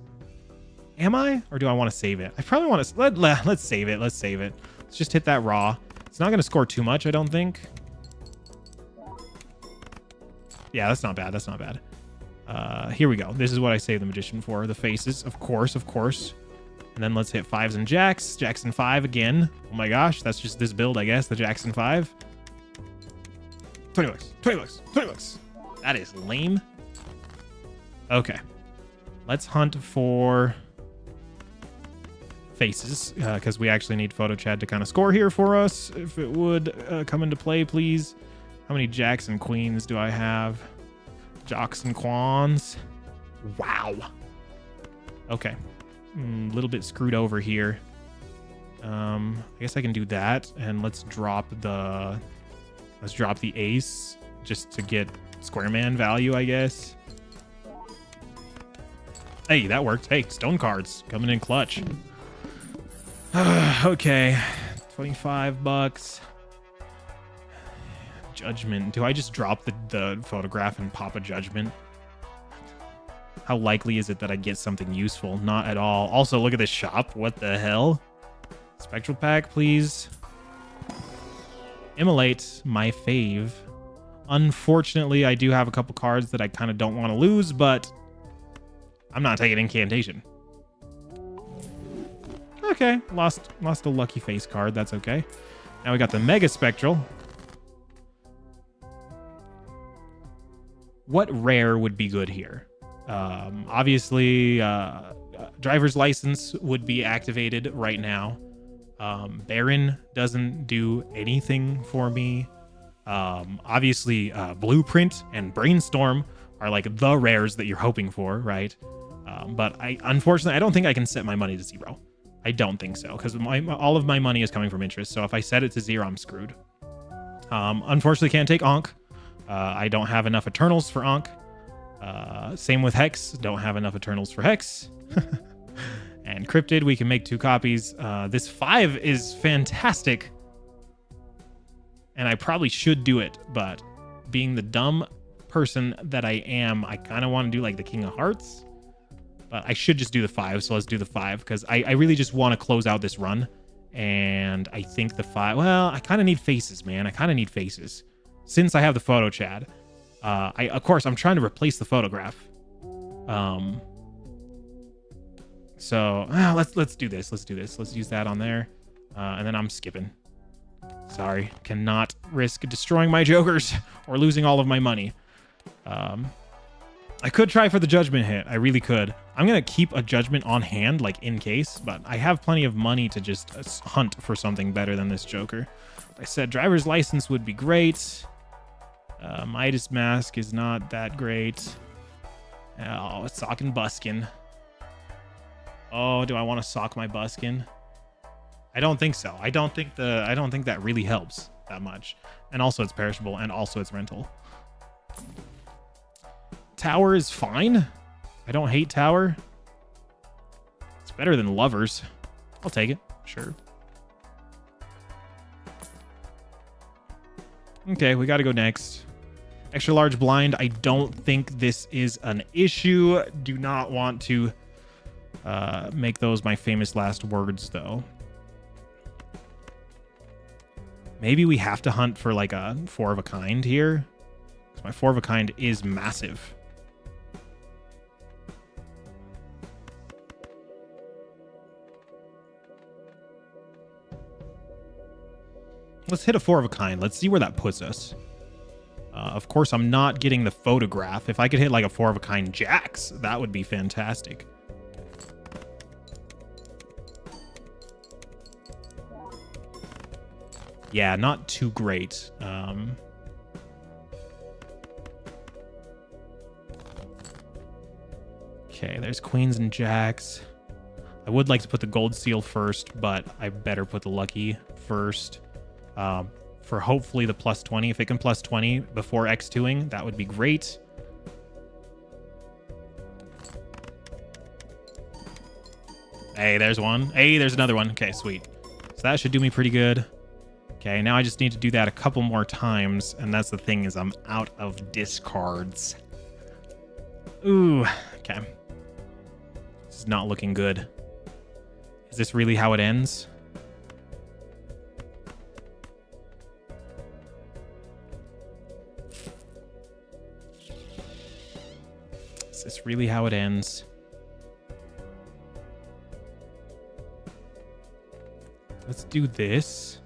Am I? Or do I want to save it? I probably want to... Let's save it. Let's save it. Let's just hit that raw. It's not going to score too much, I don't think. Yeah, that's not bad. That's not bad. Here we go. This is what I save the magician for. The faces, of course. And And then let's hit 5s and jacks. Jacks and 5 again. Oh my gosh, that's just this build, I guess. The jacks and 5. 20 bucks, 20 bucks, 20 bucks. That is lame. Okay. Let's hunt for faces, because we actually need Photo Chad to kind of score here for us. If it would come into play, please. How many jacks and queens do I have? Jocks and quans. Wow. Okay. A little bit screwed over here. I guess I can do that, and let's drop the ace just to get square man value, I guess. Hey, that worked. Hey, stone cards coming in clutch. Okay, 25 bucks. Judgment. Do I just drop the photograph and pop a judgment? How likely is it that I get something useful? Not at all. Also, look at this shop. What the hell? Spectral pack, please. Immolate, my fave. Unfortunately, I do have a couple cards that I kind of don't want to lose, but I'm not taking incantation. Okay, lost a lucky face card. That's okay. Now we got the Mega Spectral. What rare would be good here? Obviously, driver's license would be activated right now. Baron doesn't do anything for me. Obviously, Blueprint and Brainstorm are like the rares that you're hoping for, right? But unfortunately, I don't think I can set my money to 0. I don't think so, because all of my money is coming from interest. So if I set it to 0, I'm screwed. Unfortunately, can't take Ankh. I don't have enough Eternals for Ankh. Same with Hex. Don't have enough Eternals for Hex. And Cryptid, we can make 2 copies. This 5 is fantastic. And I probably should do it, but being the dumb person that I am, I kind of want to do like the King of Hearts. But I should just do the 5, so let's do the 5, because I really just want to close out this run. And I think the 5... Well, I kind of need faces, man. I kind of need faces. Since I have the Photo Chad. Of course, I'm trying to replace the photograph. So, let's do this. Let's do this. Let's use that on there. And then I'm skipping. Sorry. Cannot risk destroying my jokers or losing all of my money. I could try for the judgment hit. I really could. I'm going to keep a judgment on hand, like in case, but I have plenty of money to just hunt for something better than this joker. Like I said, driver's license would be great. Midas Mask is not that great. Oh, it's socking Buskin. Oh, do I want to sock my Buskin? I don't think so. I don't think that really helps that much. And also it's perishable, and also it's rental. Tower is fine. I don't hate Tower. It's better than Lovers. I'll take it. Sure. Okay, we got to go next. Extra large blind. I don't think this is an issue. Do not want to make those my famous last words, though. Maybe we have to hunt for like a 4 of a kind here. Because my 4 of a kind is massive. Let's hit a 4 of a kind. Let's see where that puts us. Of course, I'm not getting the photograph. If I could hit like a 4 of a kind jacks, that would be fantastic. Yeah, not too great. Okay, there's queens and jacks. I would like to put the gold seal first, but I better put the lucky first. For hopefully the plus 20. If it can plus 20 before X2ing, that would be great. Hey, there's one. Hey, there's another one. Okay, sweet. So that should do me pretty good. Okay, now I just need to do that a couple more times, and that's the thing, is I'm out of discards. Ooh, okay. This is not looking good. Is this really how it ends? Is this really how it ends? let's do this.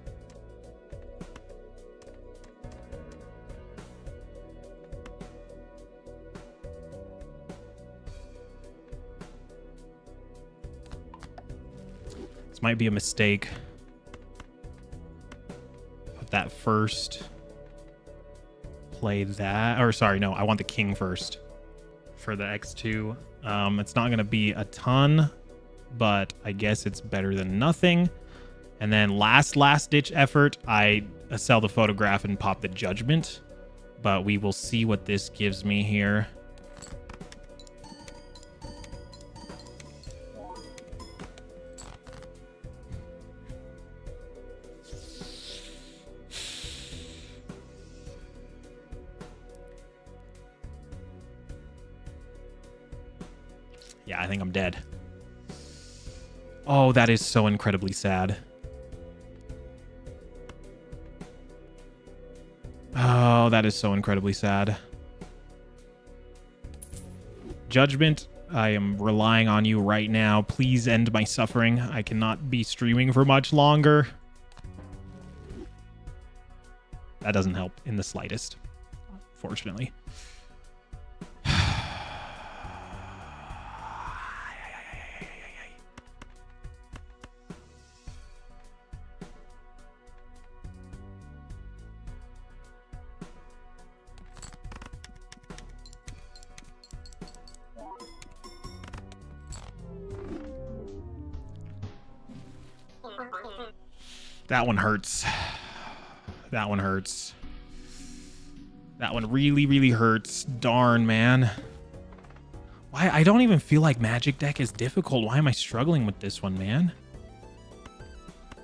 This might be a mistake. Put that first. Play that. Or sorry, no, I want the king first for the X2. It's not going to be a ton, but I guess it's better than nothing. And then last ditch effort, I sell the photograph and pop the judgment. But we will see what this gives me here. Yeah, I think I'm dead. Oh, that is so incredibly sad. Oh, that is so incredibly sad. Judgment, I am relying on you right now. Please end my suffering. I cannot be streaming for much longer. That doesn't help in the slightest, fortunately. That one hurts. That one hurts. That one really, really hurts. Darn, man. Why? I don't even feel like Magic Deck is difficult. Why am I struggling with this one, man?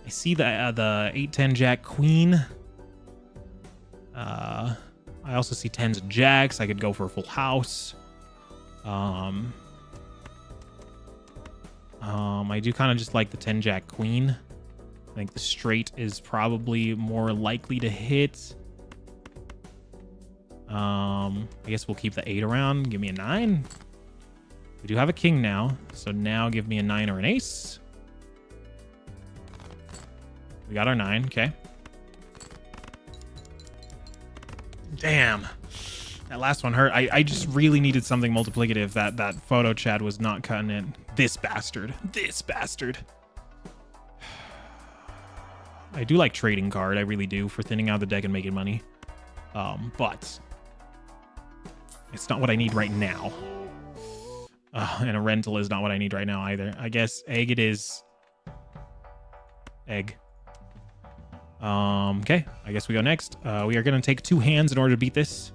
I see the 8-10 Jack Queen. I also see 10s and Jacks. I could go for a full house. I do kind of just like the 10 Jack Queen. I think the straight is probably more likely to hit. I guess we'll keep the 8 around. Give me a 9. We do have a king now, so now give me a 9 or an ace. We got our 9, okay. Damn. That last one hurt. I just really needed something multiplicative. That photo chat was not cutting it. This bastard. This bastard. I do like trading card. I really do, for thinning out the deck and making money. But it's not what I need right now. And a rental is not what I need right now either. I guess egg it is. Egg. Okay. I guess we go next. We are going to take 2 hands in order to beat this.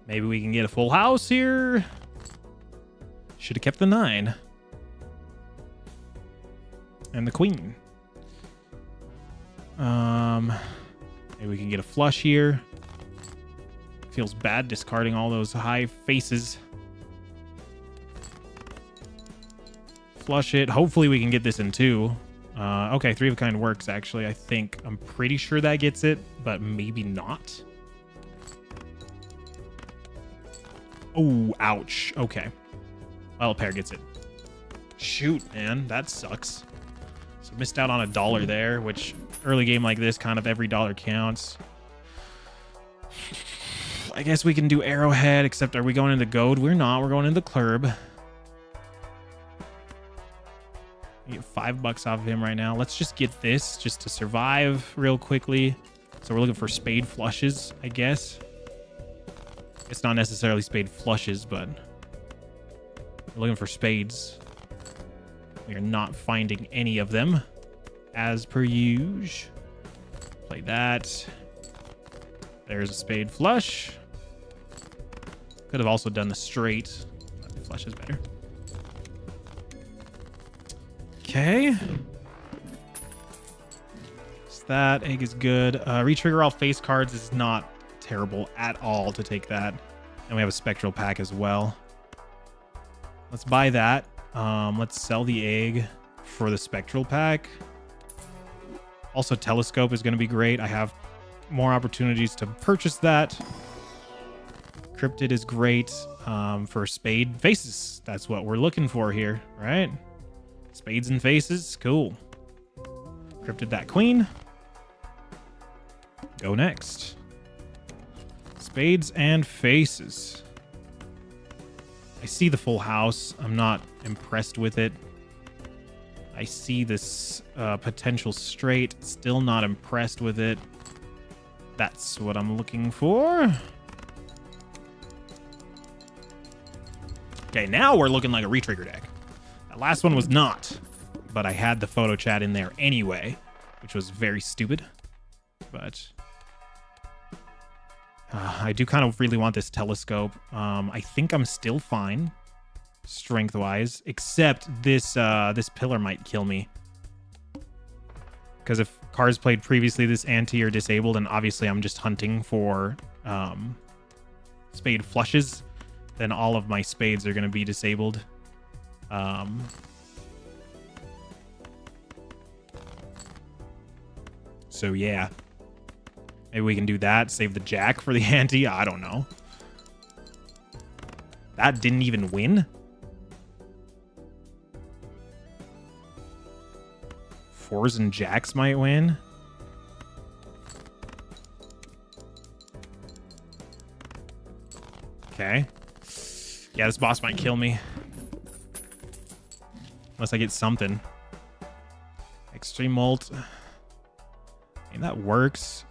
Maybe we can get a full house here. Should have kept the 9. And the queen. Maybe we can get a flush here. Feels bad discarding all those high faces. Flush it. Hopefully we can get this in 2. Okay, 3 of a kind works, actually. I think. I'm pretty sure that gets it, but maybe not. Oh, ouch. Okay. Well, a pair gets it. Shoot, man. That sucks. So missed out on $1 there, which early game like this, kind of every dollar counts. I guess we can do Arrowhead, except are we going into Goad? We're not. We're going into Club. Get $5 off of him right now. Let's just get this just to survive real quickly. So we're looking for spade flushes, I guess. It's not necessarily spade flushes, but we're looking for spades. We are not finding any of them, as per usual. Play that. There's a spade flush. Could have also done the straight, but the flush is better. Okay. So that egg is good. Retrigger all face cards is not terrible at all to take that. And we have a spectral pack as well. Let's buy that. Let's sell the egg for the spectral pack. Also, telescope is going to be great. I have more opportunities to purchase that. Cryptid is great for spade faces. That's what we're looking for here, right? Spades and faces. Cool. Crypted that queen. Go next. Spades and faces. I see the full house. I'm not impressed with it. I see this potential straight. Still not impressed with it. That's what I'm looking for. Okay, now we're looking like a retrigger deck. That last one was not, but I had the photo chat in there anyway, which was very stupid. But I do kind of really want this telescope. I think I'm still fine, strength-wise, except this this pillar might kill me. Because if cards played previously this ante are disabled, and obviously I'm just hunting for spade flushes, then all of my spades are going to be disabled. So yeah. Maybe we can do that. Save the jack for the ante. I don't know. That didn't even win? Fours and jacks might win. Okay. Yeah, this boss might kill me. Unless I get something. Extreme ult. I mean, that works.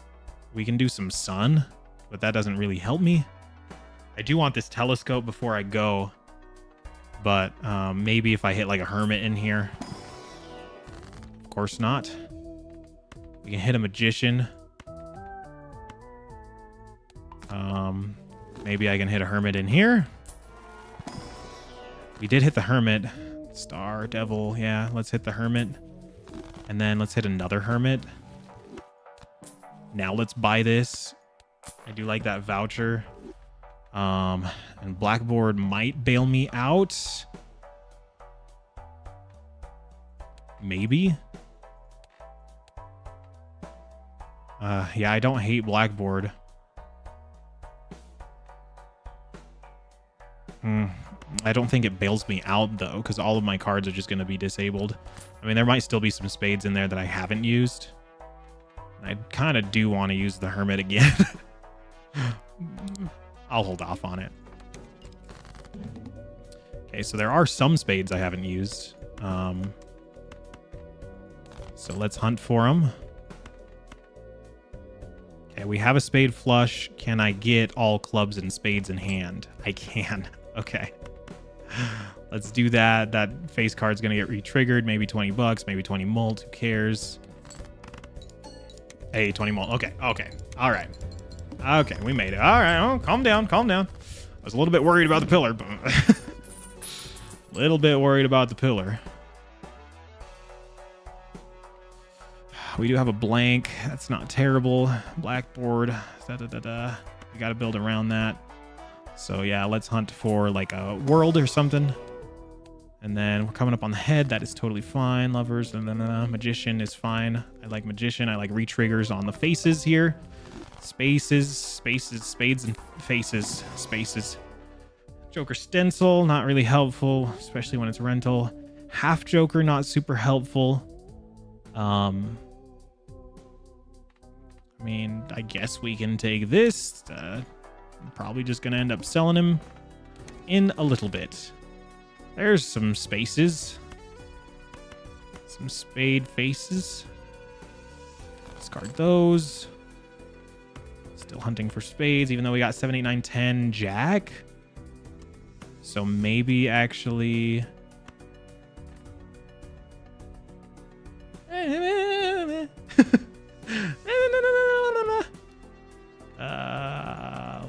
We can do some sun, but that doesn't really help me. I do want this telescope before I go, but maybe if I hit like a hermit in here. Of course not. We can hit a magician. Maybe I can hit a hermit in here. We did hit the hermit. Star, devil, yeah, let's hit the hermit. And then let's hit another hermit. Now let's buy this. I do like that voucher. And Blackboard might bail me out. Maybe. Yeah, I don't hate Blackboard. I don't think it bails me out, though, because all of my cards are just going to be disabled. I mean, there might still be some spades in there that I haven't used. I kind of do want to use the hermit again. I'll hold off on it. Okay, so there are some spades I haven't used. So let's hunt for them. Okay, we have a spade flush. Can I get all clubs and spades in hand? I can. Okay. Let's do that. That face card's going to get re-triggered. Maybe 20 bucks, maybe 20 mult. Who cares? Hey, 20 mult. Okay, okay. All right. Okay, we made it. All right. Oh, calm down, calm down. I was a little bit worried about the pillar, but little bit worried about the pillar. We do have a blank. That's not terrible. Blackboard. We got to build around that. So yeah, let's hunt for like a world or something. And then we're coming up on the head. That is totally fine. Lovers. And then magician is fine. I like magician. I like re-triggers on the faces here. Spaces, spaces, spades and faces, spaces. Joker stencil, not really helpful, especially when it's rental. Half Joker, not super helpful. I mean, I guess we can take this. I'm probably just going to end up selling him in a little bit. There's some spaces. Some spade faces. Discard those. Still hunting for spades, even though we got 7, 8, 9, 10 jack. So maybe actually...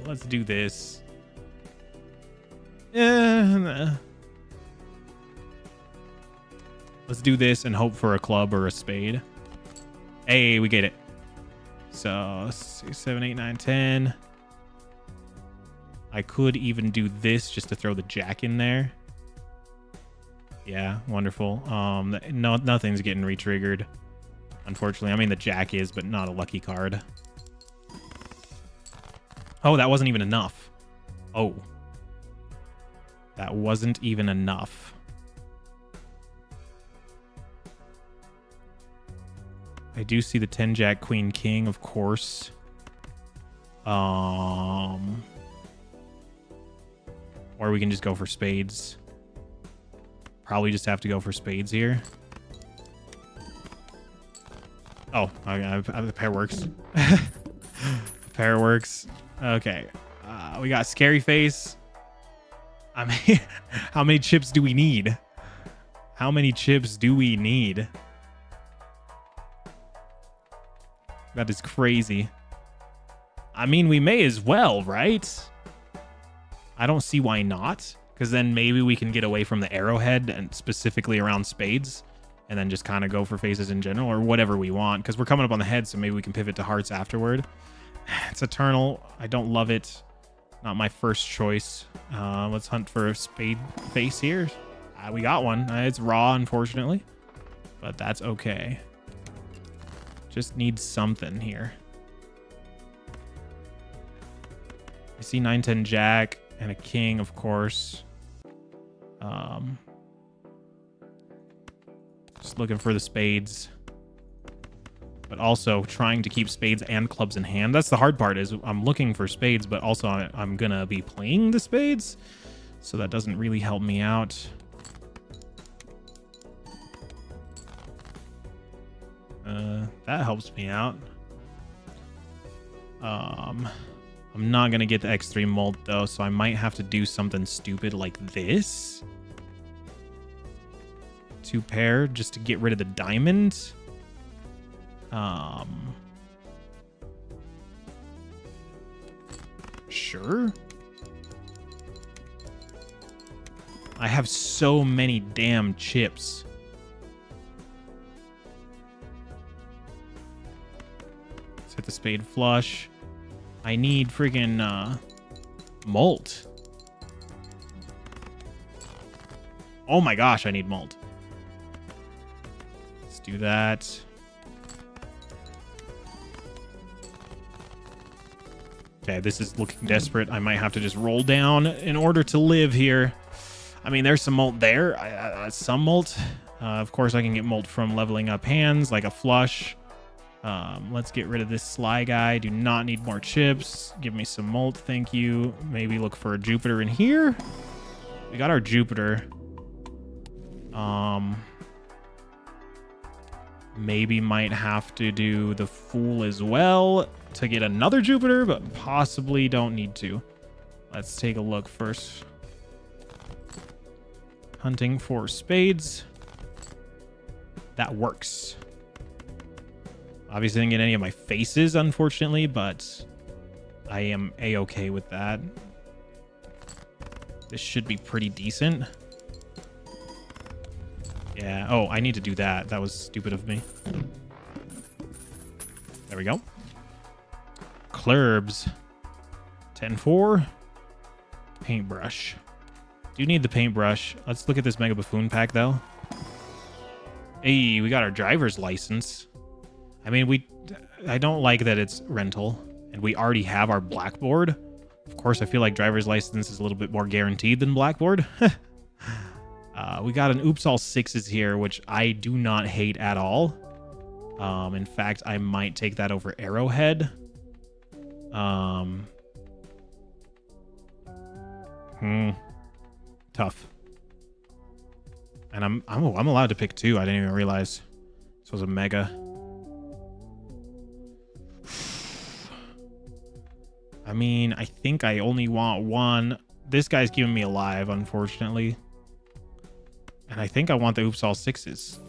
let's do this. Let's do this and hope for a club or a spade. Hey, we get it. So 6, 7, 8, 9, 10. I could even do this just to throw the jack in there. Yeah, wonderful. No, nothing's getting re-triggered. Unfortunately, I mean the jack is, but not a lucky card. Oh, that wasn't even enough. Oh. That wasn't even enough. I do see the 10 jack queen king, of course. Or we can just go for spades. Probably just have to go for spades here. Oh, okay, the pair works. Pair works. Okay. We got scary face. I mean, how many chips do we need? How many chips do we need? That is crazy. I mean, we may as well, right? I don't see why not. Because then maybe we can get away from the arrowhead and specifically around spades. And then just kind of go for faces in general or whatever we want. Because we're coming up on the head, so maybe we can pivot to hearts afterward. It's Eternal. I don't love it. Not my first choice. Let's hunt for a spade face here. We got one. It's raw, unfortunately. But that's okay. Just need something here. I see 9-10 jack and a king, of course. Just looking for the spades. But also trying to keep spades and clubs in hand. That's the hard part, is I'm looking for spades, but also I'm going to be playing the spades. So that doesn't really help me out. That helps me out. I'm not going to get the X3 molt, though, so I might have to do something stupid like this. 2 pair, just to get rid of the diamond. Sure. I have so many damn chips. Let's hit the spade flush. I need freaking molt. Oh my gosh, I need molt. Let's do that. Okay, this is looking desperate. I might have to just roll down in order to live here. I mean, there's some molt there. Some molt. Of course, I can get molt from leveling up hands, like a flush. Let's get rid of this sly guy. Do not need more chips. Give me some molt, thank you. Maybe look for a Jupiter in here. We got our Jupiter. Maybe might have to do the Fool as well to get another Jupiter, but possibly don't need to. Let's take a look first. Hunting for spades. That works. Obviously didn't get any of my faces, unfortunately, but I am a-okay with that. This should be pretty decent. Yeah. Oh, I need to do that. That was stupid of me. There we go. Clurbs. 10-4. Paintbrush. Do need the paintbrush. Let's look at this Mega Buffoon pack, though. Hey, we got our driver's license. I mean, I don't like that it's rental, and we already have our Blackboard. Of course, I feel like driver's license is a little bit more guaranteed than Blackboard. We got an Oops All Sixes here, which I do not hate at all. In fact, I might take that over Arrowhead. Tough. And I'm allowed to pick 2. I didn't even realize this was a mega. I mean, I think I only want 1. This guy's giving me a live, unfortunately. And I think I want the Oops All Sixes,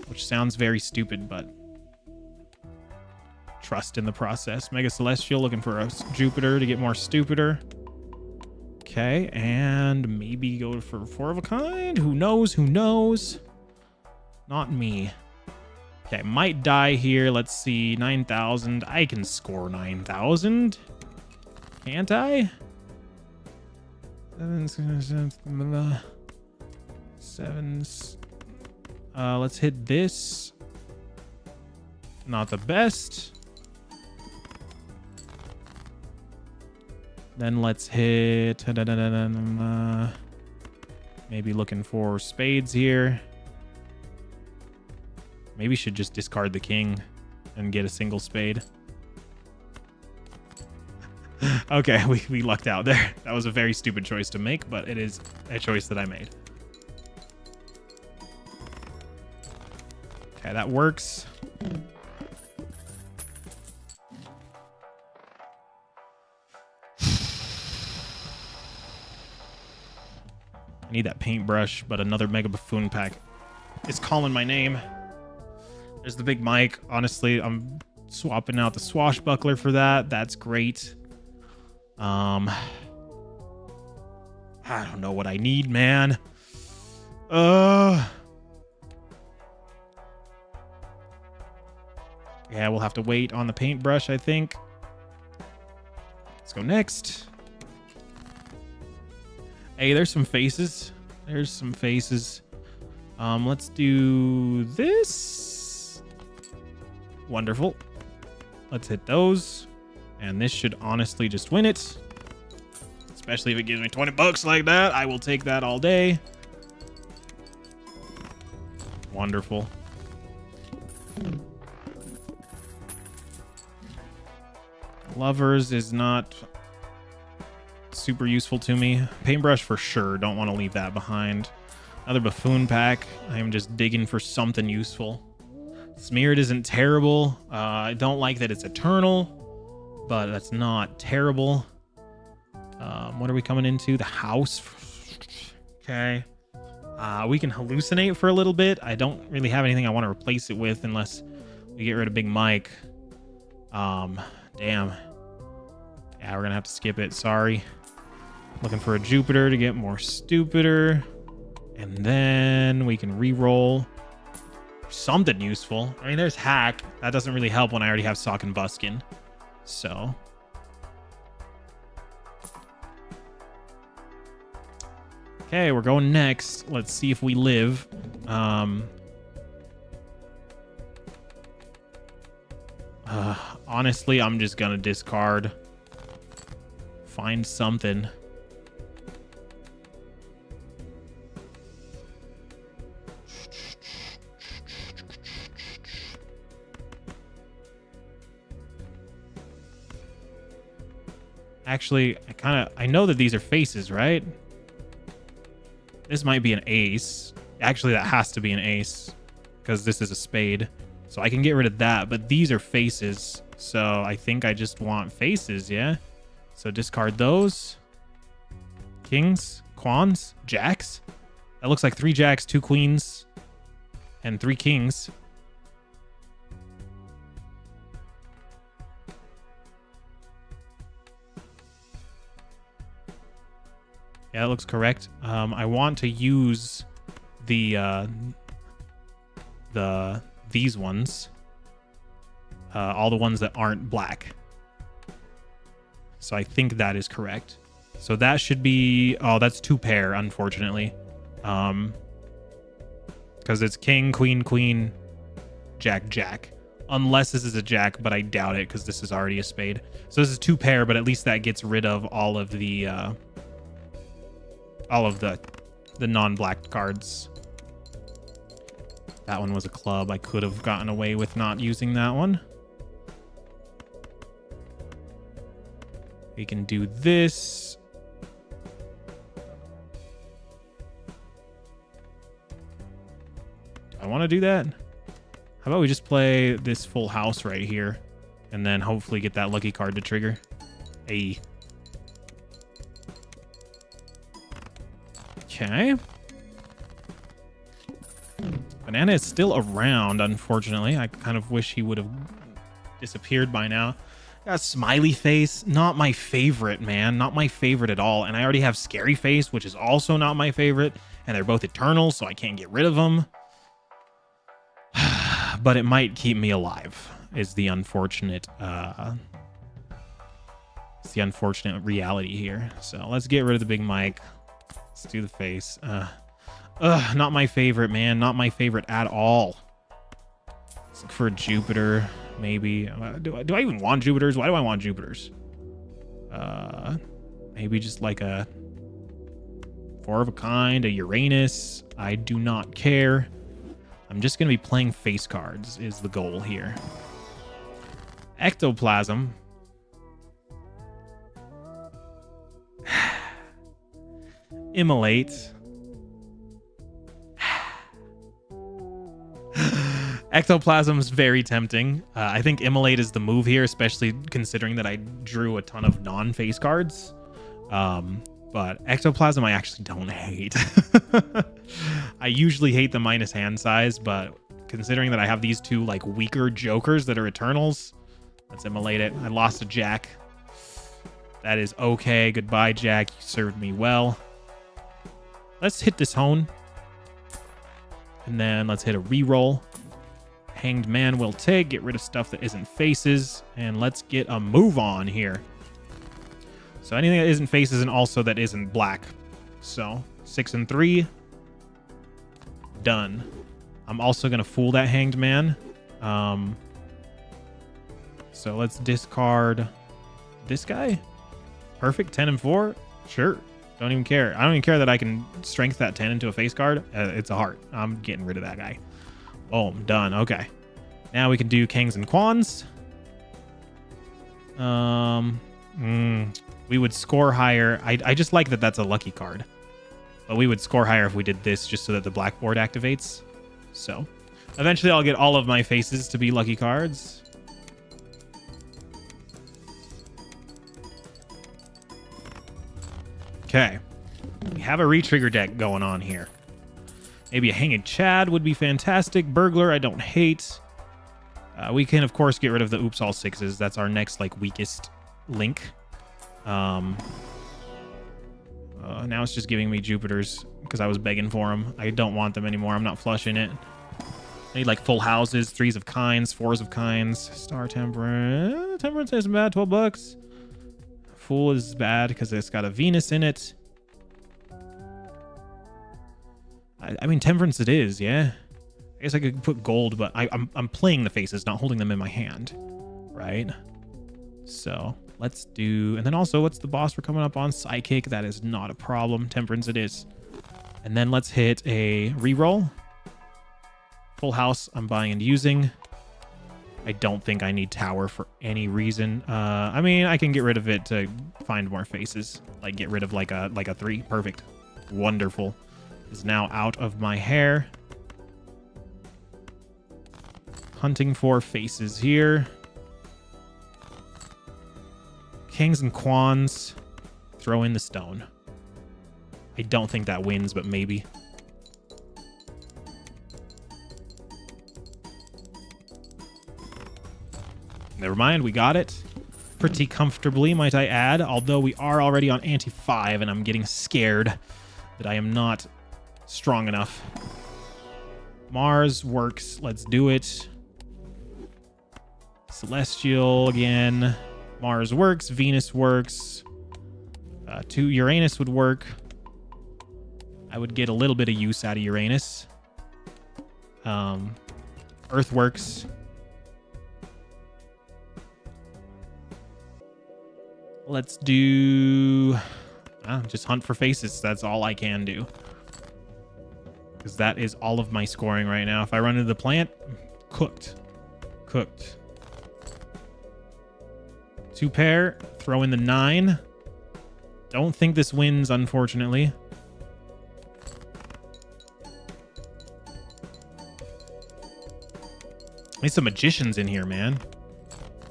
which sounds very stupid, but trust in the process. Mega Celestial looking for a Jupiter to get more stupider. Okay, and maybe go for 4 of a kind. Who knows? Who knows? Not me. Okay, might die here. Let's see. 9,000. I can score 9,000. Can't I? 7. Let's hit this. Not the best. Then let's hit... maybe looking for spades here. Maybe should just discard the king and get a single spade. Okay, we lucked out there. That was a very stupid choice to make, but it is a choice that I made. Okay, that works. I need that paintbrush, but another Mega Buffoon pack is calling my name. There's the big mic. Honestly, I'm swapping out the swashbuckler for that. That's great. I don't know what I need, man. Yeah, we'll have to wait on the paintbrush, I think. Let's go next. Hey, there's some faces. There's some faces. Let's do this. Wonderful. Let's hit those. And this should honestly just win it. Especially if it gives me 20 bucks like that. I will take that all day. Wonderful. Lovers is not super useful to me. Paintbrush for sure. Don't want to leave that behind. Another Buffoon pack. I am just digging for something useful. Smeared isn't terrible. I don't like that it's eternal, but that's not terrible. What are we coming into? The house. Okay. We can hallucinate for a little bit. I don't really have anything I want to replace it with unless we get rid of Big Mike. Damn. Yeah, we're gonna have to skip it. Sorry. Looking for a Jupiter to get more stupider. And then we can re-roll something useful. I mean, there's Hack. That doesn't really help when I already have Sock and Buskin. So. Okay, we're going next. Let's see if we live. Honestly, I'm just gonna discard. Find something. Actually, I know that these are faces, right? This might be an ace. Actually, that has to be an ace because this is a spade. So I can get rid of that, but these are faces. So I think I just want faces, yeah? So discard those. Kings, quans, jacks. That looks like 3 jacks, 2 queens, and 3 kings. Yeah, that looks correct. I want to use these ones. All the ones that aren't black. So I think that is correct. So that should be... Oh, that's 2 pair, unfortunately. Because it's king, queen, queen, jack, jack. Unless this is a jack, but I doubt it because this is already a spade. So this is 2 pair, but at least that gets rid of all of the non-black cards. That one was a club. I could have gotten away with not using that one. We can do this. I want to do that. How about we just play this full house right here and then hopefully get that lucky card to trigger. Hey. Okay. Banana is still around, unfortunately. I kind of wish he would have disappeared by now. Got Smiley Face. Not my favorite, man. Not my favorite at all. And I already have Scary Face, which is also not my favorite. And they're both eternal, so I can't get rid of them. But it might keep me alive, is the unfortunate... it's the unfortunate reality here. So let's get rid of the Big Mike. Let's do the face. Not my favorite, man. Not my favorite at all. Let's look for a Jupiter, maybe. Do I even want Jupiters? Why do I want Jupiters? Maybe just like a 4 of a kind, a Uranus. I do not care. I'm just going to be playing face cards is the goal here. Ectoplasm. Immolate. Ectoplasm is very tempting. I think Immolate is the move here, especially considering that I drew a ton of non-face cards. But Ectoplasm I actually don't hate. I usually hate the minus hand size, but considering that I have these two like weaker jokers that are Eternals, let's Immolate it. I lost a Jack. That is okay. Goodbye, Jack. You served me well. Let's hit this Hone. And then let's hit a reroll. Hanged Man will take. Get rid of stuff that isn't faces. And let's get a move on here. So anything that isn't faces and also that isn't black. So 6 and 3. Done. I'm also going to fool that Hanged Man. So let's discard this guy. Perfect. 10 and 4. Sure. Don't even care. I don't even care that I can strength that 10 into a face card. It's a heart. I'm getting rid of that guy. Boom. Done. Okay. Now we can do Kings and Quans. We would score higher. I just like that that's a lucky card. But we would score higher if we did this just so that the blackboard activates. So eventually I'll get all of my faces to be lucky cards. Okay. We have a retrigger deck going on here. Maybe a Hanged Chad would be fantastic. Burglar, I don't hate. We can, of course, get rid of the Oops All Sixes. That's our next, like, weakest link. Now it's just giving me Jupiters because I was begging for them. I don't want them anymore. I'm not flushing it. I need, like, full houses, 3s of kinds, 4s of kinds. Star Temperance. Temperance isn't bad, 12 bucks. Fool is bad because it's got a Venus in it. I mean, Temperance it is, yeah. I guess I could put gold, but I'm playing the faces, not holding them in my hand, right? So let's do... And then also, what's the boss we're coming up on? Psychic, that is not a problem. Temperance it is. And then let's hit a reroll. Full house, I'm buying and using. I don't think I need tower for any reason. I mean, I can get rid of it to find more faces. Like, get rid of like a 3. Perfect. Wonderful. Is now out of my hair. Hunting for faces here. Kings and Quans. Throw in the stone. I don't think that wins, but maybe. Never mind, we got it. Pretty comfortably, might I add, although we are already on ante-5 and I'm getting scared that I am not strong enough. Mars works. Let's do it. Celestial again. Mars works. Venus works. 2 Uranus would work. I would get a little bit of use out of Uranus. Earth works. Let's do... just hunt for faces. That's all I can do. Because that is all of my scoring right now. If I run into the plant, cooked. Cooked. 2 pair. Throw in the 9. Don't think this wins, unfortunately. Need some magicians in here, man.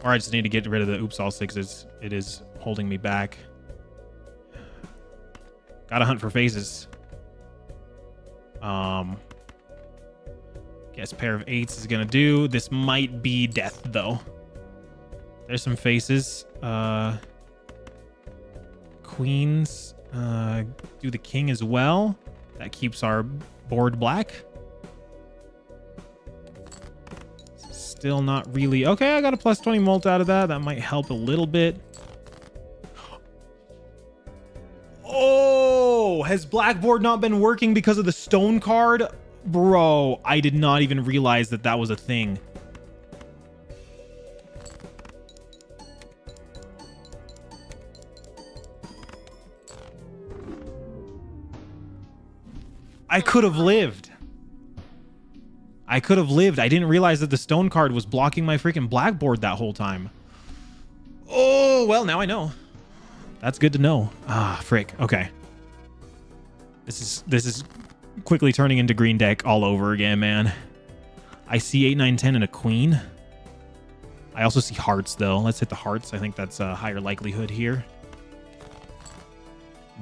Or I just need to get rid of the Oops All Sixes. It is holding me back. Gotta hunt for faces. Guess pair of 8s is gonna do. This might be death, though. There's some faces. Queens. Do the king as well. That keeps our board black. Still not really... Okay, I got a plus 20 mult out of that. That might help a little bit. Oh, has Blackboard not been working because of the stone card? Bro, I did not even realize that that was a thing. I could have lived. I could have lived. I didn't realize that the stone card was blocking my freaking Blackboard that whole time. Oh, well, now I know. That's good to know. Ah, frick. Okay. This is quickly turning into green deck all over again, man. I see 8, 9, 10 and a queen. I also see hearts, though. Let's hit the hearts. I think that's a higher likelihood here.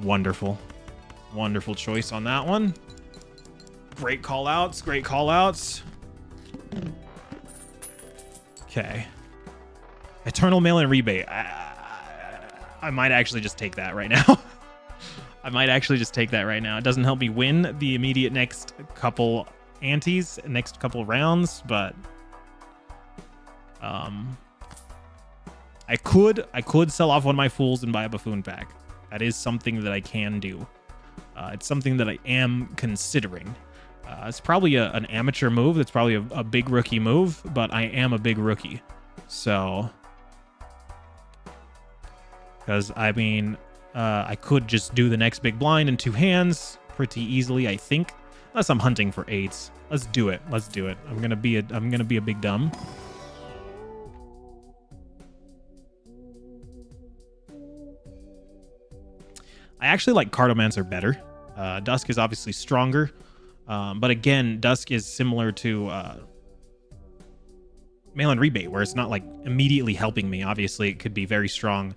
Wonderful. Wonderful choice on that one. Great call outs. Great call outs. Okay. Eternal mail-in rebate. I might actually just take that right now. I might actually just take that right now. It doesn't help me win the immediate next couple antes, next couple rounds, but I could sell off one of my fools and buy a buffoon pack. That is something that I can do. It's something that I am considering. It's probably an amateur move. It's probably a big rookie move, but I am a big rookie. So, because I mean, I could just do the next big blind in 2 hands pretty easily, I think. Unless I'm hunting for 8s. Let's do it. Let's do it. I'm gonna be a big dumb. I actually like Cartomancer better. Dusk is obviously stronger. But again, Dusk is similar to Mail-in Rebate, where it's not like immediately helping me. Obviously, it could be very strong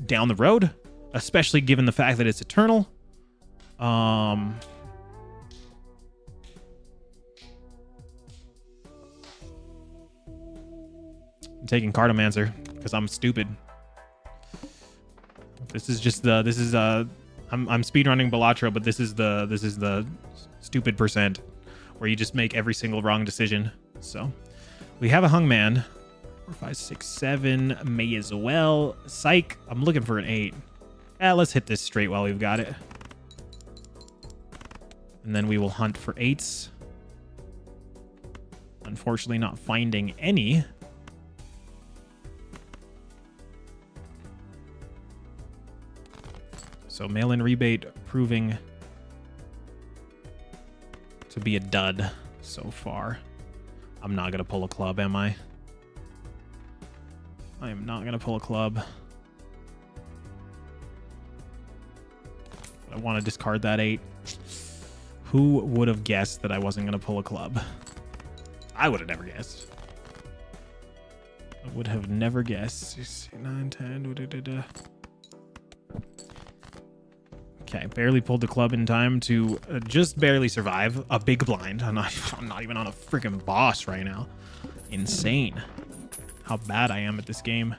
down the road, especially given the fact that it's Eternal. I'm taking Cartomancer because I'm stupid. This is just I'm speedrunning Balatro, but this is the stupid percent where you just make every single wrong decision. So we have a hung man. 4, 5, 6, 7 may as well. Psych. I'm looking for an 8. Let's hit this straight while we've got it. And then we will hunt for 8s. Unfortunately, not finding any. So mail-in rebate proving to be a dud so far. I'm not going to pull a club, am I? I am not going to pull a club. I want to discard that 8. Who would have guessed that I wasn't going to pull a club? I would have never guessed. I would have never guessed. 6, 9, 10. Okay, barely pulled the club in time to just barely survive a big blind. I'm not even on a freaking boss right now. Insane how bad I am at this game.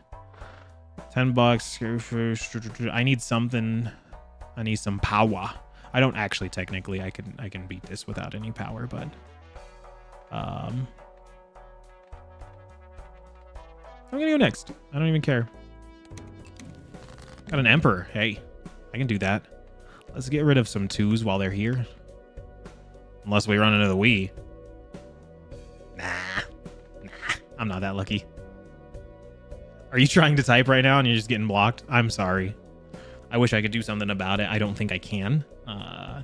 $10. I need something. I need some power. I don't actually technically. I can beat this without any power, but I'm gonna go next. I don't even care. Got an Emperor. Hey, I can do that. Let's get rid of some 2s while they're here. Unless we run into the Wii. Nah. I'm not that lucky. Are you trying to type right now and you're just getting blocked? I'm sorry. I wish I could do something about it. I don't think I can. I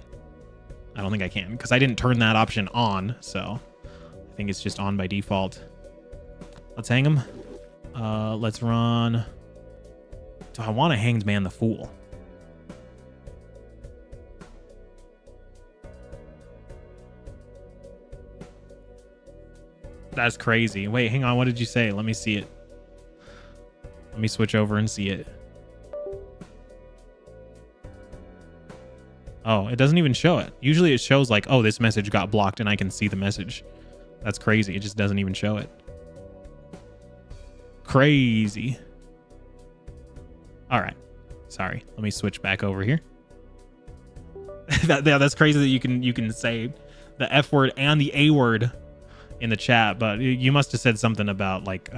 don't think I can because I didn't turn that option on. So I think it's just on by default. Let's hang him. Let's run. Do I want to Hanged Man the Fool? That's crazy. Wait, hang on. What did you say? Let me see it. Let me switch over and see it. Oh, it doesn't even show it. Usually it shows like, oh, this message got blocked and I can see the message. That's crazy. It just doesn't even show it. Crazy. All right. Sorry. Let me switch back over here. That's crazy that you can say the F word and the A word in the chat, but you must have said something about like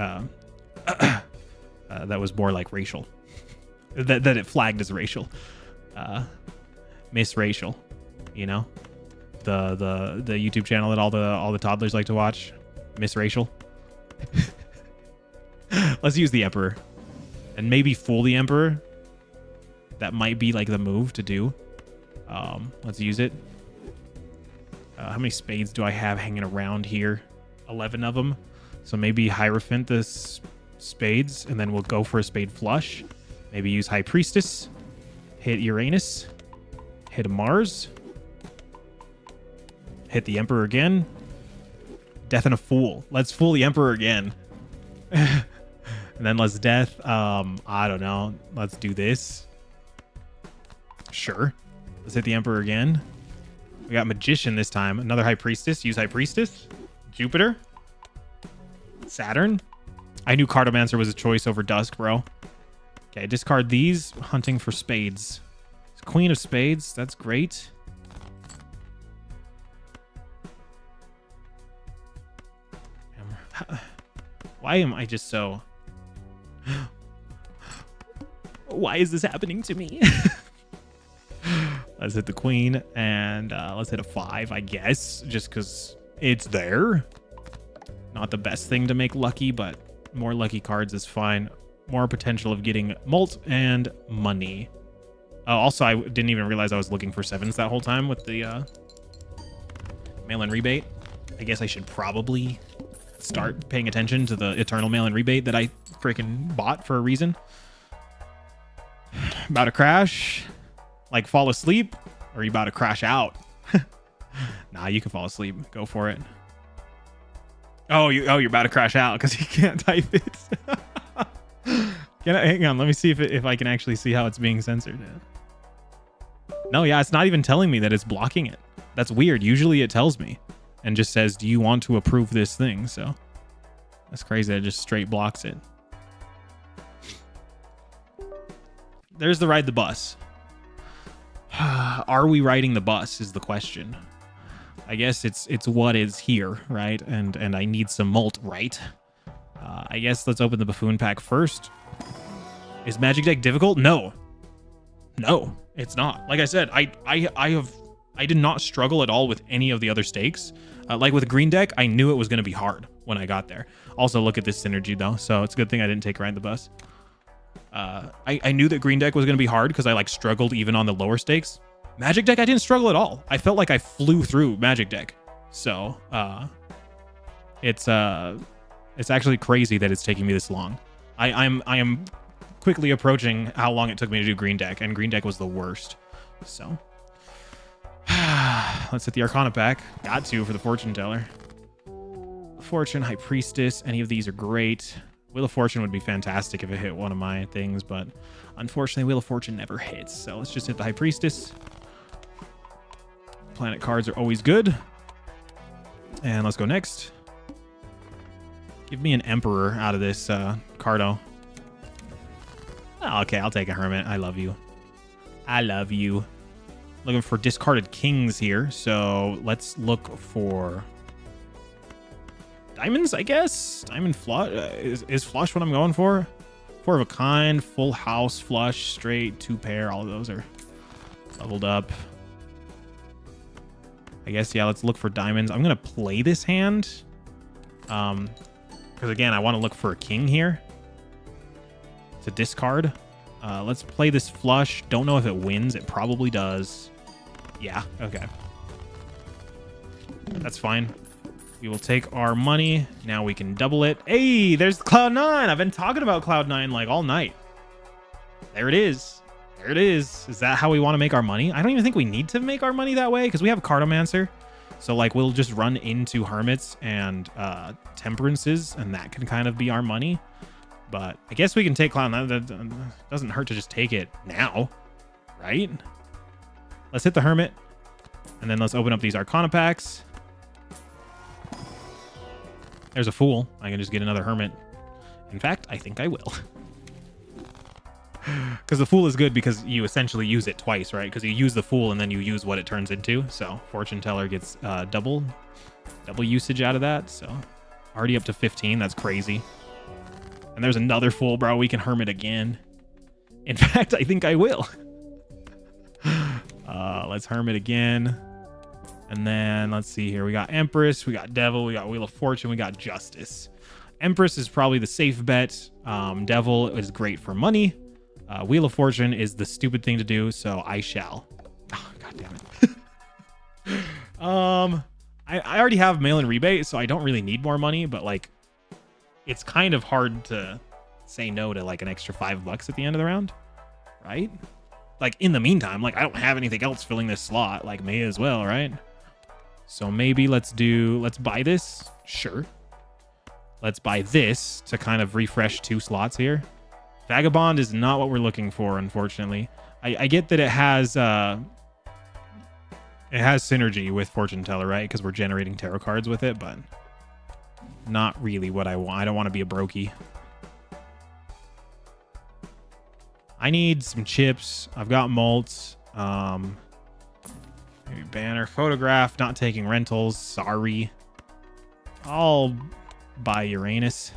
that was more like racial. that it flagged as racial. Miss Racial, you know? The YouTube channel that all the toddlers like to watch. Miss Racial. Let's use the Emperor. And maybe fool the Emperor. That might be like the move to do. Let's use it. How many spades do I have hanging around here? 11 of them. So maybe Hierophant the spades, and then we'll go for a spade flush. Maybe use High Priestess. Hit Uranus. Hit a Mars. Hit the Emperor again. Death and a Fool. Let's fool the Emperor again. And then let's death. I don't know. Let's do this. Sure. Let's hit the Emperor again. We got Magician this time. Another High Priestess. Use High Priestess. Jupiter. Saturn. I knew Cartomancer was a choice over Dusk, bro. Okay, discard these. Hunting for spades. Queen of Spades. That's great. Why am I just so... Why is this happening to me? Let's hit the queen, and let's hit a 5, I guess, just because it's there. Not the best thing to make lucky, but more lucky cards is fine. More potential of getting mult and money. Also, I didn't even realize I was looking for 7s that whole time with the mail-in rebate. I guess I should probably start paying attention to the eternal mail-in rebate that I freaking bought for a reason. About to crash? Like fall asleep? Or are you about to crash out? Nah, you can fall asleep. Go for it. Oh, you're about to crash out because you can't type it. Hang on, let me see if I can actually see how it's being censored. No, yeah, it's not even telling me that it's blocking it. That's weird. Usually it tells me and just says, do you want to approve this thing? So that's crazy. It just straight blocks it. There's the ride the bus. Are we riding the bus is the question. I guess it's what is here, right? And I need some mult, right? I guess let's open the buffoon pack first. Is Magic Deck difficult? No, it's not. Like I said, I did not struggle at all with any of the other stakes. Like with Green Deck, I knew it was going to be hard when I got there. Also, look at this synergy though, so it's a good thing I didn't take Ride the Bus. I knew that Green Deck was going to be hard because I like struggled even on the lower stakes. Magic Deck, I didn't struggle at all. I felt like I flew through Magic Deck. So it's actually crazy that it's taking me this long. I am quickly approaching how long it took me to do Green Deck, and Green Deck was the worst. So let's hit the Arcana pack. Got to for the Fortune Teller. Fortune, High Priestess, any of these are great. Wheel of Fortune would be fantastic if it hit one of my things, but unfortunately Wheel of Fortune never hits. So let's just hit the High Priestess. Planet cards are always good. And let's go next. Give me an Emperor out of this Cardo. Oh, okay, I'll take a Hermit. I love you. I love you. Looking for discarded kings here. So let's look for diamonds, I guess. Diamond flush. Is flush what I'm going for? 4 of a kind, full house, flush, straight, 2 pair. All of those are leveled up. I guess, yeah, let's look for diamonds. I'm going to play this hand. Because, again, I want to look for a king here to discard. Let's play this flush. Don't know if it wins. It probably does. Yeah, okay. That's fine. We will take our money. Now we can double it. Hey, there's Cloud9. I've been talking about Cloud9 like all night. There it is. There it is. Is that how we want to make our money? I don't even think we need to make our money that way because we have Cartomancer. So like we'll just run into Hermits and Temperances and that can kind of be our money. But I guess we can take Cloud9. That doesn't hurt to just take it now, right? Let's hit the Hermit and then let's open up these Arcana packs. There's a Fool. I can just get another Hermit. In fact, I think I will. Because the Fool is good because you essentially use it twice, right? Because you use the Fool and then you use what it turns into. So Fortune Teller gets double usage out of that. So already up to 15. That's crazy. And there's another Fool, bro. We can Hermit again. In fact, I think I will. Let's Hermit again. And then let's see here. We got Empress, we got Devil, we got Wheel of Fortune, we got Justice. Empress is probably the safe bet. Devil is great for money. Wheel of Fortune is the stupid thing to do, so I shall. Oh, God damn it. I already have mail-in rebate, so I don't really need more money, but like it's kind of hard to say no to like an extra $5 at the end of the round, right? Like in the meantime, like I don't have anything else filling this slot, like may as well, right? So maybe let's buy this. Sure. Let's buy this to kind of refresh 2 slots here. Vagabond is not what we're looking for, unfortunately. I get that it has synergy with Fortune Teller, right? Because we're generating tarot cards with it, but not really what I want. I don't want to be a brokey. I need some chips. I've got malts. Maybe banner, photograph, not taking rentals. Sorry. I'll buy Uranus.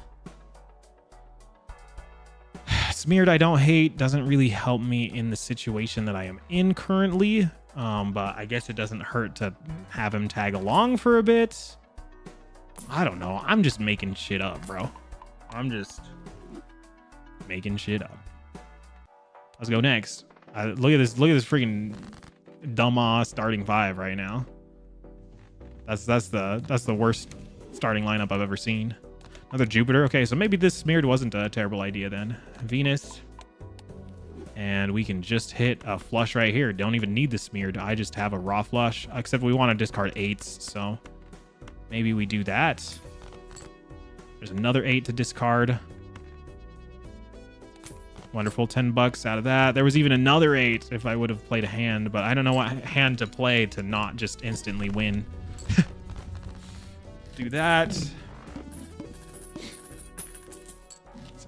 Smeared I don't hate. Doesn't really help me in the situation that I am in currently. But I guess it doesn't hurt to have him tag along for a bit. I don't know. I'm just making shit up, bro. I'm just making shit up. Let's go next. Look at this freaking dumbass starting 5 right now. That's the worst starting lineup I've ever seen. Another Jupiter. Okay, so maybe this smeared wasn't a terrible idea then. Venus. And we can just hit a flush right here. Don't even need the smeared. I just have a raw flush. Except we want to discard 8s, so maybe we do that. There's another 8 to discard. Wonderful, $10 out of that. There was even another 8 if I would have played a hand, but I don't know what hand to play to not just instantly win. Do that.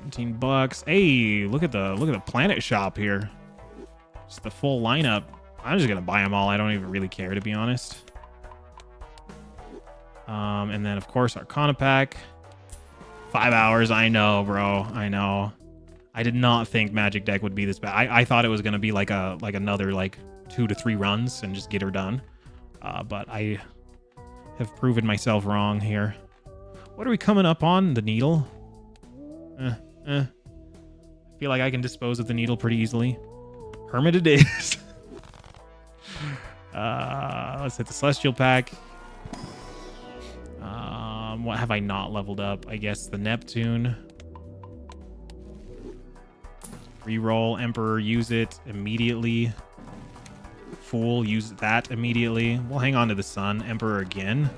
$17. Hey, look at the planet shop here. Just the full lineup. I'm just gonna buy them all. I don't even really care, to be honest. And then of course Arcana pack. 5 hours. I know, bro. I know. I did not think Magic Deck would be this bad. I thought it was gonna be like another 2 to 3 runs and just get her done. But I have proven myself wrong here. What are we coming up on? The needle? I feel like I can dispose of the needle pretty easily. Hermit it is. Let's hit the Celestial pack. What have I not leveled up? I guess the Neptune. Reroll. Emperor, use it immediately. Fool, use that immediately. We'll hang on to the Sun. Emperor again.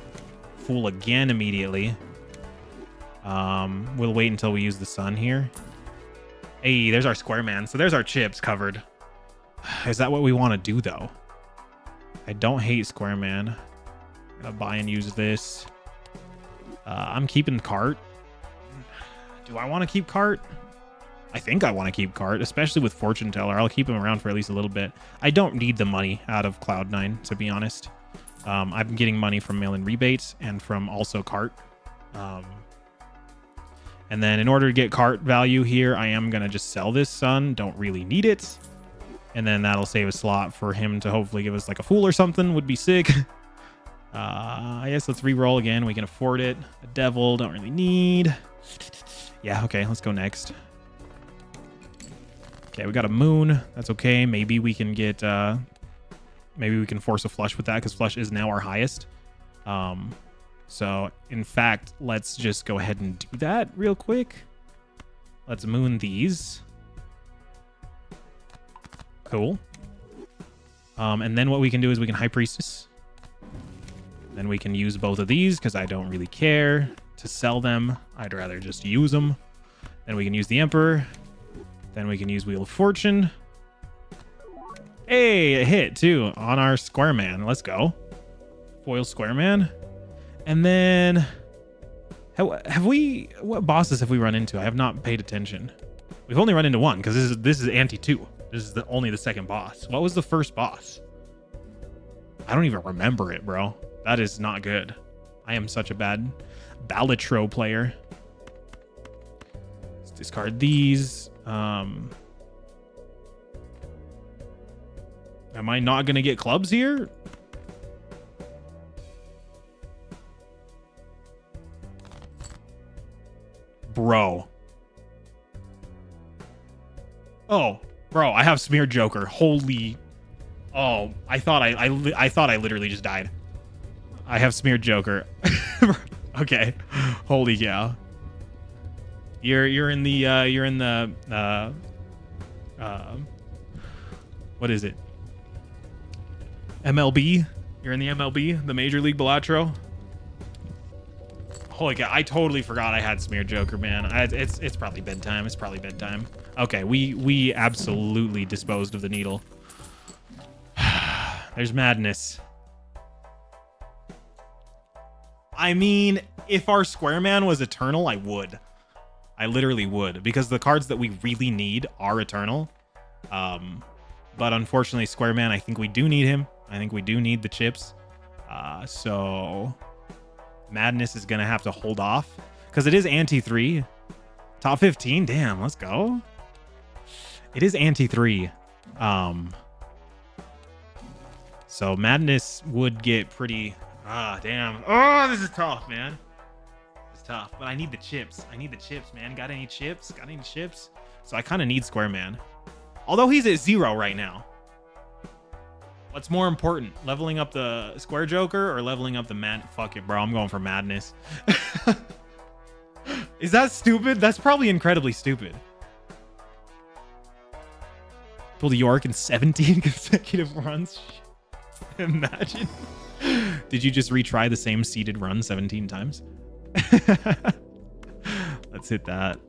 Fool again immediately. We'll wait until we use the Sun here. Hey, there's our Square Man. So there's our chips covered. Is that what we want to do, though? I don't hate Square Man. I'm gonna buy and use this. I'm keeping Cart. Do I want to keep Cart? I think I want to keep Cart, especially with Fortune Teller. I'll keep him around for at least a little bit. I don't need the money out of Cloud9, to be honest. I'm getting money from mail-in rebates and from also Cart. And then in order to get Cart value here, I am going to just sell this Sun. Don't really need it. And then that'll save a slot for him to hopefully give us like a Fool or something. Would be sick. I guess let's re-roll again. We can afford it. A Devil, don't really need. Yeah, okay, let's go next. Okay, we got a Moon. That's okay. Maybe we can get... maybe we can force a flush with that because flush is now our highest. So, in fact, let's just go ahead and do that real quick. Let's Moon these. Cool. And then what we can do is we can High Priestess. Then we can use both of these because I don't really care to sell them. I'd rather just use them. Then we can use the Emperor. Then we can use Wheel of Fortune. Hey, a hit too on our Square Man. Let's go. Foil Square Man. And then have we, what bosses have we run into? I have not paid attention. We've only run into one because this is Ante 2. This is only the second boss. What was the first boss? I don't even remember it, bro. That is not good. I am such a bad Balatro player. Let's discard these. Am I not going to get clubs here? Bro. Oh, bro, I have Smeared Joker. Holy. Oh, I thought I literally just died. I have Smeared Joker. Okay. Holy cow. You're in the what is it? MLB? You're in the MLB, the Major League Balatro. Holy cow, I totally forgot I had Smear Joker, man. It's probably bedtime. It's probably bedtime. Okay, we absolutely disposed of the needle. There's madness. I mean, if our Square Man was Eternal, I would. I literally would, because the cards that we really need are Eternal. But unfortunately, Square Man, I think we do need him. I think we do need the chips. So Madness is going to have to hold off, because it is anti-3. Top 15, damn, let's go. It is anti-3. So Madness would get pretty... damn. Oh, this is tough, man. It's tough, but I need the chips. I need the chips, man. Got any chips? Got any chips? So I kind of need Square Man. Although he's at 0 right now. What's more important? Leveling up the Square Joker or leveling up the man? Fuck it, bro. I'm going for Madness. Is that stupid? That's probably incredibly stupid. Pulled York in 17 consecutive runs. Imagine. Did you just retry the same seeded run 17 times? Let's hit that.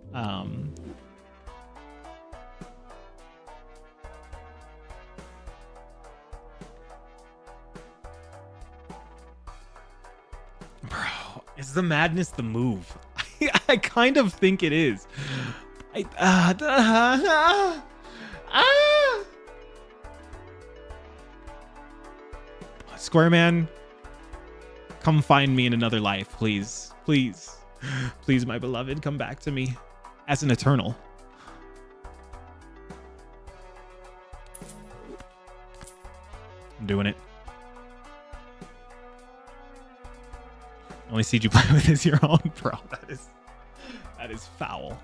Bro, is the Madness the move? I kind of think it is. Square Man, come find me in another life, please. Please. Please, my beloved, come back to me as an Eternal. I'm doing it. Only seed you play with is your own, bro. That is foul.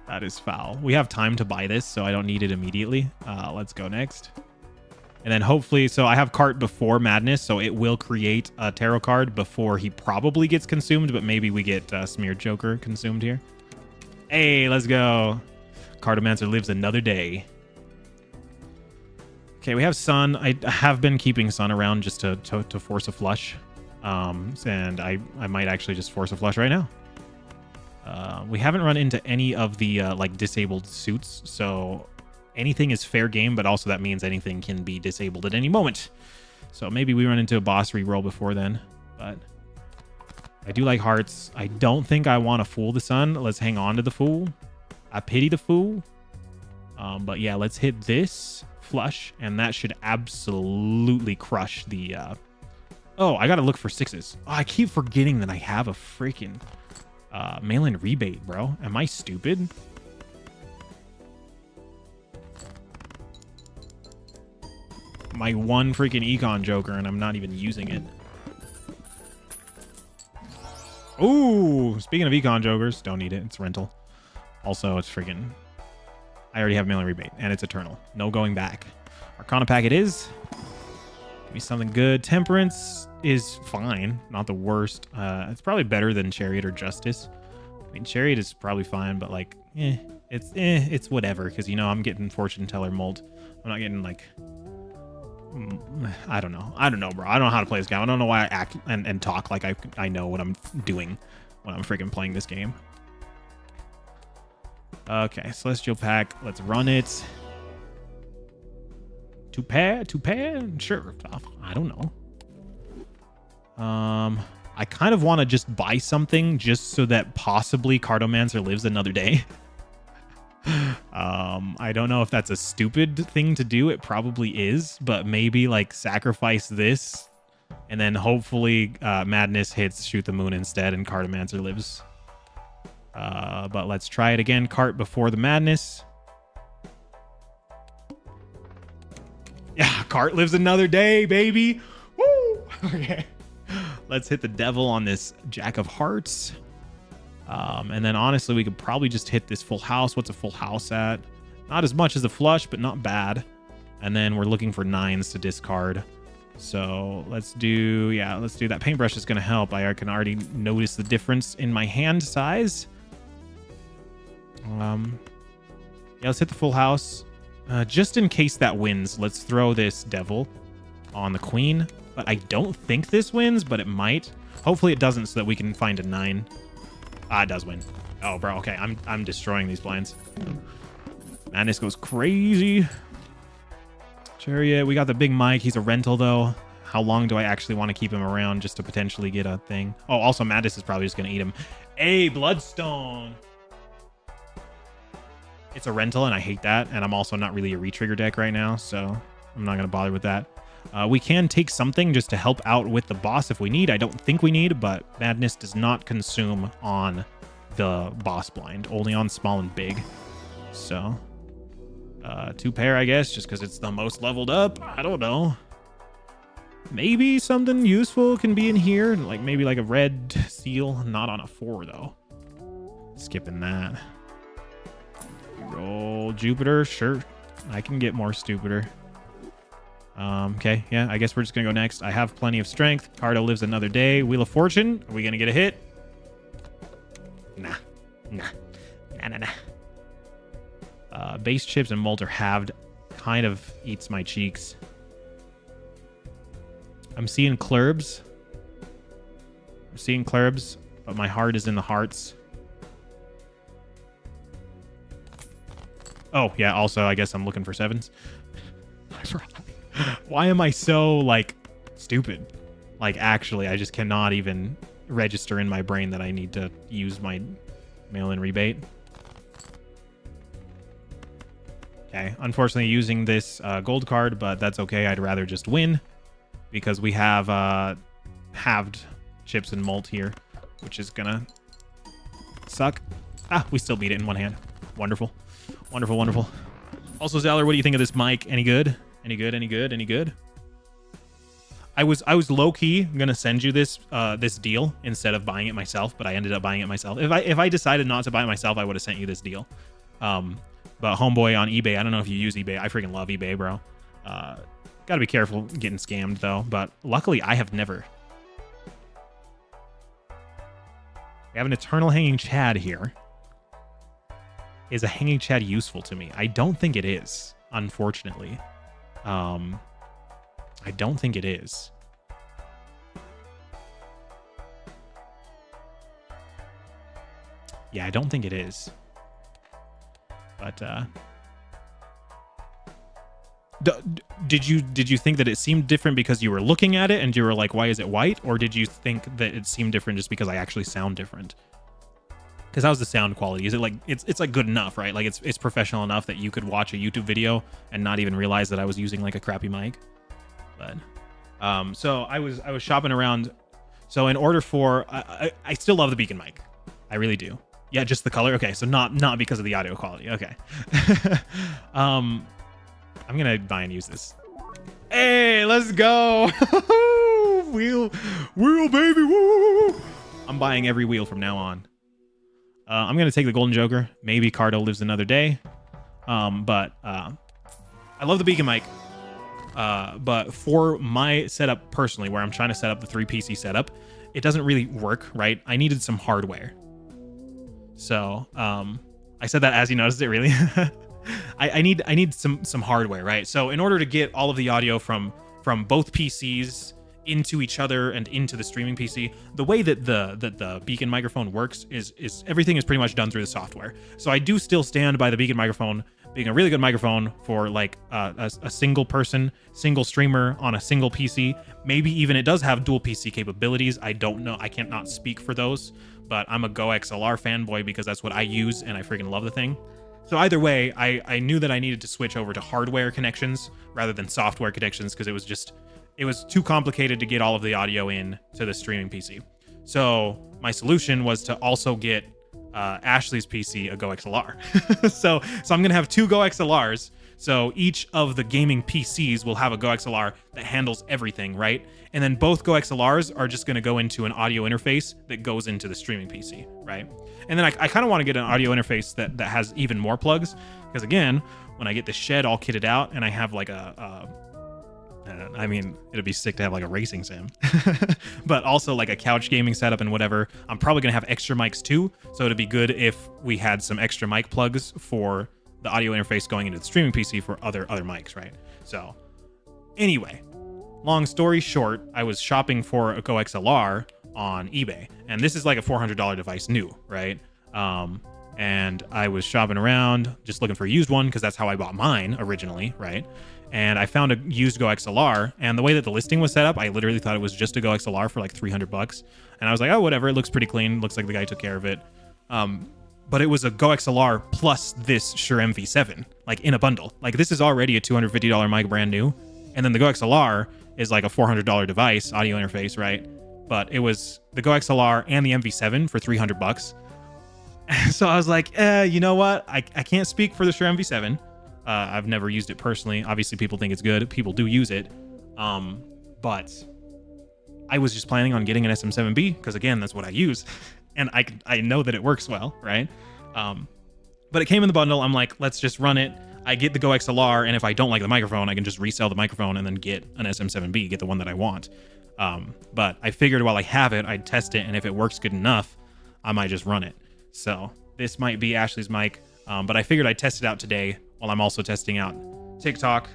That is foul. We have time to buy this, so I don't need it immediately. Let's go next. And then hopefully, so I have cart before Madness, so it will create a tarot card before he probably gets consumed, but maybe we get Smeared Joker consumed here. Hey, let's go. Cartomancer lives another day. Okay, we have Sun. I have been keeping Sun around just to force a flush. And I might actually just force a flush right now. We haven't run into any of the like disabled suits, so anything is fair game, but also that means anything can be disabled at any moment. So maybe we run into a boss reroll before then, but I do like hearts. I don't think I want to fool the Sun. Let's hang on to the fool. I pity the fool. But yeah, let's hit this flush, and that should absolutely crush the... Oh, I gotta look for 6s. Oh, I keep forgetting that I have a freaking mail-in rebate, bro. Am I stupid? My one freaking Econ Joker, and I'm not even using it. Ooh, speaking of Econ Jokers, don't need it. It's rental. Also, it's freaking... I already have mail-in rebate, and it's Eternal. No going back. Arcana pack it is. Give me something good. Temperance is fine. Not the worst. It's probably better than Chariot or Justice. I mean, Chariot is probably fine, but like, it's whatever. Because, you know, I'm getting Fortune Teller mold. I'm not getting like... I don't know. I don't know, bro. I don't know how to play this game. I don't know why I act and talk like I know what I'm doing when I'm freaking playing this game. Okay, Celestial Pack. Let's run it. Two pair? Sure. I don't know. I kind of want to just buy something just so that possibly Cartomancer lives another day. I don't know if that's a stupid thing to do. It probably is, but maybe like sacrifice this and then hopefully Madness hits Shoot the Moon instead and Cartomancer lives. But let's try it again. Cart before the Madness. Yeah, Cart lives another day, baby. Woo! Okay. Let's hit the devil on this Jack of Hearts. And then honestly, we could probably just hit this full house. What's a full house at? Not as much as a flush, but not bad. And then we're looking for 9s to discard. So let's do that. Paintbrush is going to help. I can already notice the difference in my hand size. Yeah, let's hit the full house. Just in case that wins, let's throw this devil on the queen. But I don't think this wins, but it might. Hopefully it doesn't, so that we can find a 9. Ah, it does win. Oh, bro, okay. I'm destroying these blinds. Madness goes crazy. Chariot, we got the big Mike. He's a rental, though. How long do I actually want to keep him around just to potentially get a thing? Oh, also, Madness is probably just going to eat him. Hey, Bloodstone. It's a rental, and I hate that. And I'm also not really a retrigger deck right now, so I'm not going to bother with that. We can take something just to help out with the boss if we need. I don't think we need, but Madness does not consume on the boss blind, only on small and big. So, 2 pair, I guess, just because it's the most leveled up. I don't know. Maybe something useful can be in here, like maybe like a red seal, not on a 4 though. Skipping that. Roll Jupiter, sure. I can get more stupider. Okay, yeah, I guess we're just gonna go next. I have plenty of strength. Cardo lives another day. Wheel of Fortune. Are we gonna get a hit? Nah. Base chips and Molt are halved. Kind of eats my cheeks. I'm seeing Clurbs. But my heart is in the hearts. Oh, yeah, also, I guess I'm looking for 7s. Why am I so, like, stupid? Like, actually, I just cannot even register in my brain that I need to use my mail-in rebate. Okay, unfortunately using this gold card, but that's okay. I'd rather just win because we have halved chips and Molt here, which is gonna suck. Ah, we still beat it in one hand. Wonderful. Wonderful, wonderful. Also, Zeller, what do you think of this mic? Any good? Any good? Any good? Any good? I was low-key gonna send you this this deal instead of buying it myself, but I ended up buying it myself. If I decided not to buy it myself, I would have sent you this deal. But homeboy on eBay, I don't know if you use eBay. I freaking love eBay, bro. Gotta be careful getting scammed though. But luckily, I have never. We have an Eternal Hanging Chad here. Is a Hanging Chad useful to me? I don't think it is, unfortunately. I don't think it is. Yeah, I don't think it is. But did you think that it seemed different because you were looking at it and you were like, why is it white? Or did you think that it seemed different just because I actually sound different? Because how's the sound quality? Is it like it's like good enough, right? Like it's professional enough that you could watch a YouTube video and not even realize that I was using like a crappy mic. But so I was shopping around. So in order for I still love the beacon mic. I really do. Yeah, just the color. Okay, so not because of the audio quality. Okay. I'm gonna buy and use this. Hey, let's go. wheel baby. Woo. I'm buying every wheel from now on. I'm gonna take the Golden Joker. Maybe Cardo lives another day. But I love the beacon mic. But for my setup personally, where I'm trying to set up the 3 PC setup, it doesn't really work, right? I needed some hardware. So I said that as you noticed it, really. I need some hardware, right? So in order to get all of the audio from both PCs into each other and into the streaming PC, the way that the beacon microphone works is everything is pretty much done through the software. So I do still stand by the beacon microphone being a really good microphone for like a single person, single streamer on a single PC. Maybe even it does have dual PC capabilities. I don't know. I can't not speak for those, but I'm a Go XLR fanboy because that's what I use and I freaking love the thing. So either way, I knew that I needed to switch over to hardware connections rather than software connections because it was too complicated to get all of the audio in to the streaming PC. So my solution was to also get Ashley's PC a Go XLR. so I'm gonna have 2 Go XLRs. So each of the gaming PCs will have a Go XLR that handles everything, right? And then both Go XLRs are just gonna go into an audio interface that goes into the streaming PC, right? And then I kind of want to get an audio interface that has even more plugs, because again, when I get the shed all kitted out and I have like a I mean, it'd be sick to have like a racing sim, but also like a couch gaming setup and whatever. I'm probably gonna have extra mics too, so it'd be good if we had some extra mic plugs for the audio interface going into the streaming PC for other mics, right? So anyway, long story short, I was shopping for a Go XLR on eBay, and this is like a $400 device new, right? And I was shopping around just looking for a used one because that's how I bought mine originally, right? And I found a used Go XLR, and the way that the listing was set up, I literally thought it was just a Go XLR for like $300. And I was like, oh, whatever, it looks pretty clean. Looks like the guy took care of it. But it was a Go XLR plus this Shure MV7, like in a bundle. Like this is already a $250 mic brand new. And then the Go XLR is like a $400 device, audio interface, right? But it was the Go XLR and the MV7 for $300. So I was like, you know what? I can't speak for the Shure MV7. I've never used it personally. Obviously, people think it's good. People do use it. But I was just planning on getting an SM7B because, again, that's what I use. And I know that it works well, right? But it came in the bundle. I'm like, let's just run it. I get the Go XLR, and if I don't like the microphone, I can just resell the microphone and then get an SM7B, get the one that I want. But I figured while I have it, I'd test it, and if it works good enough, I might just run it. So this might be Ashley's mic, but I figured I'd test it out today while I'm also testing out TikTok.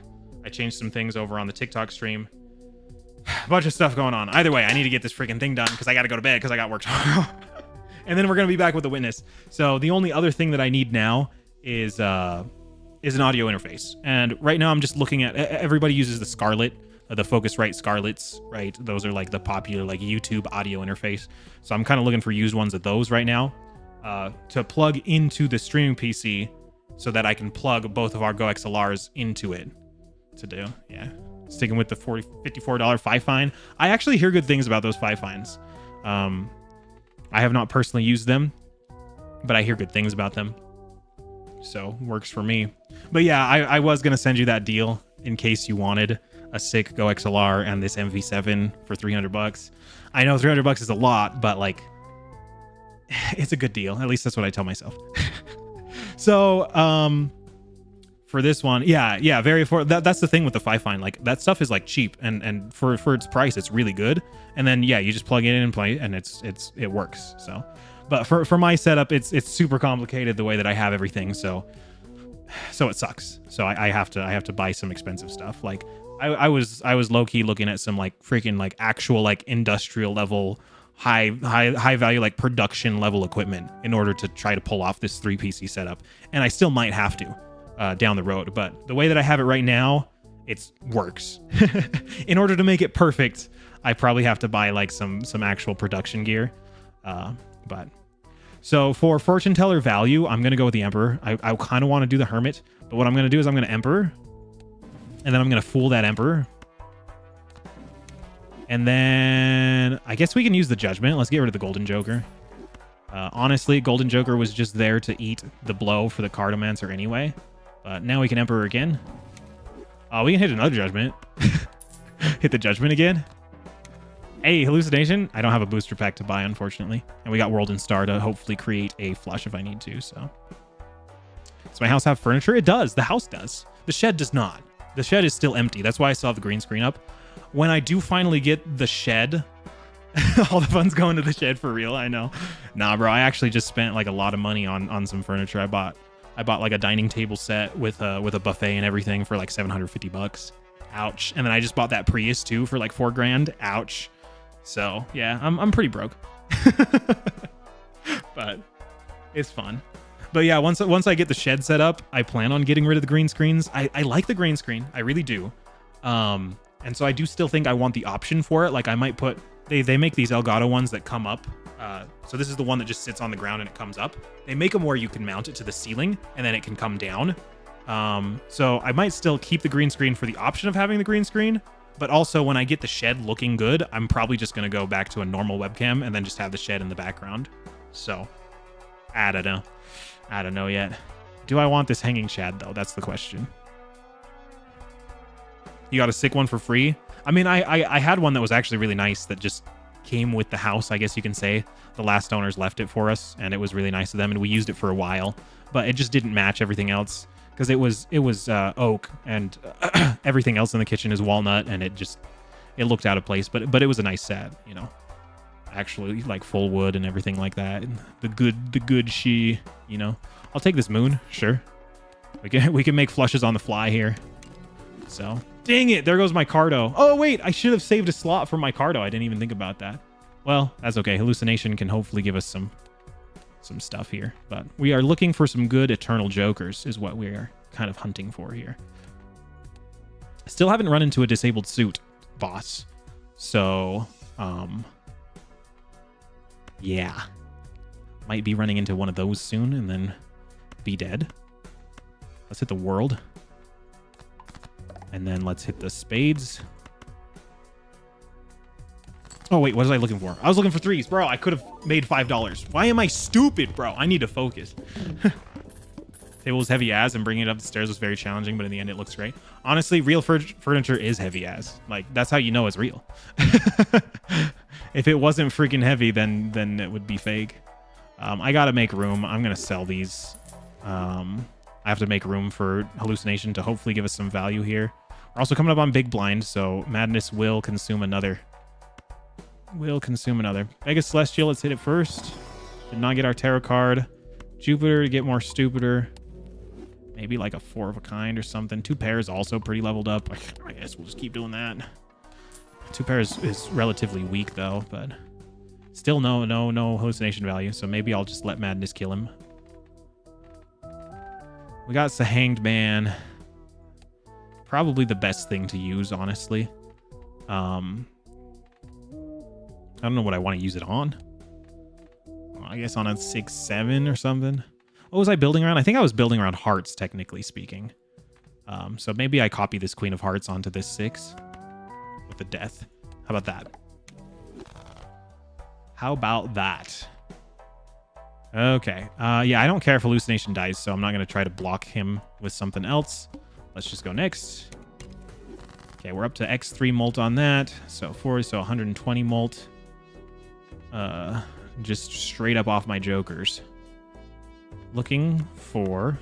I changed some things over on the TikTok stream. A bunch of stuff going on. Either way, I need to get this freaking thing done because I got to go to bed because I got work tomorrow. And then we're going to be back with the witness. So the only other thing that I need now is an audio interface. And right now I'm just looking at, everybody uses the Scarlett, the Focusrite Scarletts, right? Those are like the popular like YouTube audio interface. So I'm kind of looking for used ones of those right now to plug into the streaming PC so that I can plug both of our Go XLRs into it to do. Yeah. Sticking with the $54 Fi Fine. I actually hear good things about those Fi Fines. I have not personally used them, but I hear good things about them. So works for me. But yeah, I was going to send you that deal in case you wanted a sick Go XLR and this MV7 for $300. I know $300 is a lot, but like it's a good deal. At least that's what I tell myself. So, for this one, yeah, very affordable. That's the thing with the Fi Fine. Like that stuff is like cheap, and for its price, it's really good. And then yeah, you just plug it in and play, and it works. So, but for my setup, it's super complicated the way that I have everything. So it sucks. So I have to buy some expensive stuff. Like I was low key looking at some like freaking like actual like industrial level high value like production level equipment in order to try to pull off this 3 PC setup, and I still might have to down the road, but the way that I have it right now, it works. In order to make it perfect, I probably have to buy like some actual production gear. But so for fortune teller value, I'm gonna go with the Emperor. I kind of want to do the Hermit, but what I'm gonna do is I'm gonna Emperor, and then I'm gonna fool that Emperor. And then I guess we can use the Judgment. Let's get rid of the Golden Joker. Honestly, Golden Joker was just there to eat the blow for the Cartomancer anyway. But now we can Emperor again. We can hit another Judgment. Hit the Judgment again. Hey, Hallucination. I don't have a booster pack to buy, unfortunately. And we got World and Star to hopefully create a flush if I need to. So, does my house have furniture? It does. The house does. The shed does not. The shed is still empty. That's why I still have the green screen up. When I do finally get the shed, all the fun's going to the shed for real. I know. Nah, bro. I actually just spent like a lot of money on some furniture. I bought like a dining table set with a buffet and everything for like $750. Ouch. And then I just bought that Prius too for like $4,000. Ouch. So yeah, I'm pretty broke. But it's fun. But yeah, once I get the shed set up, I plan on getting rid of the green screens. I like the green screen. I really do. And so I do still think I want the option for it. Like I might put, they make these Elgato ones that come up. So this is the one that just sits on the ground and it comes up. They make them where you can mount it to the ceiling and then it can come down. So I might still keep the green screen for the option of having the green screen. But also when I get the shed looking good, I'm probably just going to go back to a normal webcam and then just have the shed in the background. So I don't know. I don't know yet. Do I want this hanging shad though? That's the question. You got a sick one for free? I mean, I had one that was actually really nice that just came with the house, I guess you can say. The last owners left it for us, and it was really nice of them, and we used it for a while. But it just didn't match everything else. because it was oak, and everything else in the kitchen is walnut, and it looked out of place. But it was a nice set, you know. Actually, like full wood and everything like that. And the good she, you know. I'll take this moon, sure. We can make flushes on the fly here. So, dang it, there goes my Cardo. Oh wait, I should have saved a slot for my Cardo. I didn't even think about that. Well, that's okay. Hallucination can hopefully give us some stuff here. But we are looking for some good Eternal Jokers is what we are kind of hunting for here. Still haven't run into a disabled suit boss. So, yeah. Might be running into one of those soon and then be dead. Let's hit the world. And then let's hit the spades. Oh, wait, what was I looking for? I was looking for threes. Bro, I could have made $5. Why am I stupid, bro? I need to focus. Table was heavy as, and bringing it up the stairs was very challenging, but in the end, it looks great. Honestly, real furniture is heavy as. Like, that's how you know it's real. If it wasn't freaking heavy, then it would be fake. I gotta make room. I'm gonna sell these. I have to make room for Hallucination to hopefully give us some value here. We're also coming up on Big Blind, so Madness will consume another. Mega Celestial, let's hit it first. Did not get our tarot card. Jupiter to get more stupider. Maybe like a 4 of a kind or something. 2 pairs also pretty leveled up. I guess we'll just keep doing that. 2 pairs is relatively weak though, but still no hallucination value. So maybe I'll just let Madness kill him. We got the Hanged Man. Probably the best thing to use, honestly. I don't know what I want to use it on. I guess on a 6-7 or something. What was I building around? I think I was building around hearts, technically speaking. So maybe I copy this Queen of Hearts onto this 6 with the death. How about that? How about that? Okay. Yeah, I don't care if Hallucination dies, so I'm not going to try to block him with something else. Let's just go next. Okay, we're up to X3 molt on that. So 4, so 120 molt. Just straight up off my jokers. Looking for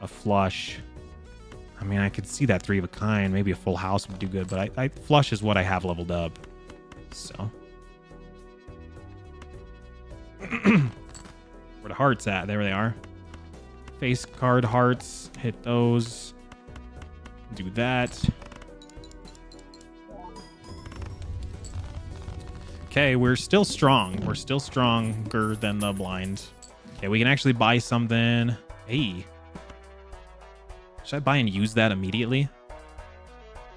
a flush. I mean, I could see that 3 of a kind. Maybe a full house would do good, but I flush is what I have leveled up. So. Where the hearts at? There they are. Face card hearts. Hit those. Do that. Okay, we're still strong. We're still stronger than the blind. Okay, we can actually buy something. Hey. Should I buy and use that immediately?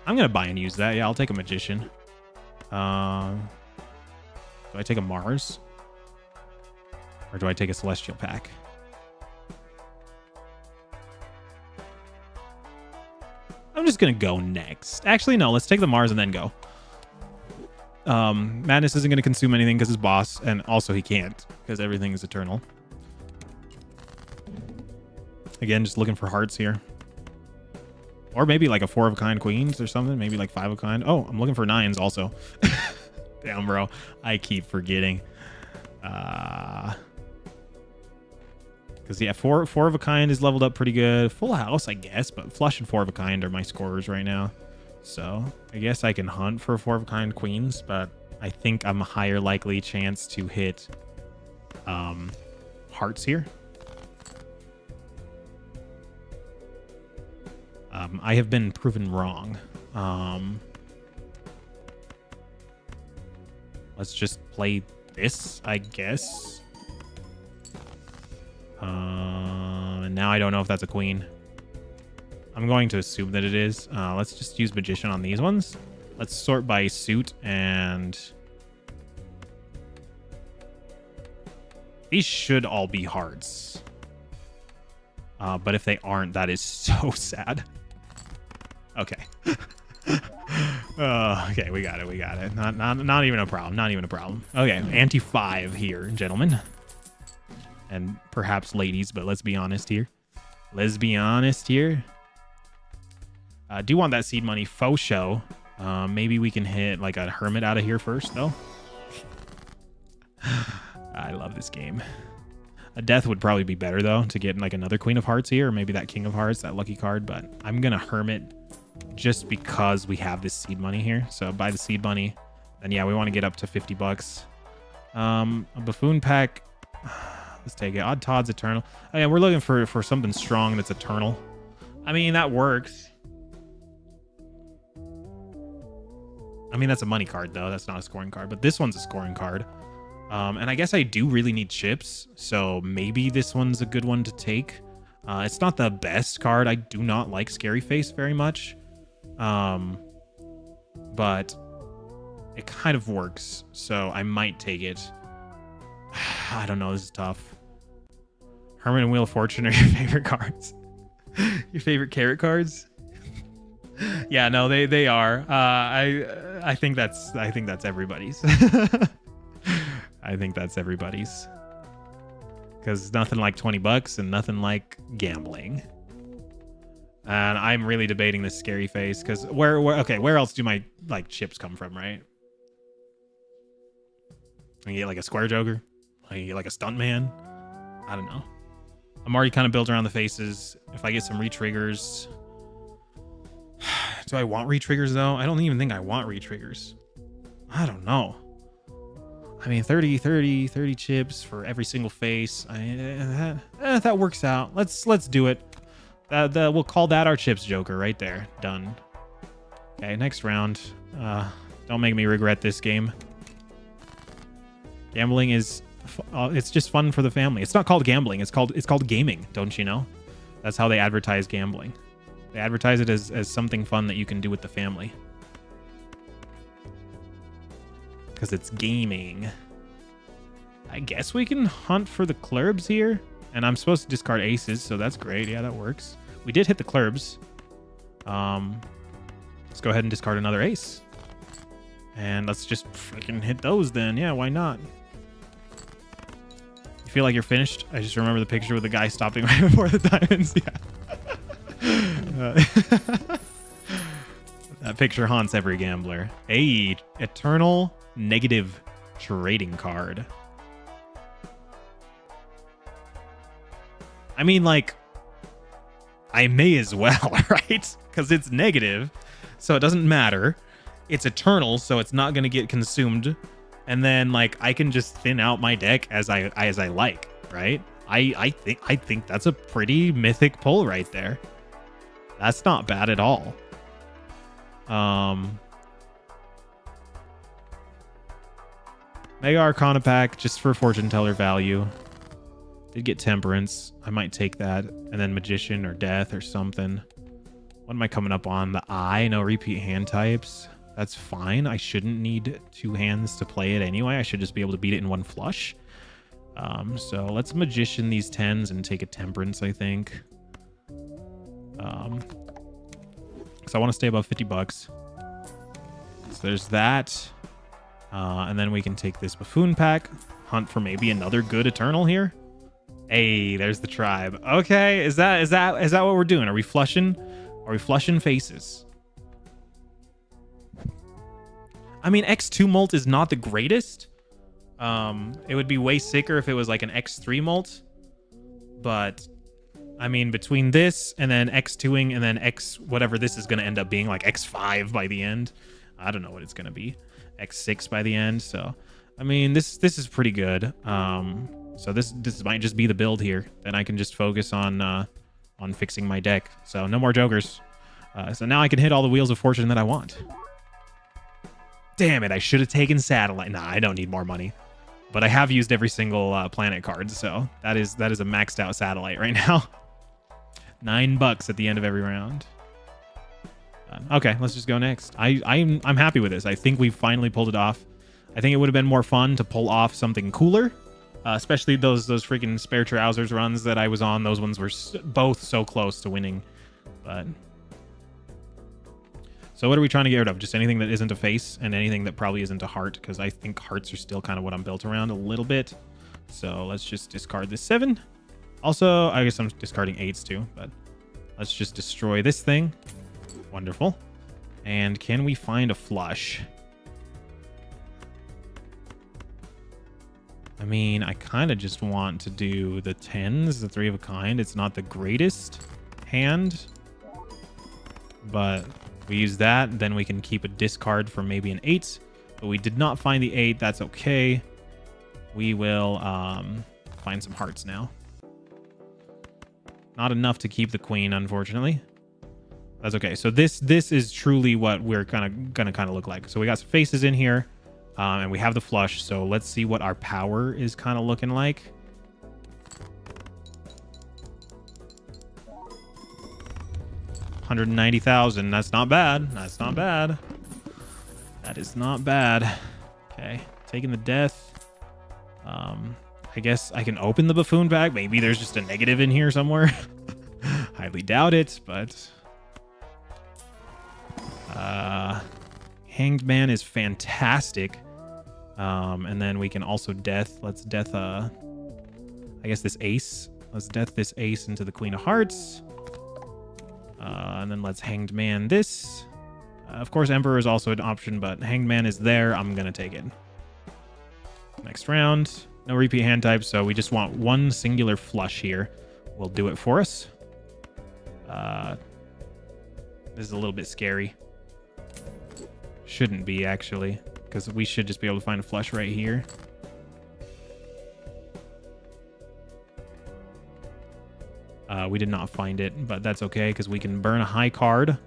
I'm going to buy and use that. Yeah, I'll take a Magician. Do I take a Mars? Or do I take a Celestial pack? I'm just going to go next. Actually, no. Let's take the Mars and then go. Madness isn't going to consume anything because his boss, and also he can't because everything is eternal. Again, just looking for hearts here. Or maybe like a 4 of a kind queens or something. Maybe like 5 of a kind. Oh, I'm looking for 9s also. Damn, bro. I keep forgetting. Because, yeah, 4 of a kind is leveled up pretty good. Full house, I guess, but flush and 4 of a kind are my scorers right now. So I guess I can hunt for 4 of a kind queens, but I think I'm a higher likely chance to hit hearts here. I have been proven wrong. Let's just play this, I guess. And now I don't know if that's a queen. I'm going to assume that it is. Let's just use Magician on these ones. Let's sort by suit, and these should all be hearts. But if they aren't, that is so sad. Okay. Okay, we got it. Not even a problem. Okay, anti-5 here, gentlemen. And perhaps ladies, but let's be honest here. Do want that seed money, faux show. Maybe we can hit like a hermit out of here first, though. I love this game. A death would probably be better, though, to get like another Queen of Hearts here, or maybe that King of Hearts, that lucky card. But I'm going to Hermit just because we have this seed money here. So buy the seed money. Then, yeah, we want to get up to 50 bucks. A Buffoon pack. Let's take it. Odd Todd's Eternal. Oh, yeah, we're looking for something strong that's Eternal. I mean, that works. I mean, that's a money card, though. That's not a scoring card. But this one's a scoring card. And I guess I do really need chips, so maybe this one's a good one to take. It's not the best card. I do not like Scary Face very much. But it kind of works, so I might take it. I don't know. This is tough. Hermit and Wheel of Fortune are your favorite cards. Your favorite carrot cards? Yeah, no, they are. I think that's everybody's. I think that's everybody's. Because nothing like 20 bucks and nothing like gambling. And I'm really debating this Scary Face because where else do my like chips come from, right? I get like a Square Joker, I get like a Stuntman. I don't know. I'm already kind of built around the faces. If I get some retriggers, do I want retriggers though? I don't even think I want retriggers. I don't know. I mean, 30 chips for every single face. That works out. Let's do it. We'll call that our chips Joker right there. Done. Okay, next round. Don't make me regret this game. Gambling is it's just fun for the family. It's not called gambling. It's called gaming. Don't you know? That's how they advertise gambling. They advertise it as something fun that you can do with the family. Because it's gaming. I guess we can hunt for the clurbs here. And I'm supposed to discard aces, so that's great. Yeah, that works. We did hit the clurbs. Let's go ahead and discard another ace. And let's just freaking hit those then. Yeah, why not? You feel like you're finished? I just remember the picture with the guy stopping right before the diamonds. Yeah. That picture haunts every gambler. Hey, Eternal Negative Trading Card. I mean, like, I may as well, right? Because it's negative, so it doesn't matter. It's eternal, so it's not going to get consumed. And then, like, I can just thin out my deck as I like, right? I think that's a pretty mythic pull right there. That's not bad at all. Mega Arcana pack just for fortune teller value. Did get Temperance. I might take that. And then Magician or Death or something. What am I coming up on? The Eye. No repeat hand types. That's fine. I shouldn't need two hands to play it anyway. I should just be able to beat it in one flush. So let's Magician these 10s and take a Temperance, I think. So I want to stay above 50 bucks. So there's that. And then we can take this Buffoon pack. Hunt for maybe another good Eternal here. Hey, there's the tribe. Okay, is that what we're doing? Are we flushing? Are we flushing faces? I mean, X2 molt is not the greatest. It would be way sicker if it was like an X3 molt. But I mean, between this and then X2ing and then X whatever this is going to end up being, like X5 by the end. I don't know what it's going to be. X6 by the end. So, I mean, this is pretty good. So this might just be the build here. Then I can just focus on fixing my deck. So no more jokers. So now I can hit all the wheels of fortune that I want. Damn it! I should have taken satellite. Nah, I don't need more money. But I have used every single planet card, so that is a maxed out satellite right now. $9 at the end of every round. Okay, let's just go next. I'm happy with this. I think we finally pulled it off. I think it would have been more fun to pull off something cooler. Especially those freaking spare trousers runs that I was on. Those ones were both so close to winning. But so what are we trying to get rid of? Just anything that isn't a face and anything that probably isn't a heart, because I think hearts are still kind of what I'm built around a little bit. So let's just discard this 7. Also, I guess I'm discarding 8s too, but let's just destroy this thing. Wonderful. And can we find a flush? I I mean, I kind of just want to do the 10s, the 3 of a kind. It's not the greatest hand, but if we use that, then we can keep a discard for maybe an 8. But we did not find the 8. That's okay. We will find some hearts now. Not enough to keep the queen, unfortunately. That's okay. So this is truly what we're gonna kind of look like. So we got some faces in here, and we have the flush. So let's see what our power is kind of looking like. $190,000. That's not bad. That's not bad. That is not bad. Okay, taking the death. I guess I can open the buffoon bag. Maybe there's just a negative in here somewhere. Highly doubt it, but Hanged Man is fantastic. And then we can also death. Let's death I guess this ace. Let's death this ace into the Queen of Hearts. And then let's Hanged Man this. Of course, Emperor is also an option, but Hanged Man is there. I'm gonna take it. Next round. No repeat hand type, so we just want one singular flush here. Will do it for us. This is a little bit scary. Shouldn't be, actually, because we should just be able to find a flush right here. We did not find it, but that's okay, because we can burn a high card.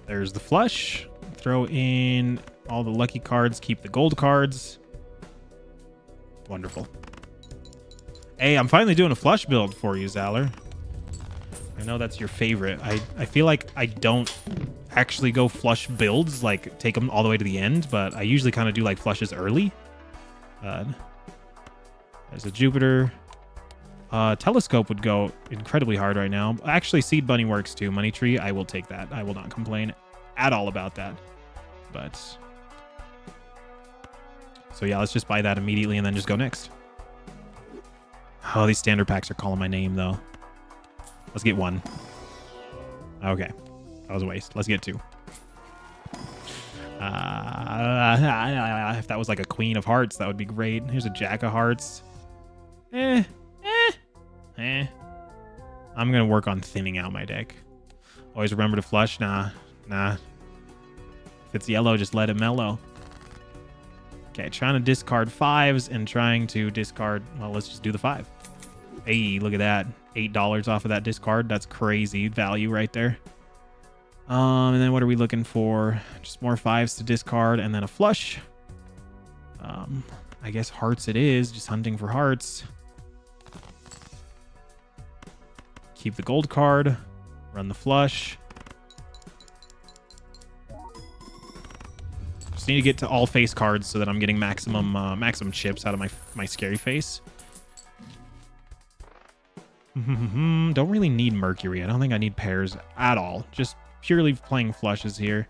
There's the flush. Throw in all the lucky cards, keep the gold cards. Wonderful. Hey, I'm finally doing a flush build for you, Zaller. I know that's your favorite. I feel like I don't actually go flush builds, like take them all the way to the end, but I usually kind of do like flushes early. There's a Jupiter. Telescope would go incredibly hard right now. Actually, Seed Bunny works too. Money Tree, I will take that. I will not complain at all about that. But so yeah, let's just buy that immediately and then just go next. Oh, these standard packs are calling my name though. Let's get one. Okay, that was a waste. Let's get two. If that was like a Queen of Hearts, that would be great. Here's a Jack of Hearts. I'm gonna work on thinning out my deck. Always remember to flush. Nah. If it's yellow, just let it mellow. Okay, trying to discard 5s and trying to discard... Well, let's just do the 5. Hey, look at that. $8 off of that discard. That's crazy value right there. And then what are we looking for? Just more 5s to discard and then a flush. I guess hearts it is. Just hunting for hearts. Keep the gold card. Run the flush. Just need to get to all face cards so that I'm getting maximum chips out of my scary face. Don't really need Mercury. I don't think I need pairs at all. Just purely playing flushes here.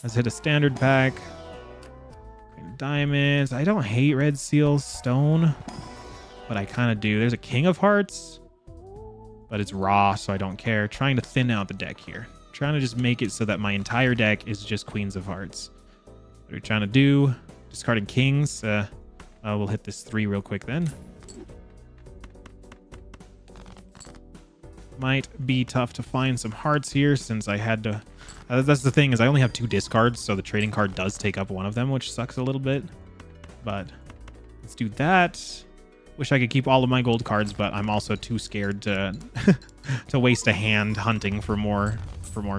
Let's hit a standard pack. Diamonds. I don't hate Red Seal Stone, but I kind of do. There's a King of Hearts, but it's raw, so I don't care. Trying to thin out the deck here. Trying to just make it so that my entire deck is just Queens of Hearts. What are we trying to do? Discarding Kings. We'll hit this 3 real quick then. Might be tough to find some hearts here since I had to... that's the thing, is I only have 2 discards, so the trading card does take up one of them, which sucks a little bit. But let's do that. Wish I could keep all of my gold cards, but I'm also too scared to to waste a hand hunting for more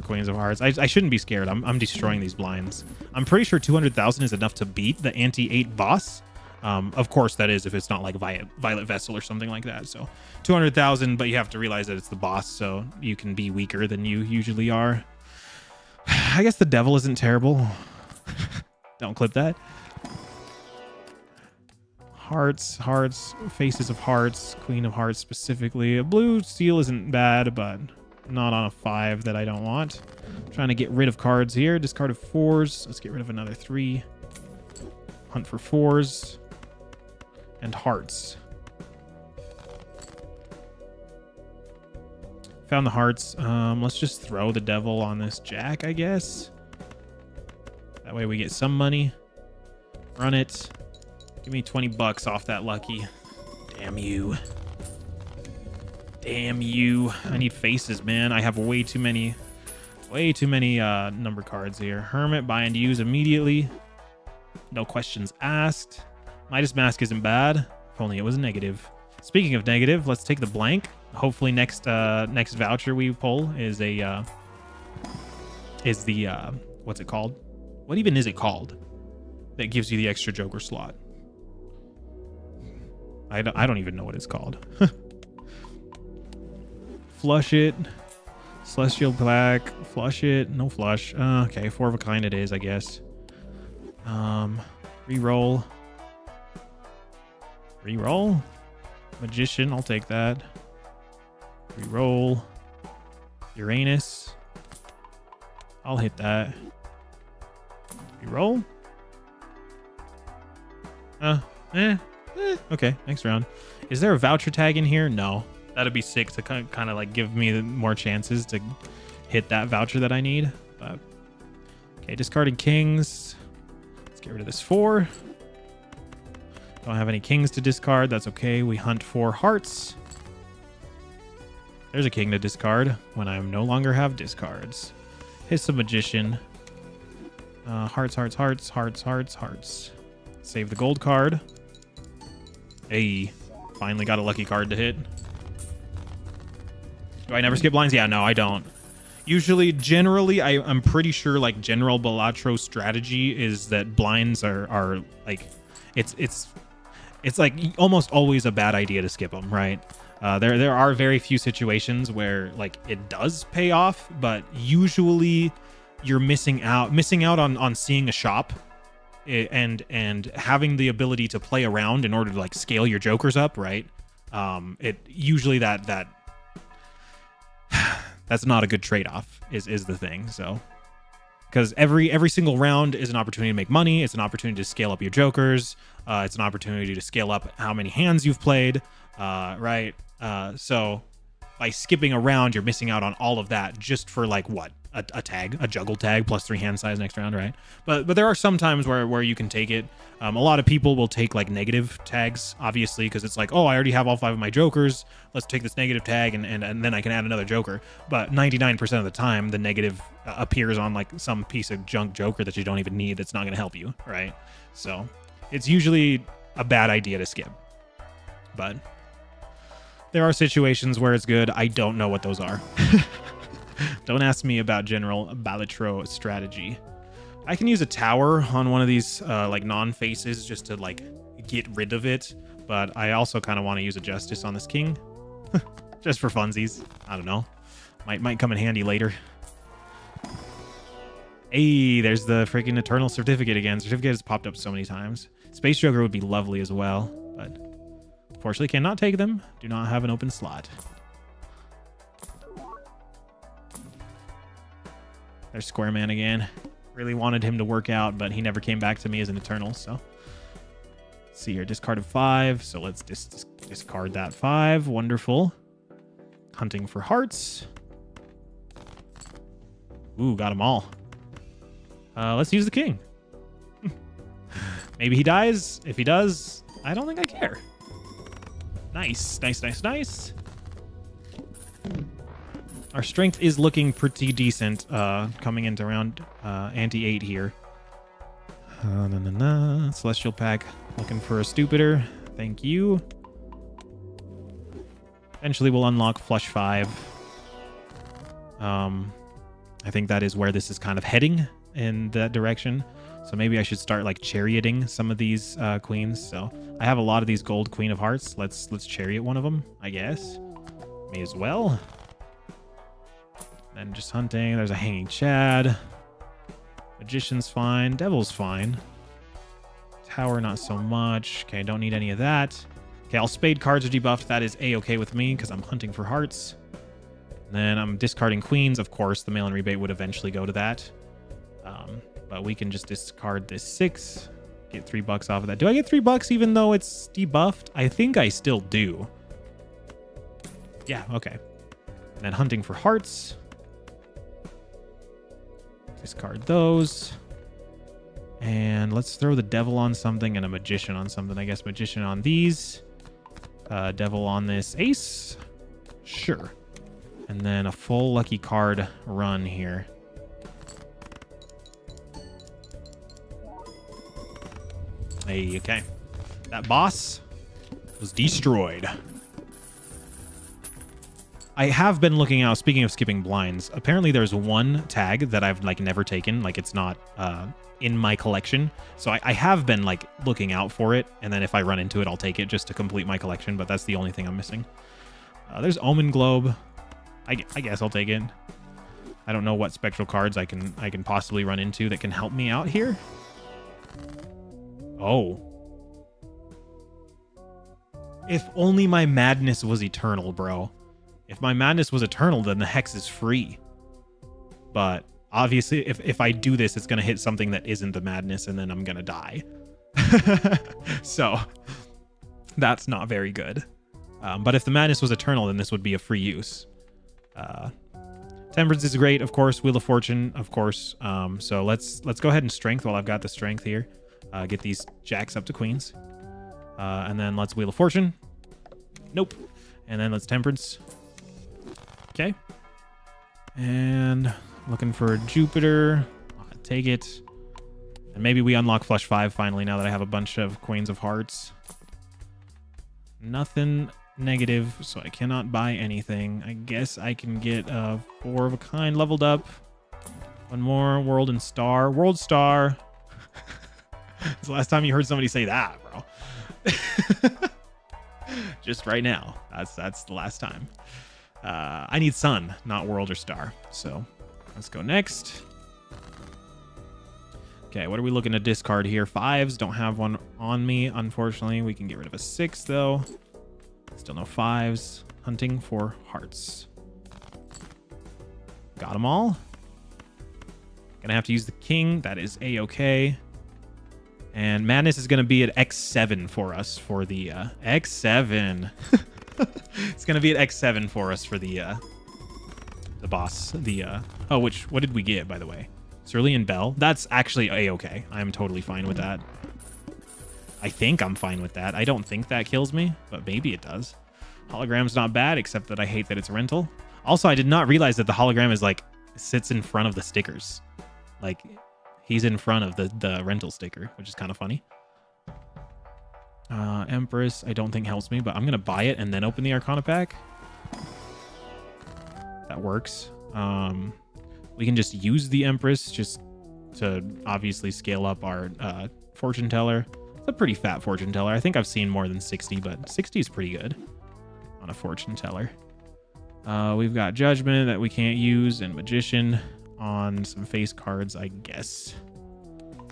Queens of Hearts. I shouldn't be scared. I'm destroying these blinds. I'm pretty sure 200,000 is enough to beat the anti-8 boss. Of course, that is if it's not like Violet Vessel or something like that. So 200,000, but you have to realize that it's the boss, so you can be weaker than you usually are. I guess the Devil isn't terrible. Don't clip that. Hearts, Faces of Hearts, Queen of Hearts specifically. A blue seal isn't bad, but not on a 5 that I don't want. I'm trying to get rid of cards here. Discard of 4s. Let's get rid of another 3. Hunt for 4s. And hearts. Found the hearts. Let's just throw the Devil on this Jack, I guess. That way we get some money. Run it. Give me 20 bucks off that lucky. Damn you. Damn you. I need faces, man. I have way too many number cards here. Hermit, buy and use immediately. No questions asked. Midas Mask isn't bad. If only it was negative. Speaking of negative, let's take the blank. Hopefully next voucher we pull is a what's it called? What even is it called? That gives you the extra Joker slot. I don't even know what it's called. Flush it. Celestial Black. Flush it. No flush. Okay, 4 of a kind it is, I guess. Reroll. Reroll. Magician, I'll take that. Reroll. Uranus. I'll hit that. Reroll. Okay, next round. Is there a voucher tag in here? No. That'd be sick to kind of like give me more chances to hit that voucher that I need. But okay, discarding kings. Let's get rid of this 4. Don't have any kings to discard. That's okay. We hunt for hearts. There's a king to discard when I no longer have discards. Hit some magician. Hearts, hearts, hearts, hearts, hearts, hearts. Save the gold card. Hey, finally got a lucky card to hit. Do I never skip blinds? Yeah, no, I don't. Usually, generally, I'm pretty sure like general Balatro strategy is that blinds are like, it's like almost always a bad idea to skip them, right? There are very few situations where like it does pay off, but usually you're missing out on seeing a shop and having the ability to play around in order to like scale your jokers up, right? It usually that's not a good trade-off is the thing. So because every single round is an opportunity to make money, it's an opportunity to scale up your jokers, it's an opportunity to scale up how many hands you've played, right? So by skipping a round, you're missing out on all of that just for like what? A juggle tag plus 3 hand size next round, right? But there are some times where you can take it. A lot of people will take like negative tags, obviously, because it's like, oh, I already have all 5 of my jokers. Let's take this negative tag and then I can add another joker. But 99% of the time, the negative appears on like some piece of junk joker that you don't even need that's not going to help you, right? So it's usually a bad idea to skip. But there are situations where it's good. I don't know what those are. Don't ask me about general Balatro strategy. I can use a tower on one of these like non-faces just to like get rid of it, but I also kind of want to use a justice on this king just for funsies. I don't know. Might come in handy later. Hey, there's the freaking Eternal Certificate again. Certificate has popped up so many times. Space Joker would be lovely as well, but unfortunately cannot take them. Do not have an open slot. There's Square Man again. Really wanted him to work out, but he never came back to me as an Eternal, so. Let's see here, discarded 5, so let's discard that 5. Wonderful. Hunting for hearts. Ooh, got them all. Let's use the king. Maybe he dies. If he does, I don't think I care. Nice, nice, nice, nice. Our strength is looking pretty decent coming into round ante-8 here. Celestial Pack looking for a stupider. Thank you. Eventually we'll unlock Flush 5. I think that is where this is kind of heading in that direction. So maybe I should start like charioting some of these queens. So I have a lot of these gold Queen of Hearts. Let's chariot one of them, I guess. May as well. And just hunting. There's a Hanging Chad. Magician's fine. Devil's fine. Tower, not so much. Okay, don't need any of that. Okay, all spade cards are debuffed. That is A-okay with me because I'm hunting for hearts. And then I'm discarding queens. Of course, the mail-in rebate would eventually go to that. But we can just discard this 6. Get $3 off of that. Do I get $3 even though it's debuffed? I think I still do. Yeah, okay. And then hunting for hearts. Discard those. And let's throw the devil on something and a magician on something. I guess magician on these. Devil on this ace. Sure. And then a full lucky card run here. Hey, okay. That boss was destroyed. I have been looking out, speaking of skipping blinds, apparently there's one tag that I've like never taken, like it's not in my collection. So I have been like looking out for it, and then if I run into it, I'll take it just to complete my collection, but that's the only thing I'm missing. There's Omen Globe. I guess I'll take it. I don't know what spectral cards I can possibly run into that can help me out here. Oh. If only my madness was eternal, bro. If my madness was eternal, then the hex is free. But obviously, if I do this, it's going to hit something that isn't the madness, and then I'm going to die. So that's not very good. But if the madness was eternal, then this would be a free use. Temperance is great, of course. Wheel of Fortune, of course. So let's go ahead and strength while I've got the strength here. Get these jacks up to queens. And then let's Wheel of Fortune. Nope. And then let's temperance. Okay. And looking for Jupiter. I'll take it. And maybe we unlock flush 5 finally now that I have a bunch of queens of hearts. Nothing negative, so I cannot buy anything. I guess I can get a 4 of a kind leveled up. One more, World and Star. World Star. It's the last time you heard somebody say that, bro. Just right now. That's the last time. I need Sun, not World or Star. So let's go next. Okay, what are we looking to discard here? 5s, don't have one on me, unfortunately. We can get rid of a 6, though. Still no 5s. Hunting for hearts. Got them all. Gonna have to use the king. That is a-okay. And madness is gonna be at X7 for us for the X7. It's gonna be at X7 for us for the boss. Oh, what did we get, by the way? Cerulean Bell. That's actually a-okay. I'm totally fine with that. I think I'm fine with that. I don't think that kills me, but maybe it does. Hologram's not bad, except that I hate that it's a rental. Also, I did not realize that the hologram is like sits in front of the stickers. Like he's in front of the rental sticker, which is kind of funny. Empress, I don't think helps me, but I'm gonna buy it and then open the Arcana pack. That works. We can just use the Empress just to obviously scale up our fortune teller. It's a pretty fat fortune teller. I think I've seen more than 60, but 60 is pretty good on a fortune teller. We've got Judgment that we can't use and Magician on some face cards, I guess.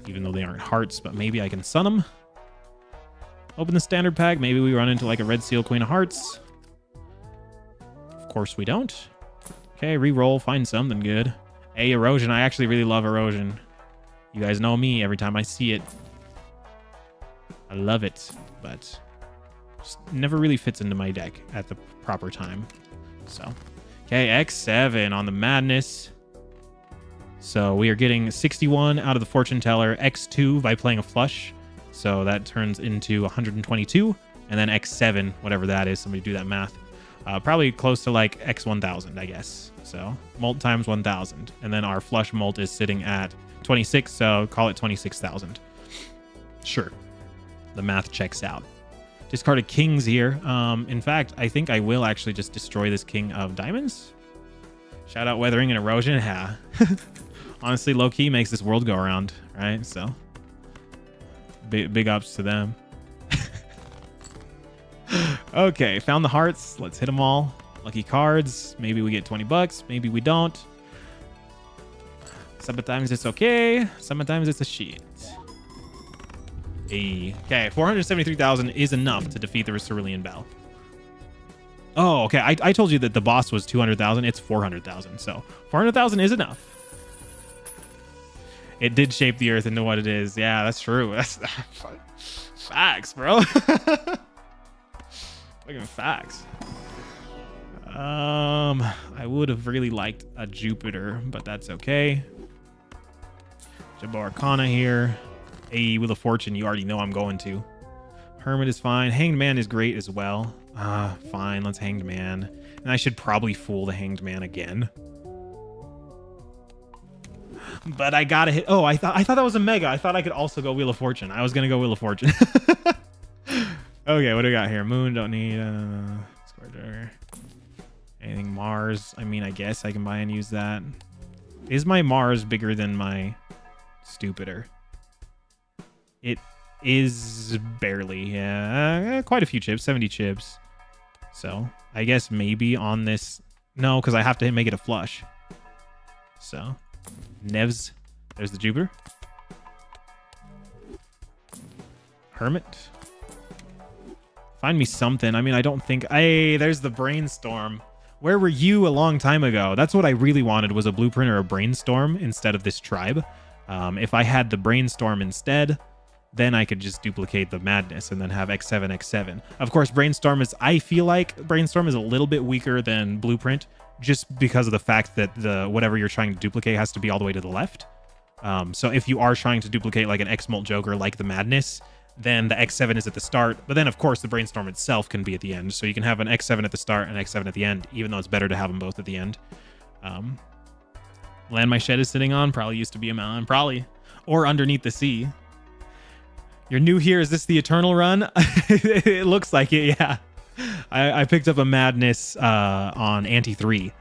Even though they aren't hearts, but maybe I can sun them. Open the standard pack. Maybe we run into like a red seal, Queen of Hearts. Of course we don't. Okay, re-roll, find something good. Erosion. I actually really love Erosion. You guys know me. Every time I see it, I love it, but just never really fits into my deck at the proper time. So, okay, X7 on the madness. So we are getting 61 out of the fortune teller, X2 by playing a flush. So that turns into 122, and then X7, whatever that is. Somebody do that math. Probably close to like X1000, I guess. So molt times 1000, and then our flush molt is sitting at 26, so call it 26,000. Sure, the math checks out. Discarded kings here. In fact, I think I will actually just destroy this king of diamonds. Shout out Weathering and Erosion. Ha. Honestly, low key makes this world go around, right? So big ups to them. Okay, found the hearts. Let's hit them all. Lucky cards. Maybe we get 20 bucks. Maybe we don't. Sometimes it's okay. Sometimes it's a shit. Hey. Okay, 473,000 is enough to defeat the Cerulean Bell. Oh, okay. I told you that the boss was 200,000. It's 400,000. So 400,000 is enough. It did shape the earth into what it is. Yeah, that's true. That's facts, bro. Fucking facts. I would have really liked a Jupiter, but that's okay. Jabba Arcana here. A Wheel of Fortune, you already know I'm going to. Hermit is fine. Hanged Man is great as well. Fine, let's Hanged Man. And I should probably fool the Hanged Man again. But I gotta hit. Oh, I thought that was a mega. I thought I could also go Wheel of Fortune. I was gonna go Wheel of Fortune. Okay, what do we got here? Moon, don't need Square. Anything Mars? I mean, I guess I can buy and use that. Is my Mars bigger than my Stupider? It is barely. Yeah, quite a few chips, 70 chips. So I guess maybe on this. No, because I have to make it a flush. So Nevs. There's the Jupiter. Hermit. Find me something. I mean, I don't think... Hey, there's the Brainstorm. Where were you a long time ago? That's what I really wanted, was a Blueprint or a Brainstorm instead of this Tribe. If I had the Brainstorm instead, then I could just duplicate the Madness and then have X7, X7. Of course, Brainstorm is... I feel like Brainstorm is a little bit weaker than Blueprint, just because of the fact that the whatever you're trying to duplicate has to be all the way to the left. So if you are trying to duplicate like an X-Molt Joker like the Madness, then the X7 is at the start, but then of course the Brainstorm itself can be at the end. So you can have an X7 at the start and X7 at the end, even though it's better to have them both at the end. Land my shed is sitting on probably used to be a mountain, probably, or underneath the sea. You're new here. Is this the Eternal run? It looks like it. Yeah, I picked up a Madness on Ante 3,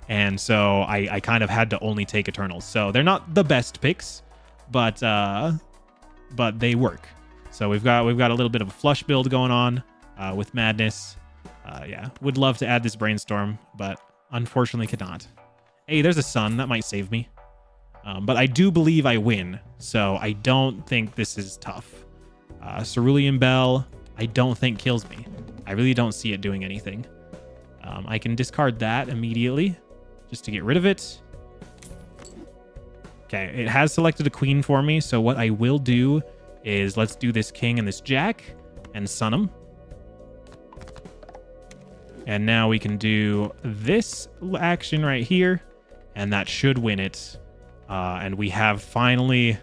and so I kind of had to only take Eternals. So they're not the best picks, but they work. So we've got a little bit of a flush build going on with Madness. Yeah, would love to add this Brainstorm, but unfortunately cannot. Hey, there's a Sun. That might save me. But I do believe I win, so I don't think this is tough. Cerulean Bell, I don't think kills me. I really don't see it doing anything. I can discard that immediately just to get rid of it. Okay, it has selected a Queen for me, so what I will do is let's do this King and this Jack and sun them. And now we can do this action right here, and that should win it. And we have finally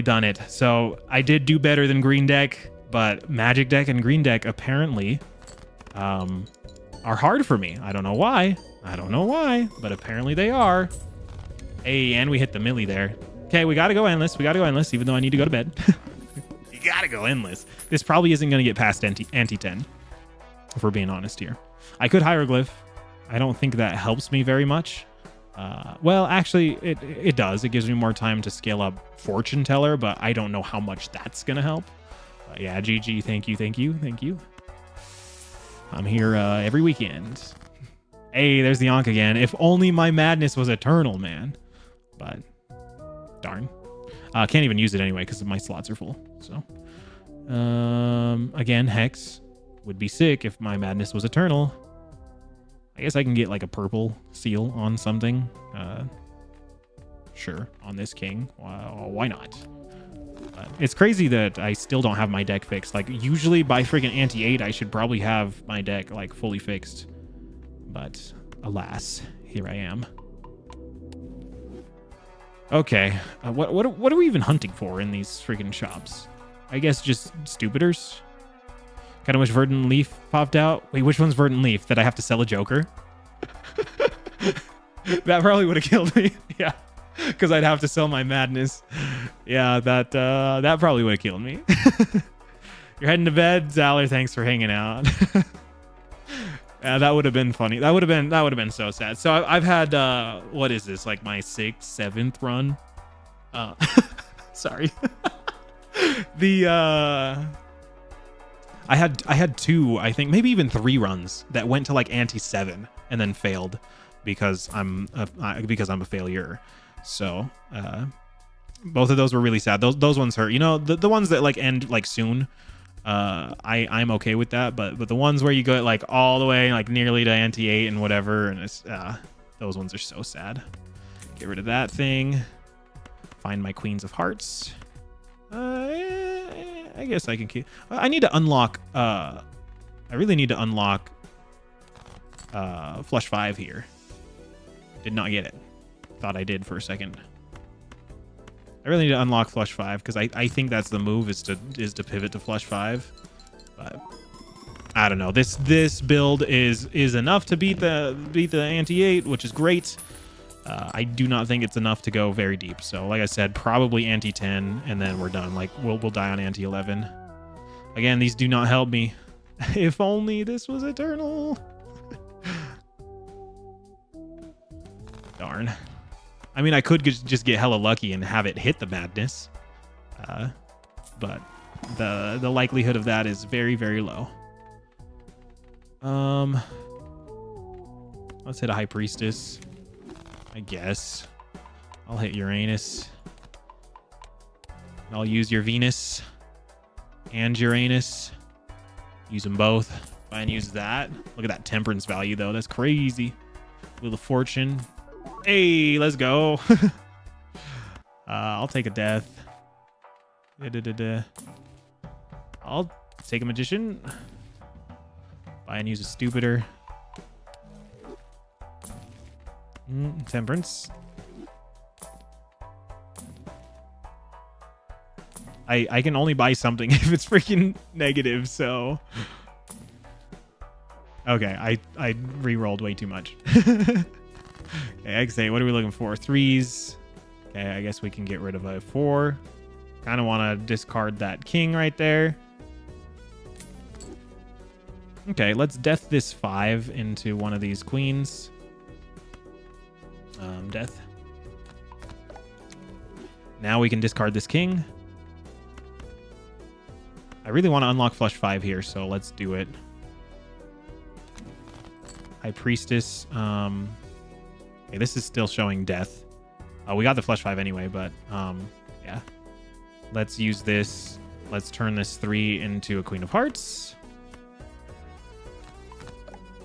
done it. So I did do better than Green Deck, but Magic Deck and Green Deck apparently are hard for me. I don't know why. But apparently they are. Hey, and we hit the Millie there. Okay, we gotta go endless, even though I need to go to bed. You gotta go endless. This probably isn't gonna get past ante 10, if we're being honest here. I could Hieroglyph. I don't think that helps me very much. Well, actually, it does. It gives me more time to scale up Fortune Teller, but I don't know how much that's gonna help. Yeah, GG, thank you. I'm here every weekend. Hey, there's the Ankh again. If only my Madness was Eternal, man. But... darn. Can't even use it anyway because my slots are full. So, again, Hex would be sick if my Madness was Eternal. I guess I can get like a purple seal on something. Sure, on this King. Well, why not? But it's crazy that I still don't have my deck fixed. Like, usually by freaking Ante 8, I should probably have my deck like fully fixed. But alas, here I am. Okay, what are we even hunting for in these freaking shops? I guess just Stupiders. Kind of wish Verdant Leaf popped out. Wait, which one's Verdant Leaf? That I have to sell a Joker? That probably would have killed me. Yeah, because I'd have to sell my Madness. Yeah, that probably would have killed me. You're heading to bed, Zaller. Thanks for hanging out. Yeah, that would have been funny. That would have been so sad. So I've had what is this, like my 6th, 7th run? Sorry. I had 2, I think, maybe even 3 runs that went to like Ante 7 and then failed because I'm a failure. So both of those were really sad. Those ones hurt. You know, the ones that like end like soon. I'm okay with that, but the ones where you go like all the way like nearly to Ante 8 and whatever, and it's those ones are so sad. Get rid of that thing. Find my Queens of Hearts. I guess I can keep. I need to unlock. I really need to unlock. Flush 5 here. Did not get it. Thought I did for a second. I really need to unlock flush 5 because I think that's the move is to pivot to flush 5. But I don't know. This build is enough to beat the anti-8, which is great. I do not think it's enough to go very deep. So like I said, probably anti-10 and then we're done. Like we'll die on anti-11. Again, these do not help me. If only this was eternal. Darn. I mean, I could just get hella lucky and have it hit the madness. But the likelihood of that is very, very low. Let's hit a High Priestess. I guess. I'll hit Uranus. I'll use your Venus and Uranus. Use them both. Try and use that. Look at that temperance value, though. That's crazy. Wheel of Fortune. Hey, let's go. I'll take a death. I'll take a Magician. Buy and use a Stupider. Temperance. I can only buy something if it's freaking negative, so... Okay, I re-rolled way too much. Okay, X8, what are we looking for? 3s. Okay, I guess we can get rid of a 4. Kind of want to discard that king right there. Okay, let's death this 5 into one of these queens. Death. Now we can discard this king. I really want to unlock flush 5 here, so let's do it. High Priestess. Okay, this is still showing death. We got the flush 5 anyway, but yeah. Let's use this. Let's turn this 3 into a Queen of Hearts.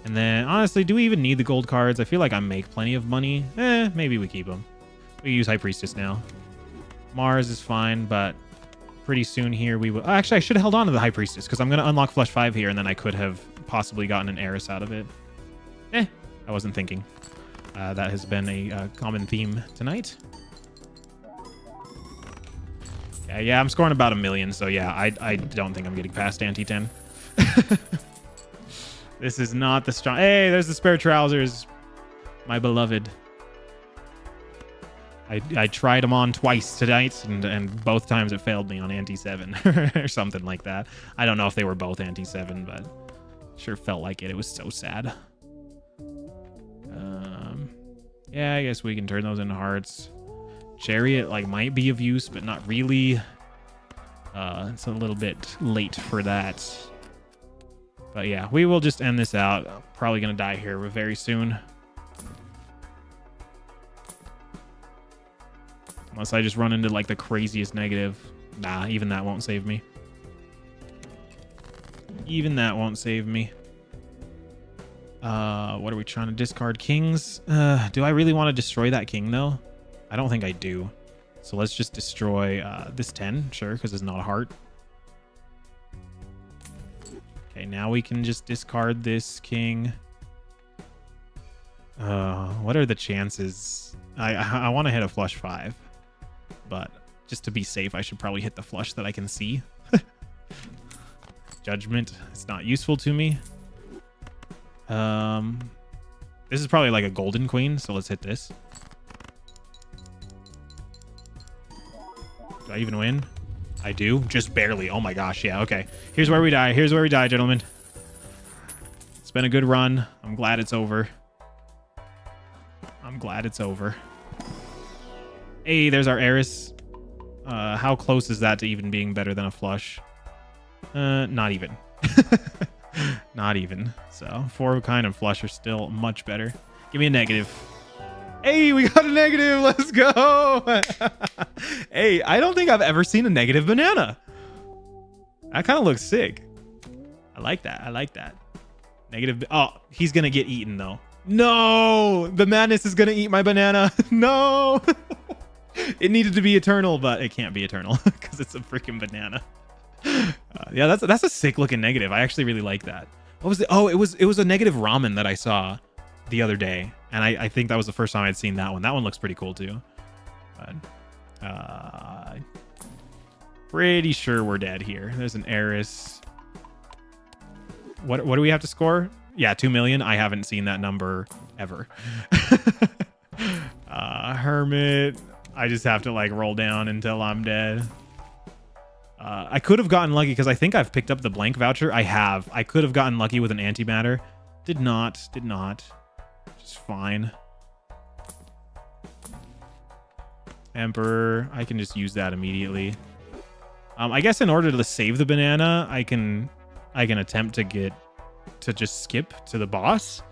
And then, honestly, do we even need the gold cards? I feel like I make plenty of money. Maybe we keep them. We use High Priestess now. Mars is fine, but pretty soon here we will... Actually, I should have held on to the High Priestess because I'm going to unlock flush 5 here, and then I could have possibly gotten an Heiress out of it. I wasn't thinking. That has been a common theme tonight. Yeah, I'm scoring about 1 million, so yeah, I don't think I'm getting past anti-10. This is not the strong... Hey, there's the spare trousers. My beloved. I tried them on twice tonight, and both times it failed me on anti-7 or something like that. I don't know if they were both anti-7, but sure felt like it. It was so sad. Yeah, I guess we can turn those into hearts. Chariot, like, might be of use, but not really. It's a little bit late for that. But yeah, we will just end this out. I'm probably going to die here very soon. Unless I just run into, like, the craziest negative. Nah, even that won't save me. Even that won't save me. What are we trying to discard? Kings? Do I really want to destroy that king, though? I don't think I do. So let's just destroy this 10, sure, because it's not a heart. Okay, now we can just discard this king. What are the chances? I want to hit a flush 5, but just to be safe, I should probably hit the flush that I can see. Judgment, it's not useful to me. This is probably like a golden queen, so let's hit this. Do I even win? I do, just barely. Oh my gosh, yeah, okay. Here's where we die. Here's where we die, gentlemen. It's been a good run. I'm glad it's over. I'm glad it's over. Hey, there's our Heiress. How close is that to even being better than a flush? Not even. Not even. So 4 kind of flush are still much better. Give me a negative. Hey, we got a negative. Let's go. Hey, I don't think I've ever seen a negative banana. That kind of looks sick. I like that. I like that. Negative. Oh, he's going to get eaten, though. No, the madness is going to eat my banana. No. It needed to be eternal, but it can't be eternal because it's a freaking banana. Yeah, that's a sick looking negative. I actually really like that. What was it? Oh, it was a negative ramen that I saw the other day, and I think that was the first time I'd seen that one. That one looks pretty cool too. But Pretty sure we're dead here. There's an heiress. What do we have to score? Yeah, 2 million. I haven't seen that number ever. Hermit. I just have to like roll down until I'm dead. I could have gotten lucky because I think I've picked up the blank voucher. I have. I could have gotten lucky with an antimatter. Did not. Just fine. Emperor. I can just use that immediately. I guess in order to save the banana, I can attempt to just skip to the boss,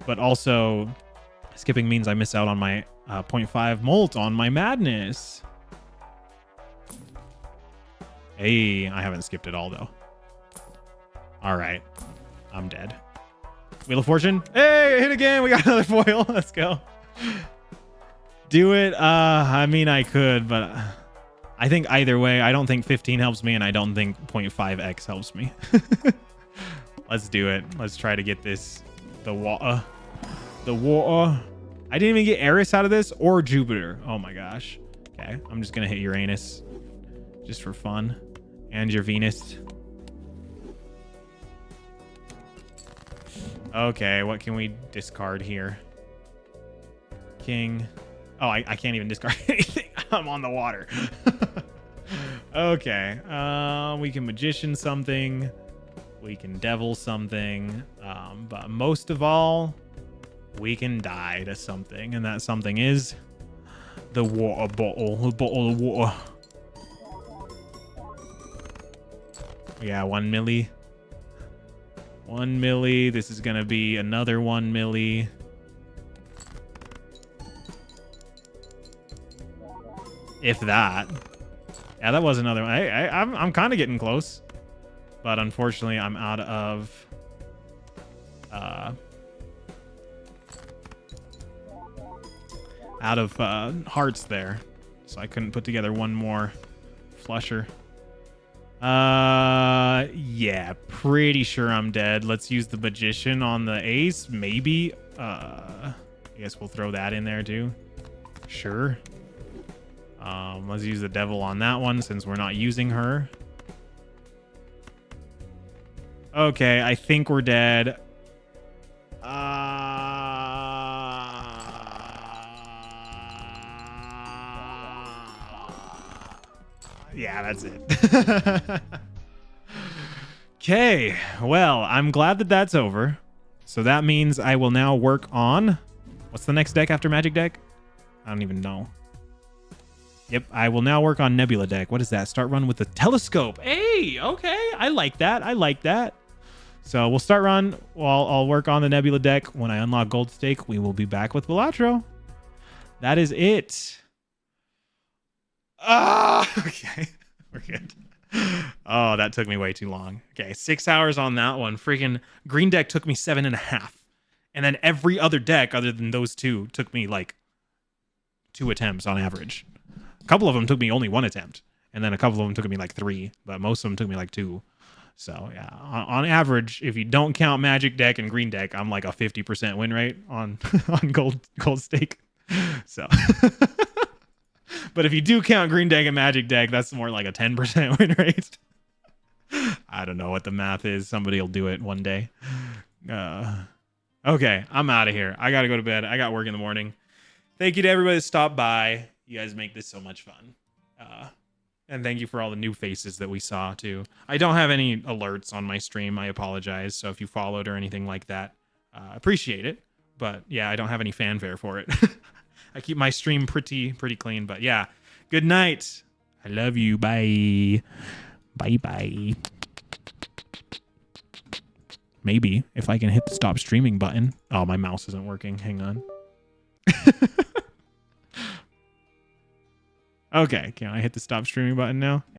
but also skipping means I miss out on my 0.5 molt on my madness. Hey, I haven't skipped it all though. All right, I'm dead. Wheel of Fortune. Hey, hit again. We got another foil. Let's go. Do it. I mean, I could, but I think either way, I don't think 15 helps me, and I don't think 0.5x helps me. Let's do it. Let's try to get this. The water. I didn't even get Eris out of this or Jupiter. Oh my gosh. Okay, I'm just gonna hit Uranus just for fun. And your Venus. Okay, what can we discard here? King. Oh, I can't even discard anything. I'm on the water. Okay. We can magician something. We can devil something. But most of all, we can die to something. And that something is the water bottle. A bottle of water. Yeah, 1 milli. 1 milli. This is going to be another 1 milli. If that. Yeah, that was another one. I'm kind of getting close. But unfortunately, I'm out of... hearts there. So I couldn't put together one more flusher. Yeah, pretty sure I'm dead. Let's use the magician on the ace. Maybe. I guess we'll throw that in there too. Sure. Let's use the devil on that one since we're not using her. Okay, I think we're dead. Yeah, that's it. Okay, well, I'm glad that that's over. So that means I will now work on... What's the next deck after Magic Deck? I don't even know. Yep, I will now work on Nebula deck. What is that? Start run with the telescope. Hey, okay. I like that. I like that. So we'll start run. Well, I'll work on the Nebula deck. When I unlock Gold Stake, we will be back with Balatro. That is it. Okay. We're good. Oh, that took me way too long. Okay, 6 hours on that one. Freaking green deck took me 7.5. And then every other deck other than those two took me like 2 attempts on average. A couple of them took me only 1 attempt, and then a couple of them took me like 3, but most of them took me like 2. So yeah, on average, if you don't count Magic Deck and Green Deck, I'm like a 50% win rate on on Gold Stake. So, but if you do count Green Deck and Magic Deck, that's more like a 10% win rate. I don't know what the math is. Somebody will do it one day. Okay, I'm out of here. I gotta go to bed. I got work in the morning. Thank you to everybody that stopped by. You guys make this so much fun. And thank you for all the new faces that we saw, too. I don't have any alerts on my stream. I apologize. So if you followed or anything like that, appreciate it. But yeah, I don't have any fanfare for it. I keep my stream pretty clean. But yeah, good night. I love you. Bye. Bye-bye. Maybe if I can hit the stop streaming button. Oh, my mouse isn't working. Hang on. Okay, can I hit the stop streaming button now?